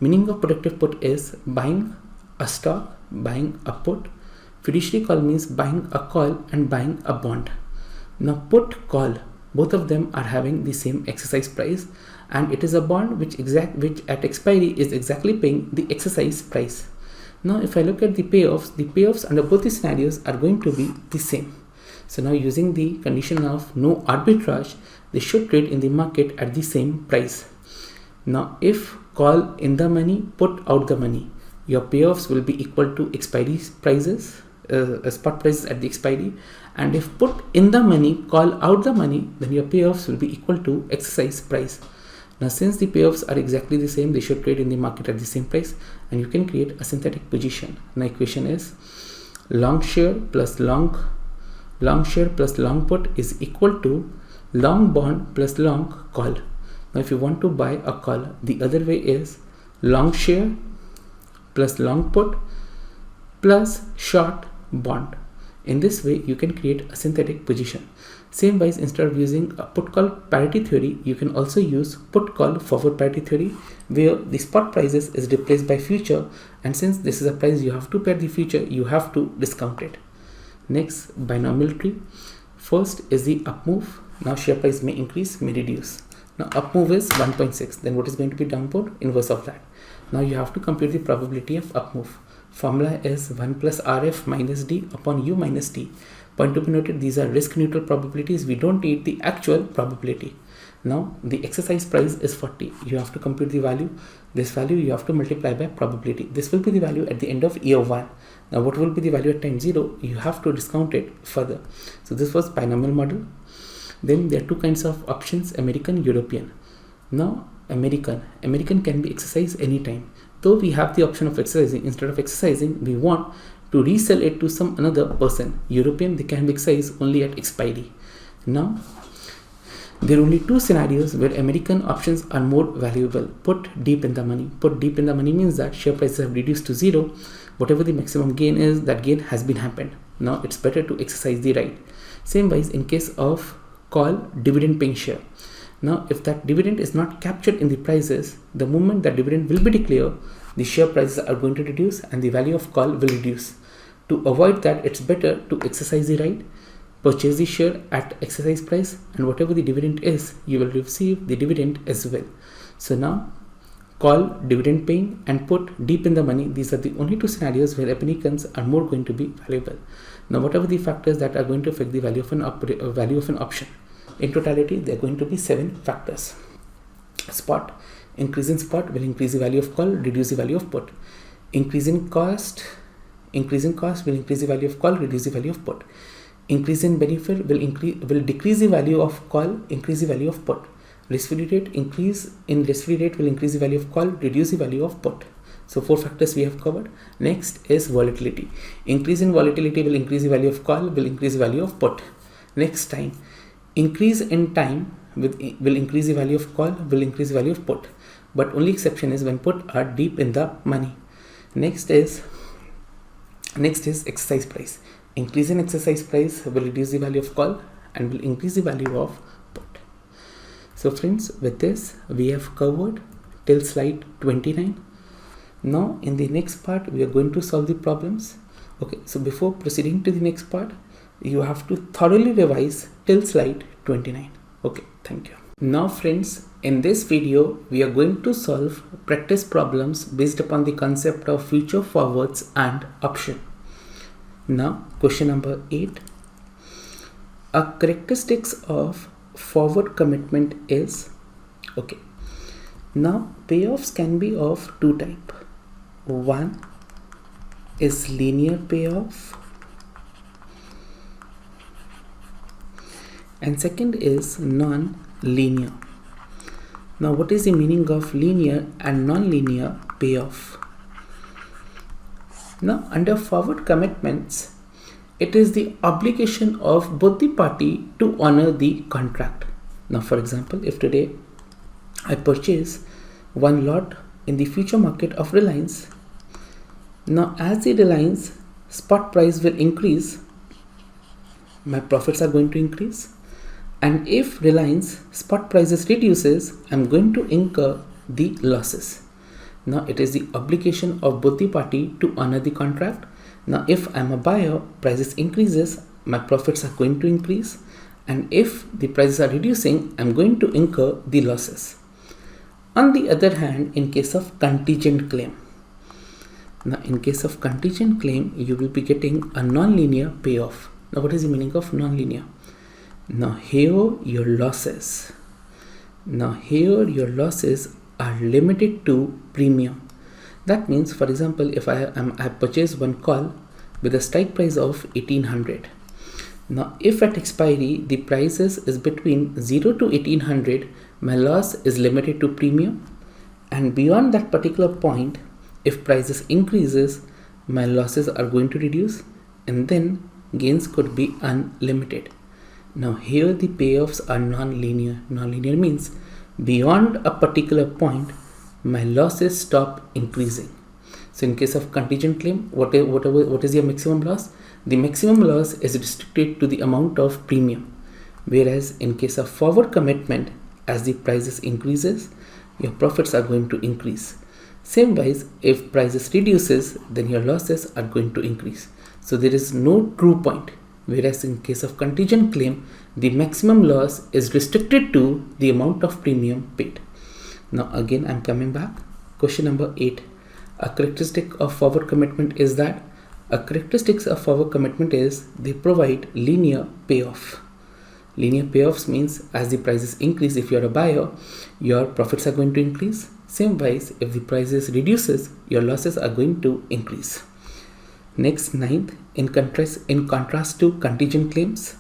Meaning of protective put is buying a stock, buying a put. Fiduciary call means buying a call and buying a bond. Now put call, both of them are having the same exercise price, and it is a bond which at expiry is exactly paying the exercise price. Now if I look at the payoffs under both the scenarios are going to be the same. So now using the condition of no arbitrage, they should trade in the market at the same price. Now if call in the money, put out the money, your payoffs will be equal to expiry prices, spot prices at the expiry, and if put in the money, call out the money, then your payoffs will be equal to exercise price. Now since the payoffs are exactly the same, they should trade in the market at the same price, and you can create a synthetic position. Now equation is long share plus long put is equal to long bond plus long call. Now if you want to buy a call, the other way is long share plus long put plus short bond. In this way you can create a synthetic position. Same wise, instead of using a put call parity theory, you can also use put call forward parity theory, where the spot prices is replaced by future, and since this is a price you have to pair the future, you have to discount it. Next, binomial tree. First is the up move. Now share price may increase, may reduce. Now up move is 1.6. Then what is going to be downward? Inverse of that. Now you have to compute the probability of up move. Formula is 1 plus RF minus D upon U minus T. Point to be noted, these are risk neutral probabilities. We don't need the actual probability. Now the exercise price is 40. You have to compute the value. This value you have to multiply by probability. This will be the value at the end of year 1. Now what will be the value at time 0? You have to discount it further. So this was binomial model. Then there are two kinds of options, American, European. Now American can be exercised anytime. Though we have the option of exercising, instead of exercising, we want to resell it to some another person. European, they can be exercised only at expiry. Now there are only two scenarios where American options are more valuable. Put deep in the money. Put deep in the money means that share prices have reduced to 0. Whatever the maximum gain is, that gain has been happened. Now it's better to exercise the right. Same wise in case of call dividend paying share. Now if that dividend is not captured in the prices, the moment that dividend will be declared, the share prices are going to reduce and the value of call will reduce. To avoid that, it's better to exercise the right, purchase the share at exercise price, and whatever the dividend is, you will receive the dividend as well. So now call, dividend paying, and put deep in the money. These are the only two scenarios where applicants are more going to be valuable. Now what are the factors that are going to affect the value of an option? In totality, there are going to be 7 factors. Spot. Increase in spot will increase the value of call, reduce the value of put. Increase in cost will increase the value of call, reduce the value of put. Increase in benefit will decrease the value of call, increase the value of put. Risk-free rate, increase in risk-free rate will increase the value of call, reduce the value of put. So 4 factors we have covered. Next is volatility. Increase in volatility will increase the value of call, will increase the value of put. Next time, increase in time will increase the value of call, will increase the value of put. But only exception is when put are deep in the money. Next is exercise price. Increase in exercise price will reduce the value of call and will increase the value of put. So friends, with this we have covered till slide 29. Now in the next part we are going to solve the problems. Okay, so before proceeding to the next part, you have to thoroughly revise till slide 29. Okay, thank you. Now friends, in this video we are going to solve practice problems based upon the concept of future forwards and option. Now question number 8. A characteristics of forward commitment is, okay, now payoffs can be of 2 types. One is linear payoff and second is non-linear. Now what is the meaning of linear and non-linear payoff? Now under forward commitments, it is the obligation of both the party to honor the contract. Now for example, if today I purchase 1 lot in the future market of Reliance, now as the Reliance spot price will increase, my profits are going to increase, and if Reliance spot prices reduces, I'm going to incur the losses. Now it is the obligation of both the party to honor the contract. Now if I'm a buyer, prices increases, my profits are going to increase, and if the prices are reducing, I'm going to incur the losses. On the other hand, in case of contingent claim, now in case of contingent claim, you will be getting a non-linear payoff. Now what is the meaning of non-linear? Now here your losses are limited to premium. That means, for example, if I purchase 1 call with a strike price of 1800. Now if at expiry the prices is between 0 to 1800, my loss is limited to premium, and beyond that particular point, if prices increases, my losses are going to reduce, and then gains could be unlimited. Now here the payoffs are non-linear. Non-linear means beyond a particular point, my losses stop increasing. So in case of contingent claim, what is your maximum loss? The maximum loss is restricted to the amount of premium. Whereas in case of forward commitment, as the prices increases, your profits are going to increase. Same wise, if prices reduces, then your losses are going to increase. So there is no true point. Whereas in case of contingent claim, the maximum loss is restricted to the amount of premium paid. Now again, I'm coming back. Question number 8. A characteristic of forward commitment is that they provide linear payoff. Linear payoffs means as the prices increase, if you're a buyer, your profits are going to increase. Same wise, if the prices reduces, your losses are going to increase. Next, 9th, in contrast to contingent claims,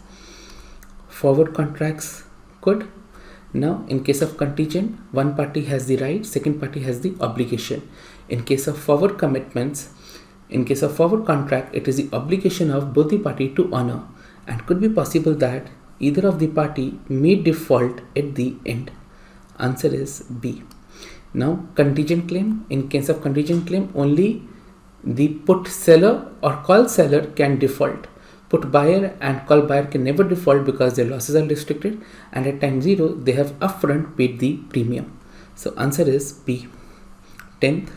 forward contracts could. Now in case of contingent, one party has the right, second party has the obligation. In case of forward commitments, in case of forward contract, it is the obligation of both the party to honor, and could be possible that either of the party may default at the end. Answer is B. Now contingent claim, in case of contingent claim, only the put seller or call seller can default. Put buyer and call buyer can never default because their losses are restricted, and at time 0 they have upfront paid the premium. So answer is B. 10th,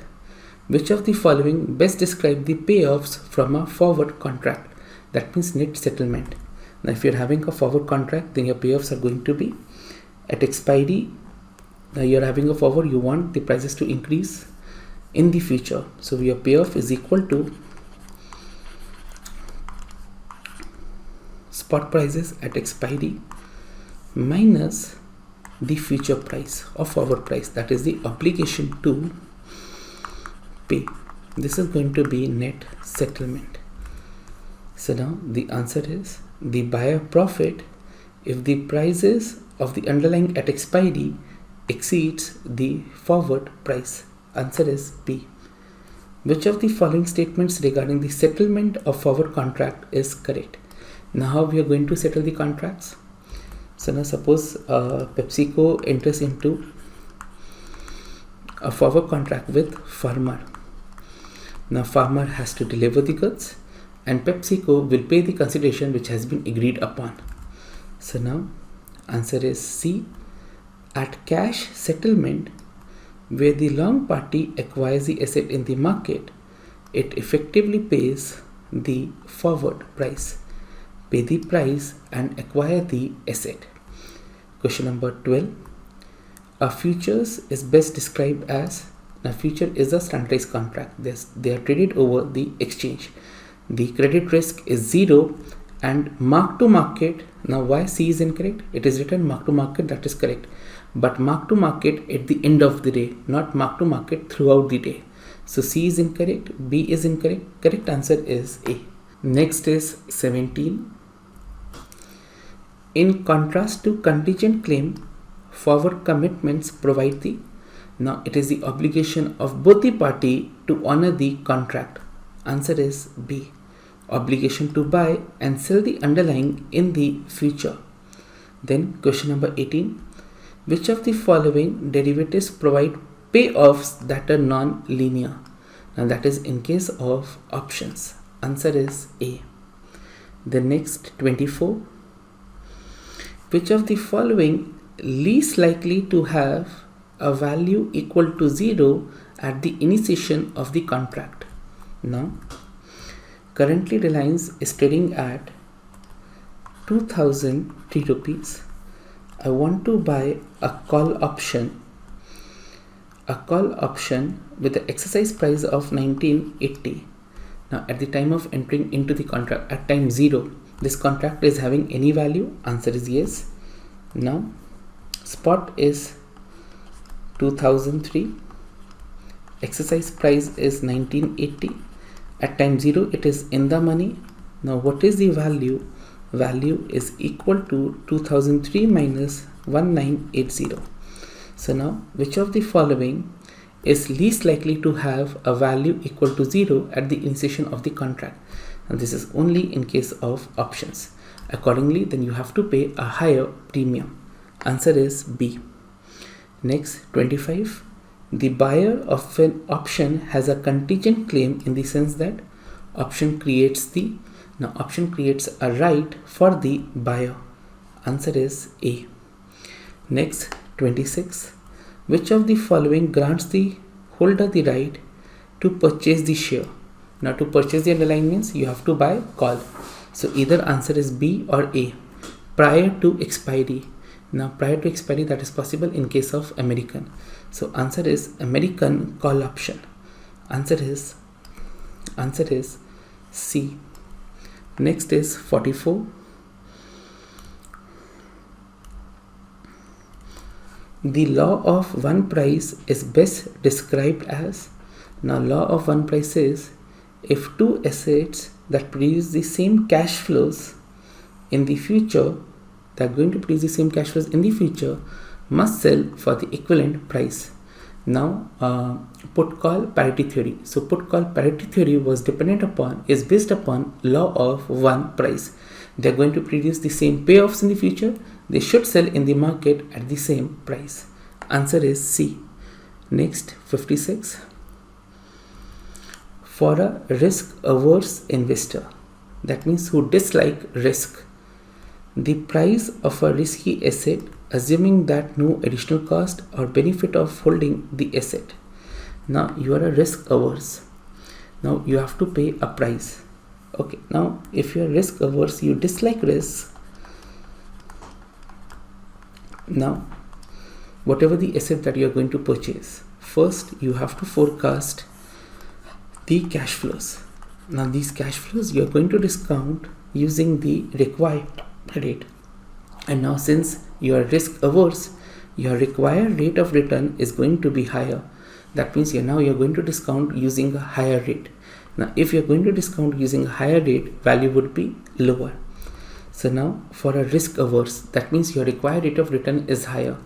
which of the following best describe the payoffs from a forward contract? That means net settlement. Now if you're having a forward contract, then your payoffs are going to be at expiry. Now you're having a forward, you want the prices to increase in the future, so your payoff is equal to spot prices at expiry minus the future price or forward price, that is the obligation to pay. This is going to be net settlement. So now the answer is the buyer profit if the prices of the underlying at expiry exceeds the forward price. Answer is B. Which of the following statements regarding the settlement of forward contract is correct? Now how we are going to settle the contracts? So now suppose PepsiCo enters into a forward contract with farmer. Now farmer has to deliver the goods and PepsiCo will pay the consideration which has been agreed upon. So now answer is C. At cash settlement, where the long party acquires the asset in the market, it effectively pays the forward price. Pay the price and acquire the asset. Question number 12. A futures is best described as, now future is a standardized contract. They are traded over the exchange. The credit risk is 0 and mark to market. Now why C is incorrect? It is written mark to market, that is correct. But mark to market at the end of the day, not mark to market throughout the day. So C is incorrect, B is incorrect. Correct answer is A. Next is 17. In contrast to contingent claim, forward commitments provide the, now it is the obligation of both the party to honor the contract. Answer is B. Obligation to buy and sell the underlying in the future. Then question number 18. Which of the following derivatives provide payoffs that are non-linear? Now that is in case of options. Answer is A. The next 24. Which of the following least likely to have a value equal to 0 at the initiation of the contract? Now currently Reliance is trading at 2003 rupees. I want to buy a call option with the exercise price of 1980. Now at the time of entering into the contract, at time 0, this contract is having any value? Answer is yes. Now spot is 2003, exercise price is 1980. At time 0 it is in the money. Now what is the value? Value is equal to 2003 minus 1980. So now which of the following is least likely to have a value equal to 0 at the initiation of the contract? And this is only in case of options. Accordingly, then you have to pay a higher premium. Answer is B. Next 25. The buyer of an option has a contingent claim in the sense that option creates a right for the buyer. Answer is A. Next 26. Which of the following grants the holder the right to purchase the share? Now to purchase the underlying means you have to buy call. So either answer is B or A. Prior to expiry. Now prior to expiry, that is possible in case of American. So answer is American call option. Answer is C. Next is 44. The law of one price is best described as, now law of one price is if two assets that produce the same cash flows in the future, they are going to produce the same cash flows in the future, must sell for the equivalent price. Now put call parity theory. So put call parity theory is based upon law of one price. They are going to produce the same payoffs in the future. They should sell in the market at the same price. Answer is C. Next 56. For a risk averse investor, that means who dislike risk, the price of a risky asset, assuming that no additional cost or benefit of holding the asset. Now you are a risk averse. Now you have to pay a price. Okay, now if you are risk averse, you dislike risk, Now, whatever the asset that you are going to purchase, first you have to forecast the cash flows. Now these cash flows you are going to discount using the required rate. And now since you are risk averse, your required rate of return is going to be higher. That means you're going to discount using a higher rate. Now if you're going to discount using a higher rate, value would be lower. So now for a risk averse, that means your required rate of return is higher.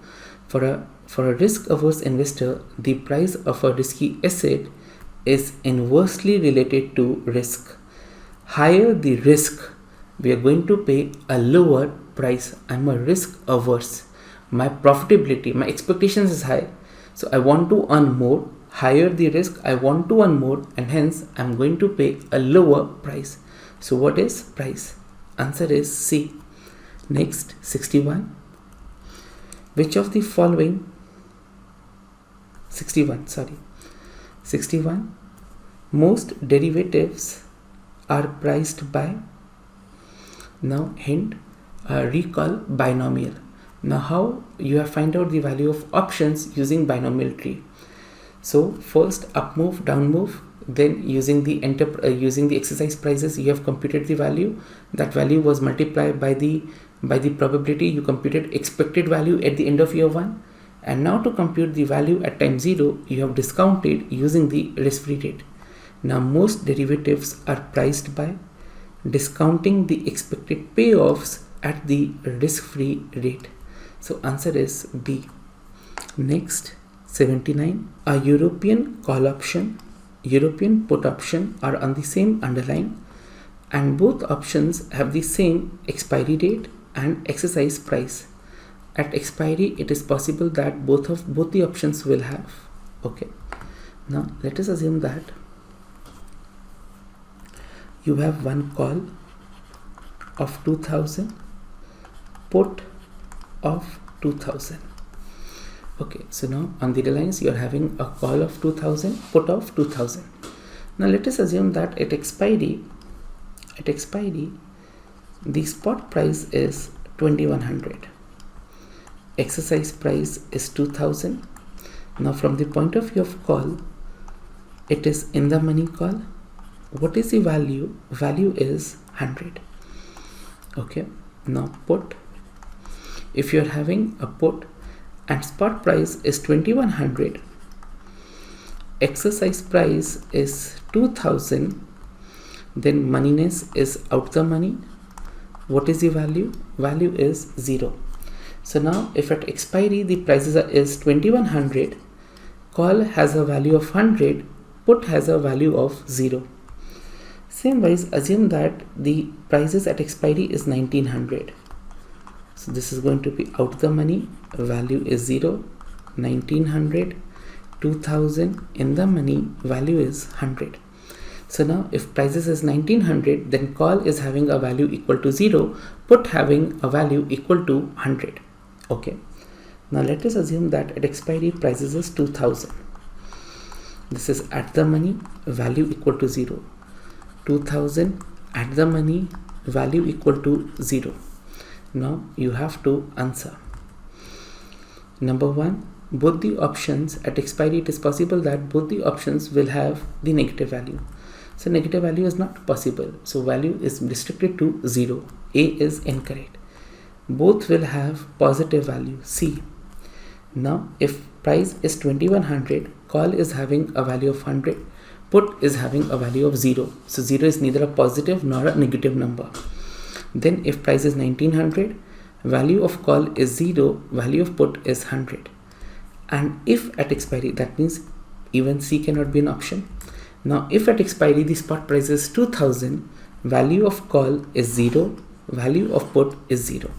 For a risk averse investor, the price of a risky asset is inversely related to risk. Higher the risk, we are going to pay a lower price. I'm a risk averse. My profitability, my expectations is high, so I want to earn more. Higher the risk, I want to earn more, and hence I'm going to pay a lower price. So what is price? Answer is C. Next, 61. Which of the following 61 most derivatives are priced by, now hint, recall binomial. Now how you have find out the value of options using binomial tree. So first up move, down move, then using the exercise prices you have computed the value. That value was multiplied by the probability. You computed expected value at the end of year 1, and now to compute the value at time 0 you have discounted using the risk-free rate. Now most derivatives are priced by discounting the expected payoffs at the risk-free rate. So answer is B. Next, 79. A European call option, European put option are on the same underline, and both options have the same expiry date and exercise price. At expiry, it is possible that both the options will have. Okay. Now let us assume that you have one call of 2000, put of 2000. Okay, so now on the lines you are having a call of 2000, put of 2000. Now let us assume that at expiry the spot price is 2100, exercise price is 2000. Now from the point of view of call, it is in the money call. What is the value? Value is 100. Okay, now put, if you are having a put and spot price is 2100, exercise price is 2000, then moneyness is out the money. What is the value? Value is 0. So now if at expiry the prices is 2100, call has a value of 100, put has a value of 0. Same wise, assume that the prices at expiry is 1900. So this is going to be out the money, value is 0, 1900, 2000 in the money, value is 100. So now if prices is 1900, then call is having a value equal to 0, put having a value equal to 100. Okay. Now let us assume that at expiry prices is 2000. This is at the money, value equal to 0. 2000 at the money, value equal to 0. Now you have to answer. Number 1, both the options at expiry, it is possible that both the options will have the negative value. So negative value is not possible. So value is restricted to 0. A is incorrect. Both will have positive value, C. Now if price is 2100, call is having a value of 100, put is having a value of 0. So 0 is neither a positive nor a negative number. Then if price is 1900, value of call is 0, value of put is 100. And if at expiry, that means even C cannot be an option. Now if at expiry the spot price is 2000, value of call is 0, value of put is 0.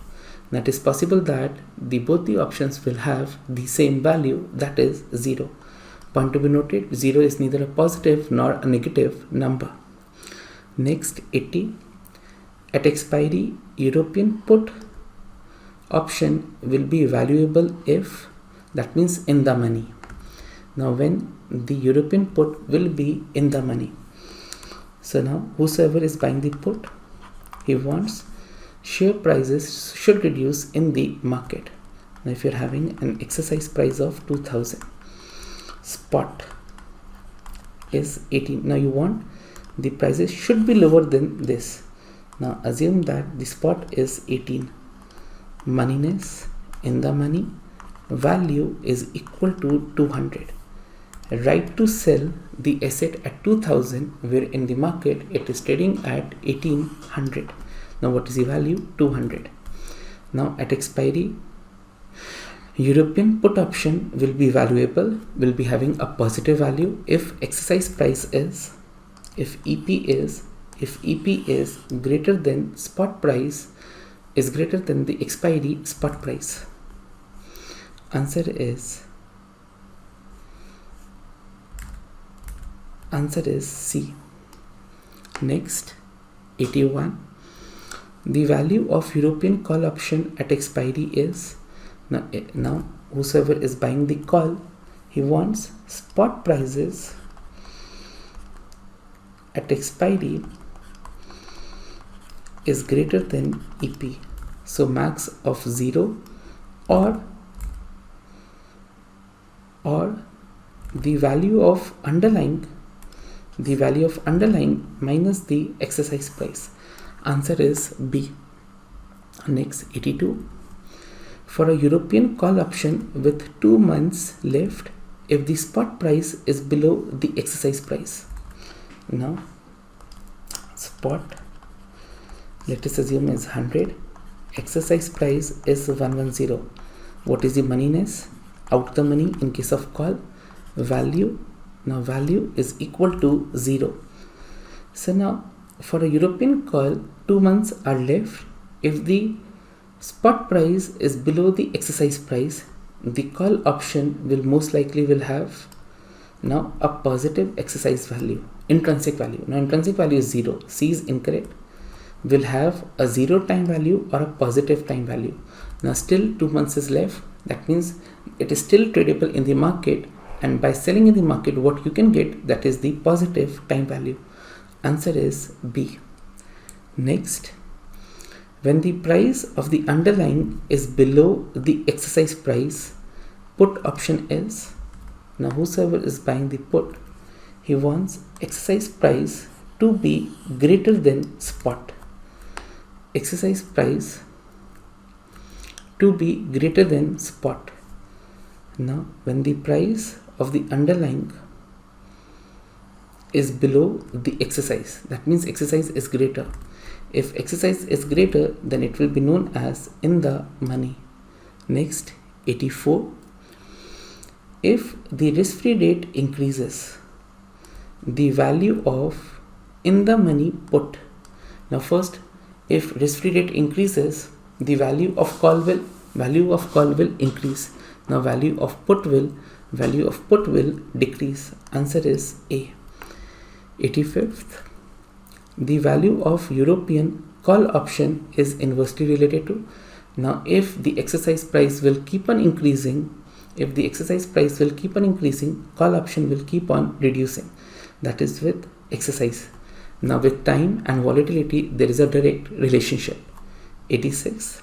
Now it is possible that both the options will have the same value, that is 0. Point to be noted, 0 is neither a positive nor a negative number. Next, 80. At expiry, European put option will be valuable if, that means in the money. Now when the European put will be in the money. So now whosoever is buying the put, he wants share prices should reduce in the market. Now if you're having an exercise price of 2000, spot is 18. Now you want the prices should be lower than this. Now assume that the spot is 18, moneyness in the money value is equal to 200. Right to sell the asset at 2000, where in the market it is trading at 1800. Now what is the value? 200. Now at expiry, European put option will be valuable, will be having a positive value if exercise price is, if EP is greater than spot price, is greater than the expiry spot price. Answer is C. Next, 81. The value of European call option at expiry is, now whosoever is buying the call, he wants spot prices at expiry is greater than EP. So max of 0 or the value of underlying minus the exercise price. Answer is B. Next, 82. For a European call option with 2 months left, if the spot price is below the exercise price. Now, spot, let us assume is 100, exercise price is 110. What is the moneyness? Out the money in case of call, value. Now value is equal to 0. So now for a European call, 2 months are left. If the spot price is below the exercise price, the call option will most likely will have now a positive exercise value, intrinsic value. Now intrinsic value is 0. C is incorrect. Will have a 0 time value or a positive time value. Now still 2 months is left. That means it is still tradable in the market, and by selling in the market, what you can get, that is the positive time value. Answer is B. Next, when the price of the underlying is below the exercise price, put option is, now whosoever is buying the put, he wants exercise price to be greater than spot. Exercise price to be greater than spot. Now when the price of the underlying is below the exercise, that means exercise is greater. If exercise is greater, then it will be known as in the money. Next, 84. If the risk-free rate increases, the value of in the money put. Now first, if risk-free rate increases, the value of call will increase. Now value of put will decrease. Answer is A. 85th. The value of European call option is inversely related to. Now if the exercise price will keep on increasing, call option will keep on reducing. That is with exercise. Now with time and volatility, there is a direct relationship. 86.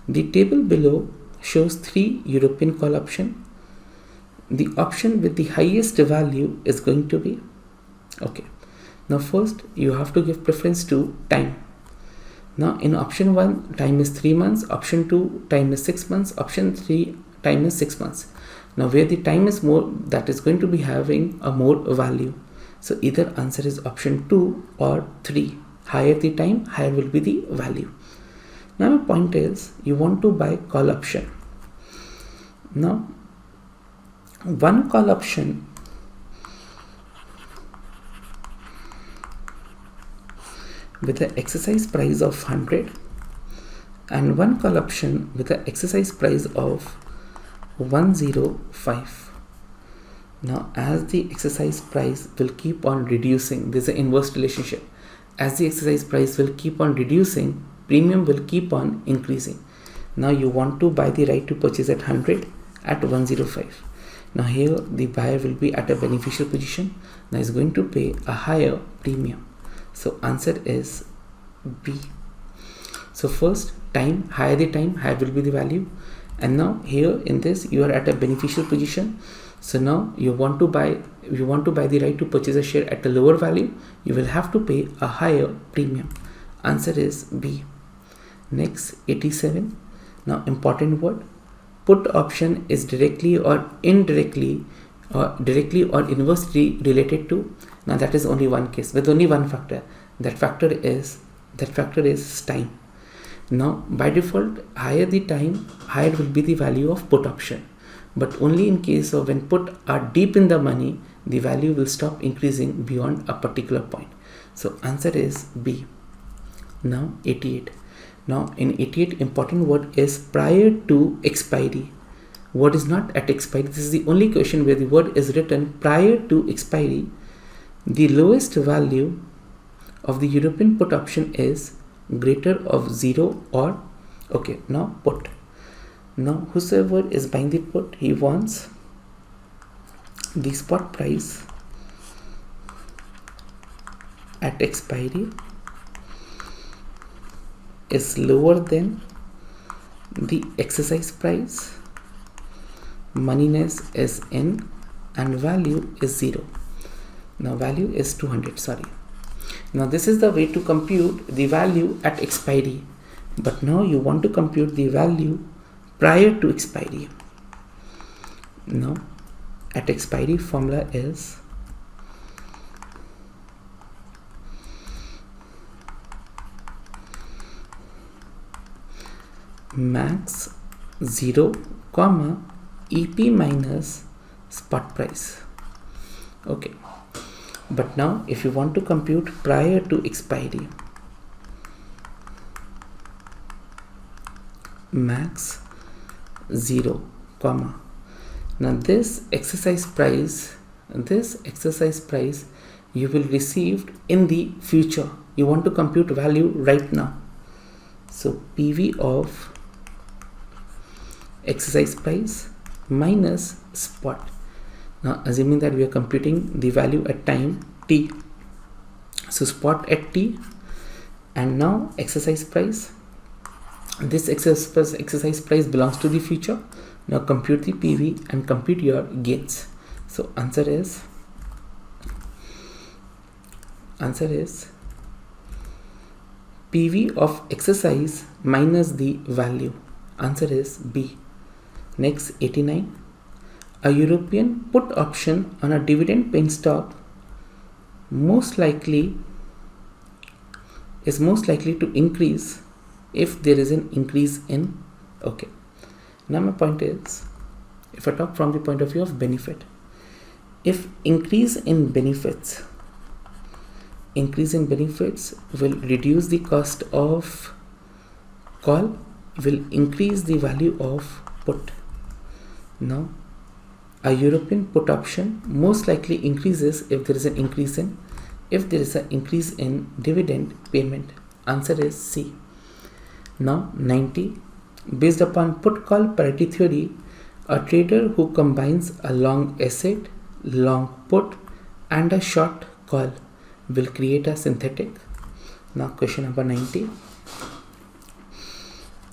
The table below shows 3 European call option. The option with the highest value is going to be, okay. Now first you have to give preference to time. Now in option 1, time is 3 months, option 2, time is 6 months, option 3, time is 6 months. Now where the time is more, that is going to be having a more value. So either answer is option 2 or 3. Higher the time, higher will be the value. Now my point is, you want to buy call option. Now one call option with the exercise price of 100 and one call option with the exercise price of 105. Now as the exercise price will keep on reducing, there is an inverse relationship. As the exercise price will keep on reducing, premium will keep on increasing. Now you want to buy the right to purchase at 100 at 105. Now here the buyer will be at a beneficial position. Now is going to pay a higher premium. So answer is B. So first, time, higher the time, higher will be the value. And now here in this you are at a beneficial position. So now you want to buy the right to purchase a share at a lower value, you will have to pay a higher premium. Answer is B. Next, 87. Now important word, put option is directly or indirectly or directly or inversely related to. Now that is only one case with only one factor. That factor is time. Now by default, higher the time, higher will be the value of put option, but only in case of when put are deep in the money, the value will stop increasing beyond a particular point. So answer is B. Now 88. Now in 88, important word is prior to expiry. Word is not at expiry. This is the only question where the word is written prior to expiry. The lowest value of the European put option is greater of 0 or okay. Now put. Now whosoever is buying the put, he wants the spot price at expiry is lower than the exercise price, moneyness is in, and value is 0. Now value is 200, sorry. Now this is the way to compute the value at expiry, but now you want to compute the value prior to expiry. Now at expiry, formula is max 0 comma EP minus spot price. Okay, but now if you want to compute prior to expiry, max 0 comma, now this exercise price you will receive in the future. You want to compute value right now, so PV of exercise price minus spot. Now assuming that we are computing the value at time t, so spot at t, and now exercise price, this exercise price belongs to the future. Now compute the PV and compute your gains. So answer is PV of exercise minus the value. Answer is B. Next, 89. A European put option on a dividend paying stock is most likely to increase if there is an increase in. Okay, now my point is, if I talk from the point of view of benefit, if increase in benefits will reduce the cost of call, will increase the value of put. Now a European put option most likely increases if there is an increase in dividend payment. Answer is C. Now 90. Based upon put call parity theory, a trader who combines a long asset, long put and a short call will create a synthetic. Now question number 90.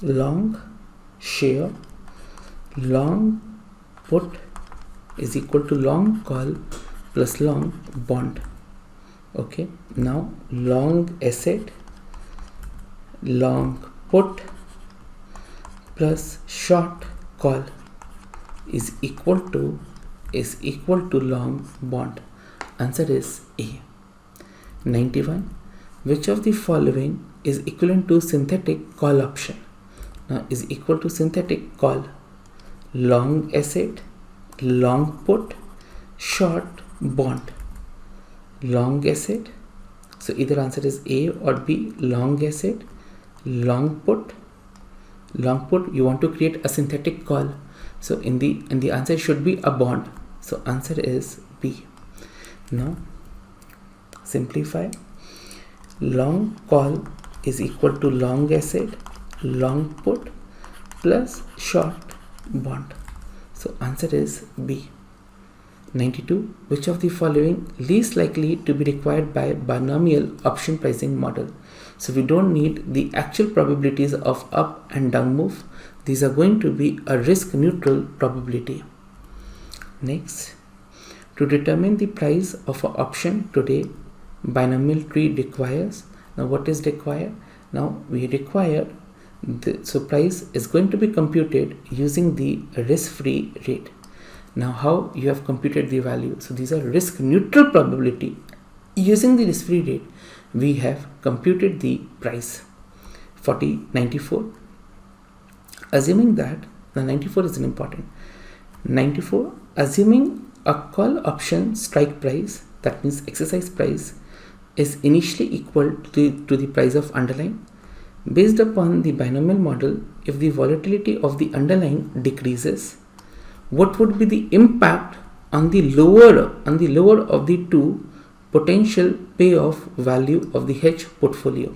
Long share, long put is equal to long call plus long bond. Okay, now long asset, long put plus short call is equal to long bond. Answer is A. 91. Which of the following is equivalent to synthetic call option? Now is equal to synthetic call: long asset, long put, short bond. Long asset, so either answer is A or B. Long asset, long put. Long put, you want to create a synthetic call, so in the answer should be a bond, so answer is B. Now simplify. Long call is equal to long asset, long put plus short bond, so answer is B. 92. Which of the following least likely to be required by binomial option pricing model? So we don't need the actual probabilities of up and down move. These are going to be a risk neutral probability. Next, to determine the price of an option today, binomial tree requires. Now what is required? Now we require so price is going to be computed using the risk-free rate. Now how you have computed the value? So these are risk neutral probability. Using the risk-free rate, we have computed the price 40.94. Assuming that the 94 is an important 94, assuming a call option strike price, that means exercise price, is initially equal to the price of underlying. Based upon the binomial model, if the volatility of the underlying decreases, what would be the impact on the lower of the two potential payoff value of the hedge portfolio?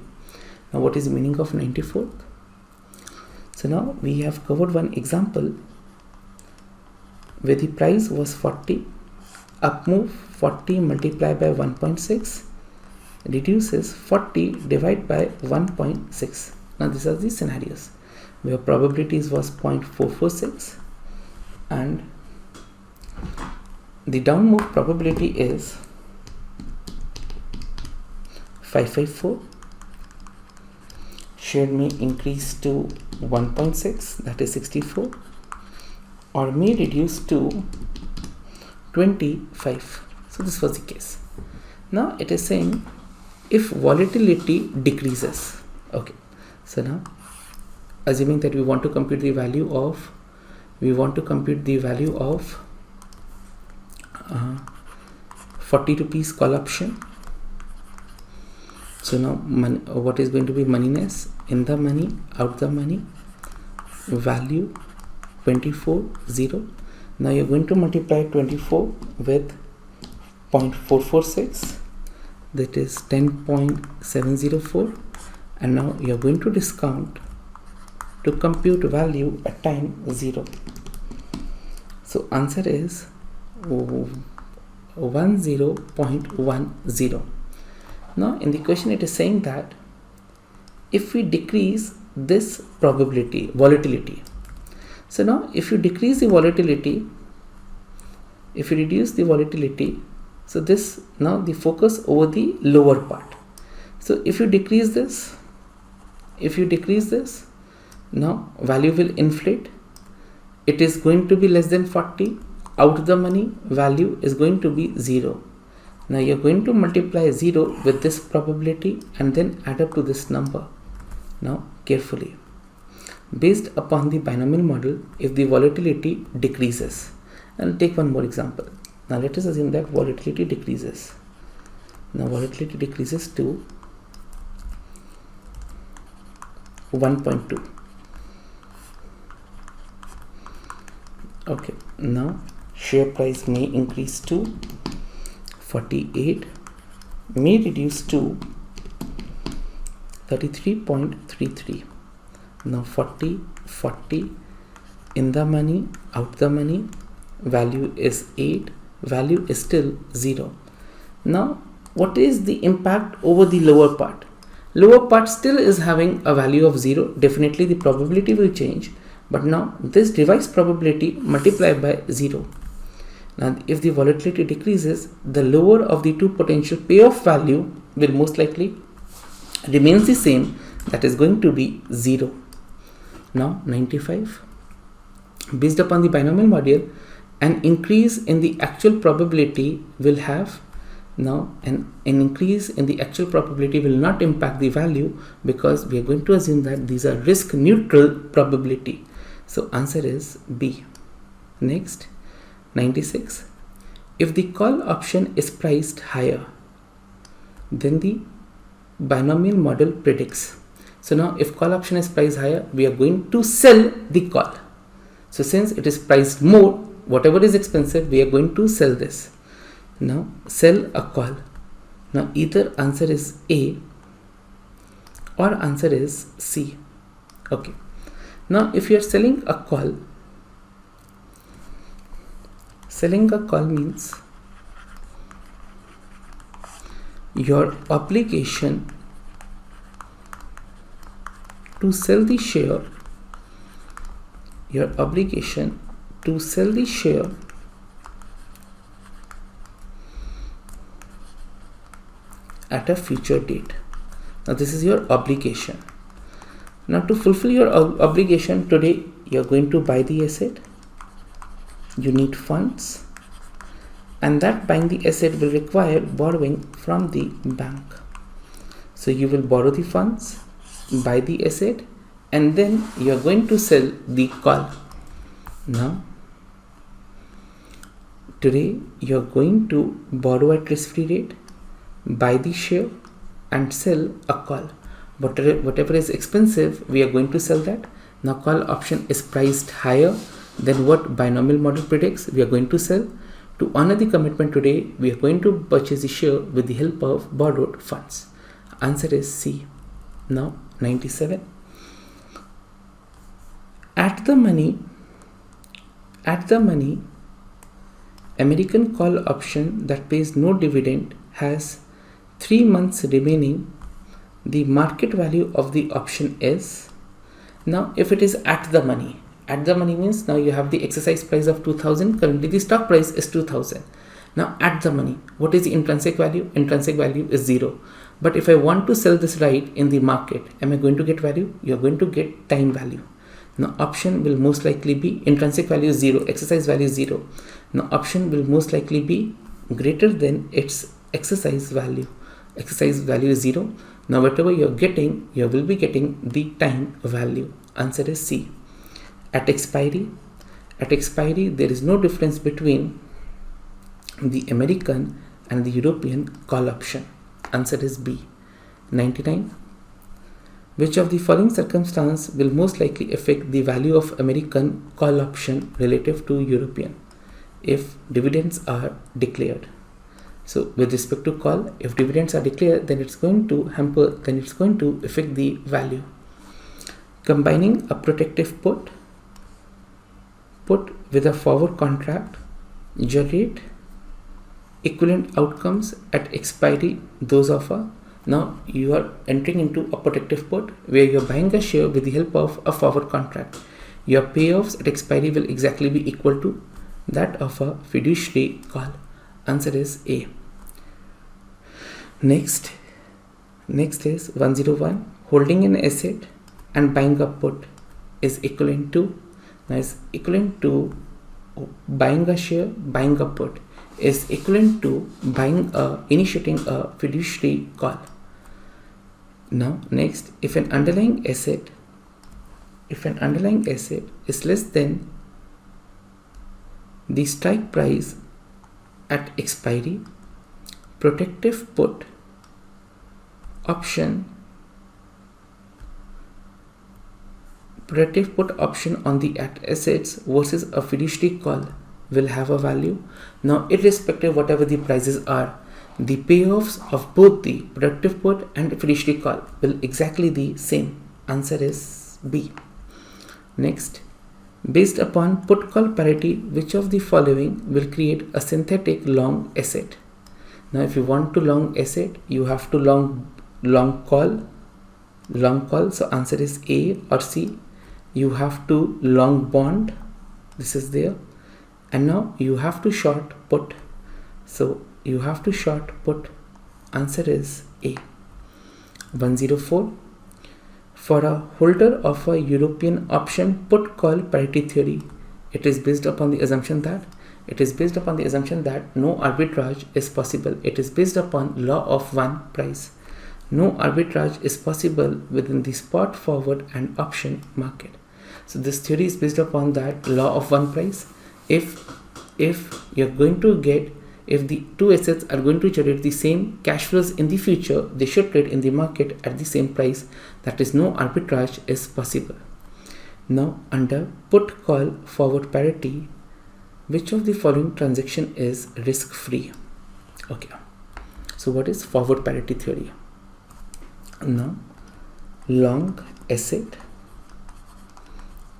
Now what is the meaning of 94? So now we have covered one example where the price was 40, up move 40 multiplied by 1.6 reduces 40 divided by 1.6. Now these are the scenarios where probabilities was 0.446 and the down move probability is 554. Share may increase to 1.6, that is 64, or may reduce to 25. So this was the case. Now it is saying if volatility decreases. Okay, so now assuming that we want to compute the value of 40 rupees call option. So now what is going to be moneyness? In the money, out the money, value 24.0. Now you're going to multiply 24 with 0.446, that is 10.704, and now you're going to discount to compute value at time 0. So answer is 10.10. Now in the question it is saying that if we decrease this volatility. So now if you decrease the volatility, if you reduce the volatility, so this now the focus over the lower part. So if you decrease this, now value will inflate. It is going to be less than 40. Out the money value is going to be 0. Now you're going to multiply 0 with this probability and then add up to this number. Now carefully, based upon the binomial model, if the volatility decreases, and take one more example. Now let us assume that volatility decreases. Now volatility decreases to 1.2. Okay, now share price may increase to 48, may reduce to 33.33. Now 40 in the money, out the money, value is 8, value is still 0. Now what is the impact over the lower part? Lower part still is having a value of 0. Definitely the probability will change, but now this device probability multiplied by 0. Now if the volatility decreases, the lower of the two potential payoff value will most likely remains the same, that is going to be 0. Now 95, based upon the binomial model, an increase in the actual probability will have now an increase in the actual probability will not impact the value, because we are going to assume that these are risk neutral probability. So answer is B. Next, 96, if the call option is priced higher than the binomial model predicts. So now if call option is priced higher, we are going to sell the call. So since it is priced more, whatever is expensive, we are going to sell this. Now sell a call. Now either answer is A or answer is C. Okay. Now if you are selling a call, Selling a call means your obligation to sell the share, at a future date. Now this is your obligation. Now to fulfill your obligation today, you're going to buy the asset. You need funds, and that buying the asset will require borrowing from the bank. So you will borrow the funds, buy the asset, and then you are going to sell the call. Now today you are going to borrow at risk-free rate, buy the share, and sell a call. Whatever is expensive, we are going to sell that. Now call option is priced higher than what binomial model predicts. We are going to sell. To honor the commitment today, we are going to purchase the share with the help of borrowed funds. Answer is C. Now 97. At the money, American call option that pays no dividend has 3 months remaining. The market value of the option is, now if it is at the money means now you have the exercise price of 2000. Currently the stock price is 2000. Now at the money, what is the intrinsic value? Intrinsic value is 0. But if I want to sell this right in the market, am I going to get value? You are going to get time value. Now option will most likely be intrinsic value is 0, exercise value is 0. Now option will most likely be greater than its exercise value. Exercise value is 0. Now whatever you are getting, you will be getting the time value. Answer is C. At expiry, there is no difference between the American and the European call option. Answer is B. 99. Which of the following circumstance will most likely affect the value of American call option relative to European? If dividends are declared. So with respect to call, if dividends are declared, then it's going to affect the value. Combining a protective put with a forward contract generate equivalent outcomes at expiry, those of a. Now you are entering into a protective put where you are buying a share with the help of a forward contract. Your payoffs at expiry will exactly be equal to that of a fiduciary call. Answer is A. Next is 101. Holding an asset and buying a put is equivalent to buying a share, buying a put is equivalent to initiating a fiduciary call. Now next, if an underlying asset is less than the strike price at expiry, protective put option on the assets versus a fiduciary call will have a value. Now irrespective of whatever the prices are, the payoffs of both the protective put and fiduciary call will exactly the same. Answer is B. Next, based upon put call parity, which of the following will create a synthetic long asset? Now if you want to long asset, you have to long call. So answer is A or C. You have to long bond, this is there, and now you have to short put. So you have to short put. Answer is A. 104. For a holder of a European option put call parity theory, it is based upon the assumption that no arbitrage is possible. It is based upon law of one price. No arbitrage is possible within the spot, forward and option market. So this theory is based upon that law of one price. If the two assets are going to generate the same cash flows in the future, they should trade in the market at the same price. That is, no arbitrage is possible. Now under put call forward parity, which of the following transaction is risk free? Okay, so what is forward parity theory? Now long asset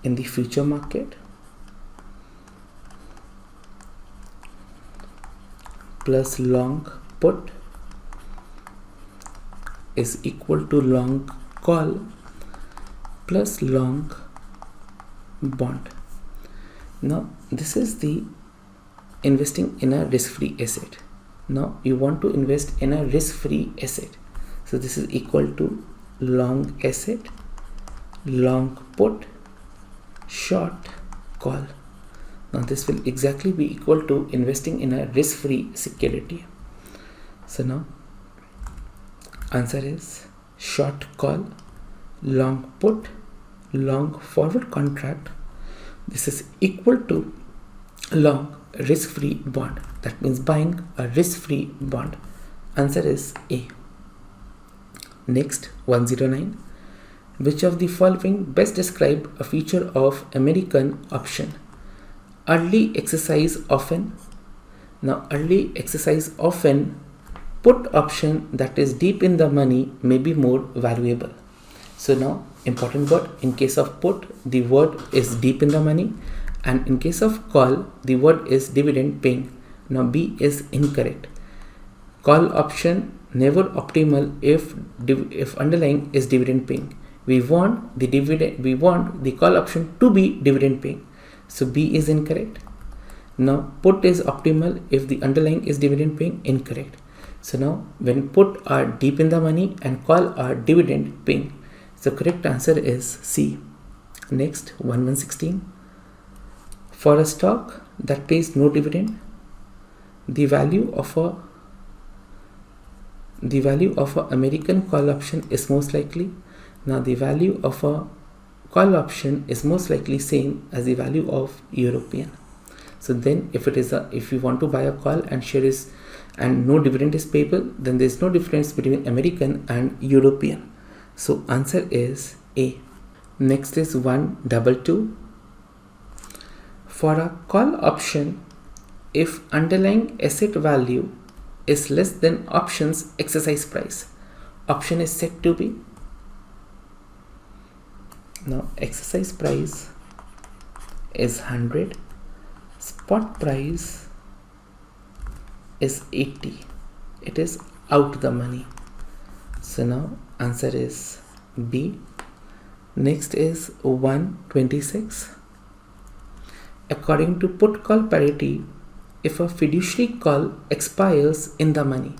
in the future market plus long put is equal to long call plus long bond. Now this is the investing in a risk-free asset. Now you want to invest in a risk-free asset, so this is equal to long asset, long put, short call. Now this will exactly be equal to investing in a risk-free security. So now answer is short call, long put, long forward contract. This is equal to long risk-free bond. That means buying a risk-free bond. Answer is A. Next, 109. Which of the following best describe a feature of American option? Early exercise often. Now early exercise often, put option that is deep in the money may be more valuable. So now important word, in case of put the word is deep in the money, and in case of call the word is dividend paying. Now B is incorrect. Call option never optimal if underlying is dividend paying. We want the call option to be dividend paying. So B is incorrect. Now put is optimal if the underlying is dividend paying. Incorrect. So now when put are deep in the money and call are dividend paying. So correct answer is C. Next, 1116. For a stock that pays no dividend, the value of a American call option is most likely. Now the value of a call option is most likely same as the value of European. So then if you want to buy a call and share is and no dividend is payable, then there is no difference between American and European. So answer is A. Next is 122. For a call option, if underlying asset value is less than option's exercise price, option is set to be. Now exercise price is 100, spot price is 80. It is out the money. So now answer is B. Next is 126. According to put call parity, if a fiduciary call expires in the money.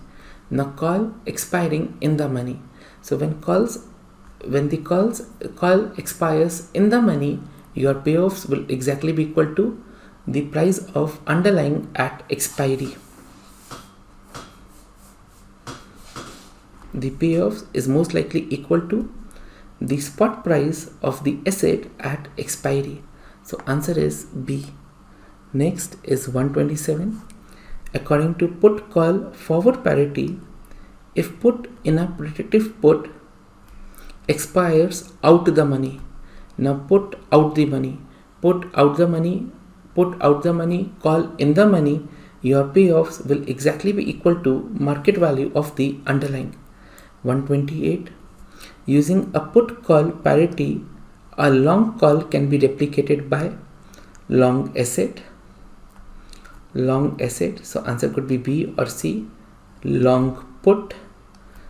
Now call expiring in the money. So when the call expires in the money, your payoffs will exactly be equal to the price of underlying at expiry. The payoffs is most likely equal to the spot price of the asset at expiry. So answer is B. Next is 127. According to put call forward parity, if put in a protective put expires out the money. Now put out the money, call in the money, your payoffs will exactly be equal to market value of the underlying. 128. Using a put call parity, a long call can be replicated by long asset. So answer could be B or C. Long put.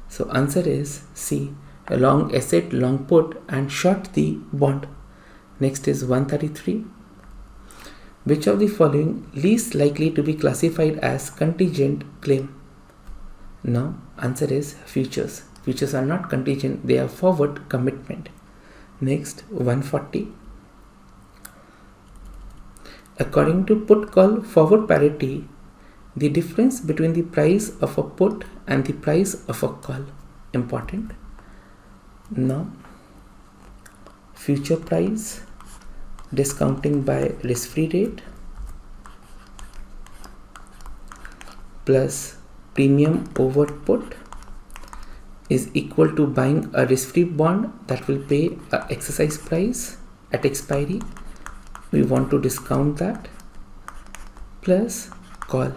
So answer is C. A long asset, long put, and short the bond. Next is 133. Which of the following least likely to be classified as contingent claim? Now answer is futures. Futures are not contingent, they are forward commitment. Next, 140. According to put call forward parity, the difference between the price of a put and the price of a call. Important. Now, future price discounting by risk-free rate plus premium over put is equal to buying a risk-free bond that will pay a exercise price at expiry. We want to discount that plus call.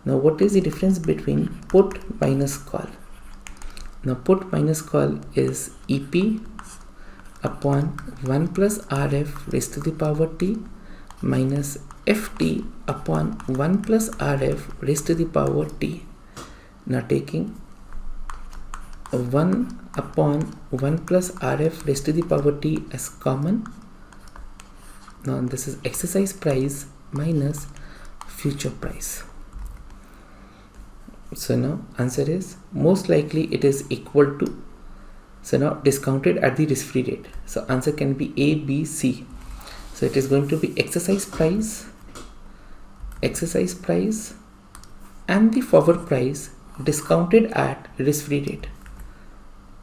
Now what is the difference between put minus call? Now put minus call is EP upon 1 plus RF raised to the power T minus ft upon 1 plus rf raised to the power t. Now taking 1 upon 1 plus rf raised to the power t as common. Now this is exercise price minus future price. So now answer is most likely it is equal to, so now discounted at the risk-free rate. So answer can be A, B, C. So it is going to be exercise price and the forward price discounted at risk-free rate.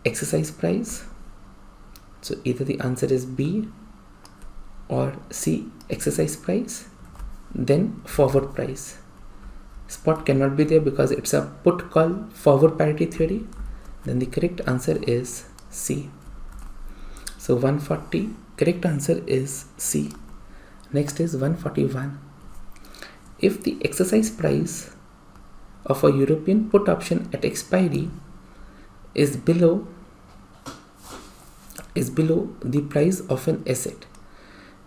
Exercise price, so either the answer is B or C, exercise price, then forward price. Spot cannot be there because it's a put call forward parity theory. Then the correct answer is C. So 140, correct answer is C. Next is 141. If the exercise price of a European put option at expiry is below the price of an asset,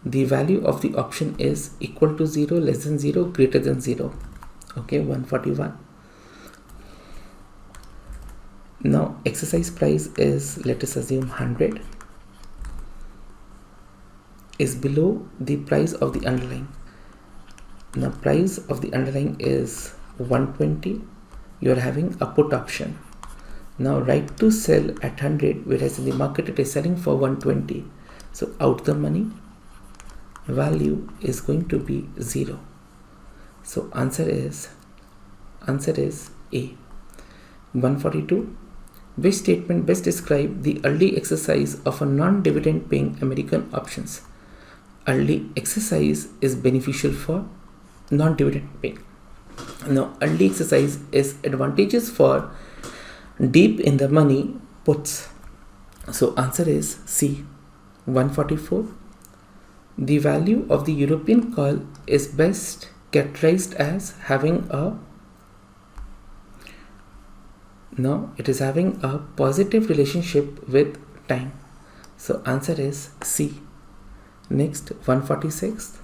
the value of the option is equal to 0, less than 0, greater than 0. Okay, 141. Now exercise price is, let us assume 100, is below the price of the underlying. Now price of the underlying is 120. You are having a put option. Now right to sell at 100, whereas in the market it is selling for 120. So out the money value is going to be 0. So answer is A. 142. Which statement best describe the early exercise of a non-dividend paying American options? Early exercise is beneficial for non-dividend paying. Now early exercise is advantageous for deep in the money puts. So answer is C. 144. The value of the European call is best characterized as having a, now it is having a positive relationship with time. So answer is C. Next, 146.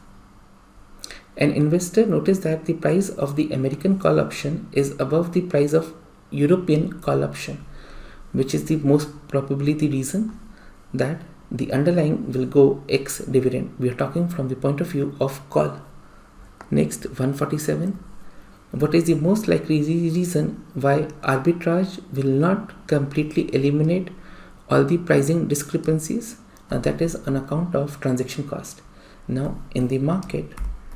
An investor noticed that the price of the American call option is above the price of European call option, which is the most probably the reason that the underlying will go X dividend. We are talking from the point of view of call. Next, 147. What is the most likely reason why arbitrage will not completely eliminate all the pricing discrepancies? Now that is on account of transaction cost. Now in the market,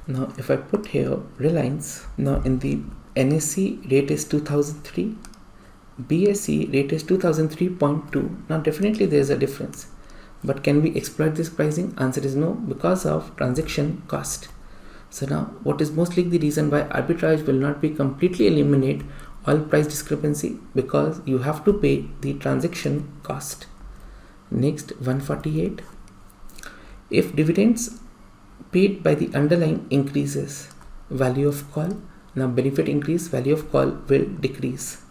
now if I put here Reliance, now in the NSE rate is 2003, BSE rate is 2003.2. Now definitely there is a difference, but can we exploit this pricing? Answer is no, because of transaction cost. So now what is mostly the reason why arbitrage will not be completely eliminate all price discrepancy? Because you have to pay the transaction cost. Next, 148. If dividends paid by the underlying increases, value of call, now benefit increase, value of call will decrease.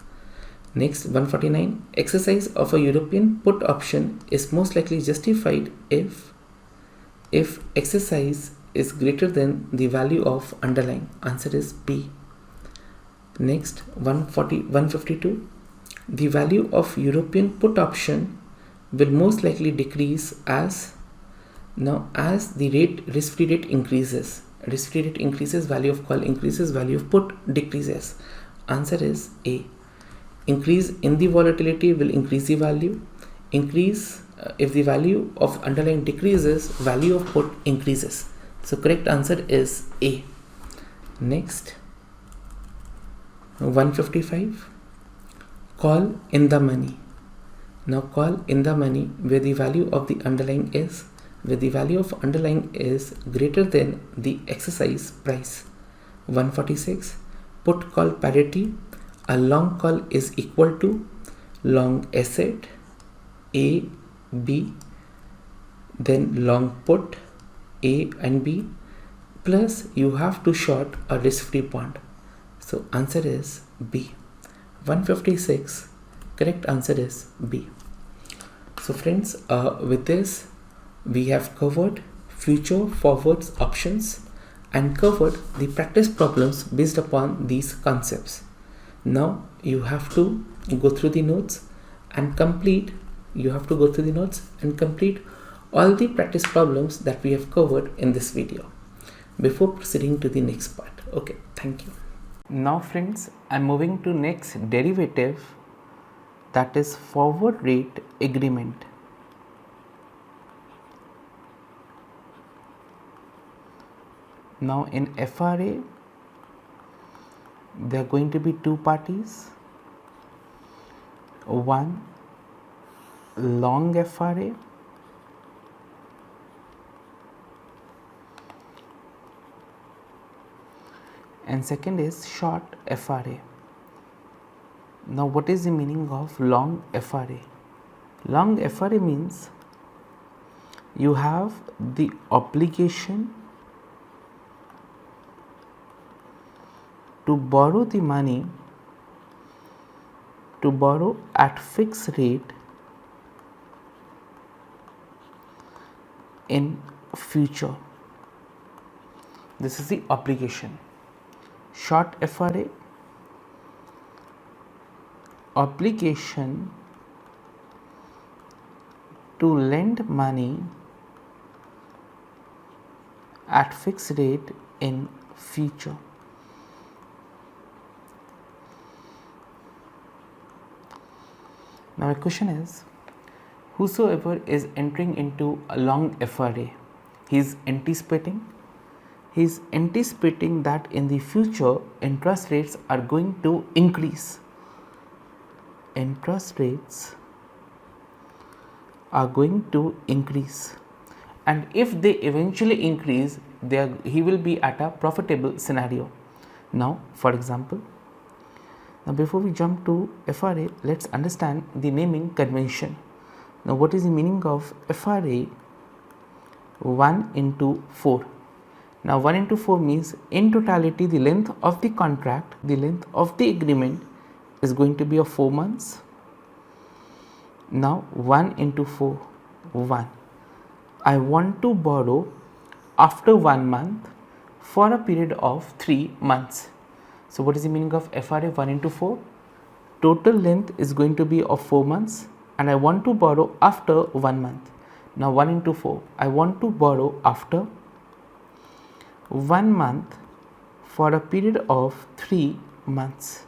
Next, 149. Exercise of a European put option is most likely justified if exercise is greater than the value of underlying. Answer is B. Next, 152. The value of European put option will most likely decrease as the risk-free rate increases. Risk-free rate increases, value of call increases, value of put decreases. Answer is A. Increase in the volatility will increase the value. Increase if the value of underlying decreases, value of put increases. So correct answer is A. Next, 155. Call in the money. Now call in the money where the value of the underlying is, greater than the exercise price. 146. Put call parity. A long call is equal to long asset A, B, then long put A and B, plus you have to short a risk-free bond. So answer is B. 156. Correct answer is B. So friends, with this we have covered future forwards options. and covered the practice problems based upon these concepts. Now you have to go through the notes and complete all the practice problems that we have covered in this video before proceeding to the next part. Okay, thank you. Now friends, I'm moving to next derivative, that is forward rate agreement. Now in FRA there are going to be two parties, one long FRA and second is short FRA. Now what is the meaning of long FRA? Long FRA means you have the obligation to borrow the money, to borrow at fixed rate in future. This is the obligation. Short FRA, obligation to lend money at fixed rate in future. Now my question is, whosoever is entering into a long FRA, he is anticipating that in the future interest rates are going to increase. Interest rates are going to increase, and if they eventually increase, he will be at a profitable scenario. Now for example, now before we jump to FRA, let's understand the naming convention. Now what is the meaning of FRA 1 into 4? Now 1 into 4 means in totality the length of the contract, the length of the agreement is going to be of 4 months. Now 1 into 4, 1. I want to borrow after 1 month for a period of 3 months. So what is the meaning of FRA 1 into 4? Total length is going to be of 4 months and I want to borrow after 1 month. Now 1 into 4, I want to borrow after 1 month for a period of 3 months.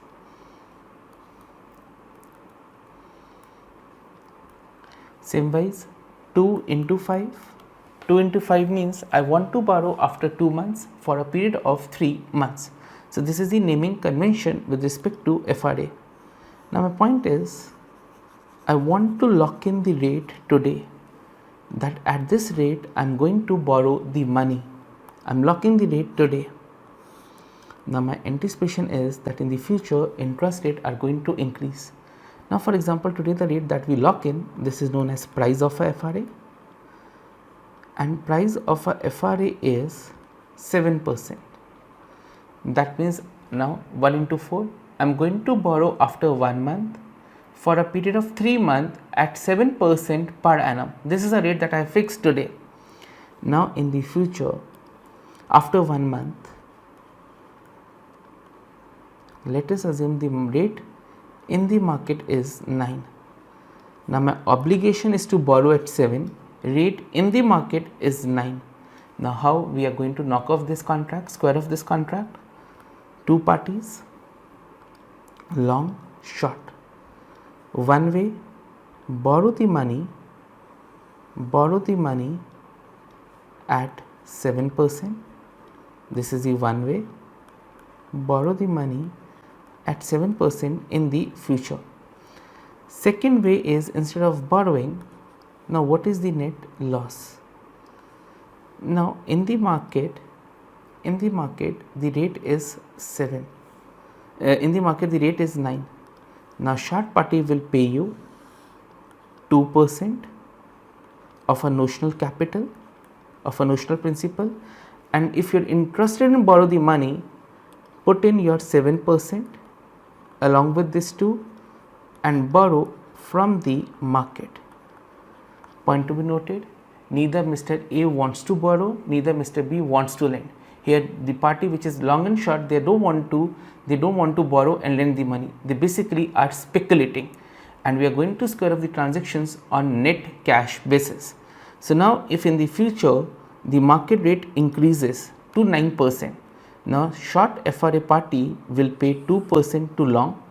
Same wise, 2 into 5. 2 into 5 means I want to borrow after 2 months for a period of 3 months. So this is the naming convention with respect to FRA. Now my point is, I want to lock in the rate today, that at this rate I am going to borrow the money. I am locking the rate today. Now my anticipation is that in the future interest rate are going to increase. Now for example, today the rate that we lock in, this is known as price of a FRA, and price of a FRA is 7%. That means now 1 into 4, I am going to borrow after 1 month for a period of 3 months at 7% per annum. This is a rate that I fixed today. Now in the future, after 1 month, let us assume the rate in the market is 9. Now my obligation is to borrow at 7, rate in the market is 9. Now how we are going to knock off this contract, square off this contract? Two parties, long, short. One way, borrow the money at 7%. This is the one way, borrow the money at 7% in the future. Second way is, instead of borrowing, now what is the net loss? Now in the market the rate is 7. In the market the rate is 9. Now short party will pay you 2% of a notional capital, of a notional principal, and if you are interested in borrow the money, put in your 7% along with this 2 and borrow from the market. Point to be noted, neither Mr. A wants to borrow, neither Mr. B wants to lend. here the party which is long and short, they don't want to borrow and lend the money. They basically are speculating, and we are going to square off the transactions on net cash basis. So now if in the future the market rate increases to 9%, now short FRA party will pay 2% to long,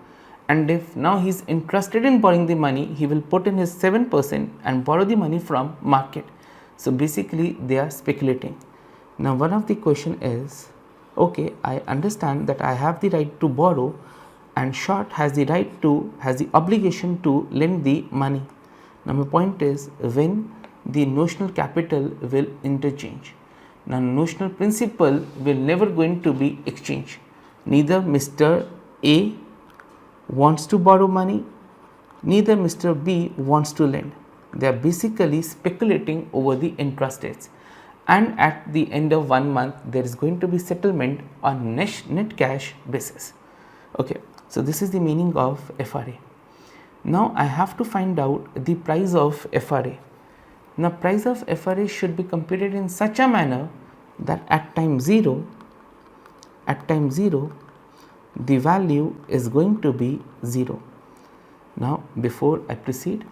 and if now he is interested in borrowing the money, he will put in his 7% and borrow the money from market. So basically they are speculating. Now one of the question is, okay, I understand that I have the right to borrow and short has the obligation to lend the money. Now my point is, when the notional capital will interchange. Now notional principal will never going to be exchanged. Neither Mr. A wants to borrow money, neither Mr. B wants to lend. They are basically speculating over the interest rates, and at the end of 1 month there is going to be settlement on net cash basis. Okay, so this is the meaning of FRA. Now I have to find out the price of FRA. Now price of FRA should be computed in such a manner that at time 0 the value is going to be 0. Now before I proceed,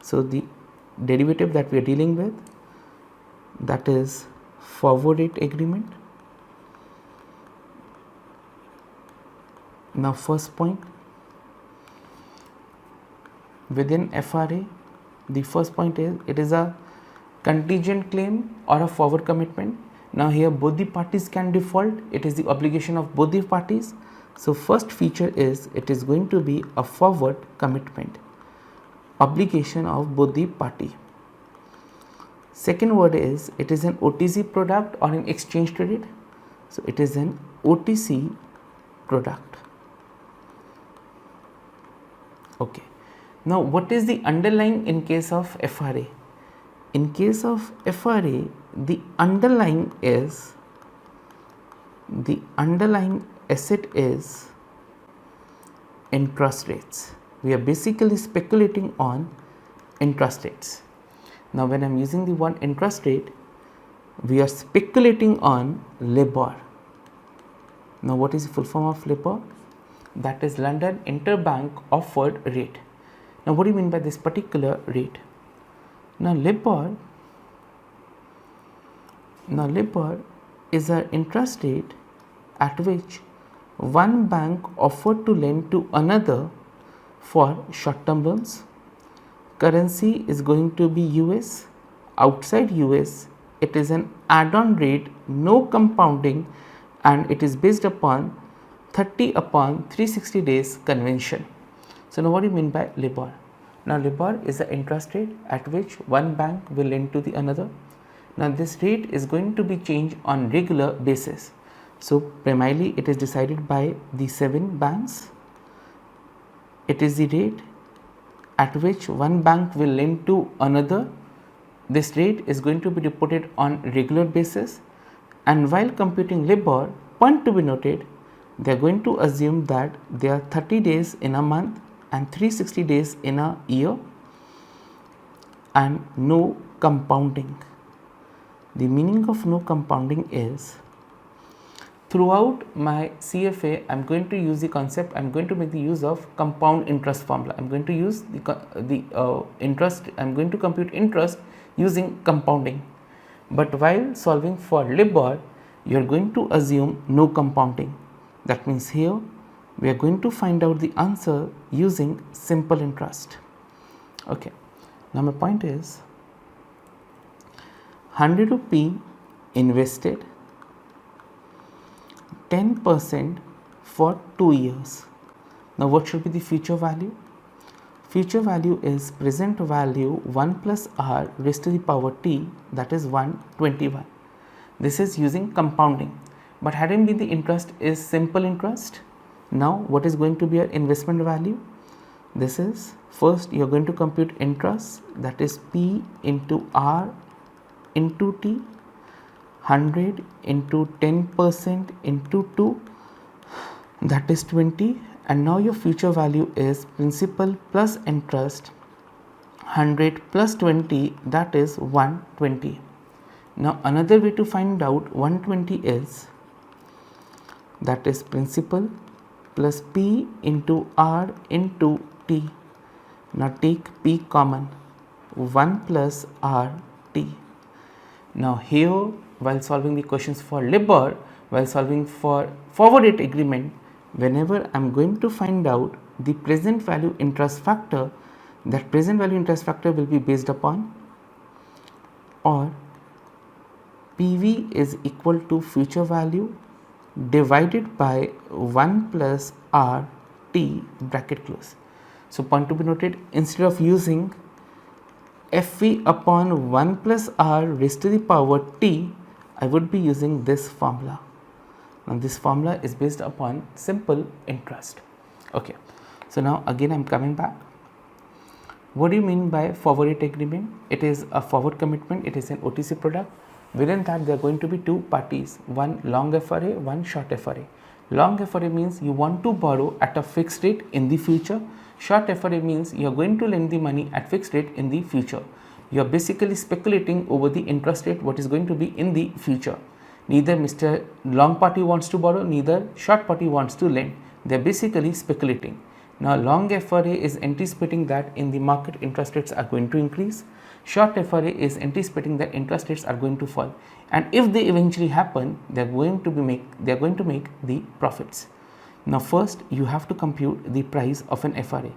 so the derivative that we are dealing with, that is forward rate agreement. Now first point, within FRA, the first point is it is a contingent claim or a forward commitment. Now here both the parties can default. It is the obligation of both the parties. So first feature is it is going to be a forward commitment, obligation of both the party. Second word is it is an OTC product or an exchange traded. So it is an OTC product. Okay. Now what is the underlying in case of FRA? In case of FRA, the underlying asset is interest rates. We are basically speculating on interest rates. Now when I am using the one interest rate, we are speculating on LIBOR. Now what is the full form of LIBOR? That is London Interbank Offered Rate. Now what do you mean by this particular rate? Now LIBOR is an interest rate at which one bank offered to lend to another for short-term loans. Currency is going to be US. Outside US, it is an add-on rate, no compounding, and it is based upon 30 upon 360 days convention. So now what do you mean by LIBOR? Now LIBOR is the interest rate at which one bank will lend to the another. Now this rate is going to be changed on regular basis. So primarily it is decided by the 7 banks. It is the rate at which one bank will lend to another. This rate is going to be reported on regular basis, and while computing LIBOR, point to be noted, they are going to assume that there are 30 days in a month and 360 days in a year, and no compounding. The meaning of no compounding is, throughout my CFA, I am going to use the concept, I am going to make the use of compound interest formula. I am going to use the interest, I am going to compute interest using compounding. But while solving for LIBOR, you are going to assume no compounding. That means here we are going to find out the answer using simple interest. Okay. Now my point is 100 rupee invested, 10% for 2 years. Now what should be the future value? Future value is present value 1 plus r raised to the power t, that is 121. This is using compounding, but hadn't been the interest is simple interest. Now what is going to be our investment value? This is, first you are going to compute interest, that is p into r into t, 100 into 10% into 2, that is 20, and now your future value is principal plus interest, 100 plus 20, that is 120. Now another way to find out 120 is, that is principal plus P into R into T. Now take P common, 1 plus R T. Now here, while solving the questions for LIBOR, while solving for forward rate agreement, whenever I am going to find out the present value interest factor, that present value interest factor will be based upon or PV is equal to future value divided by 1 plus R T bracket close. So point to be noted, instead of using FV upon 1 plus R raised to the power T, I would be using this formula. Now this formula is based upon simple interest. Okay, so now again I am coming back. What do you mean by forward rate agreement? It is a forward commitment, it is an OTC product. Within that there are going to be two parties, one long FRA, one short FRA. Long FRA means you want to borrow at a fixed rate in the future. Short FRA means you are going to lend the money at fixed rate in the future. You are basically speculating over the interest rate what is going to be in the future. Neither Mr. Long party wants to borrow, neither short party wants to lend. They are basically speculating. Now long FRA is anticipating that in the market interest rates are going to increase. Short FRA is anticipating that interest rates are going to fall, and if they eventually happen, they are going to make the profits. Now first you have to compute the price of an FRA.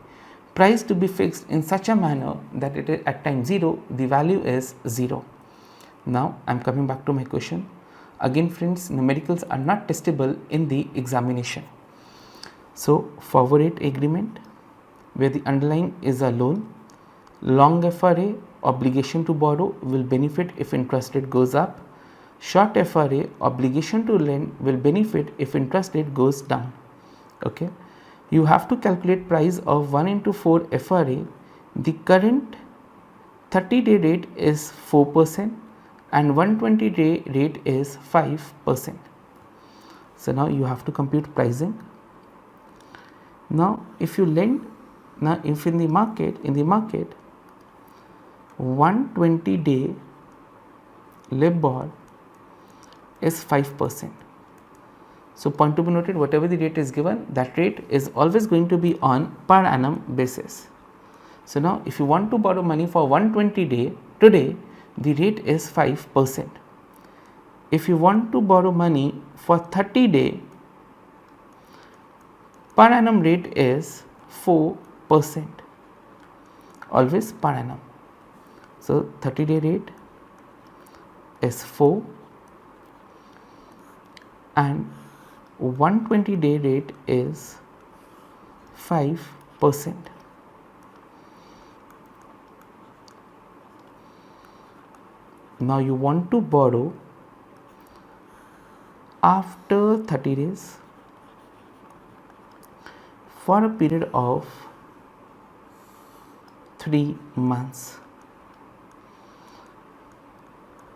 Price to be fixed in such a manner that it is at time 0 the value is 0. Now I am coming back to my question. Again friends, numericals are not testable in the examination. So forward rate agreement where the underlying is a loan. Long FRA, obligation to borrow, will benefit if interest rate goes up. Short FRA, obligation to lend, will benefit if interest rate goes down. Okay, you have to calculate price of 1 into 4 FRA. The current 30-day rate is 4% and 120-day rate is 5%. So now you have to compute pricing. Now if you lend, now if in the market 120-day LIBOR is 5%. So point to be noted, whatever the rate is given, that rate is always going to be on per annum basis. So now if you want to borrow money for 120-day today, the rate is 5%. If you want to borrow money for 30-day, per annum rate is 4%, always per annum. So 30-day rate is 4 and 120-day rate is 5%. Now you want to borrow after 30 days for a period of 3 months.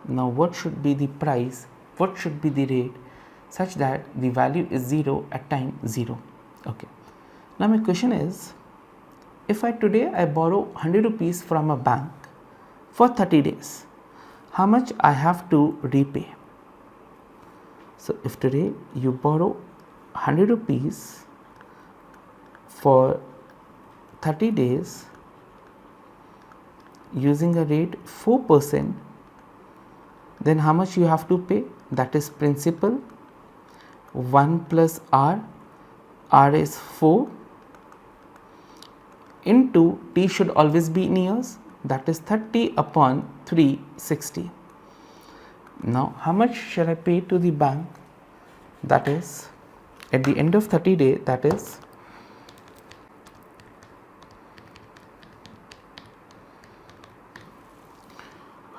Now what should be the price, what should be the rate such that the value is 0 at time 0. Okay. Now my question is, if today I borrow 100 rupees from a bank for 30 days, how much I have to repay? So if today you borrow 100 rupees for 30 days using a rate 4%, then how much you have to pay? That is principal 1 plus R, R is 4 into T should always be in years, that is 30 upon 360. Now how much shall I pay to the bank? That is at the end of 30 days, that is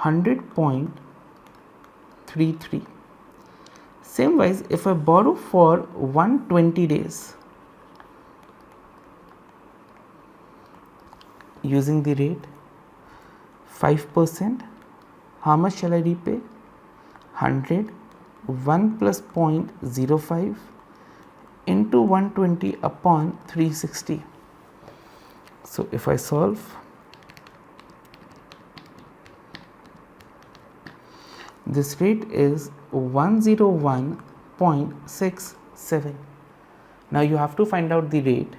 100.33. Same wise, if I borrow for 120 days using the rate 5%, how much shall I repay? 100, 1 plus 0.05 into 120 upon 360. So if I solve, this rate is 101.67. now you have to find out the rate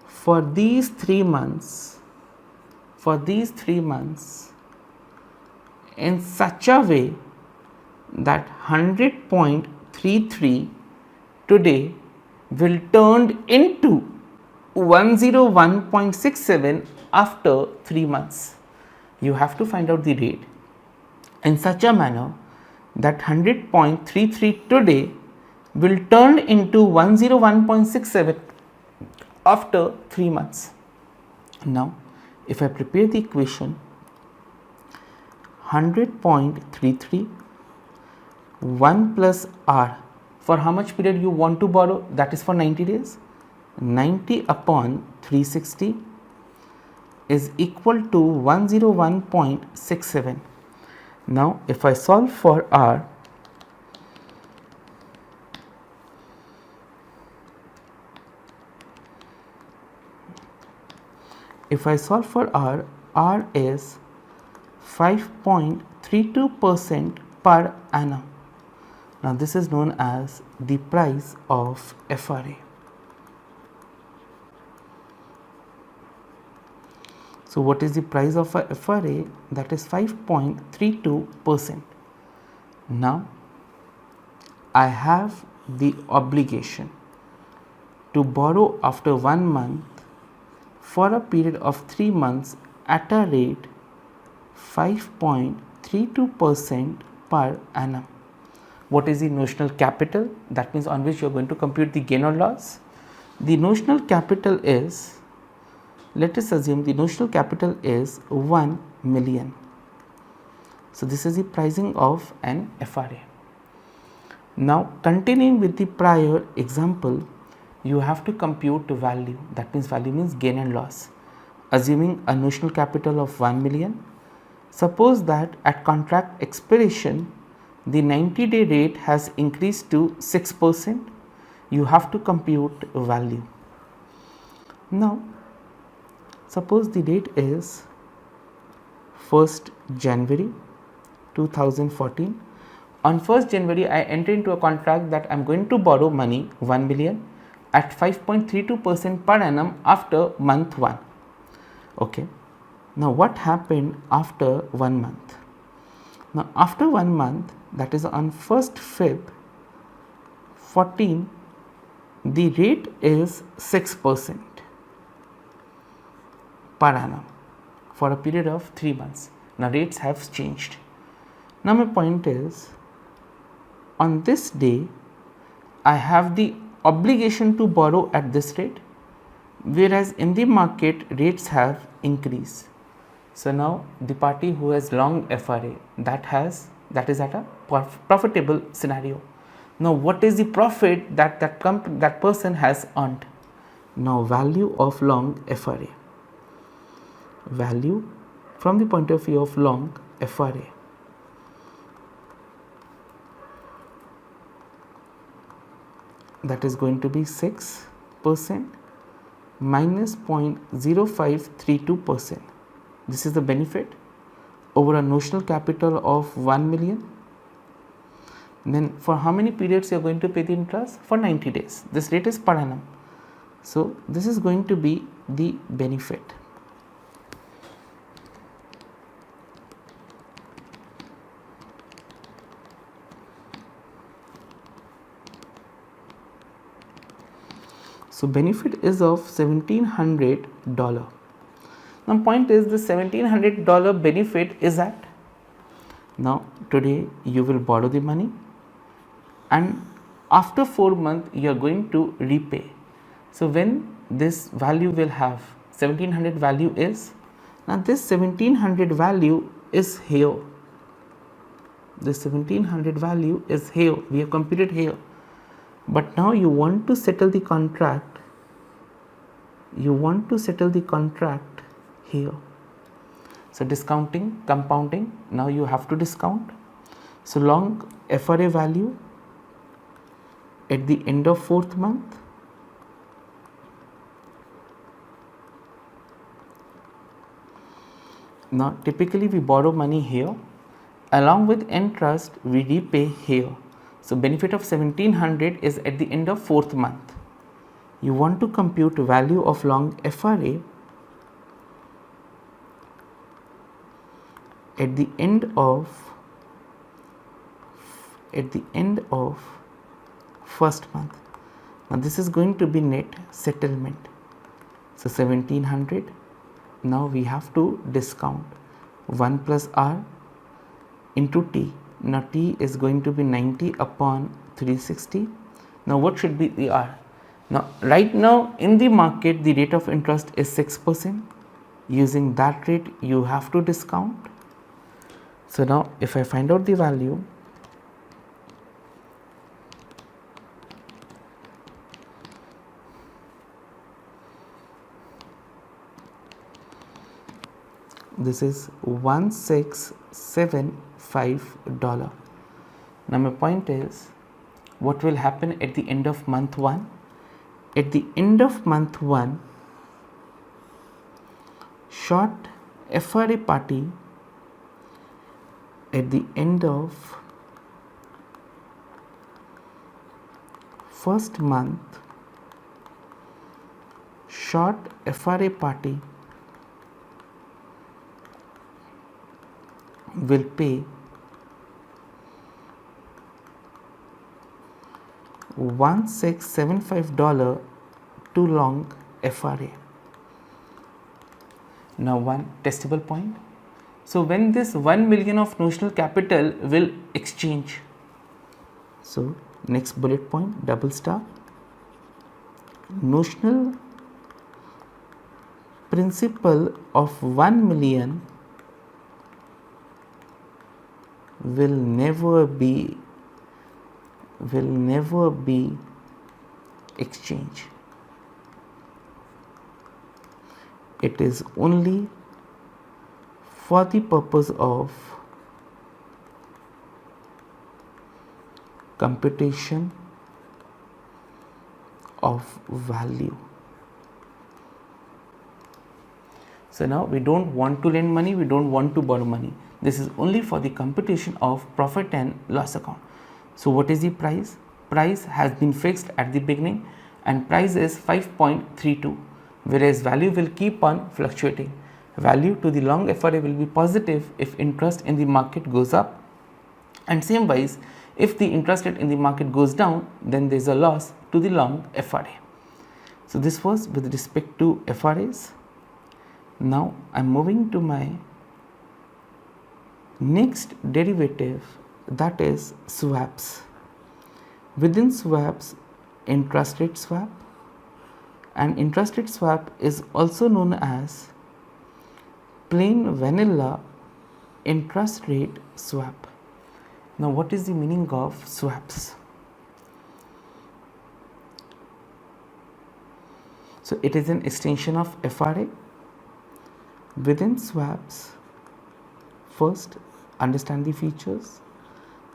for these 3 months, in such a way that 100.33 today will turn into 101.67 after 3 months. You have to find out the rate in such a manner that 100.33 today will turn into 101.67 after 3 months. Now, if I prepare the equation, 100.33 1 plus R, for how much period you want to borrow, that is for 90 days, 90 upon 360 is equal to 101.67. Now, if I solve for R, R is 5.32% per annum. Now, this is known as the price of FRA. So, what is the price of a FRA? That is 5.32%. Now, I have the obligation to borrow after 1 month for a period of 3 months at a rate 5.32% per annum. What is the notional capital? That means on which you are going to compute the gain or loss. The notional capital is, let us assume the notional capital is 1 million. So, this is the pricing of an FRA. Now, continuing with the prior example, you have to compute value. That means value means gain and loss. Assuming a notional capital of 1 million, suppose that at contract expiration, the 90-day rate has increased to 6%. You have to compute value. Now, suppose the date is 1st January 2014. On 1st January, I enter into a contract that I am going to borrow money 1 million at 5.32% per annum after month 1. Okay. Now, what happened after 1 month? Now, after 1 month, that is on 1st Feb 14, the rate is 6% per annum for a period of 3 months. Now, rates have changed. Now, my point is, on this day, I have the obligation to borrow at this rate, whereas in the market rates have increased. So, now the party who has long FRA, that is at a profitable scenario. Now, what is the profit that person has earned? Now, value of long FRA, value from the point of view of long FRA, that is going to be 6% minus 0.0532%. This is the benefit over a notional capital of 1 million. Then for how many periods you are going to pay the interest? For 90 days. This rate is per annum. So, this is going to be the benefit. So, benefit is of $1,700. Now, point is the $1,700 benefit is at, now today you will borrow the money and after 4 months you are going to repay. So, when this value will have 1700 value is, now this 1700 value is here, this 1700 value is here, we have computed here, but now you want to settle the contract, here. So, discounting, compounding, now you have to discount. So, long FRA value at the end of 4th month, now typically we borrow money here along with interest we repay here. So benefit of 1700 is at the end of 4th month. You want to compute value of long FRA at the end of first month. Now this is going to be net settlement. So 1700. Now we have to discount 1 plus R into T. Now T is going to be 90 upon 360. Now what should be the R? Now right now in the market the rate of interest is 6%. Using that rate you have to discount. So now if I find out the value, this is $1675. Now my point is, what will happen at the end of month 1? At the end of month 1, short FRA party at the end of first month, short FRA party will pay $1675 to long FRA. Now one testable point. So when this 1 million of notional capital will exchange, so next bullet point, double star, notional principal of 1 million will never be exchanged. It is only for the purpose of computation of value. So now we don't want to lend money, we don't want to borrow money. This is only for the computation of profit and loss account. So what is the price? Price has been fixed at the beginning and price is 5.32, whereas value will keep on fluctuating. Value to the long FRA will be positive if interest in the market goes up, and same wise if the interest rate in the market goes down, then there is a loss to the long FRA. So this was with respect to FRAs. Now I am moving to my next derivative, that is swaps. Within swaps, interest rate swap, and interest rate swap is also known as plain vanilla interest rate swap. Now what is the meaning of swaps? So it is an extension of FRA. Within swaps, first understand the features.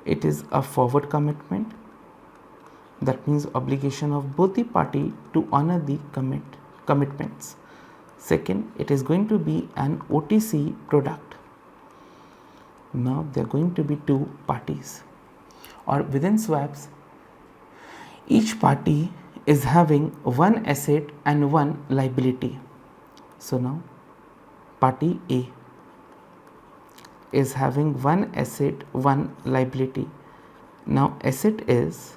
It is a forward commitment. That means obligation of both the party to honor the commitments. Second, it is going to be an OTC product. Now there are going to be two parties, or within swaps each party is having one asset and one liability. So now party A is having one asset, one liability. Now asset is,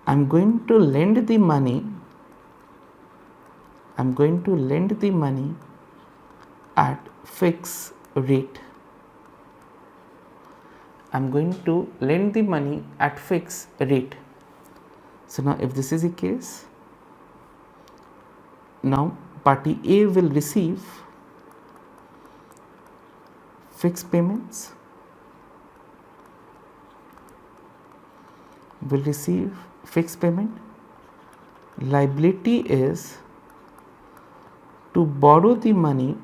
I am going to lend the money at fixed rate. So now if this is the case, now party A will receive fixed payments, liability is to borrow the money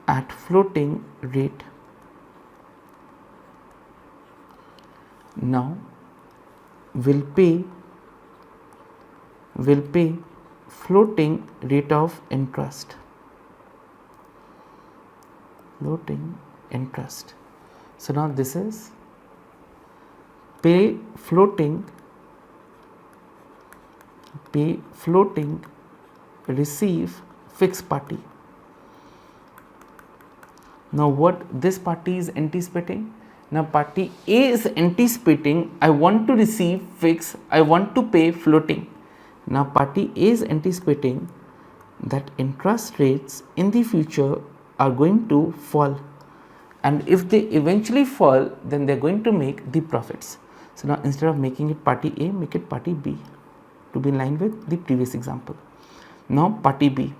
at floating rate. Now will pay floating rate of interest. floating interest. So now this is pay floating, receive fixed party. Now what this party is anticipating? Now party A is anticipating, I want to receive fixed, I want to pay floating. Now party A is anticipating that interest rates in the future are going to fall, and if they eventually fall, then they are going to make the profits. So now instead of making it party A, make it party B to be in line with the previous example. Now party B,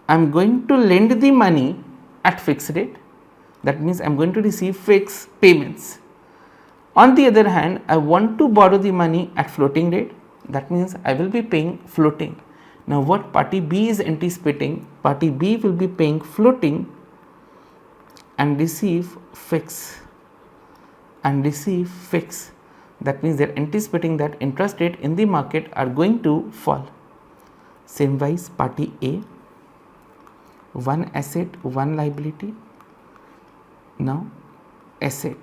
I am going to lend the money at fixed rate, that means I am going to receive fixed payments. On the other hand, I want to borrow the money at floating rate, that means I will be paying floating. Now what party B is anticipating? Party B will be paying floating and receive fixed, that means they are anticipating that interest rate in the market are going to fall. Same wise party A, one asset, one liability. Now asset,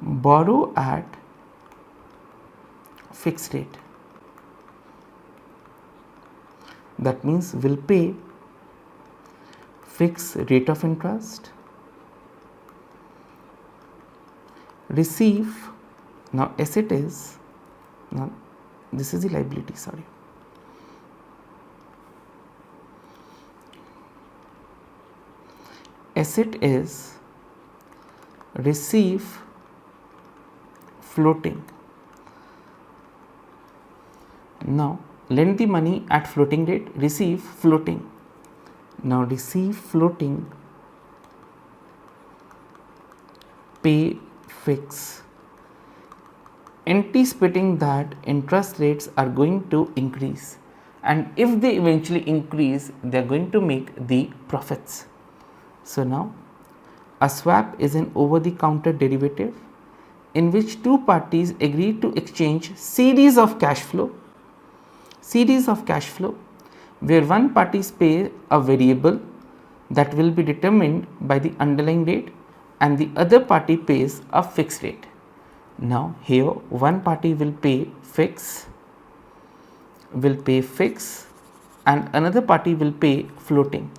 borrow at fixed rate, that means will pay fixed rate of interest, receive, now asset is, now this is the liability, sorry, asset is receive floating. Now lend the money at floating rate, receive floating. Now receive floating, pay fixed, anticipating that interest rates are going to increase, and if they eventually increase, they are going to make the profits. So now a swap is an over the counter derivative in which two parties agree to exchange series of cash flow, where one party pays a variable that will be determined by the underlying rate and the other party pays a fixed rate. Now here one party will pay fixed and another party will pay floating.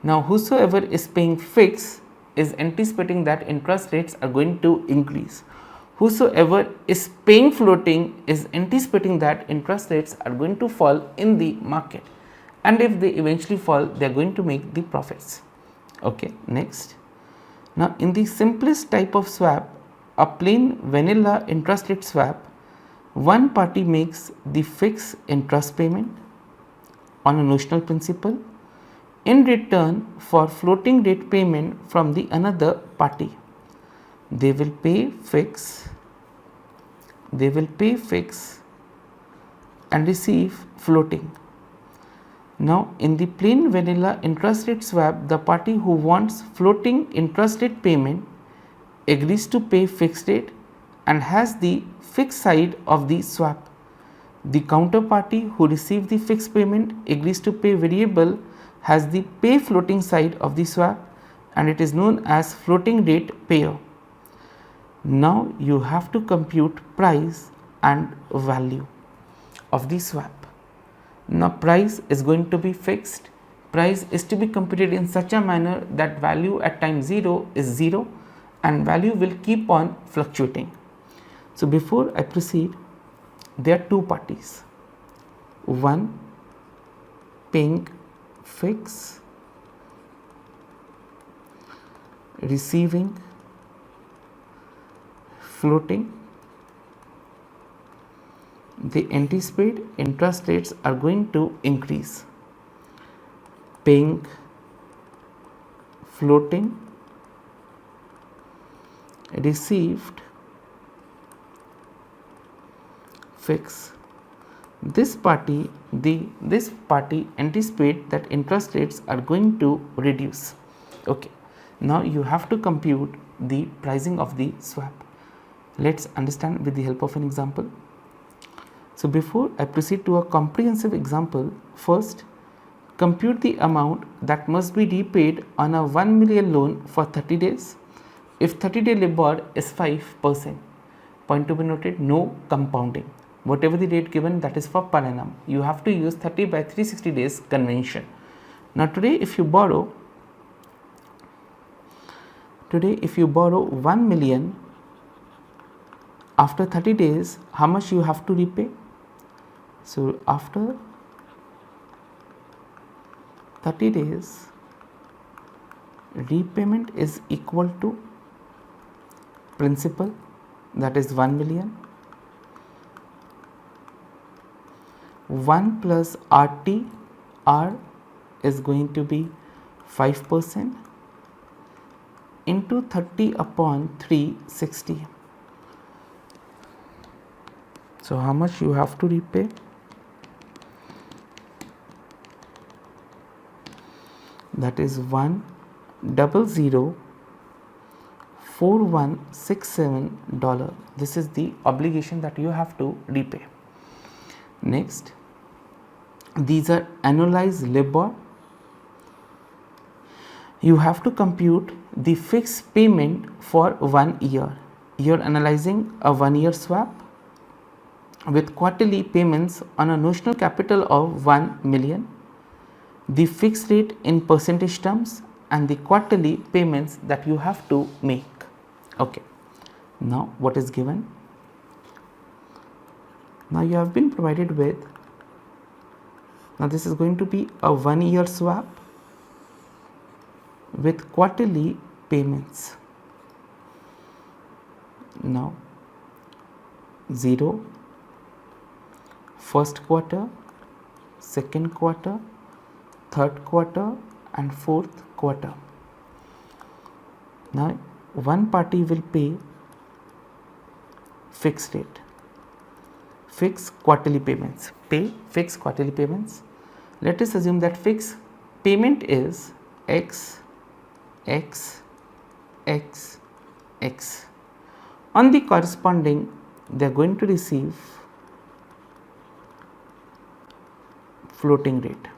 Now whosoever is paying fixed is anticipating that interest rates are going to increase. Whosoever is paying floating is anticipating that interest rates are going to fall in the market, and if they eventually fall, they are going to make the profits. Okay, next. Now in the simplest type of swap, a plain vanilla interest rate swap, one party makes the fixed interest payment on a notional principle in return for floating rate payment from the another party. They will pay fixed and receive floating. Now in the plain vanilla interest rate swap, the party who wants floating interest rate payment agrees to pay fixed rate and has the fixed side of the swap. The counterparty who receives the fixed payment agrees to pay variable, has the pay floating side of the swap, and it is known as floating rate payer. Now you have to compute price and value of the swap. Now price is going to be fixed. Price is to be computed in such a manner that value at time 0 is 0 and value will keep on fluctuating. So before I proceed, there are two parties. One paying fixed, receiving floating. They anticipate interest rates are going to increase. Paying floating, received fixed. This party anticipate that interest rates are going to reduce. Okay, now you have to compute the pricing of the swap. Let's understand with the help of an example. So before I proceed to a comprehensive example, first compute the amount that must be repaid on a 1 million loan for 30 days. If 30-day LIBOR is 5%, point to be noted, no compounding. Whatever the rate given, that is for per annum. You have to use 30 by 360 days convention. Now today if you borrow 1 million, after 30 days, how much you have to repay? So after 30 days, repayment is equal to principal, that is 1 million, 1 plus RT, R is going to be 5% into 30 upon 360. So how much you have to repay? That is $1,000,4167. This is the obligation that you have to repay. Next, these are annualized LIBOR. You have to compute the fixed payment for 1 year. You are analyzing a 1-year swap with quarterly payments on a notional capital of 1 million, the fixed rate in percentage terms, and the quarterly payments that you have to make. Okay, now what is given? Now you have been provided with, now this is going to be a 1-year swap with quarterly payments. Now 0, first quarter, second quarter, third quarter and fourth quarter. Now one party will pay fixed rate, fixed quarterly payments, pay fixed quarterly payments. Let us assume that fixed payment is X, X, X, X. On the corresponding, they are going to receive floating rate.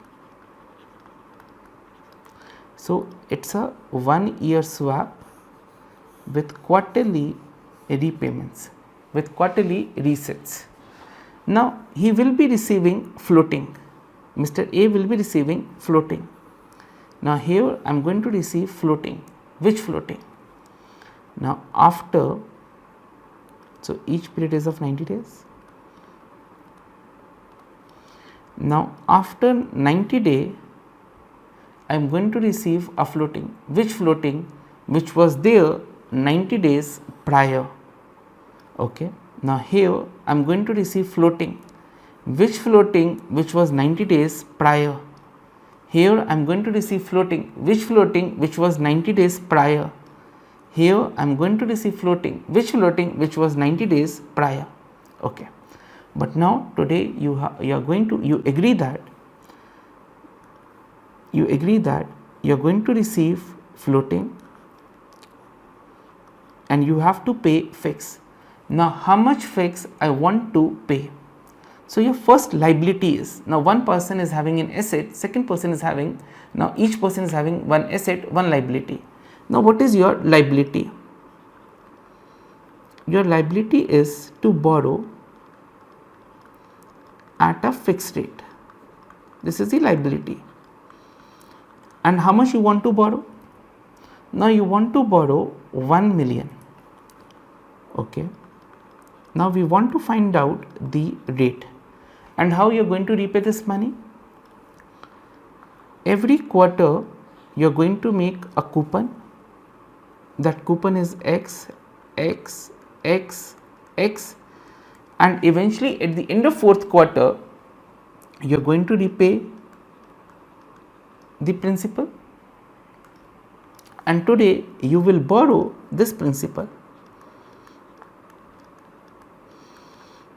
So it's a 1-year swap with quarterly repayments, with quarterly resets. Now he will be receiving floating. Mr. A will be receiving floating. Now here I am going to receive floating. Which floating? Now after, so each period is of 90 days. Now after 90 days, I am going to receive a floating. Which floating? Which was there 90 days prior. Okay. Now here I am going to receive floating. Which floating? Which was 90 days prior. Here I am going to receive floating. Which floating? Which was 90 days prior. Here I am going to receive floating. Which floating? Which was 90 days prior. Okay. But now today you agree that you are going to receive floating and you have to pay fixed. Now how much fixed I want to pay? So your first liability is, now one person is having an asset, second person is having, now each person is having one asset, one liability. Now what is your liability? Your liability is to borrow at a fixed rate. This is the liability. And how much you want to borrow? Now you want to borrow 1 million. Okay. Now we want to find out the rate. And how you are going to repay this money? Every quarter you are going to make a coupon. That coupon is X, X, X, X, and eventually at the end of fourth quarter you are going to repay the principal, and today you will borrow this principal.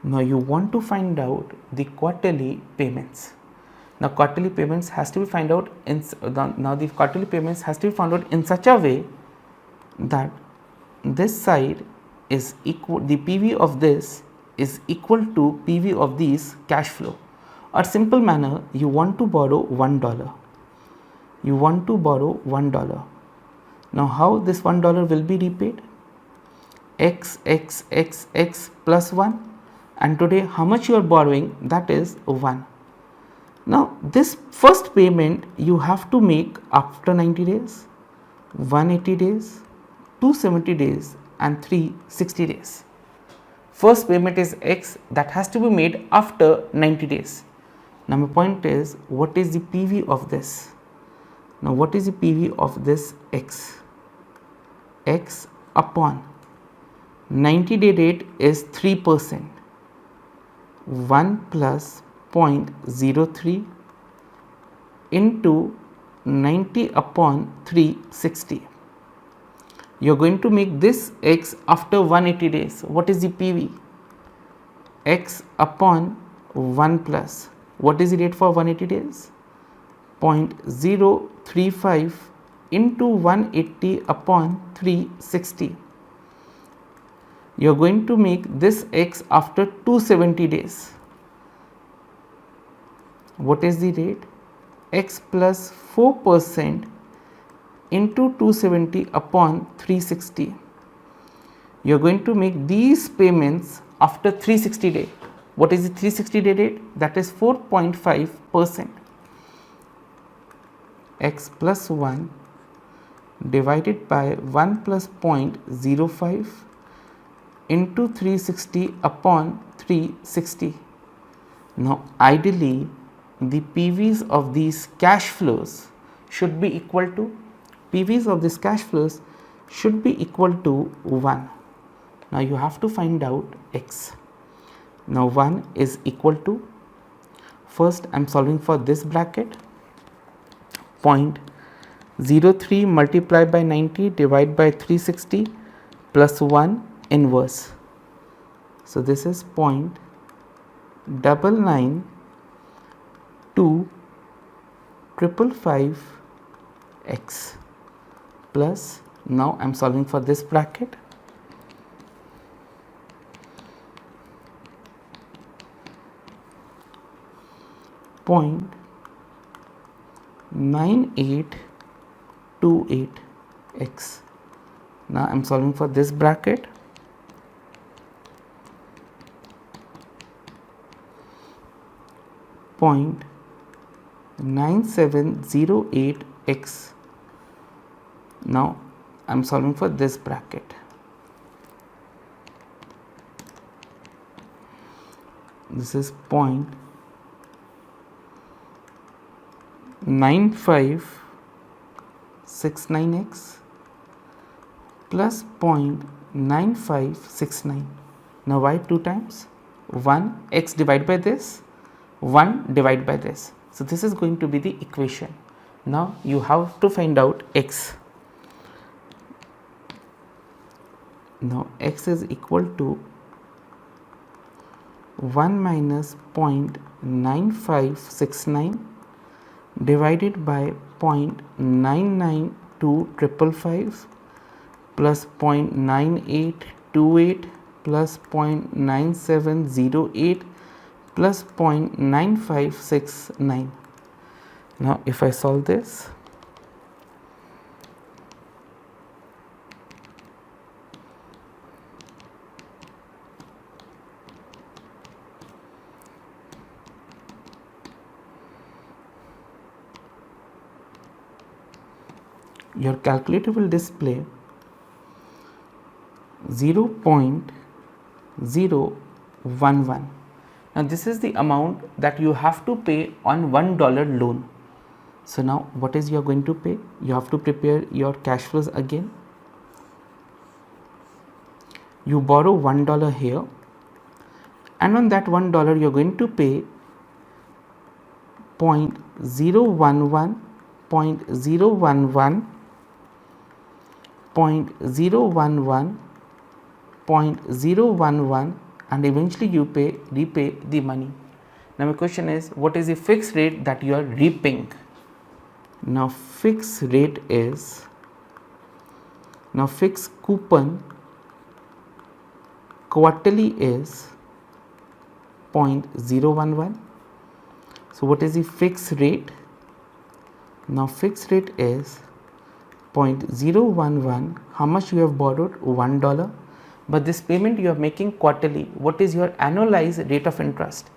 Now you want to find out the quarterly payments. Now quarterly payments has to be found out in the quarterly payments has to be found out in such a way that this side is equal, the PV of this is equal to PV of these cash flow, or simple manner, you want to borrow $1. You want to borrow $1. Now how this $1 will be repaid? X plus 1, and today how much you are borrowing? That is 1. Now this first payment you have to make after 90 days, 180 days, 270 days and 360 days. First payment is X, that has to be made after 90 days. Now my point is, what is the PV of this? Now what is the PV of this X? X upon 90-day rate is 3%. 1 plus 0.03 into 90 upon 360. You are going to make this X after 180 days. What is the PV? X upon 1 plus, what is the rate for 180 days? 0.035 into 180 upon 360. You are going to make this X after 270 days. What is the rate? X plus 4% into 270 upon 360. You are going to make these payments after 360 days. What is the 360 day rate? That is 4.5%. X plus 1 divided by 1 plus 0.05 into 360 upon 360. Now ideally the PVs of these cash flows should be equal to, PVs of this cash flows should be equal to 1. Now you have to find out X. Now 1 is equal to, first I am solving for this bracket, 0.03 multiplied by 90 divided by 360 plus 1 inverse. So this is 0.99255 x plus, now I am solving for this bracket, point 9828 x. Now I am solving for this bracket, point 9708 x. Now I am solving for this bracket. This is 0.9569x plus 0.9569. Now why 2 times? 1 x divided by this, 1 divided by this. So this is going to be the equation. Now you have to find out x. Now x is equal to 1 minus 0.9569 divided by 0.992555 plus 0.9828 plus 0.9708 plus 0.9569. Now if I solve this, your calculator will display 0.011. Now this is the amount that you have to pay on $1 loan. So now what is you are going to pay? You have to prepare your cash flows again. You borrow $1 here, and on that $1 you are going to pay 0.011, 0.011, 0.011, 0.011, and eventually you repay the money. Now my question is, what is the fixed rate that you are repaying? Now fixed rate is, now fixed coupon quarterly is 0.011, So what is the fixed rate? Now fixed rate is 0.011. How much you have borrowed? $1. But this payment you are making quarterly. What is your annualized rate of interest?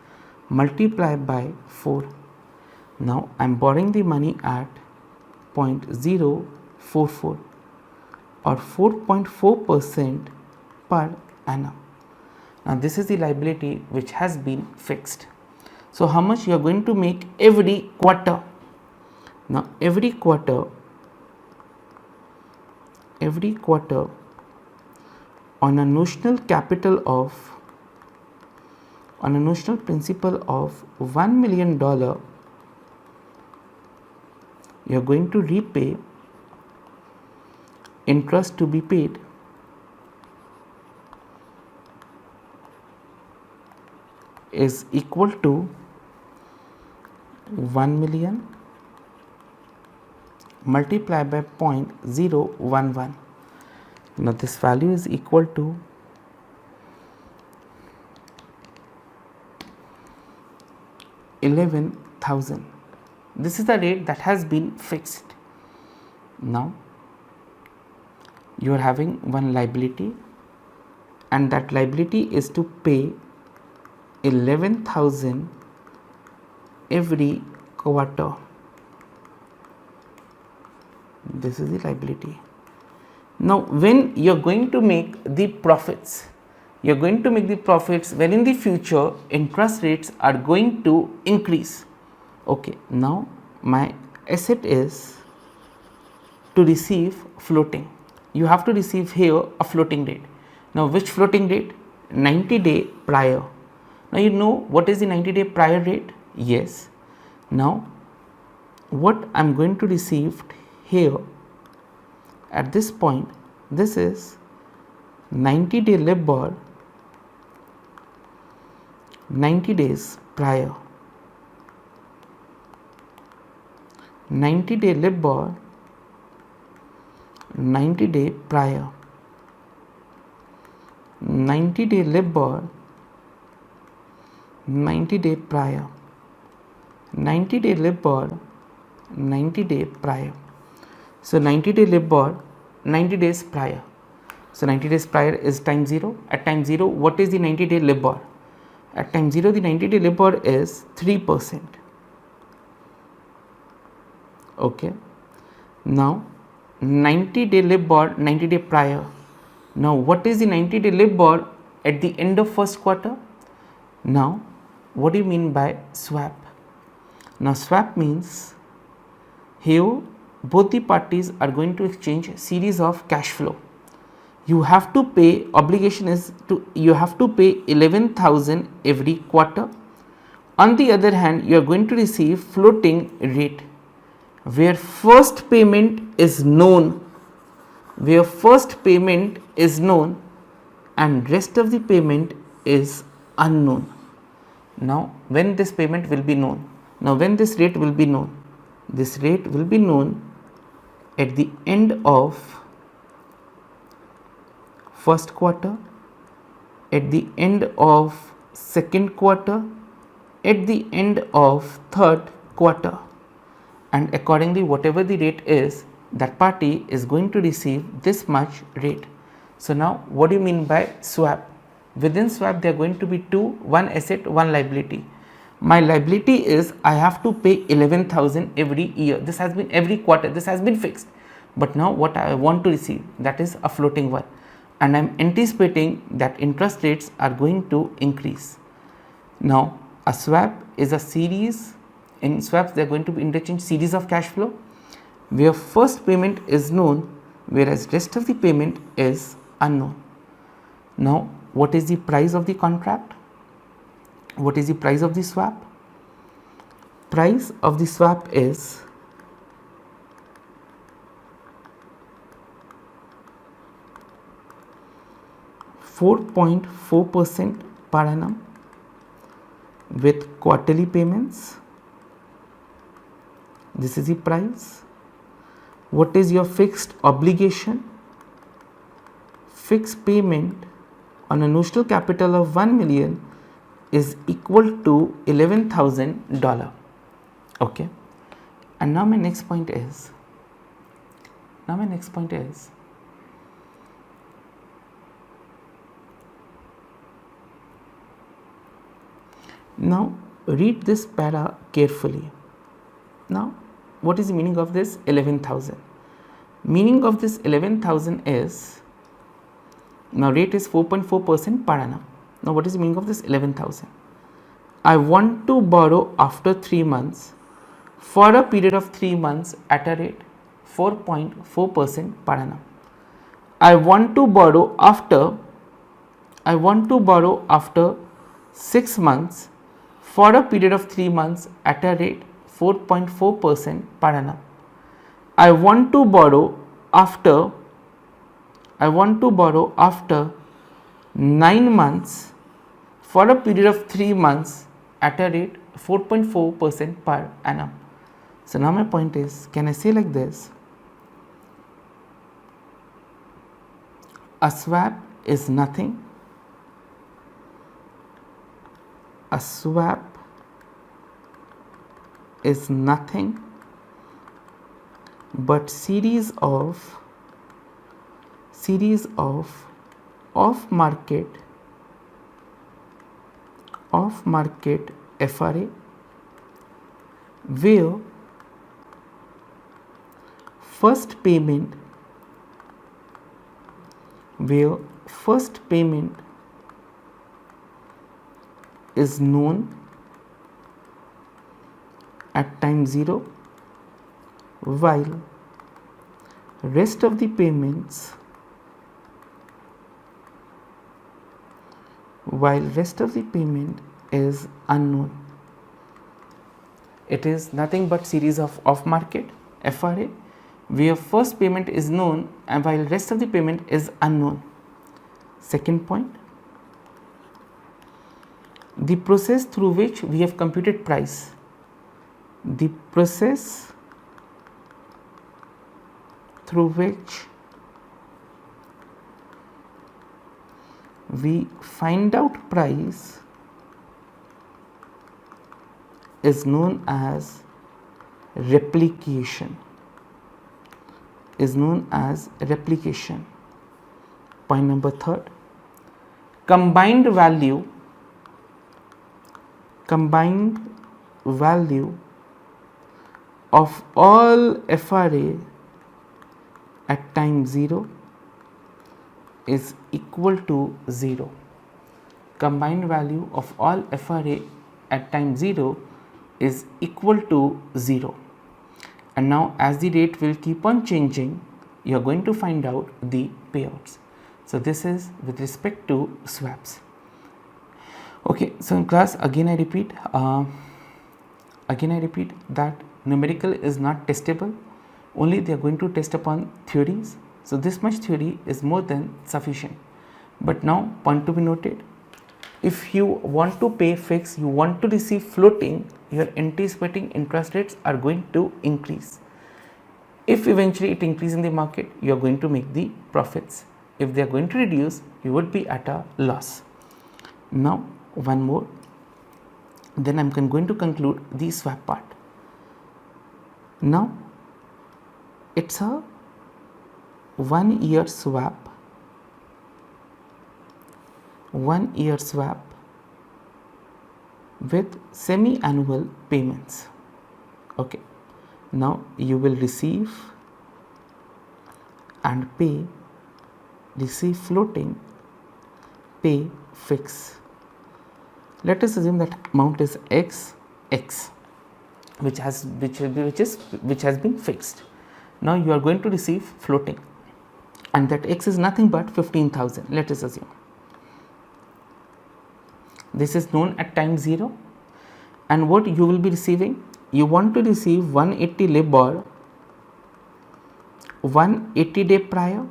Multiply by 4. Now I am borrowing the money at 0.044 or 4.4% per annum. Now this is the liability which has been fixed. So how much you are going to make every quarter? Now every quarter on a notional capital of, on a notional principal of $1 million, you are going to repay interest to be paid is equal to 1 million multiplied by 0.011. Now this value is equal to 11,000. This is the rate that has been fixed. Now you are having one liability, and that liability is to pay 11,000 every quarter. This is the liability. Now when you are going to make the profits, you are going to make the profits when in the future interest rates are going to increase. Okay, now my asset is to receive floating. You have to receive here a floating rate. Now which floating rate? 90-day prior. Now you know what is the 90-day prior rate? Yes. Now what I am going to receive here at this point, this is 90-day LIBOR 90 days prior. 90-day LIBOR 90-day prior. 90-day LIBOR 90-day prior. 90-day LIBOR 90-day prior. So 90-day LIBOR 90 days prior. So 90 days prior is time 0. At time 0, what is the 90-day LIBOR? At time 0, the 90-day LIBOR is 3%. Okay. Now 90-day LIBOR 90-day prior. Now what is the 90-day LIBOR at the end of first quarter? Now what do you mean by swap? Now swap means here both the parties are going to exchange series of cash flow. You have to pay, obligation is to, you have to pay 11,000 every quarter. On the other hand, you are going to receive floating rate where first payment is known, and rest of the payment is unknown. Now when this payment will be known? Now when this rate will be known? This rate will be known at the end of first quarter, at the end of second quarter, at the end of third quarter, and accordingly whatever the rate is, that party is going to receive this much rate. So now what do you mean by swap? Within swap there are going to be two, one asset, one liability. My liability is I have to pay 11,000 every year. This has been every quarter, this has been fixed. But now what I want to receive, that is a floating one, and I am anticipating that interest rates are going to increase. Now a swap is a series. In swaps there are going to be interchange series of cash flow where first payment is known, whereas rest of the payment is unknown. Now what is the price of the contract? What is the price of the swap? Price of the swap is 4.4% per annum with quarterly payments. This is the price. What is your fixed obligation? Fixed payment on a notional capital of 1 million is equal to $11,000. Okay, and now my next point is, now read this para carefully. Now, what is the meaning of this 11,000? Meaning of this 11,000 is, now rate is 4.4% per annum. Now, what is the meaning of this 11,000? I want to borrow after 3 months for a period of 3 months at a rate 4.4% per annum. I want to borrow after 6 months for a period of 3 months at a rate 4.4% per annum. I want to borrow after 9 months for a period of 3 months at a rate 4.4% per annum. So now my point is, can I say like this? A swap is nothing. A swap is nothing but series of off-market FRA where first payment is known at time 0 while rest of the payments is unknown. It is nothing but series of off-market FRA where first payment is known and while rest of the payment is unknown. Second point, the process through which we have computed price. The process through which we find out price is known as replication. Point number third, combined value of all FRA at time 0 is equal to 0. Combined value of all FRA at time 0 is equal to 0. And now as the rate will keep on changing, you are going to find out the payouts. So this is with respect to swaps. Okay, so in class again I repeat that numerical is not testable, only they are going to test upon theories. So this much theory is more than sufficient. But now point to be noted, if you want to pay fixed, you want to receive floating, your anticipating interest rates are going to increase. If eventually it increases in the market, you are going to make the profits. If they are going to reduce, you would be at a loss. Now one more, then I am going to conclude the swap part. Now it's a 1 year swap, with semi-annual payments. Okay, now you will receive and pay, receive floating, pay fixed. Let us assume that amount is x, which has been fixed. Now you are going to receive floating, and that x is nothing but 15,000. Let us assume this is known at time 0, and what you will be receiving, you want to receive 180 labor 180 day prior.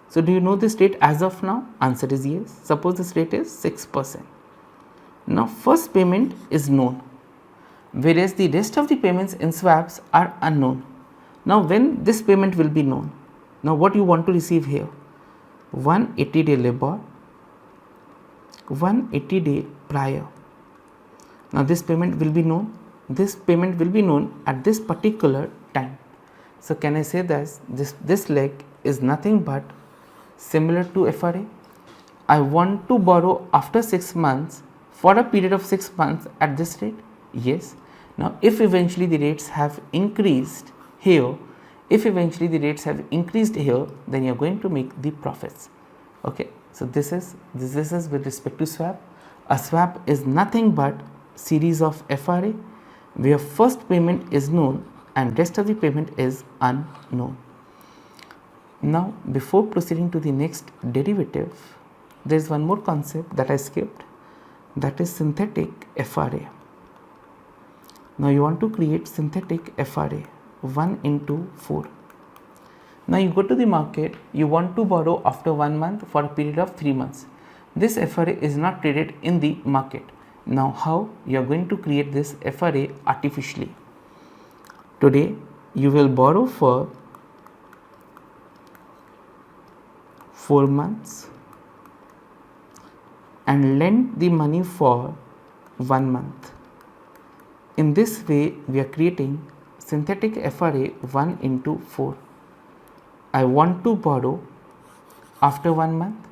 So do you know this rate as of now? Answer is yes. Suppose this rate is 6%. Now first payment is known, whereas the rest of the payments in swaps are unknown. Now when this payment will be known, now what you want to receive here, 180 day labor 180 day prior. Now this payment will be known, this payment will be known at this particular time. So can I say that this leg is nothing but similar to FRA? I want to borrow after 6 months for a period of 6 months at this rate. Yes. Now if eventually the rates have increased here, then you are going to make the profits. Okay. So this is with respect to swap. A swap is nothing but series of FRA where first payment is known and rest of the payment is unknown. Now before proceeding to the next derivative, there is one more concept that I skipped, that is synthetic FRA. Now you want to create synthetic FRA 1 into 4. Now you go to the market, you want to borrow after 1 month for a period of 3 months. This FRA is not traded in the market. Now how you are going to create this FRA artificially? Today you will borrow for 4 months and lend the money for 1 month. In this way we are creating synthetic FRA 1 into 4. I want to borrow after 1 month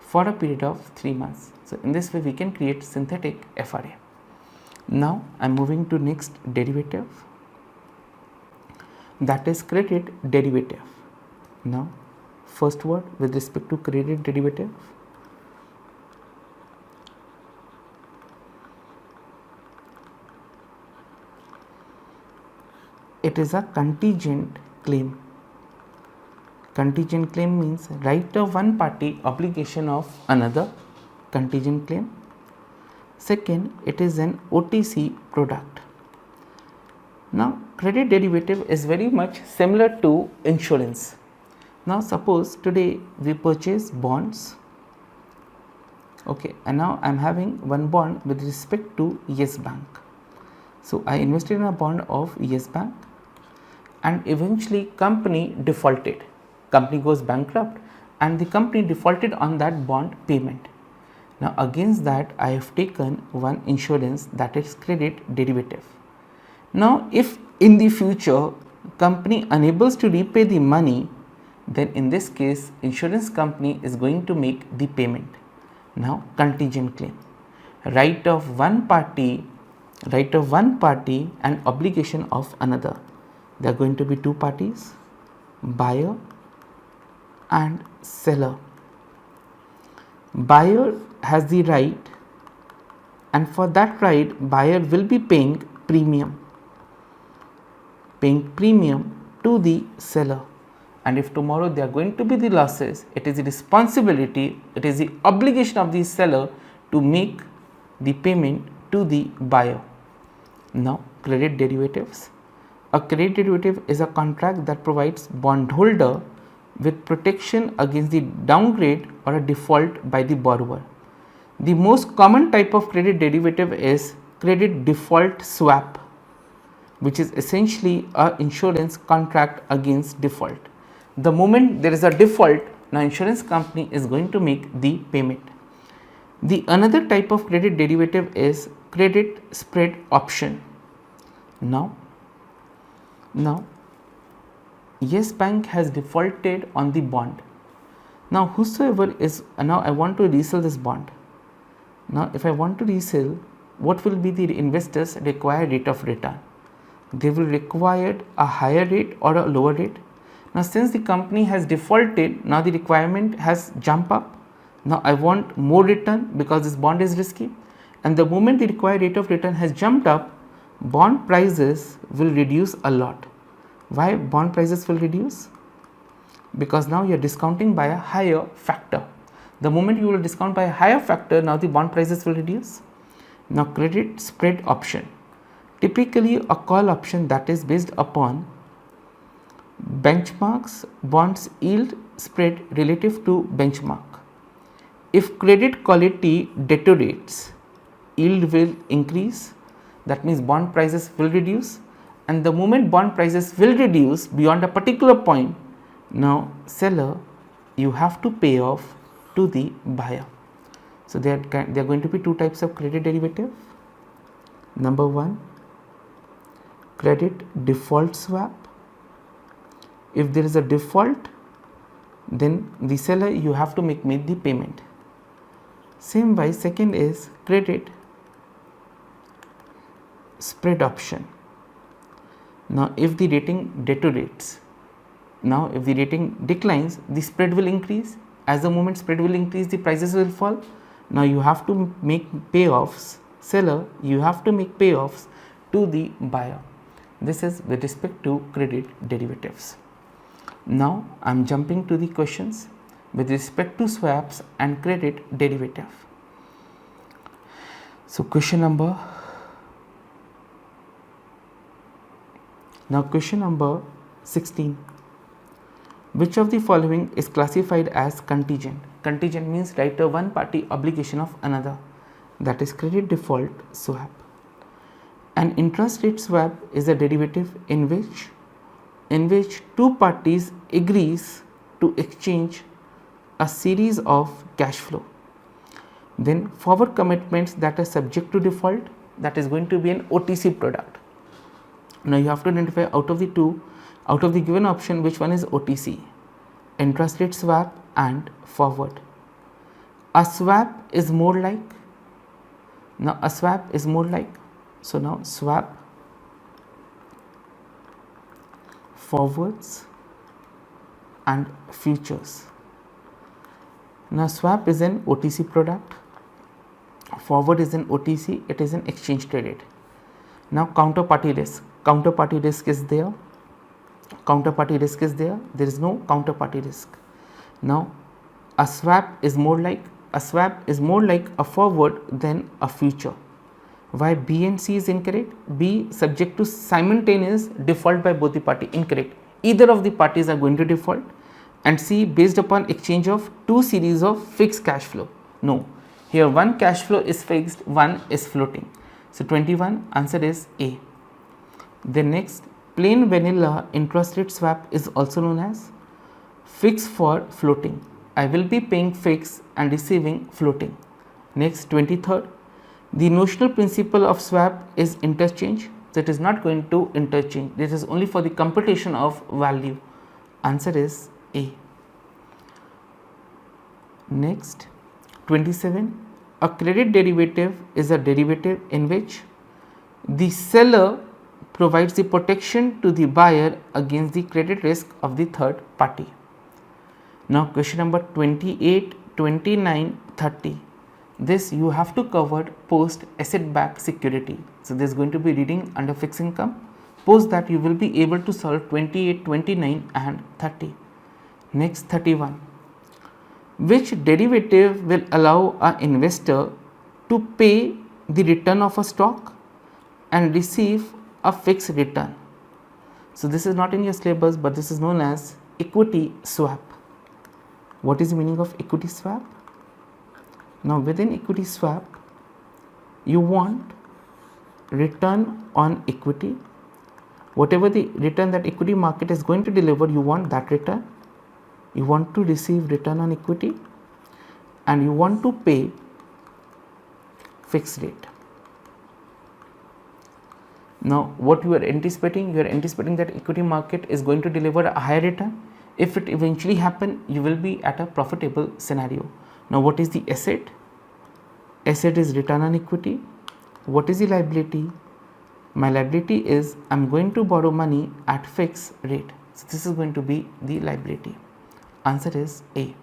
for a period of 3 months. So in this way we can create synthetic FRA. Now I am moving to next derivative, that is credit derivative. Now first word with respect to credit derivative, it is a contingent claim. Contingent claim means right of one party, obligation of another. Contingent claim. Second, it is an OTC product. Now credit derivative is very much similar to insurance. Now suppose today we purchase bonds, okay, and now I am having one bond with respect to Yes Bank. So I invested in a bond of Yes Bank and eventually company defaulted. Company goes bankrupt and the company defaulted on that bond payment. Now against that I have taken one insurance, that is credit derivative. Now if in the future company unable to repay the money, then in this case insurance company is going to make the payment. Now contingent claim, right of one party and obligation of another. There are going to be two parties, buyer and seller. Buyer has the right, and for that right buyer will be paying premium to the seller, and if tomorrow there are going to be the losses, it is the obligation of the seller to make the payment to the buyer. Now credit derivatives. A credit derivative is a contract that provides bondholder with protection against the downgrade or a default by the borrower. The most common type of credit derivative is credit default swap, which is essentially a insurance contract against default. The moment there is a default, now insurance company is going to make the payment. The another type of credit derivative is credit spread option. Now Yes Bank has defaulted on the bond. Now whosoever is, now I want to resell this bond. Now if I want to resell, what will be the investors required rate of return? They will require a higher rate or a lower rate. Now since the company has defaulted, now the requirement has jumped up. Now I want more return because this bond is risky, and the moment the required rate of return has jumped up, bond prices will reduce a lot. Why bond prices will reduce? Because now you are discounting by a higher factor. The moment you will discount by a higher factor, now the bond prices will reduce. Now credit spread option, typically a call option that is based upon benchmarks bonds yield spread relative to benchmark. If credit quality deteriorates, yield will increase, that means bond prices will reduce, and the moment bond prices will reduce beyond a particular point, now seller, you have to pay off to the buyer. So there are going to be two types of credit derivative. Number one, credit default swap. If there is a default, then the seller you have to make the payment. Same way, second is credit spread option. Now if the rating deteriorates, now if the rating declines, the spread will increase. As the moment spread will increase, the prices will fall. Now you have to make payoffs, seller, you have to make payoffs to the buyer. This is with respect to credit derivatives. Now I am jumping to the questions with respect to swaps and credit derivative. So question number 16. Which of the following is classified as contingent? Contingent means right a one party obligation of another, that is credit default swap. An interest rate swap is a derivative in which two parties agrees to exchange a series of cash flow. Then forward commitments that are subject to default, that is going to be an OTC product. Now you have to identify out of the given option which one is OTC, interest rate swap and forward. A swap is more like, so now swap, forwards and futures. Now swap is an OTC product, forward is an OTC, it is an exchange traded. Now counterparty risk is there, there is no counterparty risk. Now a swap is more like a forward than a future. Why B and C is incorrect? B subject to simultaneous default by both the party, incorrect. Either of the parties are going to default. And C based upon exchange of two series of fixed cash flow. No, here one cash flow is fixed, one is floating. So 21 answer is A. The next, plain vanilla interest rate swap is also known as fixed for floating. I will be paying fixed and receiving floating. Next, 23rd, the notional principle of swap is interchange. So it is not going to interchange. This is only for the computation of value. Answer is A. Next, 27, a credit derivative is a derivative in which the seller provides the protection to the buyer against the credit risk of the third party. Now question number 28, 29, 30. This you have to cover post asset backed security. So this is going to be reading under fixed income. Post that you will be able to solve 28, 29 and 30. Next, 31. Which derivative will allow an investor to pay the return of a stock and receive a fixed return? So this is not in your syllabus, but this is known as equity swap. What is the meaning of equity swap? Now within equity swap, you want return on equity. Whatever the return that equity market is going to deliver, you want that return. You want to receive return on equity and you want to pay fixed rate. Now what you are anticipating? You are anticipating that equity market is going to deliver a higher return. If it eventually happen, you will be at a profitable scenario. Now what is the asset? Asset is return on equity. What is the liability? My liability is I am going to borrow money at fixed rate. So this is going to be the liability. Answer is A.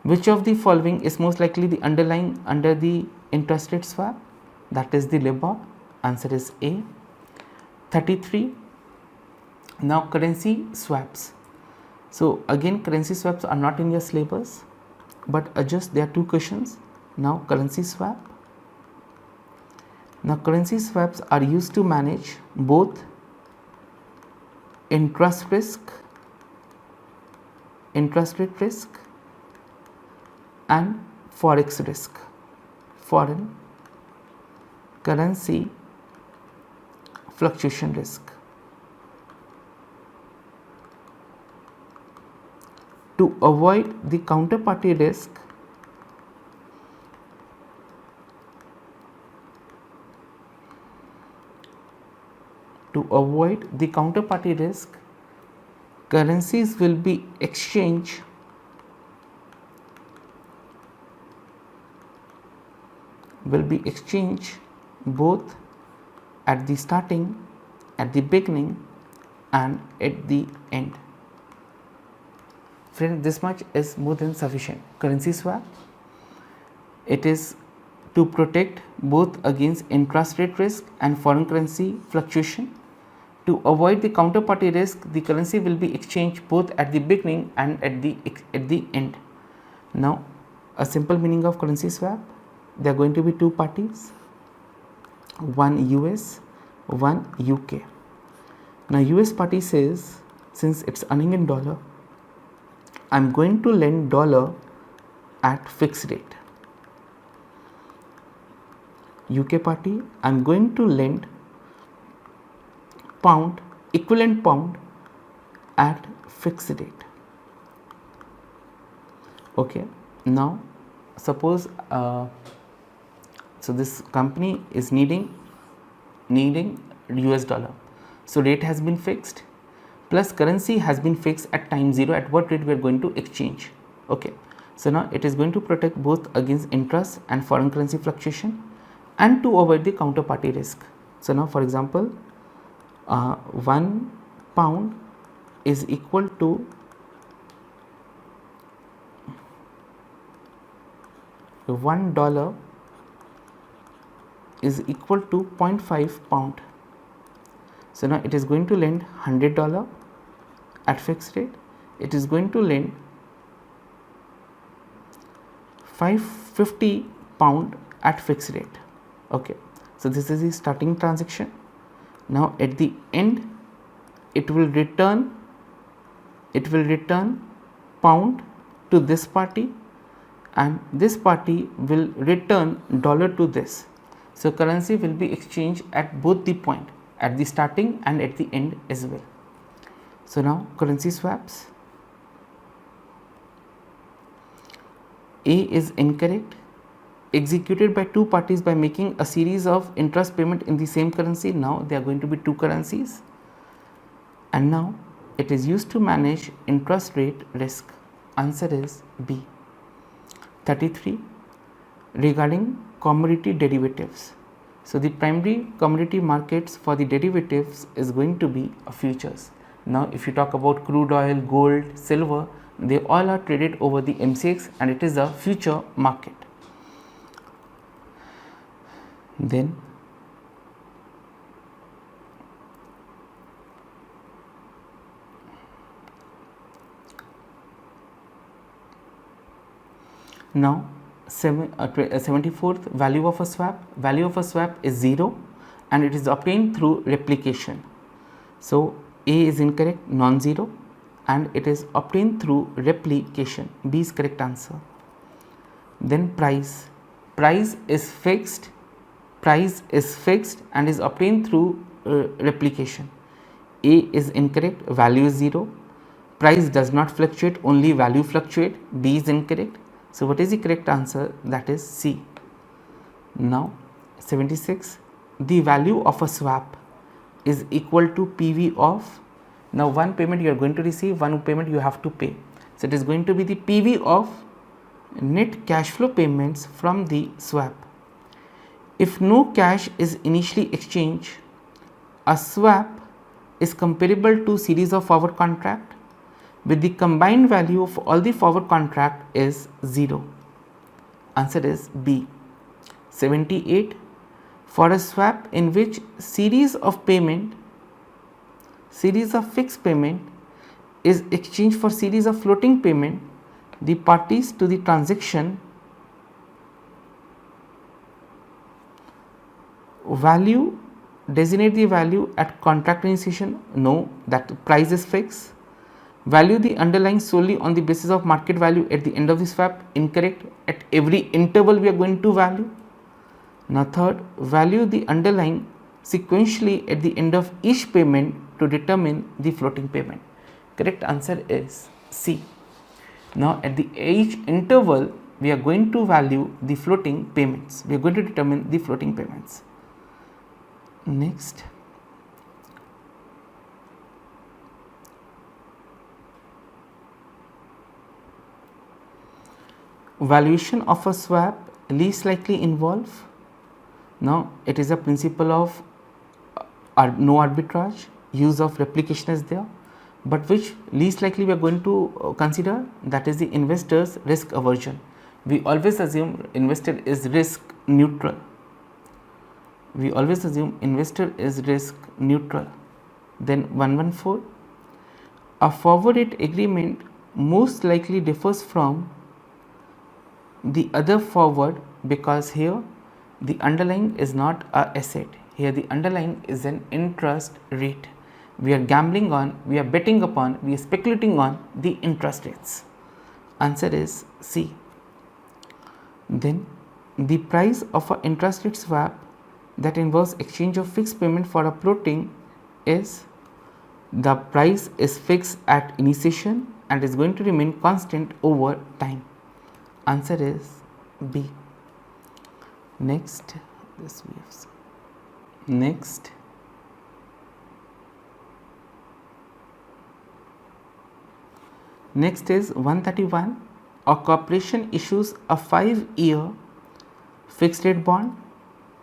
Which of the following is most likely the underlying under the interest rate swap? That is the LIBOR. Answer is A. 33. Now currency swaps. So again currency swaps are not in your syllabus, but adjust, there are two questions. Now currency swap. Now currency swaps are used to manage both interest rate risk and forex risk, foreign currency fluctuation risk. To avoid the counterparty risk, to avoid the counterparty risk, currencies will be exchanged both at the starting, at the beginning and at the end. Friend, this much is more than sufficient. Currency swap, it is to protect both against interest rate risk and foreign currency fluctuation. To avoid the counterparty risk, the currency will be exchanged both at the beginning and at the end. Now, a simple meaning of currency swap: there are going to be two parties, one US, one UK. Now, US party says, since it's earning in dollar, I'm going to lend dollar at fixed rate. UK party, I'm going to lend pound, equivalent pound at fixed rate. Okay, now suppose so this company is needing US dollar, so rate has been fixed plus currency has been fixed at time 0 at what rate we are going to exchange. Okay, so now it is going to protect both against interest and foreign currency fluctuation and to avoid the counterparty risk. So now, for example, 1 pound is equal to $1 is equal to 0.5 pound. So now it is going to lend $100 at fixed rate. It is going to lend 550 pound at fixed rate. Okay, so this is the starting transaction. Now at the end it will return pound to this party and this party will return dollar to this. So currency will be exchanged at both the point, at the starting and at the end as well. So now currency swaps. A is incorrect, executed by two parties by making a series of interest payment in the same currency. Now there are going to be two currencies and now it is used to manage interest rate risk. Answer is B. 33. Regarding commodity derivatives. So the primary commodity markets for the derivatives is going to be futures. Now if you talk about crude oil, gold, silver, they all are traded over the MCX and it is a future market. Then now 74th, value of a swap. Value of a swap is 0 and it is obtained through replication. So A is incorrect, non-zero, and it is obtained through replication. B is correct answer. Then price. Price is fixed and is obtained through replication. A is incorrect, value is 0. Price does not fluctuate, only value fluctuate. B is incorrect. So what is the correct answer? That is C. Now 76, the value of a swap is equal to PV of, now one payment you are going to receive, one payment you have to pay. So it is going to be the PV of net cash flow payments from the swap. If no cash is initially exchanged, a swap is comparable to series of forward contract with the combined value of all the forward contract is 0. Answer is B. 78. For a swap in which series of fixed payment is exchanged for series of floating payment, the parties to the transaction value, designate the value at contract initiation. No, that price is fixed. Value the underlying solely on the basis of market value at the end of the swap. Incorrect. At every interval we are going to value. Now third, value the underlying sequentially at the end of each payment to determine the floating payment. Correct answer is C. Now at the each interval we are going to value the floating payments. We are going to determine the floating payments. Next, valuation of a swap least likely involve. Now it is a principle of no arbitrage, use of replication is there, but which least likely we are going to consider, that is the investor's risk aversion. We always assume investor is risk neutral. We always assume investor is risk neutral. Then 114, a forward rate agreement most likely differs from the other forward because here the underlying is not a asset. Here the underlying is an interest rate. We are gambling on, we are betting upon, we are speculating on the interest rates. Answer is C. Then the price of an interest rate swap that involves exchange of fixed payment for a floating is, the price is fixed at initiation and is going to remain constant over time. Answer is B. Next, this we have seen. Next is 131. A corporation issues a 5-year fixed rate bond.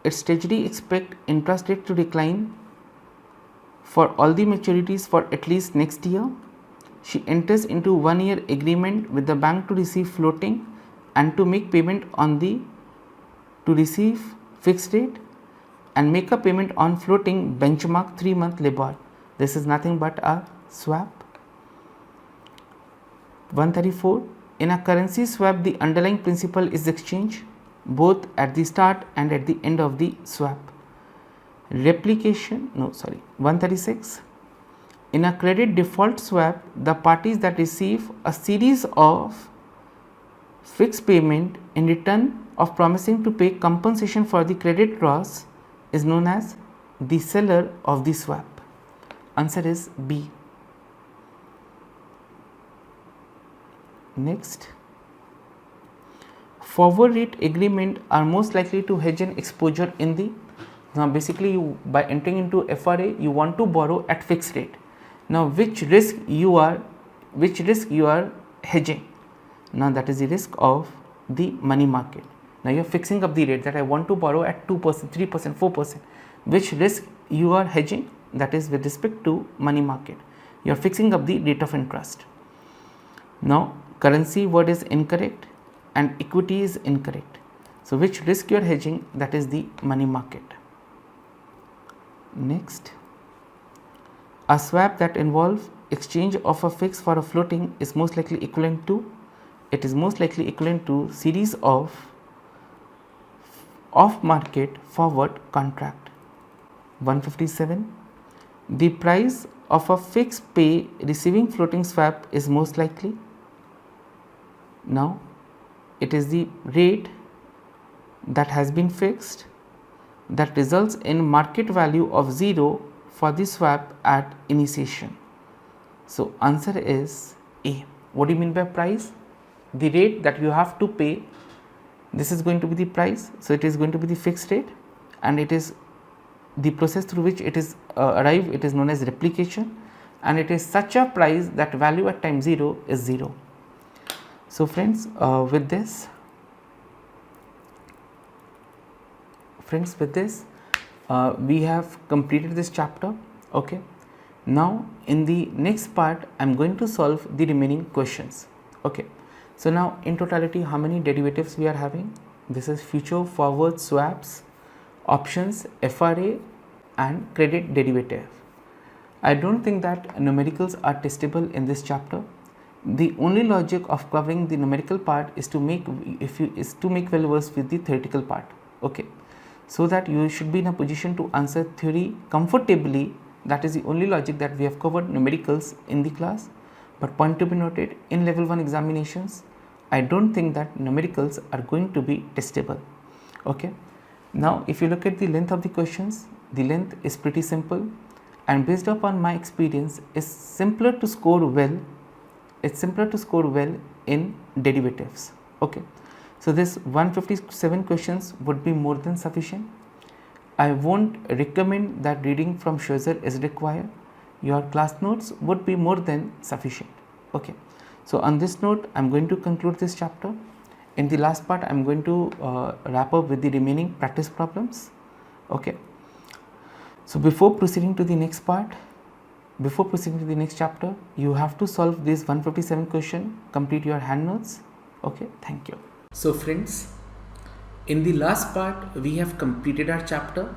Its treasury expect interest rate to decline for all the maturities for at least next year. She enters into 1-year agreement with the bank to receive floating and to make payment on the to receive fixed rate and make a payment on floating benchmark 3-month LIBOR. This is nothing but a swap. 134. In a currency swap, the underlying principal is exchange both at the start and at the end of the swap. 136. In a credit default swap, the parties that receive a series of fixed payment in return of promising to pay compensation for the credit loss is known as the seller of the swap. Answer is B. Next, forward rate agreement are most likely to hedge an exposure in the, now basically by entering into FRA you want to borrow at fixed rate. Now which risk you are hedging? Now that is the risk of the money market. Now you are fixing up the rate that I want to borrow at 2%, 3%, 4%. Which risk you are hedging? That is with respect to money market. You are fixing up the rate of interest. Now currency word is incorrect and equity is incorrect. So which risk you are hedging? That is the money market. Next, a swap that involves exchange of a fixed for a floating is most likely equivalent to, it is most likely equivalent to series of off-market forward contract. 157. The price of a fixed pay receiving floating swap is most likely. Now it is the rate that has been fixed that results in market value of 0 for the swap at initiation. So answer is A. What do you mean by price? The rate that you have to pay, this is going to be the price, so it is going to be the fixed rate, and it is the process through which it is arrived, it is known as replication, and it is such a price that value at time 0 is 0. So friends, with this we have completed this chapter. Okay, now in the next part I am going to solve the remaining questions. Okay, so now in totality how many derivatives we are having? This is future forward swaps, options, FRA and credit derivative. I don't think that numericals are testable in this chapter. The only logic of covering the numerical part is to make well versed with the theoretical part. Okay, so that you should be in a position to answer theory comfortably. That is the only logic that we have covered numericals in the class. But point to be noted, in level 1 examinations I don't think that numericals are going to be testable. Okay, now if you look at the length of the questions, the length is pretty simple, and based upon my experience it's simpler to score well in derivatives. Okay, so this 157 questions would be more than sufficient. I won't recommend that reading from Schweitzer is required. Your class notes would be more than sufficient. Okay, so on this note I am going to conclude this chapter. in the last part I'm going to wrap up with the remaining practice problems. Okay, so before proceeding to the next part, before proceeding to the next chapter, you have to solve this 157 question, complete your hand notes. Okay, thank you. So friends, in the last part we have completed our chapter,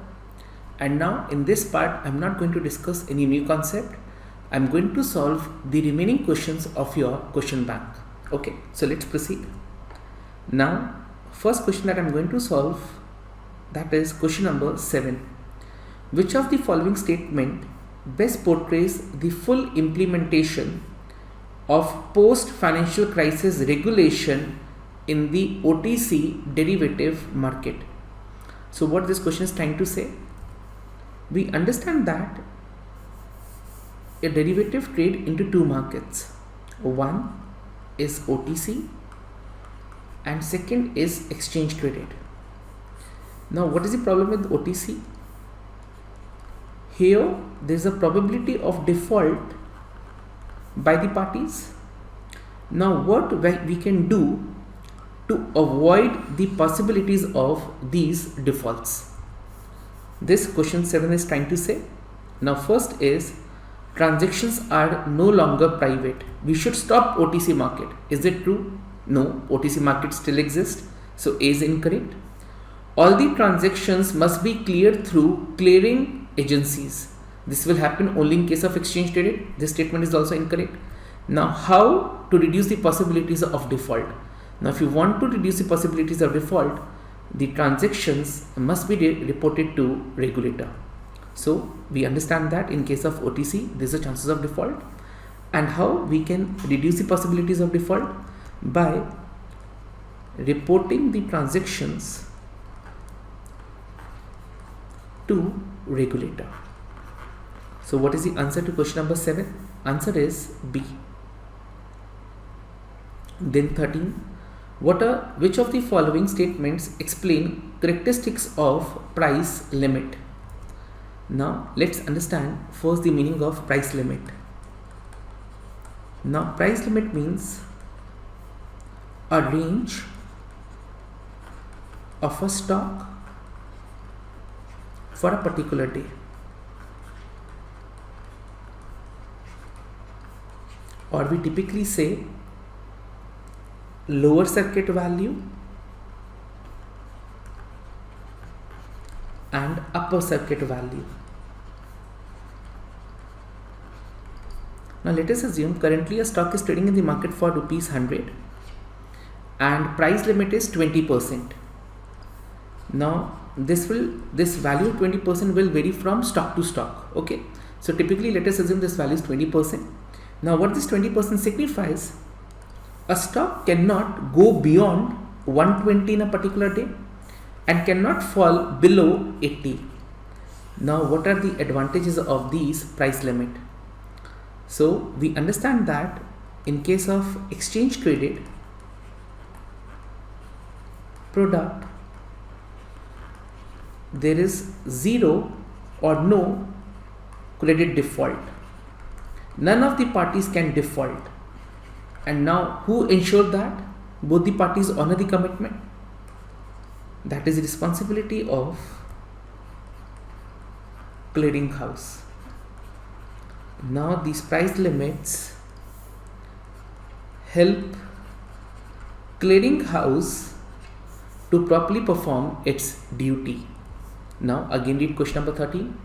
and now in this part I am not going to discuss any new concept. I am going to solve the remaining questions of your question bank. Okay, so let's proceed. Now first question that I am going to solve, that is question number 7. Which of the following statement best portrays the full implementation of post financial crisis regulation in the OTC derivative market? So what this question is trying to say, we understand that a derivative trade into two markets. One is OTC and second is exchange traded. Now what is the problem with OTC? Here there is a probability of default by the parties. Now what we can do to avoid the possibilities of these defaults? This question 7 is trying to say. Now first is, transactions are no longer private. We should stop OTC market. Is it true? No, OTC market still exists. So A is incorrect. All the transactions must be cleared through clearing agencies. This will happen only in case of exchange traded. This statement is also incorrect. Now how to reduce the possibilities of default? Now if you want to reduce the possibilities of default, the transactions must be reported to regulator. So we understand that in case of OTC there is a chances of default, and how we can reduce the possibilities of default? By reporting the transactions to regulator. So what is the answer to question number 7? Answer is B. Then 13. Which of the following statements explain characteristics of price limit? Now let's understand first the meaning of price limit. Now price limit means a range of a stock for a particular day. Or we typically say lower circuit value and upper circuit value. Now let us assume currently a stock is trading in the market for rupees 100 and price limit is 20%. Now this value 20% will vary from stock to stock. Okay, so typically let us assume this value is 20%. Now what this 20% signifies, a stock cannot go beyond 120 in a particular day and cannot fall below 80. Now what are the advantages of these price limit? So we understand that in case of exchange traded product, there is zero or no credit default. None of the parties can default. And now who ensured that both the parties honor the commitment? That is the responsibility of clearing house. Now these price limits help clearing house to properly perform its duty. Now again read question number 13.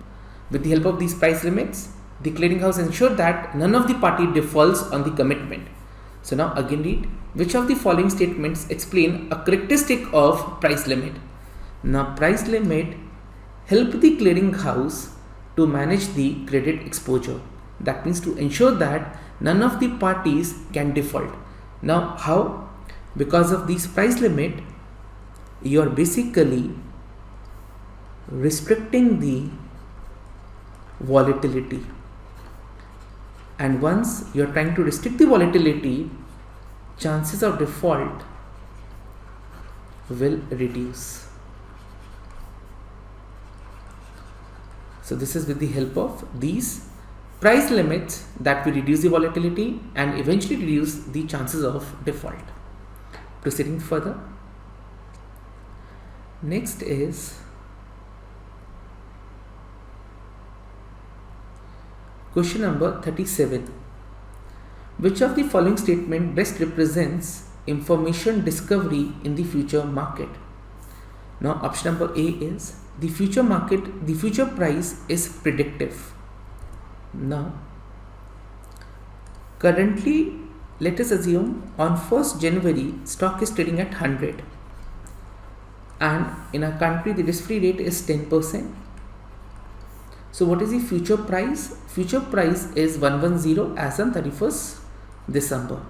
With the help of these price limits, the clearing house ensure that none of the party defaults on the commitment. So now again read, which of the following statements explain a characteristic of price limit? Now price limit help the clearing house to manage the credit exposure. That means to ensure that none of the parties can default. Now how? Because of these price limit, you are basically restricting the volatility, and once you are trying to restrict the volatility, chances of default will reduce. So this is with the help of these price limits that we reduce the volatility and eventually reduce the chances of default. Proceeding further. Next is question number 37. Which of the following statement best represents information discovery in the future market? Now option number A is the future price is predictive. Now currently, let us assume on 1st January stock is trading at 100 and in our country the risk-free rate is 10%. So what is the future price? Future price is 110 as on 31st December.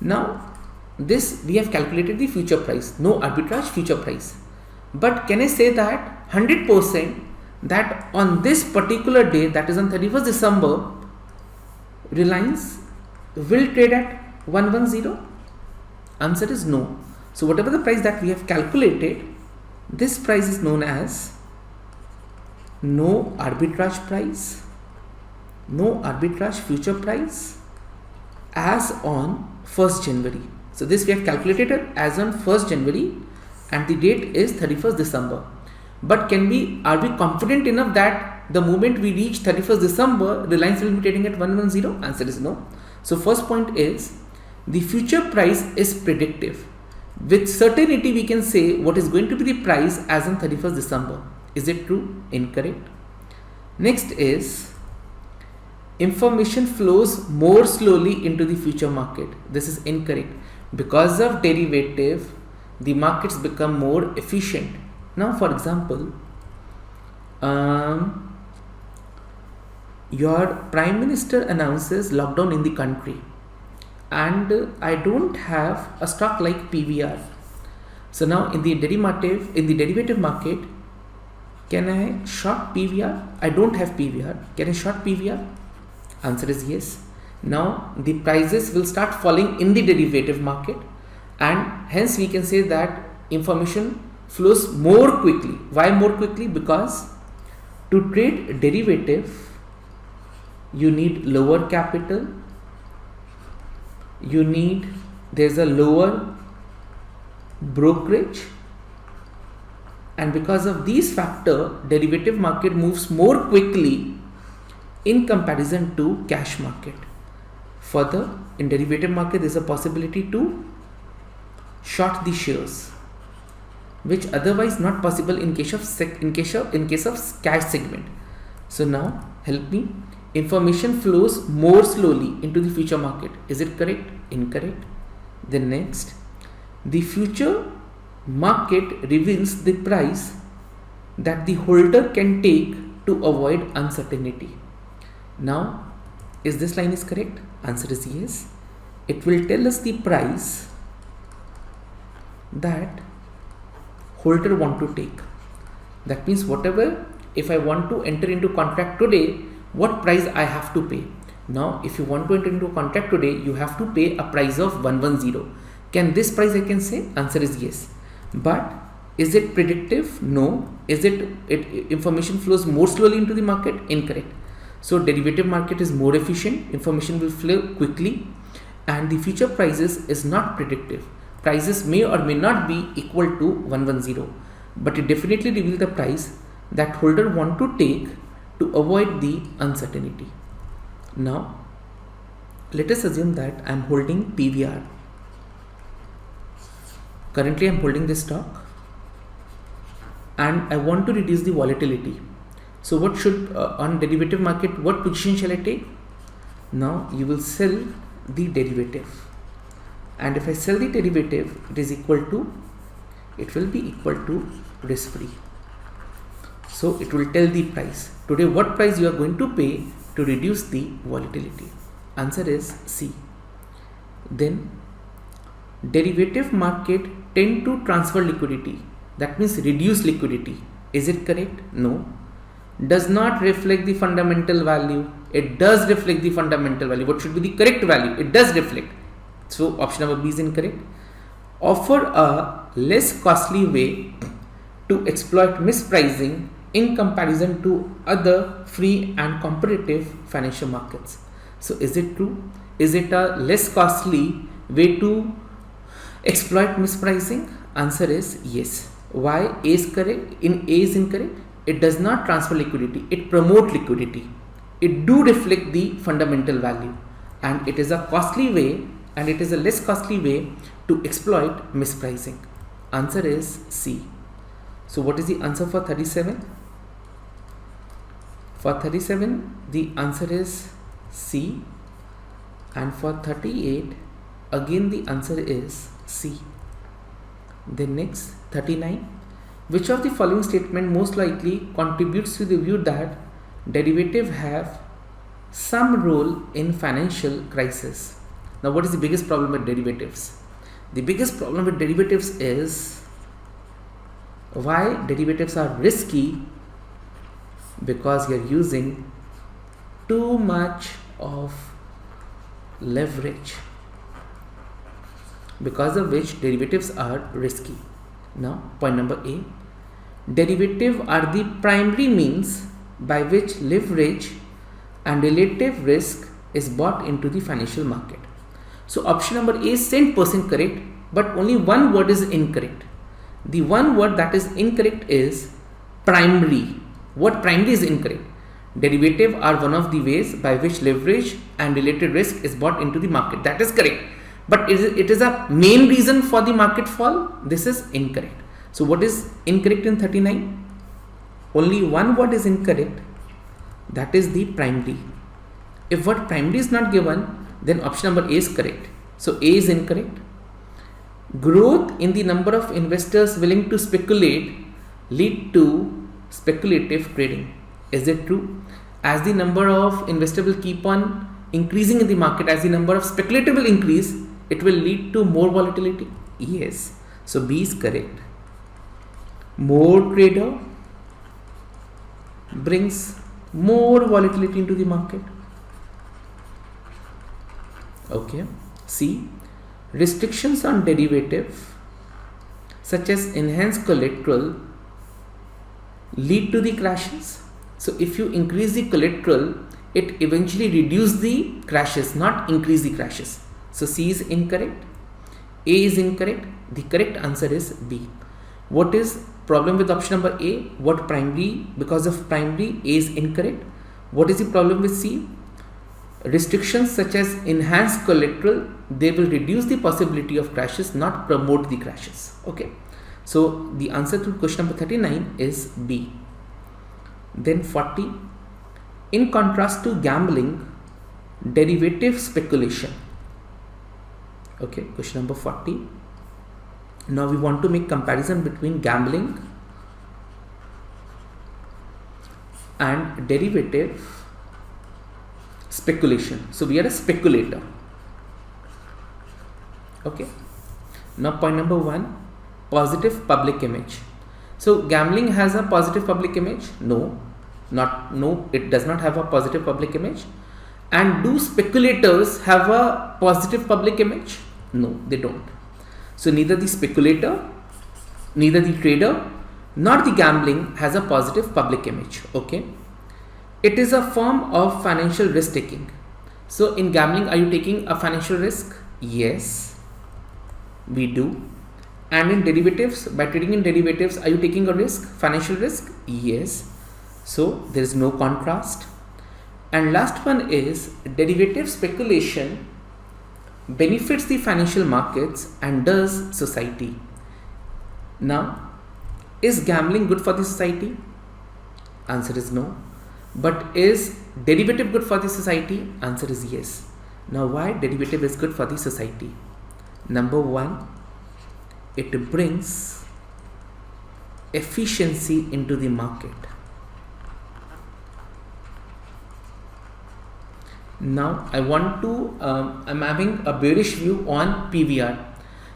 Now this we have calculated the future price, no arbitrage, future price. But can I say that 100% that on this particular day, that is on 31st December, Reliance will trade at 110? Answer is no. So whatever the price that we have calculated, this price is known as no arbitrage price, no arbitrage future price as on 1st January. So this we have calculated as on 1st January and the date is 31st December. But are we confident enough that the moment we reach 31st December, Reliance will be trading at 110? Answer is no. So first point is the future price is predictive. With certainty we can say what is going to be the price as on 31st December. Is it true? Incorrect. Next is information flows more slowly into the future market. This is incorrect. Because of derivative, the markets become more efficient. Now for example, your Prime Minister announces lockdown in the country and I don't have a stock like PVR. So now in the derivative market, can I short PVR? I don't have PVR. Can I short PVR? Answer is yes. Now the prices will start falling in the derivative market and hence we can say that information flows more quickly. Why more quickly? Because to trade derivative you need lower capital, there's a lower brokerage, and because of these factors derivative market moves more quickly in comparison to cash market. Further, in derivative market there is a possibility to short the shares, which otherwise not possible in case of cash segment. So now help me. Information flows more slowly into the future market. Is it correct? Incorrect. Then next, the future market reveals the price that the holder can take to avoid uncertainty. Now, is this line is correct? Answer is yes. It will tell us the price that holder want to take. That means whatever, if I want to enter into contract today, what price I have to pay. Now if you want to enter into a contract today, you have to pay a price of 110. Can this price I can say? Answer is yes. But is it predictive? No. Is it information flows more slowly into the market? Incorrect. So derivative market is more efficient, information will flow quickly, and the future prices is not predictive. Prices may or may not be equal to 110, but it definitely reveals the price that holder want to take to avoid the uncertainty. Now let us assume that I am holding PVR. Currently I am holding this stock and I want to reduce the volatility. So what should on derivative market, what position shall I take? Now you will sell the derivative, and if I sell the derivative, it will be equal to risk free. So it will tell the price. Today what price you are going to pay to reduce the volatility. Answer is C. Then derivative market tend to transfer liquidity. That means reduce liquidity. Is it correct? No. Does not reflect the fundamental value. It does reflect the fundamental value. What should be the correct value? It does reflect. So option number B is incorrect. Offer a less costly way to exploit mispricing in comparison to other free and competitive financial markets. So is it true? Is it a less costly way to Exploit mispricing? Answer is yes. Why A is correct? In A is incorrect. It does not transfer liquidity. It promote liquidity. It do reflect the fundamental value, and it is a costly way, and it is a less costly way to exploit mispricing. Answer is C. So what is the answer for 37? For 37, the answer is C, and for 38, again the answer is C. Then next, 39. Which of the following statement most likely contributes to the view that derivatives have some role in financial crisis? Now, what is the biggest problem with derivatives? The biggest problem with derivatives is why derivatives are risky, because you are using too much of leverage, because of which derivatives are risky. Now, point number A, derivatives are the primary means by which leverage and relative risk is bought into the financial market. So option number A is 10% correct, but only one word is incorrect. The one word that is incorrect is primary. What primary is incorrect? Derivative are one of the ways by which leverage and related risk is bought into the market. That is correct. But it is a main reason for the market fall. This is incorrect. So what is incorrect in 39? Only one word is incorrect. That is the primary. If word primary is not given, then option number A is correct. So A is incorrect. Growth in the number of investors willing to speculate lead to speculative trading. Is it true? As the number of investors will keep on increasing in the market, as the number of speculative will increase, it will lead to more volatility. Yes. So B is correct. More trader brings more volatility into the market. Okay. C. Restrictions on derivative such as enhanced collateral lead to the crashes. So if you increase the collateral, it eventually reduces the crashes, not increase the crashes. So C is incorrect. A is incorrect. The correct answer is B. What is problem with option number A? What primary? Because of primary, A is incorrect. What is the problem with C? Restrictions such as enhanced collateral, they will reduce the possibility of crashes, not promote the crashes. Okay. So the answer to question number 39 is B. Then 40. In contrast to gambling, derivative speculation. Okay, question number 40. Now we want to make comparison between gambling and derivative speculation. So we are a speculator. Okay. Now point number 1, positive public image. So gambling has a positive public image? No, it does not have a positive public image. And do speculators have a positive public image? No, they don't. So neither the speculator, neither the trader, nor the gambling has a positive public image. Okay. It is a form of financial risk taking. So in gambling, are you taking a financial risk? Yes, we do. And in derivatives, by trading in derivatives, are you taking a risk, financial risk? Yes. So there is no contrast. And last one is derivative speculation benefits the financial markets and does society. Now, is gambling good for the society? Answer is no. But is derivative good for the society? Answer is yes. Now, why derivative is good for the society? Number 1, it brings efficiency into the market. Now I want to, I'm having a bearish view on PVR.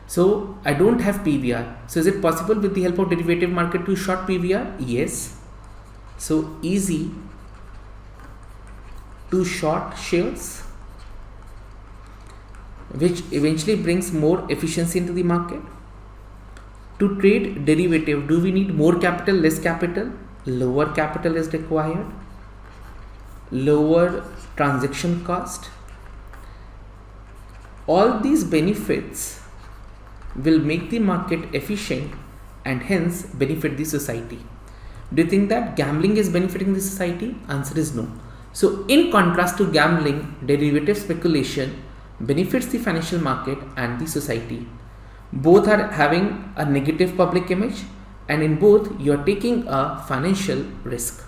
So I don't have PVR. So is it possible with the help of derivative market to short PVR? Yes. So easy to short shares, which eventually brings more efficiency into the market. To trade derivative, do we need more capital, less capital? Lower capital is required. Lower transaction cost. All these benefits will make the market efficient and hence benefit the society. Do you think that gambling is benefiting the society? Answer is no. So in contrast to gambling, derivative speculation benefits the financial market and the society. Both are having a negative public image, and in both you are taking a financial risk.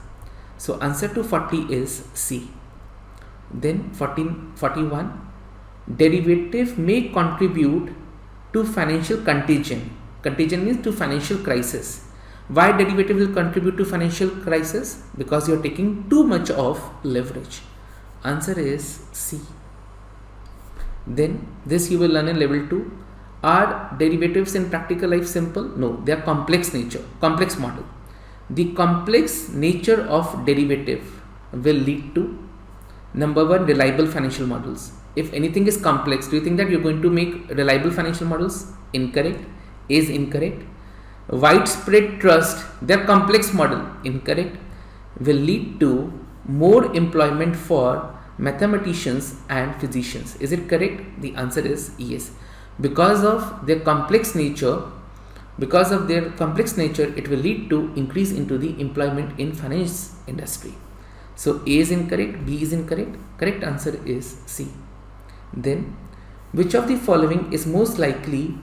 So answer to 40 is C. Then 41, derivative may contribute to financial contingent. Contingent means to financial crisis. Why derivative will contribute to financial crisis? Because you are taking too much of leverage. Answer is C. Then this you will learn in level 2. Are derivatives in practical life simple? No, they are complex model. The complex nature of derivative will lead to, number one, reliable financial models. If anything is complex, do you think that you're going to make reliable financial models? Incorrect. A is incorrect. Widespread trust, their complex model, incorrect, will lead to more employment for mathematicians and physicians. Is it correct? The answer is yes. Because of their complex nature, it will lead to increase into the employment in finance industry. So A is incorrect, B is incorrect. Correct answer is C. Then, which of the following is most likely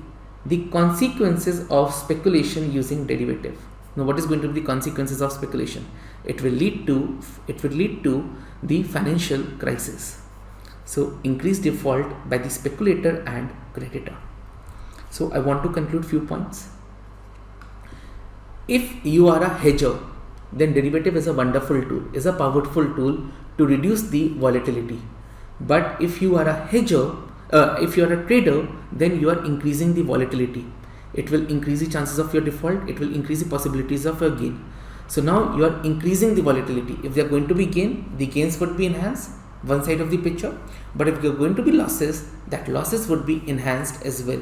the consequences of speculation using derivative? Now, what is going to be the consequences of speculation? It will lead to the financial crisis. So, increased default by the speculator and creditor. So, I want to conclude few points. If you are a hedger, then derivative is a wonderful tool, is a powerful tool to reduce the volatility. But if you are a hedger, if you are a trader, then you are increasing the volatility. It will increase the chances of your default. It will increase the possibilities of your gain. So now you are increasing the volatility. If there are going to be gain, the gains would be enhanced, one side of the picture. But if there are going to be losses, that losses would be enhanced as well.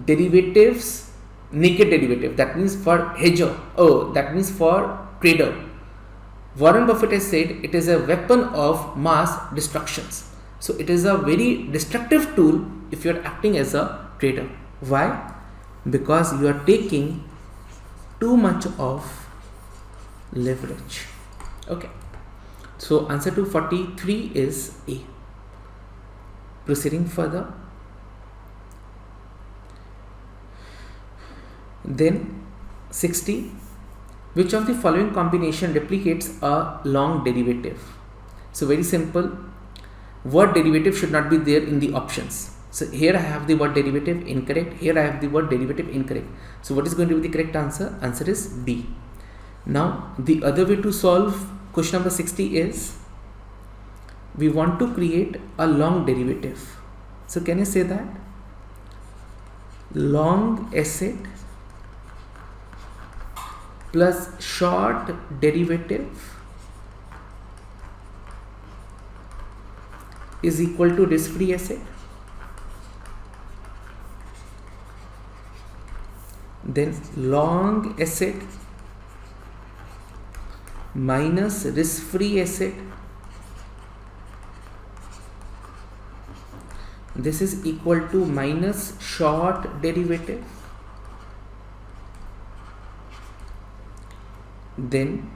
Derivatives, naked derivative, that means for hedger, that means for trader. Warren Buffett has said it is a weapon of mass destructions. So it is a very destructive tool if you are acting as a trader. Why? Because you are taking too much of leverage. Okay. So answer to 43 is A. Proceeding further. Then 60. Which of the following combination replicates a long derivative? So very simple. Word derivative should not be there in the options. So here I have the word derivative incorrect. Here I have the word derivative incorrect. So what is going to be the correct answer? Answer is B. Now the other way to solve question number 60 is, we want to create a long derivative. So can you say that? Long asset plus short derivative is equal to risk-free asset. Then long asset minus risk-free asset, this is equal to minus short derivative. Then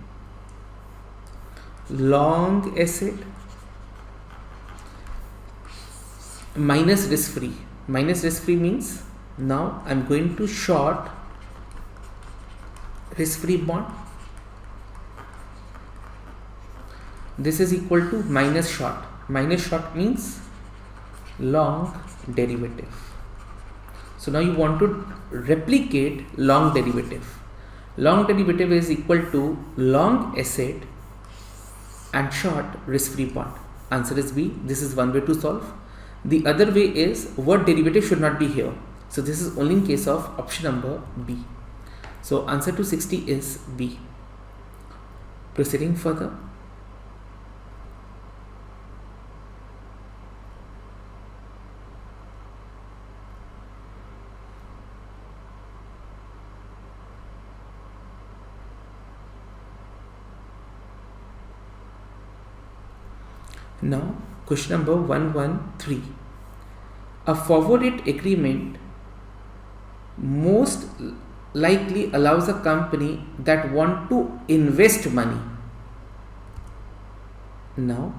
long asset minus risk-free. Minus risk-free means now I am going to short risk-free bond. This is equal to minus short. Minus short means long derivative. So now you want to replicate long derivative. Long derivative is equal to long asset and short risk-free bond. Answer is B. This is one way to solve. The other way is word derivative should not be here. So this is only in case of option number B. So answer to 60 is B. Proceeding further. Now question number 113. A forward rate agreement most likely allows a company that want to invest money. Now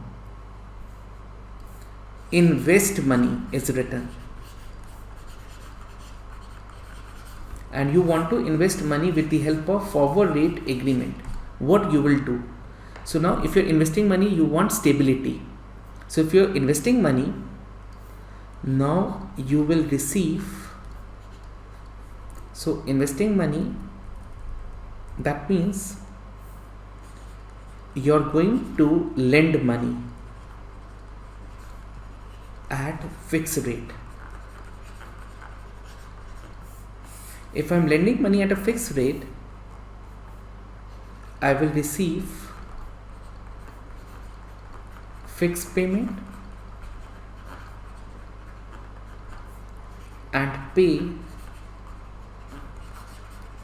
invest money is written, and you want to invest money with the help of forward rate agreement. What you will do? So now if you're investing money, you want stability. So if you're investing money, now you will receive, so investing money, that means you're going to lend money at fixed rate. If I'm lending money at a fixed rate, I will receive fixed payment and pay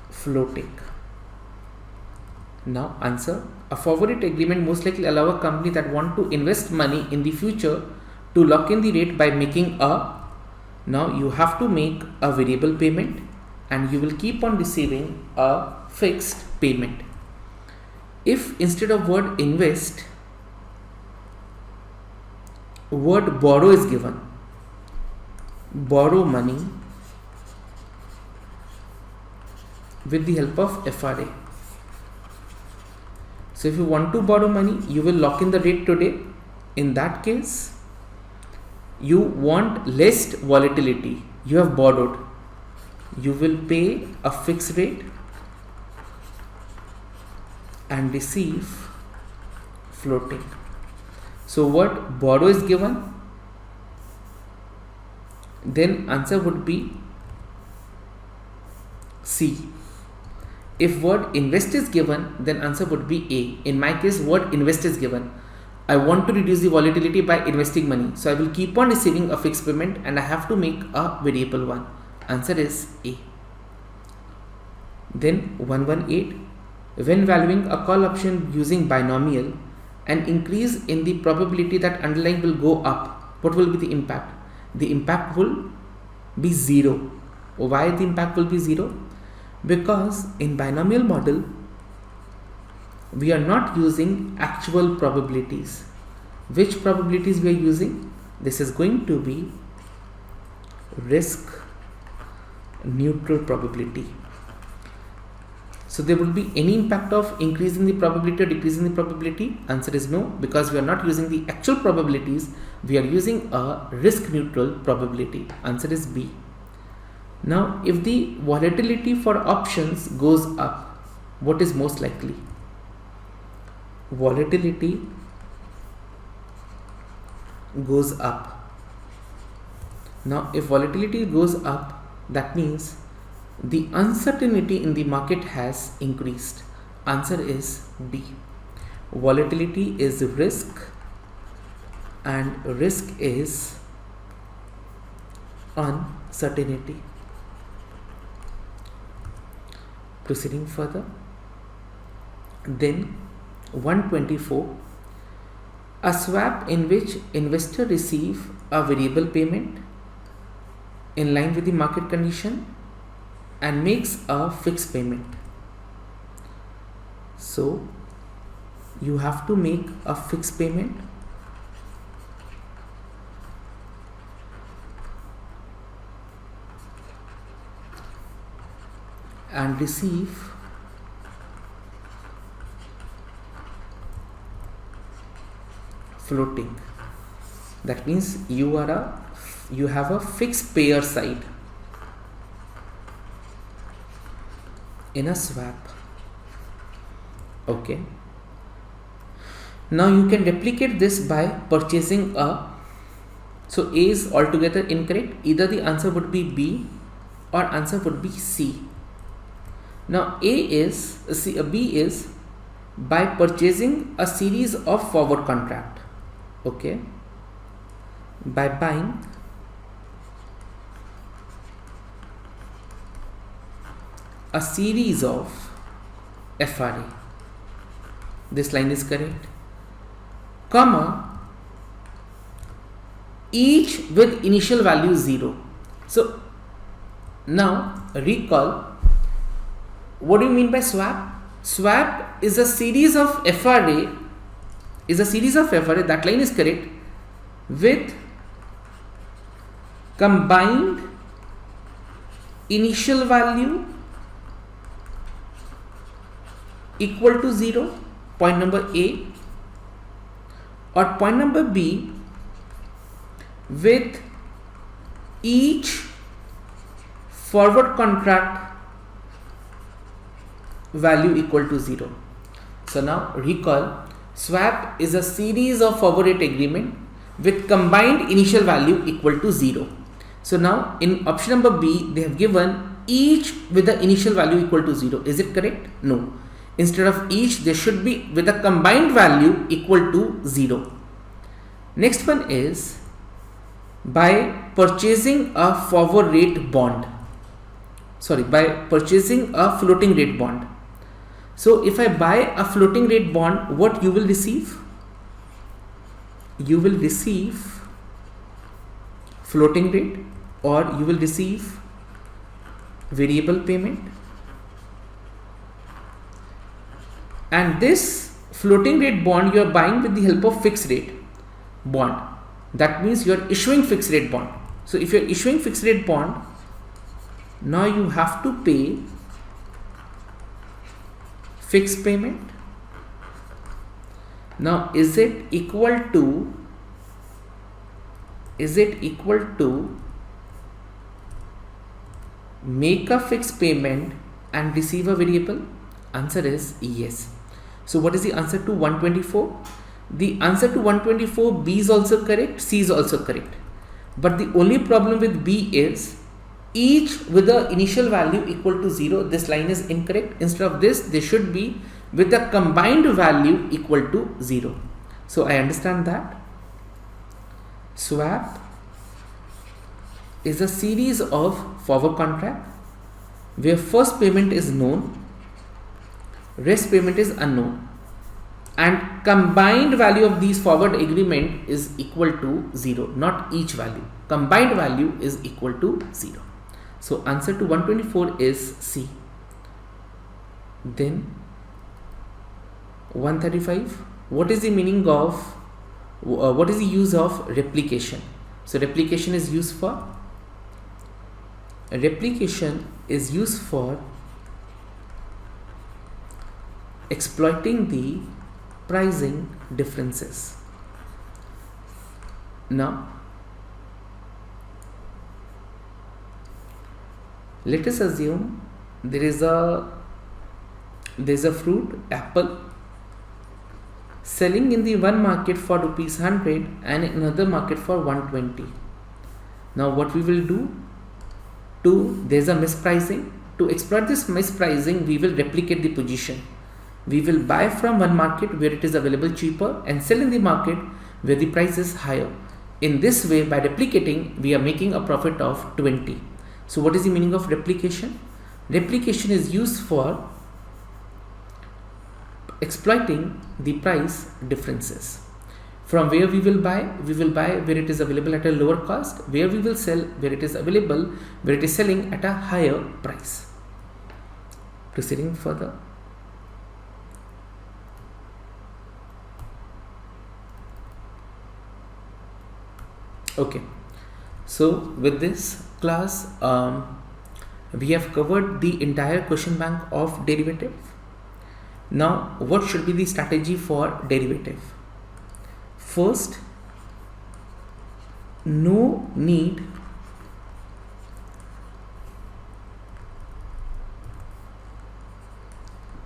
floating. Now answer, a forward rate agreement most likely allow a company that want to invest money in the future to lock in the rate by making now you have to make a variable payment and you will keep on receiving a fixed payment. If instead of word invest, word borrow is given, borrow money with the help of FRA. So if you want to borrow money, you will lock in the rate today. In that case, you want less volatility. You have borrowed. You will pay a fixed rate and receive floating. So what borrow is given, then answer would be C. If word invest is given, then answer would be A. In my case, word invest is given. I want to reduce the volatility by investing money. So I will keep on receiving a fixed payment and I have to make a variable one. Answer is A. Then 118. When valuing a call option using binomial, an increase in the probability that underlying will go up, what will be the impact? The impact will be 0. Why the impact will be 0? Because in binomial model, we are not using actual probabilities. Which probabilities we are using? This is going to be risk neutral probability. So there will be any impact of increase in the probability or decrease in the probability? Answer is no, because we are not using the actual probabilities, we are using a risk neutral probability. Answer is B. Now if the volatility for options goes up, what is most likely? Volatility goes up. Now if volatility goes up, that means the uncertainty in the market has increased. Answer is B. Volatility is risk and risk is uncertainty. Proceeding further, then 124, a swap in which investor receive a variable payment in line with the market condition and makes a fixed payment. So you have to make a fixed payment and receive floating. That means you have a fixed payer side in a swap. Okay. Now you can replicate this by purchasing so A is altogether incorrect. Either the answer would be B or answer would be C. Now B is by purchasing a series of forward contract. Okay. By buying a series of FRA. This line is correct. Comma, each with initial value 0. So Now recall, what do you mean by swap? Swap is a series of FRA, that line is correct, with combined initial value equal to 0, point number A, or point number B, with each forward contract value equal to 0. So now recall, swap is a series of forward rate agreement with combined initial value equal to 0. So now in option number B, they have given each with the initial value equal to 0. Is it correct? No. Instead of each, there should be with a combined value equal to 0. Next one is by purchasing a forward rate bond. By purchasing a floating rate bond. So if I buy a floating rate bond, what you will receive? You will receive floating rate, or you will receive variable payment. And this floating rate bond you are buying with the help of fixed rate bond. That means you are issuing fixed rate bond. So if you are issuing fixed rate bond, now you have to pay fixed payment. Now is it equal to make a fixed payment and receive a variable? Answer is yes. So what is the answer to 124? The answer to 124, B is also correct, C is also correct. But the only problem with B is each with the initial value equal to 0. This line is incorrect. Instead of this, they should be with the combined value equal to 0. So I understand that swap is a series of forward contract where first payment is known, rest payment is unknown, and combined value of these forward agreement is equal to 0, not each value. Combined value is equal to 0. So answer to 124 is C. Then 135, what is the meaning of what is the use of replication? So replication is used for exploiting the pricing differences. Now let us assume there is a fruit, apple, selling in the one market for rupees 100 and in another market for 120. Now what we will do? There is a mispricing. To exploit this mispricing, we will replicate the position. We will buy from one market where it is available cheaper and sell in the market where the price is higher. In this way, by replicating, we are making a profit of 20. So what is the meaning of replication? Replication is used for exploiting the price differences. From where we will buy where it is available at a lower cost, where we will sell where it is available, where it is selling at a higher price. Proceeding further. Okay, so with this class, we have covered the entire question bank of derivative. Now, what should be the strategy for derivative? First, no need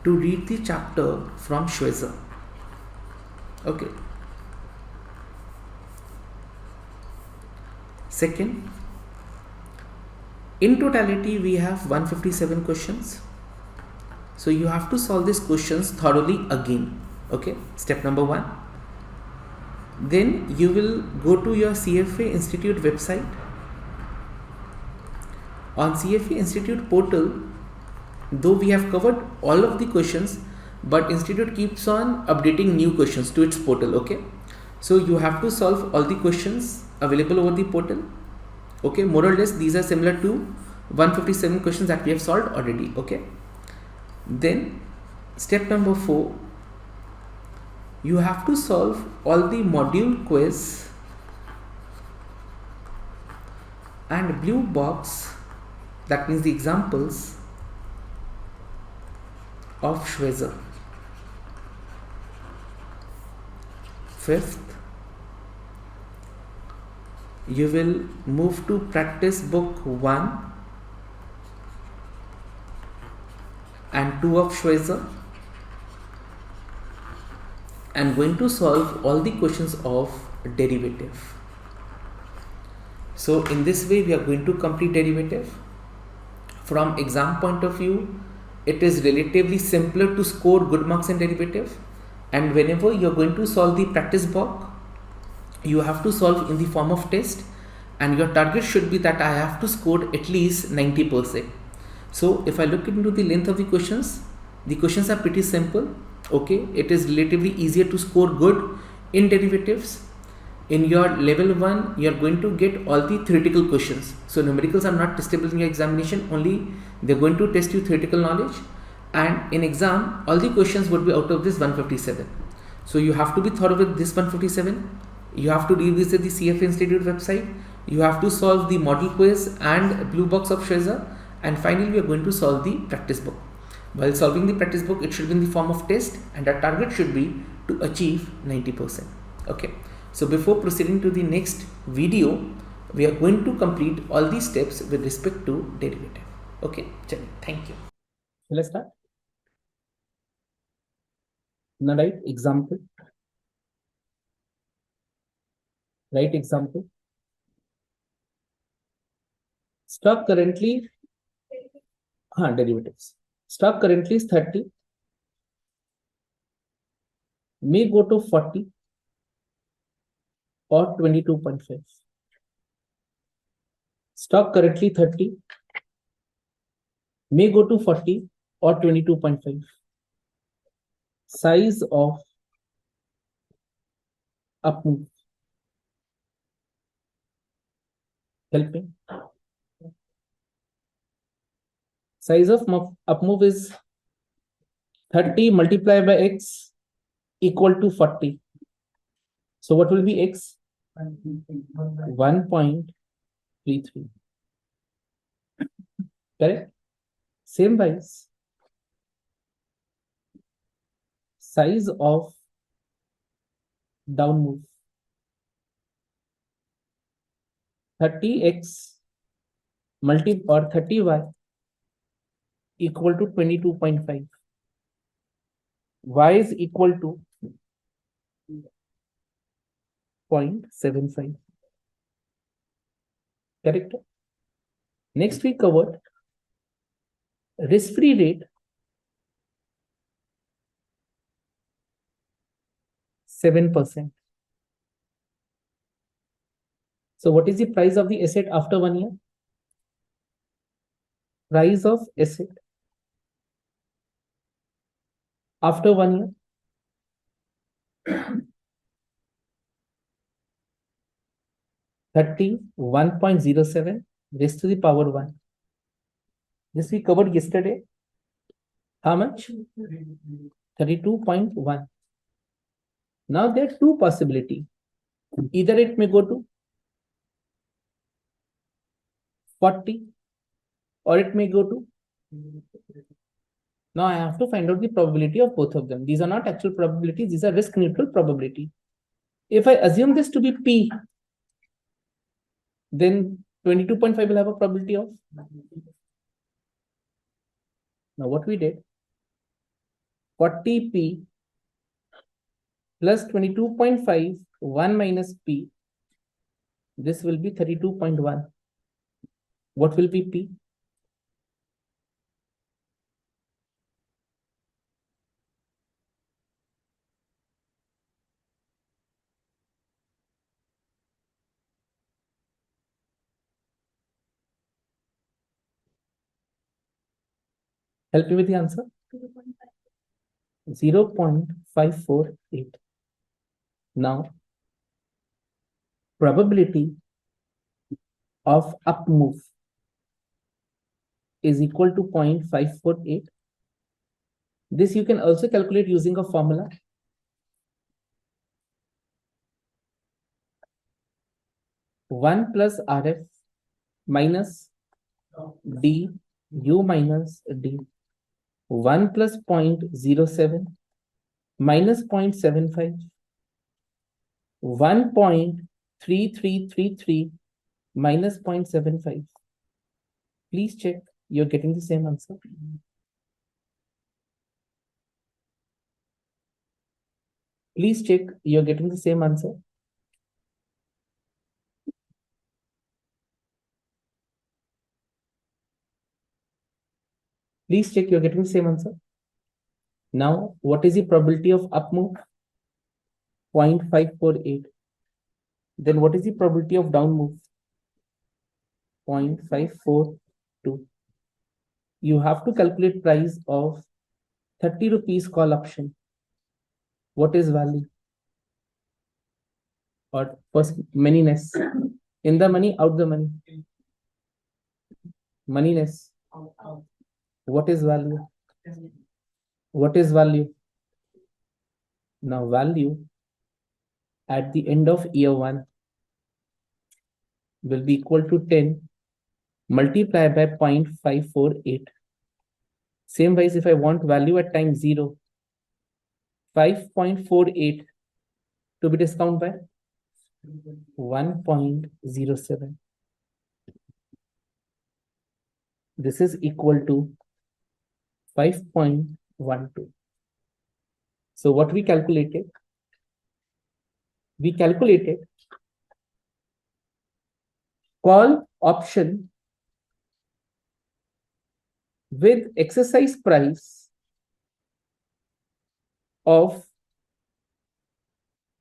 to read the chapter from Schweitzer. Okay. Second, in totality we have 157 questions. So you have to solve these questions thoroughly again. Okay, step number 1. Then you will go to your CFA Institute website. On CFA Institute portal, though we have covered all of the questions, but Institute keeps on updating new questions to its portal. Okay, so you have to solve all the questions available over the portal. Okay, more or less these are similar to 157 questions that we have solved already. Okay, then step number 4, you have to solve all the module quiz and blue box, that means the examples of Schwezer. 5th, you will move to practice book 1 and 2 of Schwezer and going to solve all the questions of derivative. So in this way we are going to complete derivative. From exam point of view, it is relatively simpler to score good marks in derivative, and whenever you are going to solve the practice block, you have to solve in the form of test, and your target should be that I have to score at least 90%. So if I look into the length of the questions are pretty simple. Okay, it is relatively easier to score good in derivatives. In your level 1, you are going to get all the theoretical questions. So numericals are not testable in your examination, only they are going to test you theoretical knowledge, and in exam all the questions would be out of this 157. So you have to be thorough with this 157. You have to revisit the CFA Institute website. You have to solve the model quiz and blue box of Schwezer, and finally we are going to solve the practice book. While solving the practice book, it should be in the form of test, and our target should be to achieve 90%. Okay. So before proceeding to the next video, we are going to complete all these steps with respect to derivative. Okay, thank you. Let's start. Now write example. Write example. Stock currently, derivatives. Stock currently is 30, may go to 40 or 22.5. Stock currently 30, may go to 40 or 22.5. Size of up move. Helping. Size of up move is 30 multiplied by x equal to 40. So what will be x? 1.33. Correct? Same wise, size of down move, 30x or 30y equal to 22.5. Y is equal to 0.75. Correct? Next we covered risk-free rate, 7%. So what is the price of the asset after 1 year? Price of asset after 1 year, 31.07 raised to the power 1. This we covered yesterday. How much? 32.1. Now there are two possibilities. Either it may go to 40 or it may go to. Now I have to find out the probability of both of them. These are not actual probabilities, these are risk neutral probability. If I assume this to be P, then 22.5 will have a probability of. Now what we did, 40P plus 22.5, 1 minus P, this will be 32.1. What will be P? Help me with the answer. 0.548. Now, probability of up move. is equal to 0.548. This you can also calculate using a formula. One plus RF minus D U minus D. 1 plus 0.07 minus 0.75. 1.3333 minus 0.75. Please check you're getting the same answer. Please check you're getting the same answer. Please check you're getting the same answer. Now, what is the probability of up move? 0.548. Then what is the probability of down move? 0.542. You have to calculate price of 30 rupees call option. What is value? Or first, moneyness. In the money, out the money. Moneyness. What is value? What is value? Now, value at the end of year 1 will be equal to 10 multiplied by 0.548. Same wise, if I want value at time 0, 5.48 to be discounted by 1.07. This is equal to 5.12. So what we calculated? We calculated call option with exercise price of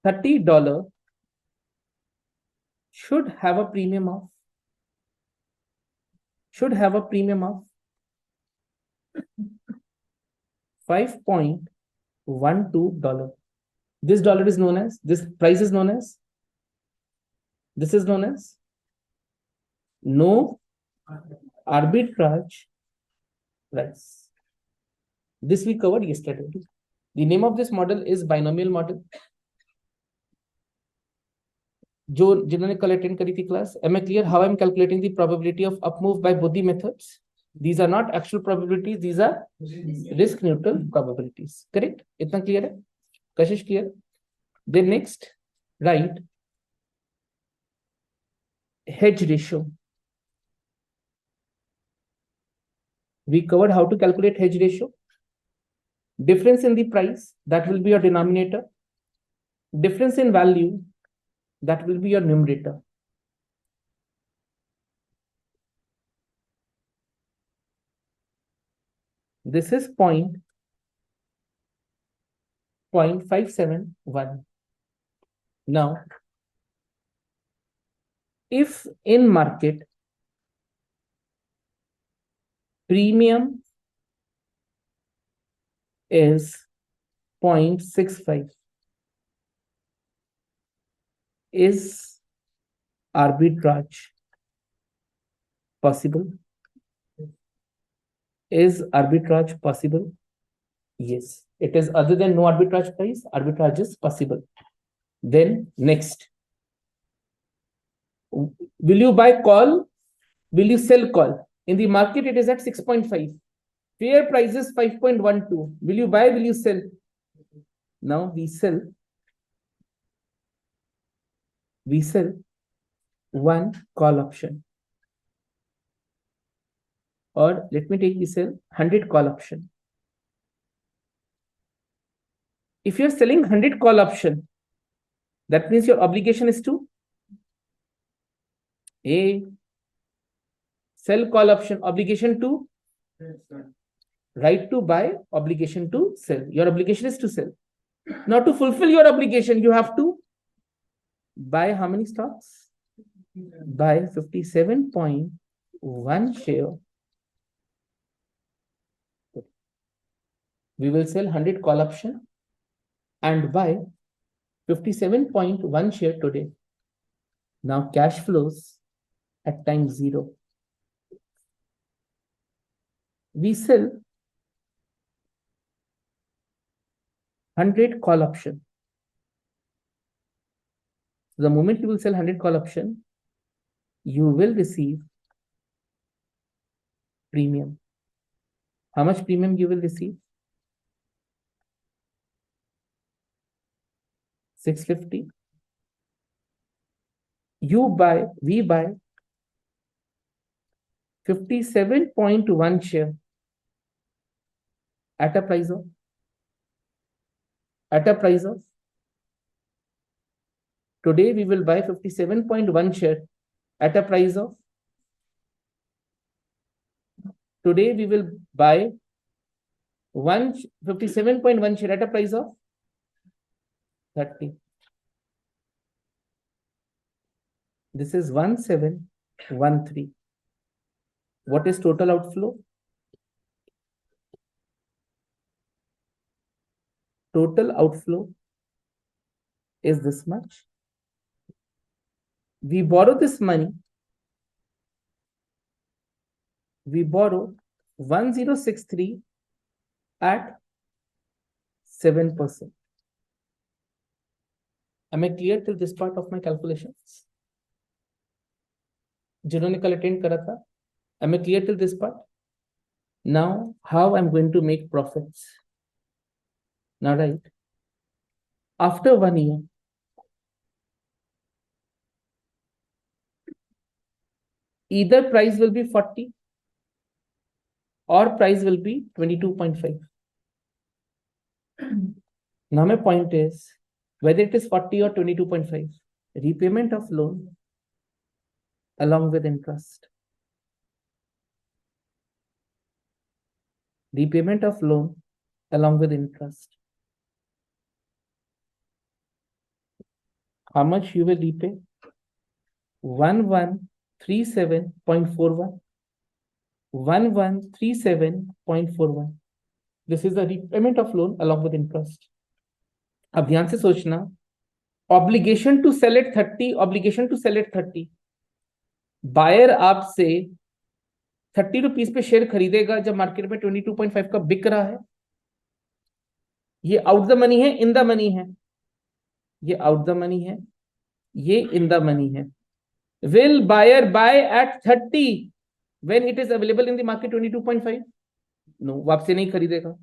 $30 should have a premium of $5.12. This dollar is known as, this price is known as, this is known as no arbitrage price. This we covered yesterday. The name of this model is binomial model. जो जिन्होंने कल attend करी थी class, am I clear how I'm calculating the probability of up move by both the methods? These are not actual probabilities, these are risk neutral probabilities. Correct? इतना clear है? Kashish clear? Then next, write hedge ratio. We covered how to calculate hedge ratio. Difference in the price, that will be your denominator. Difference in value, that will be your numerator. This is 0.571. Now, if in market premium is 0.65, is arbitrage possible? Is arbitrage possible? Yes, it is. Other than no arbitrage price, arbitrage is possible. Then next, will you buy call? Will you sell call? In the market, it is at 6.5. Fair price is 5.12. Will you buy? Will you sell? Now we sell. We sell one call option. Or let me take the sell 100 call option. If you're selling 100 call option, that means your obligation is to A, sell call option, obligation to right to buy, obligation to sell. Your obligation is to sell. Now to fulfill your obligation, you have to buy how many stocks? Buy 57.1 share. We will sell 100 call option and buy 57.1 share today. Now cash flows at time 0. we sell 100 call option. The moment you will sell 100 call option, you will receive premium. How much premium you will receive? 650. We buy 57.1 share at a price of today we will buy 57.1 share at a price of today we will buy 57.1 share at a price of 30. This is 1713. What is total outflow? Total outflow is this much. We borrow this money. We borrow 1063 at 7%. Am I clear till this part of my calculations? जिन्होंने कल attend करा था, am I clear till this part? Now, how I'm going to make profits? Now, right? After 1 year, either price will be 40 or price will be 22.5. Now, my point is whether it is 40 or 22.5, repayment of loan along with interest. Repayment of loan along with interest. How much you will repay? 1137.41. 1137.41. This is the repayment of loan along with interest. अब ध्यान से सोचना, obligation to sell at 30. Buyer आपसे 30 rupees पे share खरीदेगा जब market में 22.5 का बिक रहा है. ये आउट द मनी है, इन द मनी है. ये आउट द मनी है, ये इन द मनी है. Will buyer buy at 30 when it is available in the market 22.5? No, वो आपसे नहीं खरीदेगा.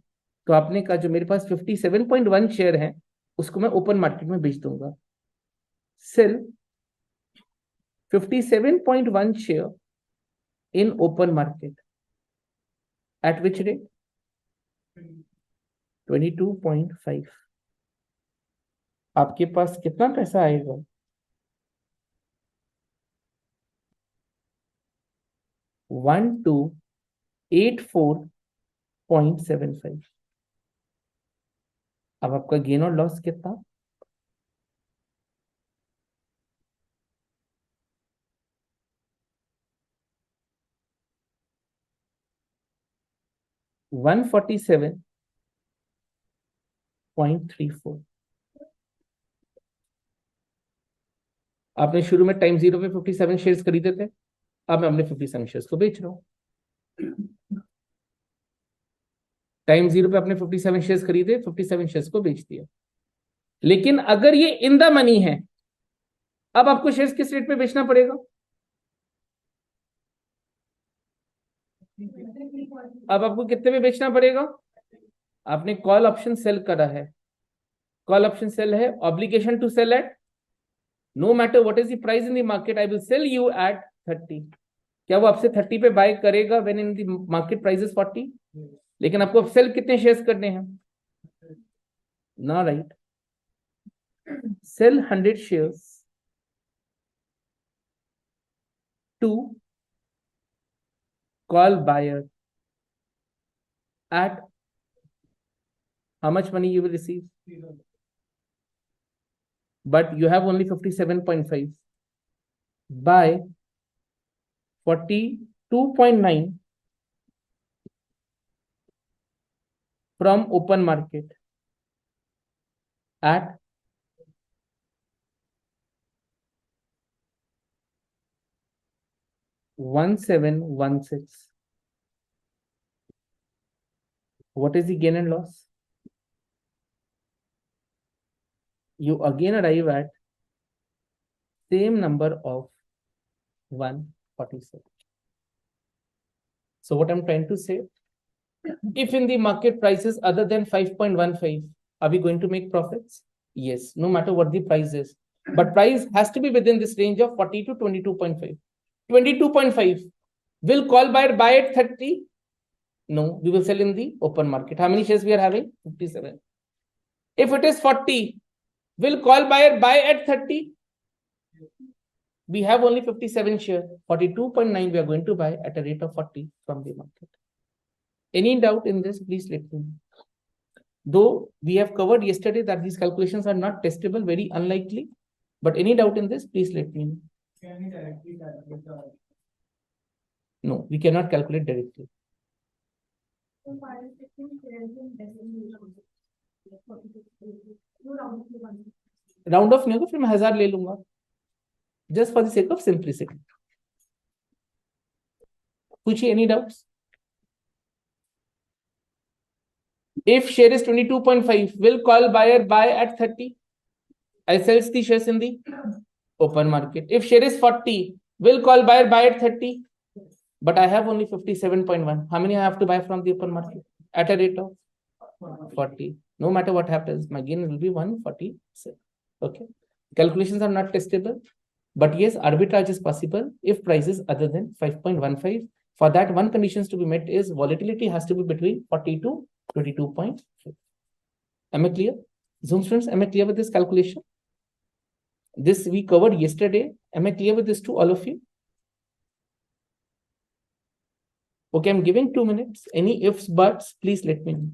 तो आपने कहा जो मेरे पास 57.1 शेयर है उसको मैं ओपन मार्केट में बेच दूंगा. Sell 57.1 share in open market. At which rate? 22.5. आपके पास कितना पैसा आएगा? 1284.75. अब आपका गेन और लॉस कितना? 147.34. आपने शुरू में टाइम 0 पे 57 शेयर्स खरीदे थे. अब मैं अपने 57 शेयर्स को बेच रहा हूं. टाइम 0 पे अपने 57 शेयर्स खरीदे, 57 शेयर्स को बेच दिया. लेकिन अगर ये इन द मनी है, अब आपको शेयर्स किस रेट पे बेचना पड़ेगा? अब आपको कितने पे बेचना पड़ेगा? आपने कॉल ऑप्शन सेल करा है. कॉल ऑप्शन सेल है, obligation to sell at no matter what is the price in the market, I will sell you at 30. क्या वो आपसे 30 पे बाय करेगा when in the market price is 40? लेकिन आपको अब सेल कितने शेयर्स करने हैं ना? Right. Sell 100 shares to call buyer at how much money you will receive? But you have only 57.5. Buy 42.9 from open market at 1716. What is the gain and loss? You again arrive at same number of 147. So what I'm trying to say, if in the market prices other than 5.15, are we going to make profits? Yes, no matter what the price is. But price has to be within this range of 40 to 22.5. 22.5. Will call buyer buy at 30? No, we will sell in the open market. How many shares we are having? 57. If it is 40, will call buyer buy at 30? We have only 57 shares. 42.9 we are going to buy at a rate of 40 from the market. Any doubt in this, please let me know. Though we have covered yesterday that these calculations are not testable, very unlikely. But any doubt in this, please let me know. Can we directly calculate the... No, we cannot calculate directly. Round of नहीं होगा, फिर मैं 1000 ले लूंगा, just for the sake of simplicity. पूछिए, any doubts? If share is 22.5, will call buyer buy at 30? I sells the shares in the open market. If share is 40, will call buyer buy at 30? But I have only 57.1. How many I have to buy from the open market? At a rate of 40. No matter what happens, my gain will be 147. Okay. Calculations are not testable. But yes, arbitrage is possible if prices other than 5.15. For that, one conditions to be met is volatility has to be between 40 to 22.5. Am I clear? Zoom students, am I clear with this calculation? This we covered yesterday. Am I clear with this to all of you? Okay, I'm giving 2 minutes. Any ifs, buts, please let me know.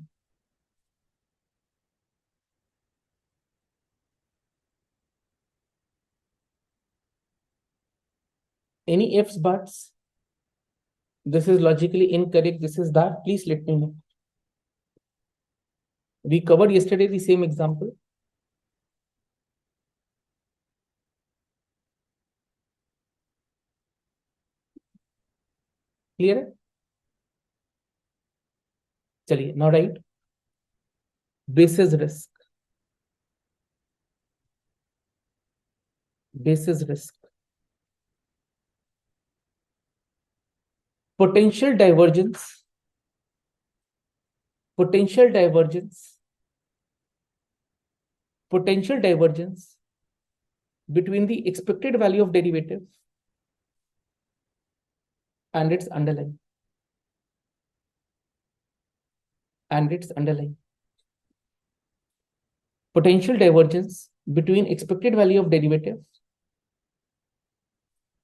Any ifs, buts? This is logically incorrect. This is that. Please let me know. We covered yesterday the same example. Clear? Chaliye, now right. Basis risk. Basis risk. Potential divergence. Potential divergence. Potential divergence between the expected value of derivative and its underlying. And its underlying. Potential divergence between expected value of derivative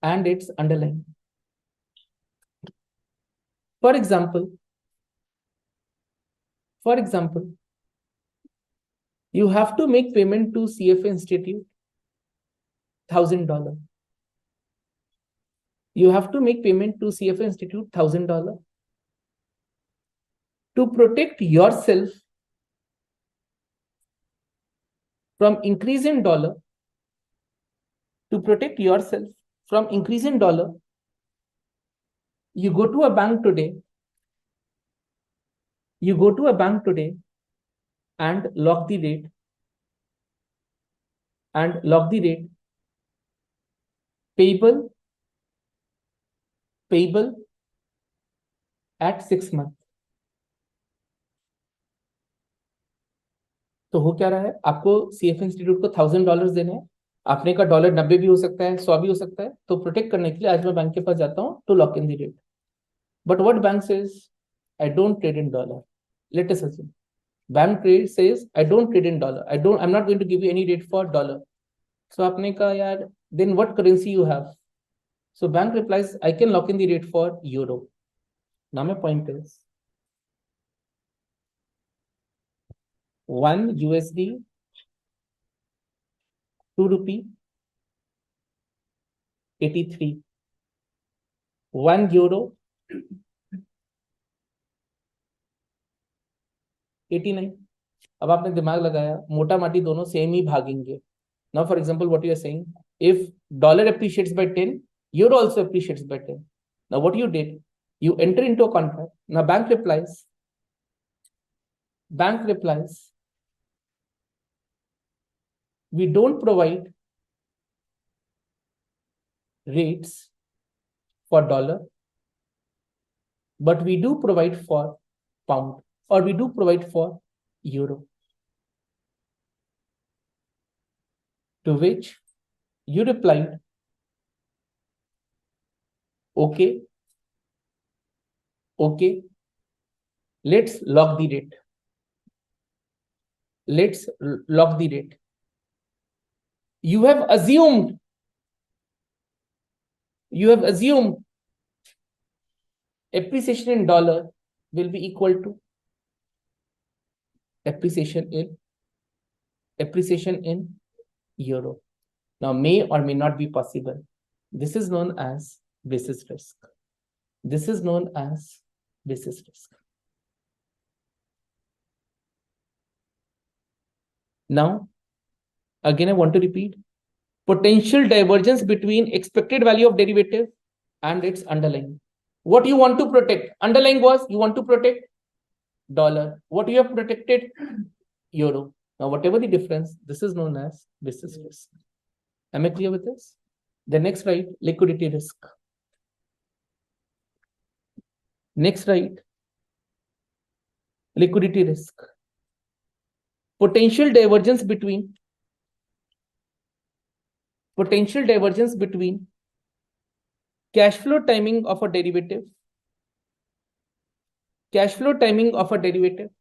and its underlying. For example, you have to make payment to CFA Institute $1,000. You have to make payment to CFA Institute $1,000 to protect yourself from increase in dollar. To protect yourself from increase in dollar, you go to a bank today. You go to a bank today and lock the rate. And lock the rate. Payable at 6 months. तो हो क्या रहा है, आपको CFA institute को $1,000 देने हैं. आपने का $90 भी हो सकता है, 100 भी हो सकता है. तो प्रोटेक्ट करने के लिए आज मैं बैंक के पास जाता हूं to lock in the rate. But what bank says, I don't trade in dollar. Let us assume bank trade says I don't trade in dollar, I am not going to give you any rate for dollar. So आपने कहा यार then what currency you have. So bank replies I can lock in the rate for euro. Now my point is 1 USD 2 rupee 83, 1 euro 89. अब आपने दिमाग लगाया, मोटा माटी दोनों सेम ही भागेंगे. Now for example what you are saying, if dollar appreciates by 10, euro also appreciates by 10. Now what you did, you enter into a contract. Now bank replies, Bank replies, we don't provide rates for dollar, but we do provide for pound, or we do provide for euro. To which you replied, okay, okay, let's lock the rate. Let's lock the rate. You have assumed appreciation in dollar will be equal to appreciation in euro. Now, may or may not be possible. This is known as basis risk. This is known as basis risk. Now, again, I want to repeat potential divergence between expected value of derivative and its underlying. What you want to protect? Underlying was you want to protect dollar. What you have protected? Euro. Now, whatever the difference, this is known as basis risk. Am I clear with this? The next slide, liquidity risk. Next slide, liquidity risk. Potential divergence between cash flow timing of a derivative, cash flow timing of a derivative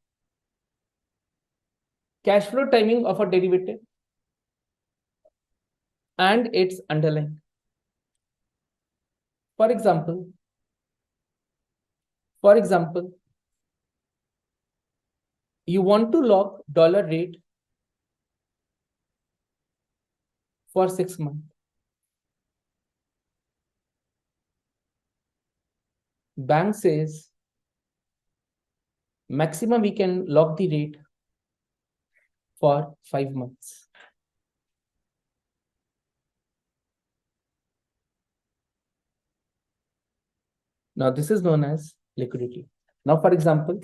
and its underlying. For example, you want to lock dollar rate for 6 months. Bank says maximum we can lock the rate for 5 months. Now this is known as liquidity. Now for example,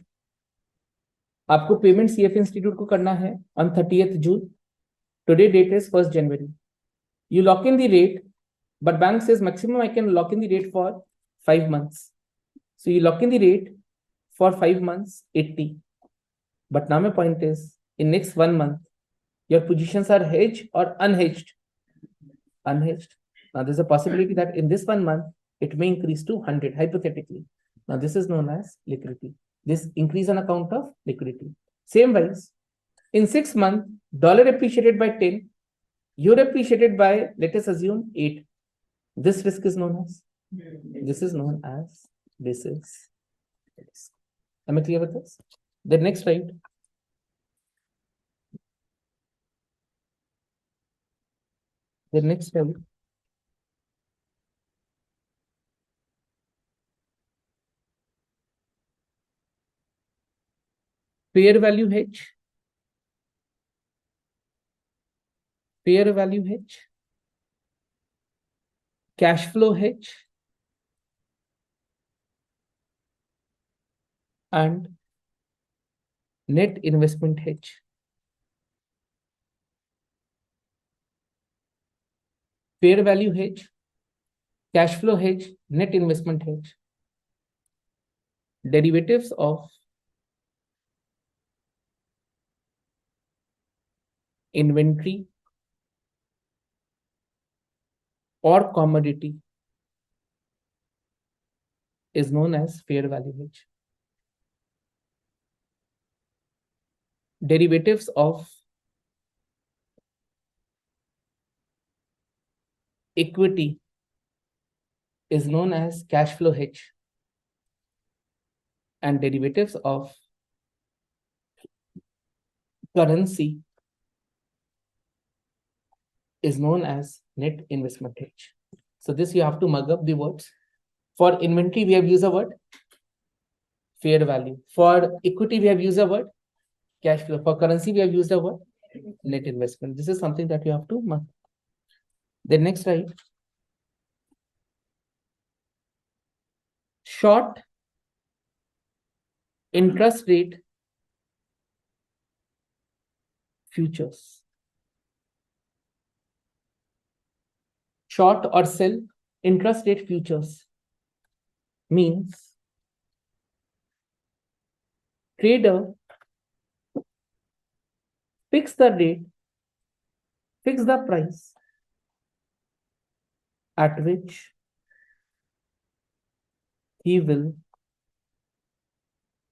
आपको payment CFA institute को करना है on 30th June. Today date is 1st January. You lock in the rate, but bank says maximum I can lock in the rate for 5 months. So you lock in the rate for 5 months 80. But now my point is in next 1 month your positions are hedged or unhedged. Unhedged. Now there's a possibility that in this 1 month it may increase to 100 hypothetically. Now this is known as liquidity. This increase on account of liquidity. Same wise, in 6 months, dollar appreciated by 10, euro appreciated by, let us assume 8. This risk is known as, basis risk. Am I clear with this? The next slide. The next slide. Fair value hedge. Fair value hedge. Cash flow hedge. And net investment hedge. Fair value hedge, cash flow hedge, net investment hedge. Derivatives of inventory or commodity is known as fair value hedge. Derivatives of equity is known as cash flow hedge, and derivatives of currency is known as net investment hedge. So this you have to mug up the words. For inventory, we have used a word fair value. For equity, we have used a word cash flow. For currency, we have used a word net investment. This is something that you have to mark. The next slide. Short interest rate futures. Short or sell interest rate futures means trader fix the rate, fix the price at which he will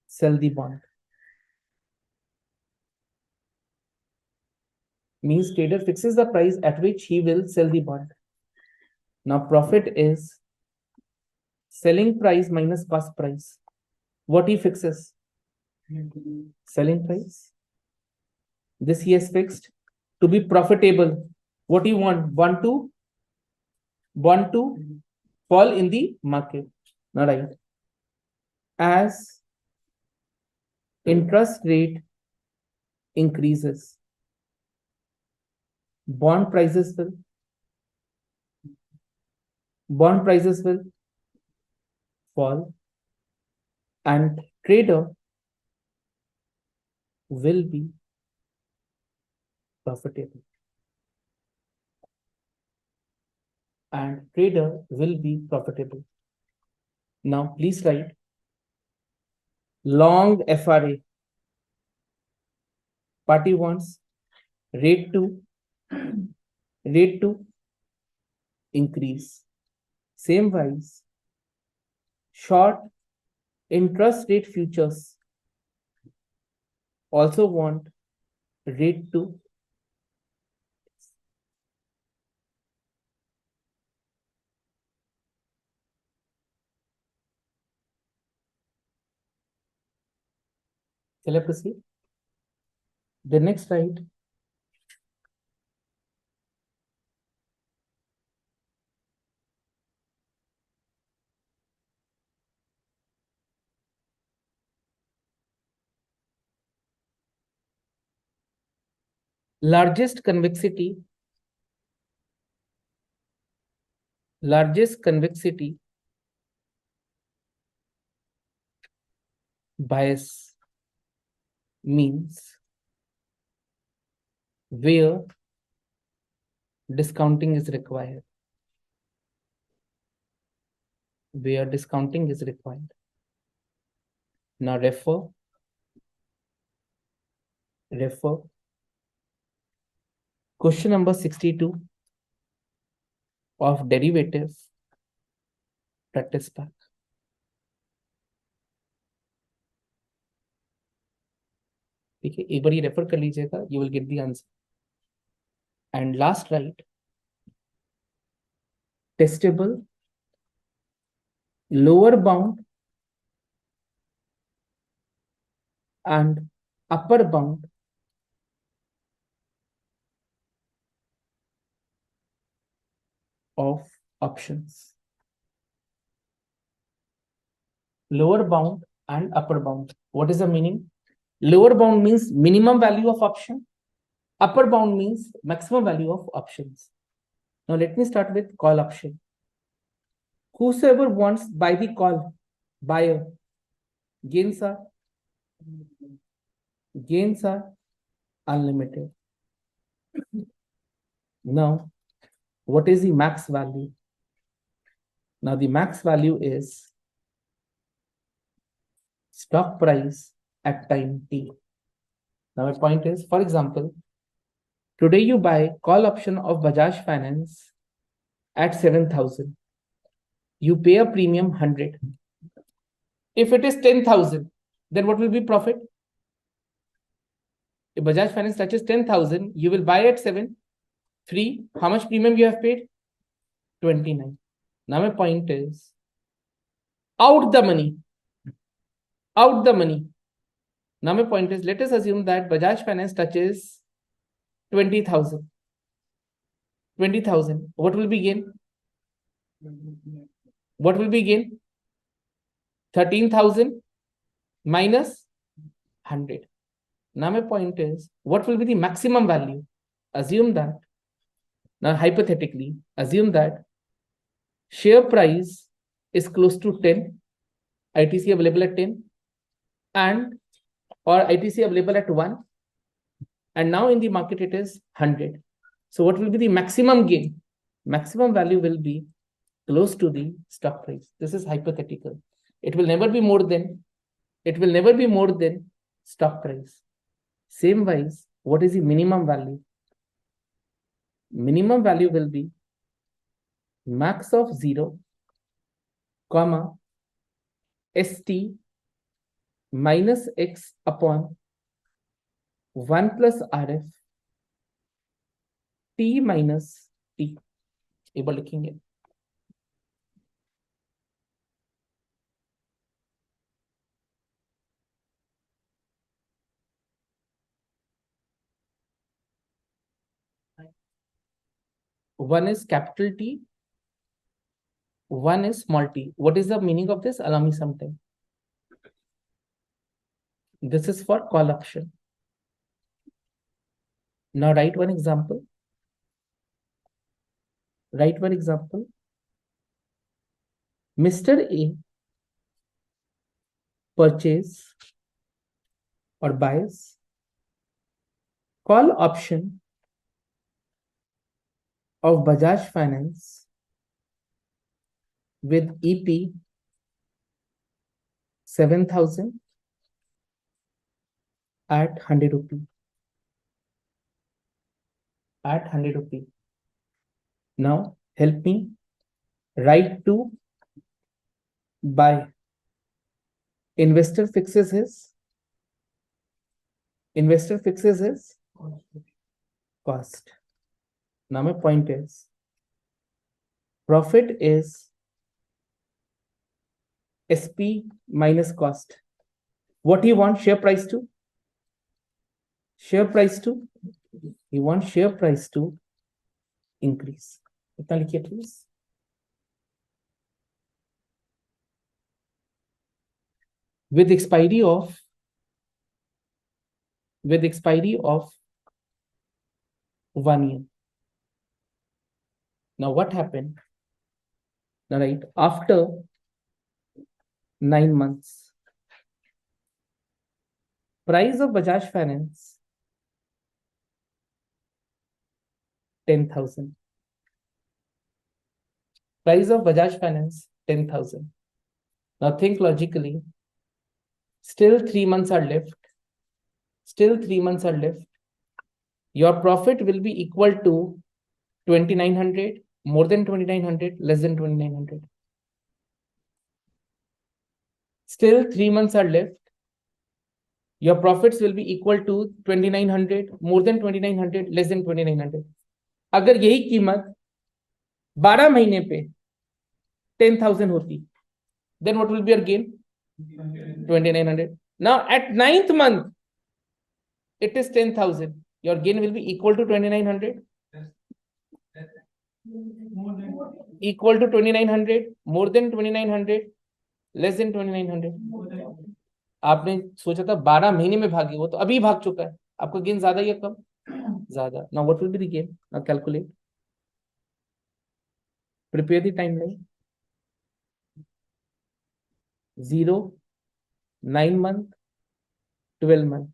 sell the bond. Means trader fixes the price at which he will sell the bond. Now profit is selling price minus cost price. What he fixes? Selling price. This he has fixed to be profitable. What do you want? Want to fall in the market. Now right. As interest rate increases, bond prices will fall, and trader will be profitable. Now please write long FRA. Party wants rate to increase. Same wise, short interest rate futures also want rate to shall I proceed? The next slide. Largest convexity bias means where discounting is required. Now refer question number 62 of derivative practice pack. ठीक है, एक बार ये refer कर लीजिएगा, you will get the answer. And last write testable lower bound and upper bound of options. Lower bound and upper bound. What is the meaning? Lower bound means minimum value of option. Upper bound means maximum value of options. Now let me start with call option. Whosoever wants buy the call, buyer, gains are unlimited. Now, what is the max value? Now the max value is stock price at time t. Now my point is, for example, today you buy call option of Bajaj Finance at 7,000. You pay a premium 100. If it is 10,000, then what will be profit? If Bajaj Finance touches 10,000, you will buy at 7. 3. How much premium you have paid? 29. Now my point is, out the money. Now my point is, let us assume that Bajaj Finance touches 20,000. 20,000. What will be gain? 13,000 minus 100. Now my point is, what will be the maximum value? Assume that, now hypothetically, assume that share price is close to 10, ITC available at 10, and or ITC available at 1, and now in the market it is 100. So what will be the maximum gain? Maximum value will be close to the stock price. This is hypothetical. It will never be more than stock price. Same wise, what is the minimum value? Minimum value will be max of 0, comma, st minus x upon 1 plus rf t minus t. Able लिखेंगे. One is capital T, one is small t. What is the meaning of this? Allow me some time. This is for call option. Now write one example. Mr. A purchase or buys call option of Bajaj Finance with EP 7,000 at 100 rupee. Now help me write to buy. Investor fixes his cost. Now my point is profit is SP minus cost. What do you want share price to? You want share price to increase. इतना लिखिए please. With expiry of 1 year. Now what happened? Now right after 9 months, price of Bajaj Finance 10,000. Price of Bajaj Finance 10,000. Now think logically. Still 3 months are left. Your profit will be equal to 2,900, more than 2,900, less than 2,900. Still 3 months are left. Your profits will be equal to 2,900, more than 2,900, less than 2,900. अगर यही कीमत 12 महीने पे 10,000 होती, then what will be your gain? 2,900. Now at 9th month, it is 10,000. Your gain will be equal to 2,900. Equal to 2,900, more than 2,900, less than 2,900. आपने सोचा था 12 महीने में भागी, वो तो अभी भाग चुका है. आपका गेन ज्यादा या कम? ज्यादा. Now what will be the gain? Now calculate. Prepare the timeline. 0, 9 month, 12 month.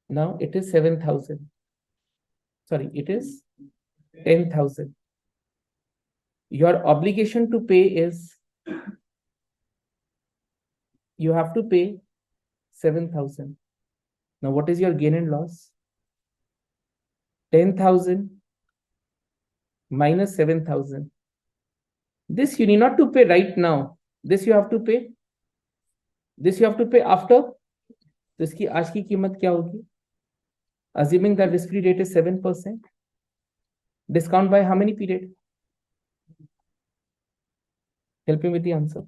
Now it is 7,000. Sorry, it is 10,000. Your obligation to pay is, you have to pay 7,000. Now what is your gain and loss? 10,000 minus 7,000. This you need not to pay right now. This you have to pay. After. तो इसकी आज की कीमत क्या होगी? Assuming that risk-free rate is 7%. Discount by how many period? Help me with the answer.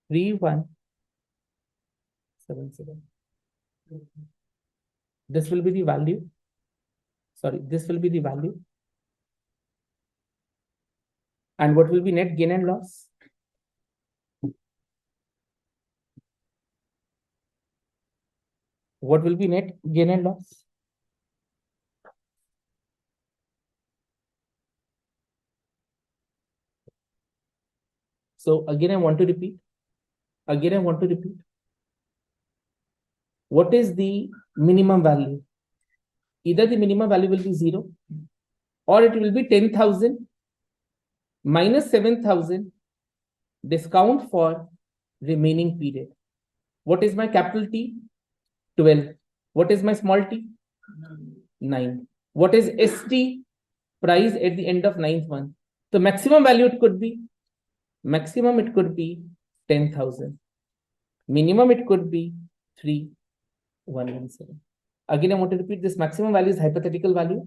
Three 177. This will be the value. Sorry, this will be the value. And what will be net gain and loss? What will be net gain and loss? So again, I want to repeat. What is the minimum value? Either the minimum value will be 0 or it will be 10,000 minus 7,000 discount for remaining period. What is my capital T? 12. What is my small t? 9. What is ST? Price at the end of 9th month. The maximum value it could be 10,000. Minimum it could be 3,117. Again, I want to repeat, this maximum value is hypothetical value.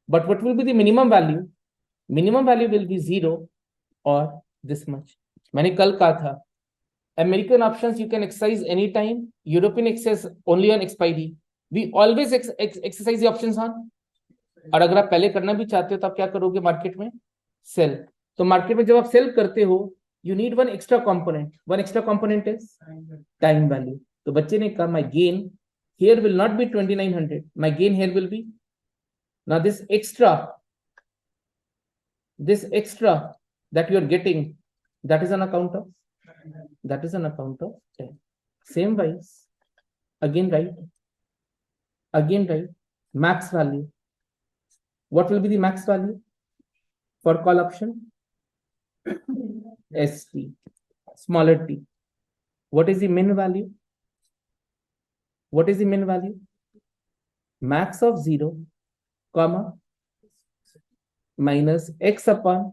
But what will be the minimum value? Minimum value will be 0 or this much. मैंने कल कहा था, American options you can exercise anytime. European exercise only on expiry. We always exercise the options on. और अगर आप पहले करना भी चाहते हो तो आप क्या करोगे मार्केट में? सेल. तो मार्केट में जब आप सेल करते हो, you need one extra component. One extra component is time value. तो बच्चे ने कहा my gain here will not be 2,900. My gain here will be, now this extra that you are getting, that is on account of 10. Same wise, again write max value. What will be the max value for call option? ST, smaller t. What is the min value? Max of 0, comma, minus x upon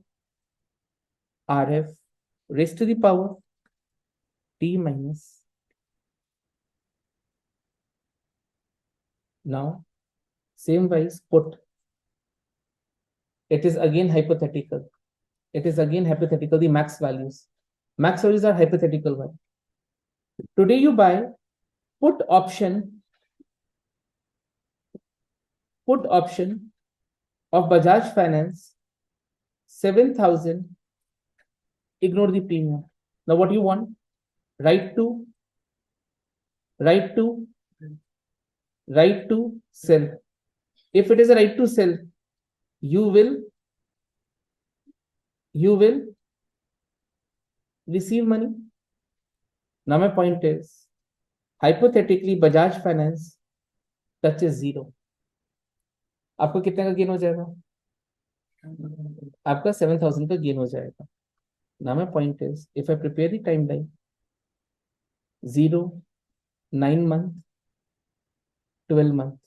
RF raised to the power t minus. Now, same wise put. It is again hypothetical. The max values. Max values are hypothetical one. Today you buy put option of Bajaj Finance 7,000. Ignore the premium. Now what you want? Right to sell. If it is a right to sell, you will receive money. Now my point is, hypothetically Bajaj Finance touches 0. आपको कितने का gain हो जाएगा? आपका 7,000 का gain हो जाएगा. Now my point is, if I prepare the timeline 0, 9 month, 12 month.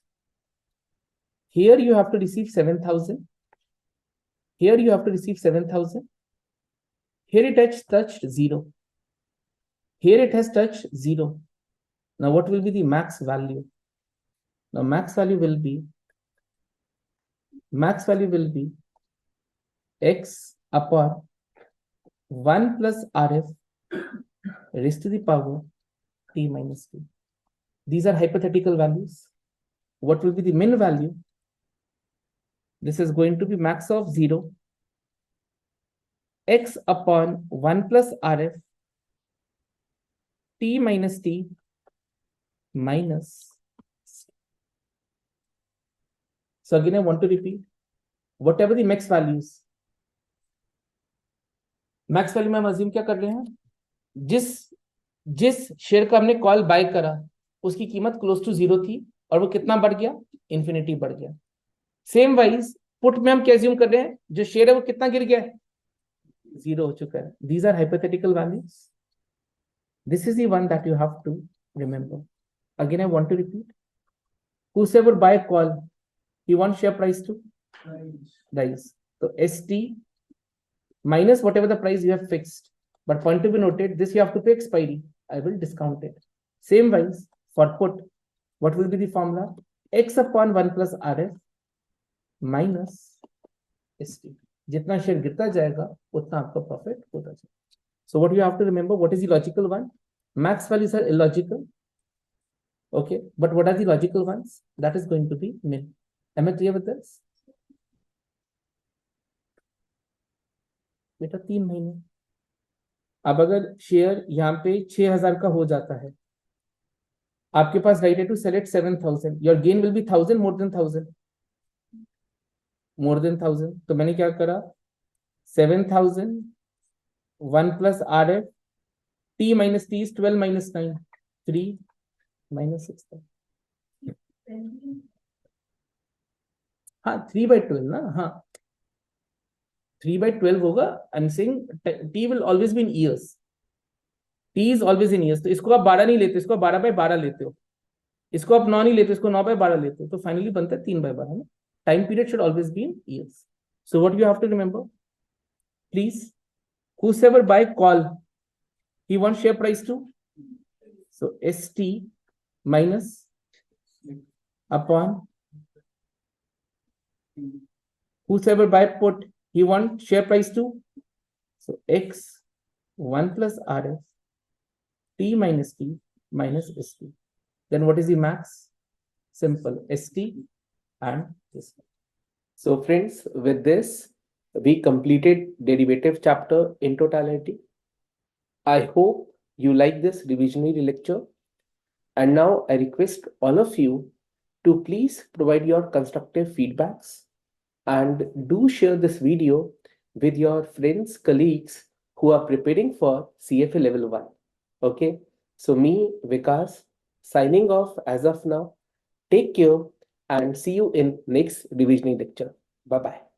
Here you have to receive 7,000. Here it has touched 0. Here it has touched 0. Now what will be the max value? Now max value will be x upon 1 plus RF raised to the power t minus 2. These are hypothetical values. What will be the min value? This is going to be max of 0, x upon 1 plus RF t minus t minus. So again, I want to repeat, whatever the max values. Max value में हम assume क्या कर रहे हैं? जिस share का हमने call bye करा उसकी कीमत क्लोज टू 0 थी और वो कितना बढ़ गया? इन्फिनिटी बढ़ गया. सेम वाइज पुट में हम क्या अज्यूम कर रहे हैं? जो शेयर है वो कितना गिर गया? 0 हो चुका है. These are hypothetical values. This is the one that you have to remember. Again, I want to repeat. Whosoever buy a call, he wants share price to rise. So ST minus whatever the price you have fixed. But point to be noted, this you have to pay expiry. I will discount it. Same wise for put, what will be the formula? X upon 1 plus RF minus ST. जितना share गिरता जाएगा उतना आपका profit होता जाएगा. So what you have to remember, what is the logical one? Max values are illogical. Okay, but what are the logical ones? That is going to be min. Am I clear with this? बेटा 3 महीने. अब अगर share यहाँ पे 6,000 का हो जाता है, आपके पास राइट है to sell it 7,000. Your gain will be 1,000 more than 1,000. तो मैंने क्या करा? 7,000 1 plus RF. T minus T is 12 minus 9. 3 minus 6. हाँ 3/12 ना, हाँ 3/12 होगा. I'm saying T will always be in years. T is always in years. तो इसको आप 12 नहीं लेते, इसको 12/12 लेते हो. इसको आप 9 नहीं लेते, इसको 9/12 लेते हो. तो फाइनली बनता है 3/12 ना. Time period should always be in years. So what you have to remember? Please, whosoever buy call, he wants share price too. So ST minus upon whosoever buy put, he wants share price too. So X 1 plus RF T minus T minus ST. Then what is the max? Simple, ST and this one. So friends, with this, we completed derivative chapter in totality. I hope you like this revisionary lecture. And now I request all of you to please provide your constructive feedbacks and do share this video with your friends, colleagues who are preparing for CFA Level 1. Okay, so me, Vikas, signing off as of now. Take care and see you in next revisioning lecture. Bye-bye.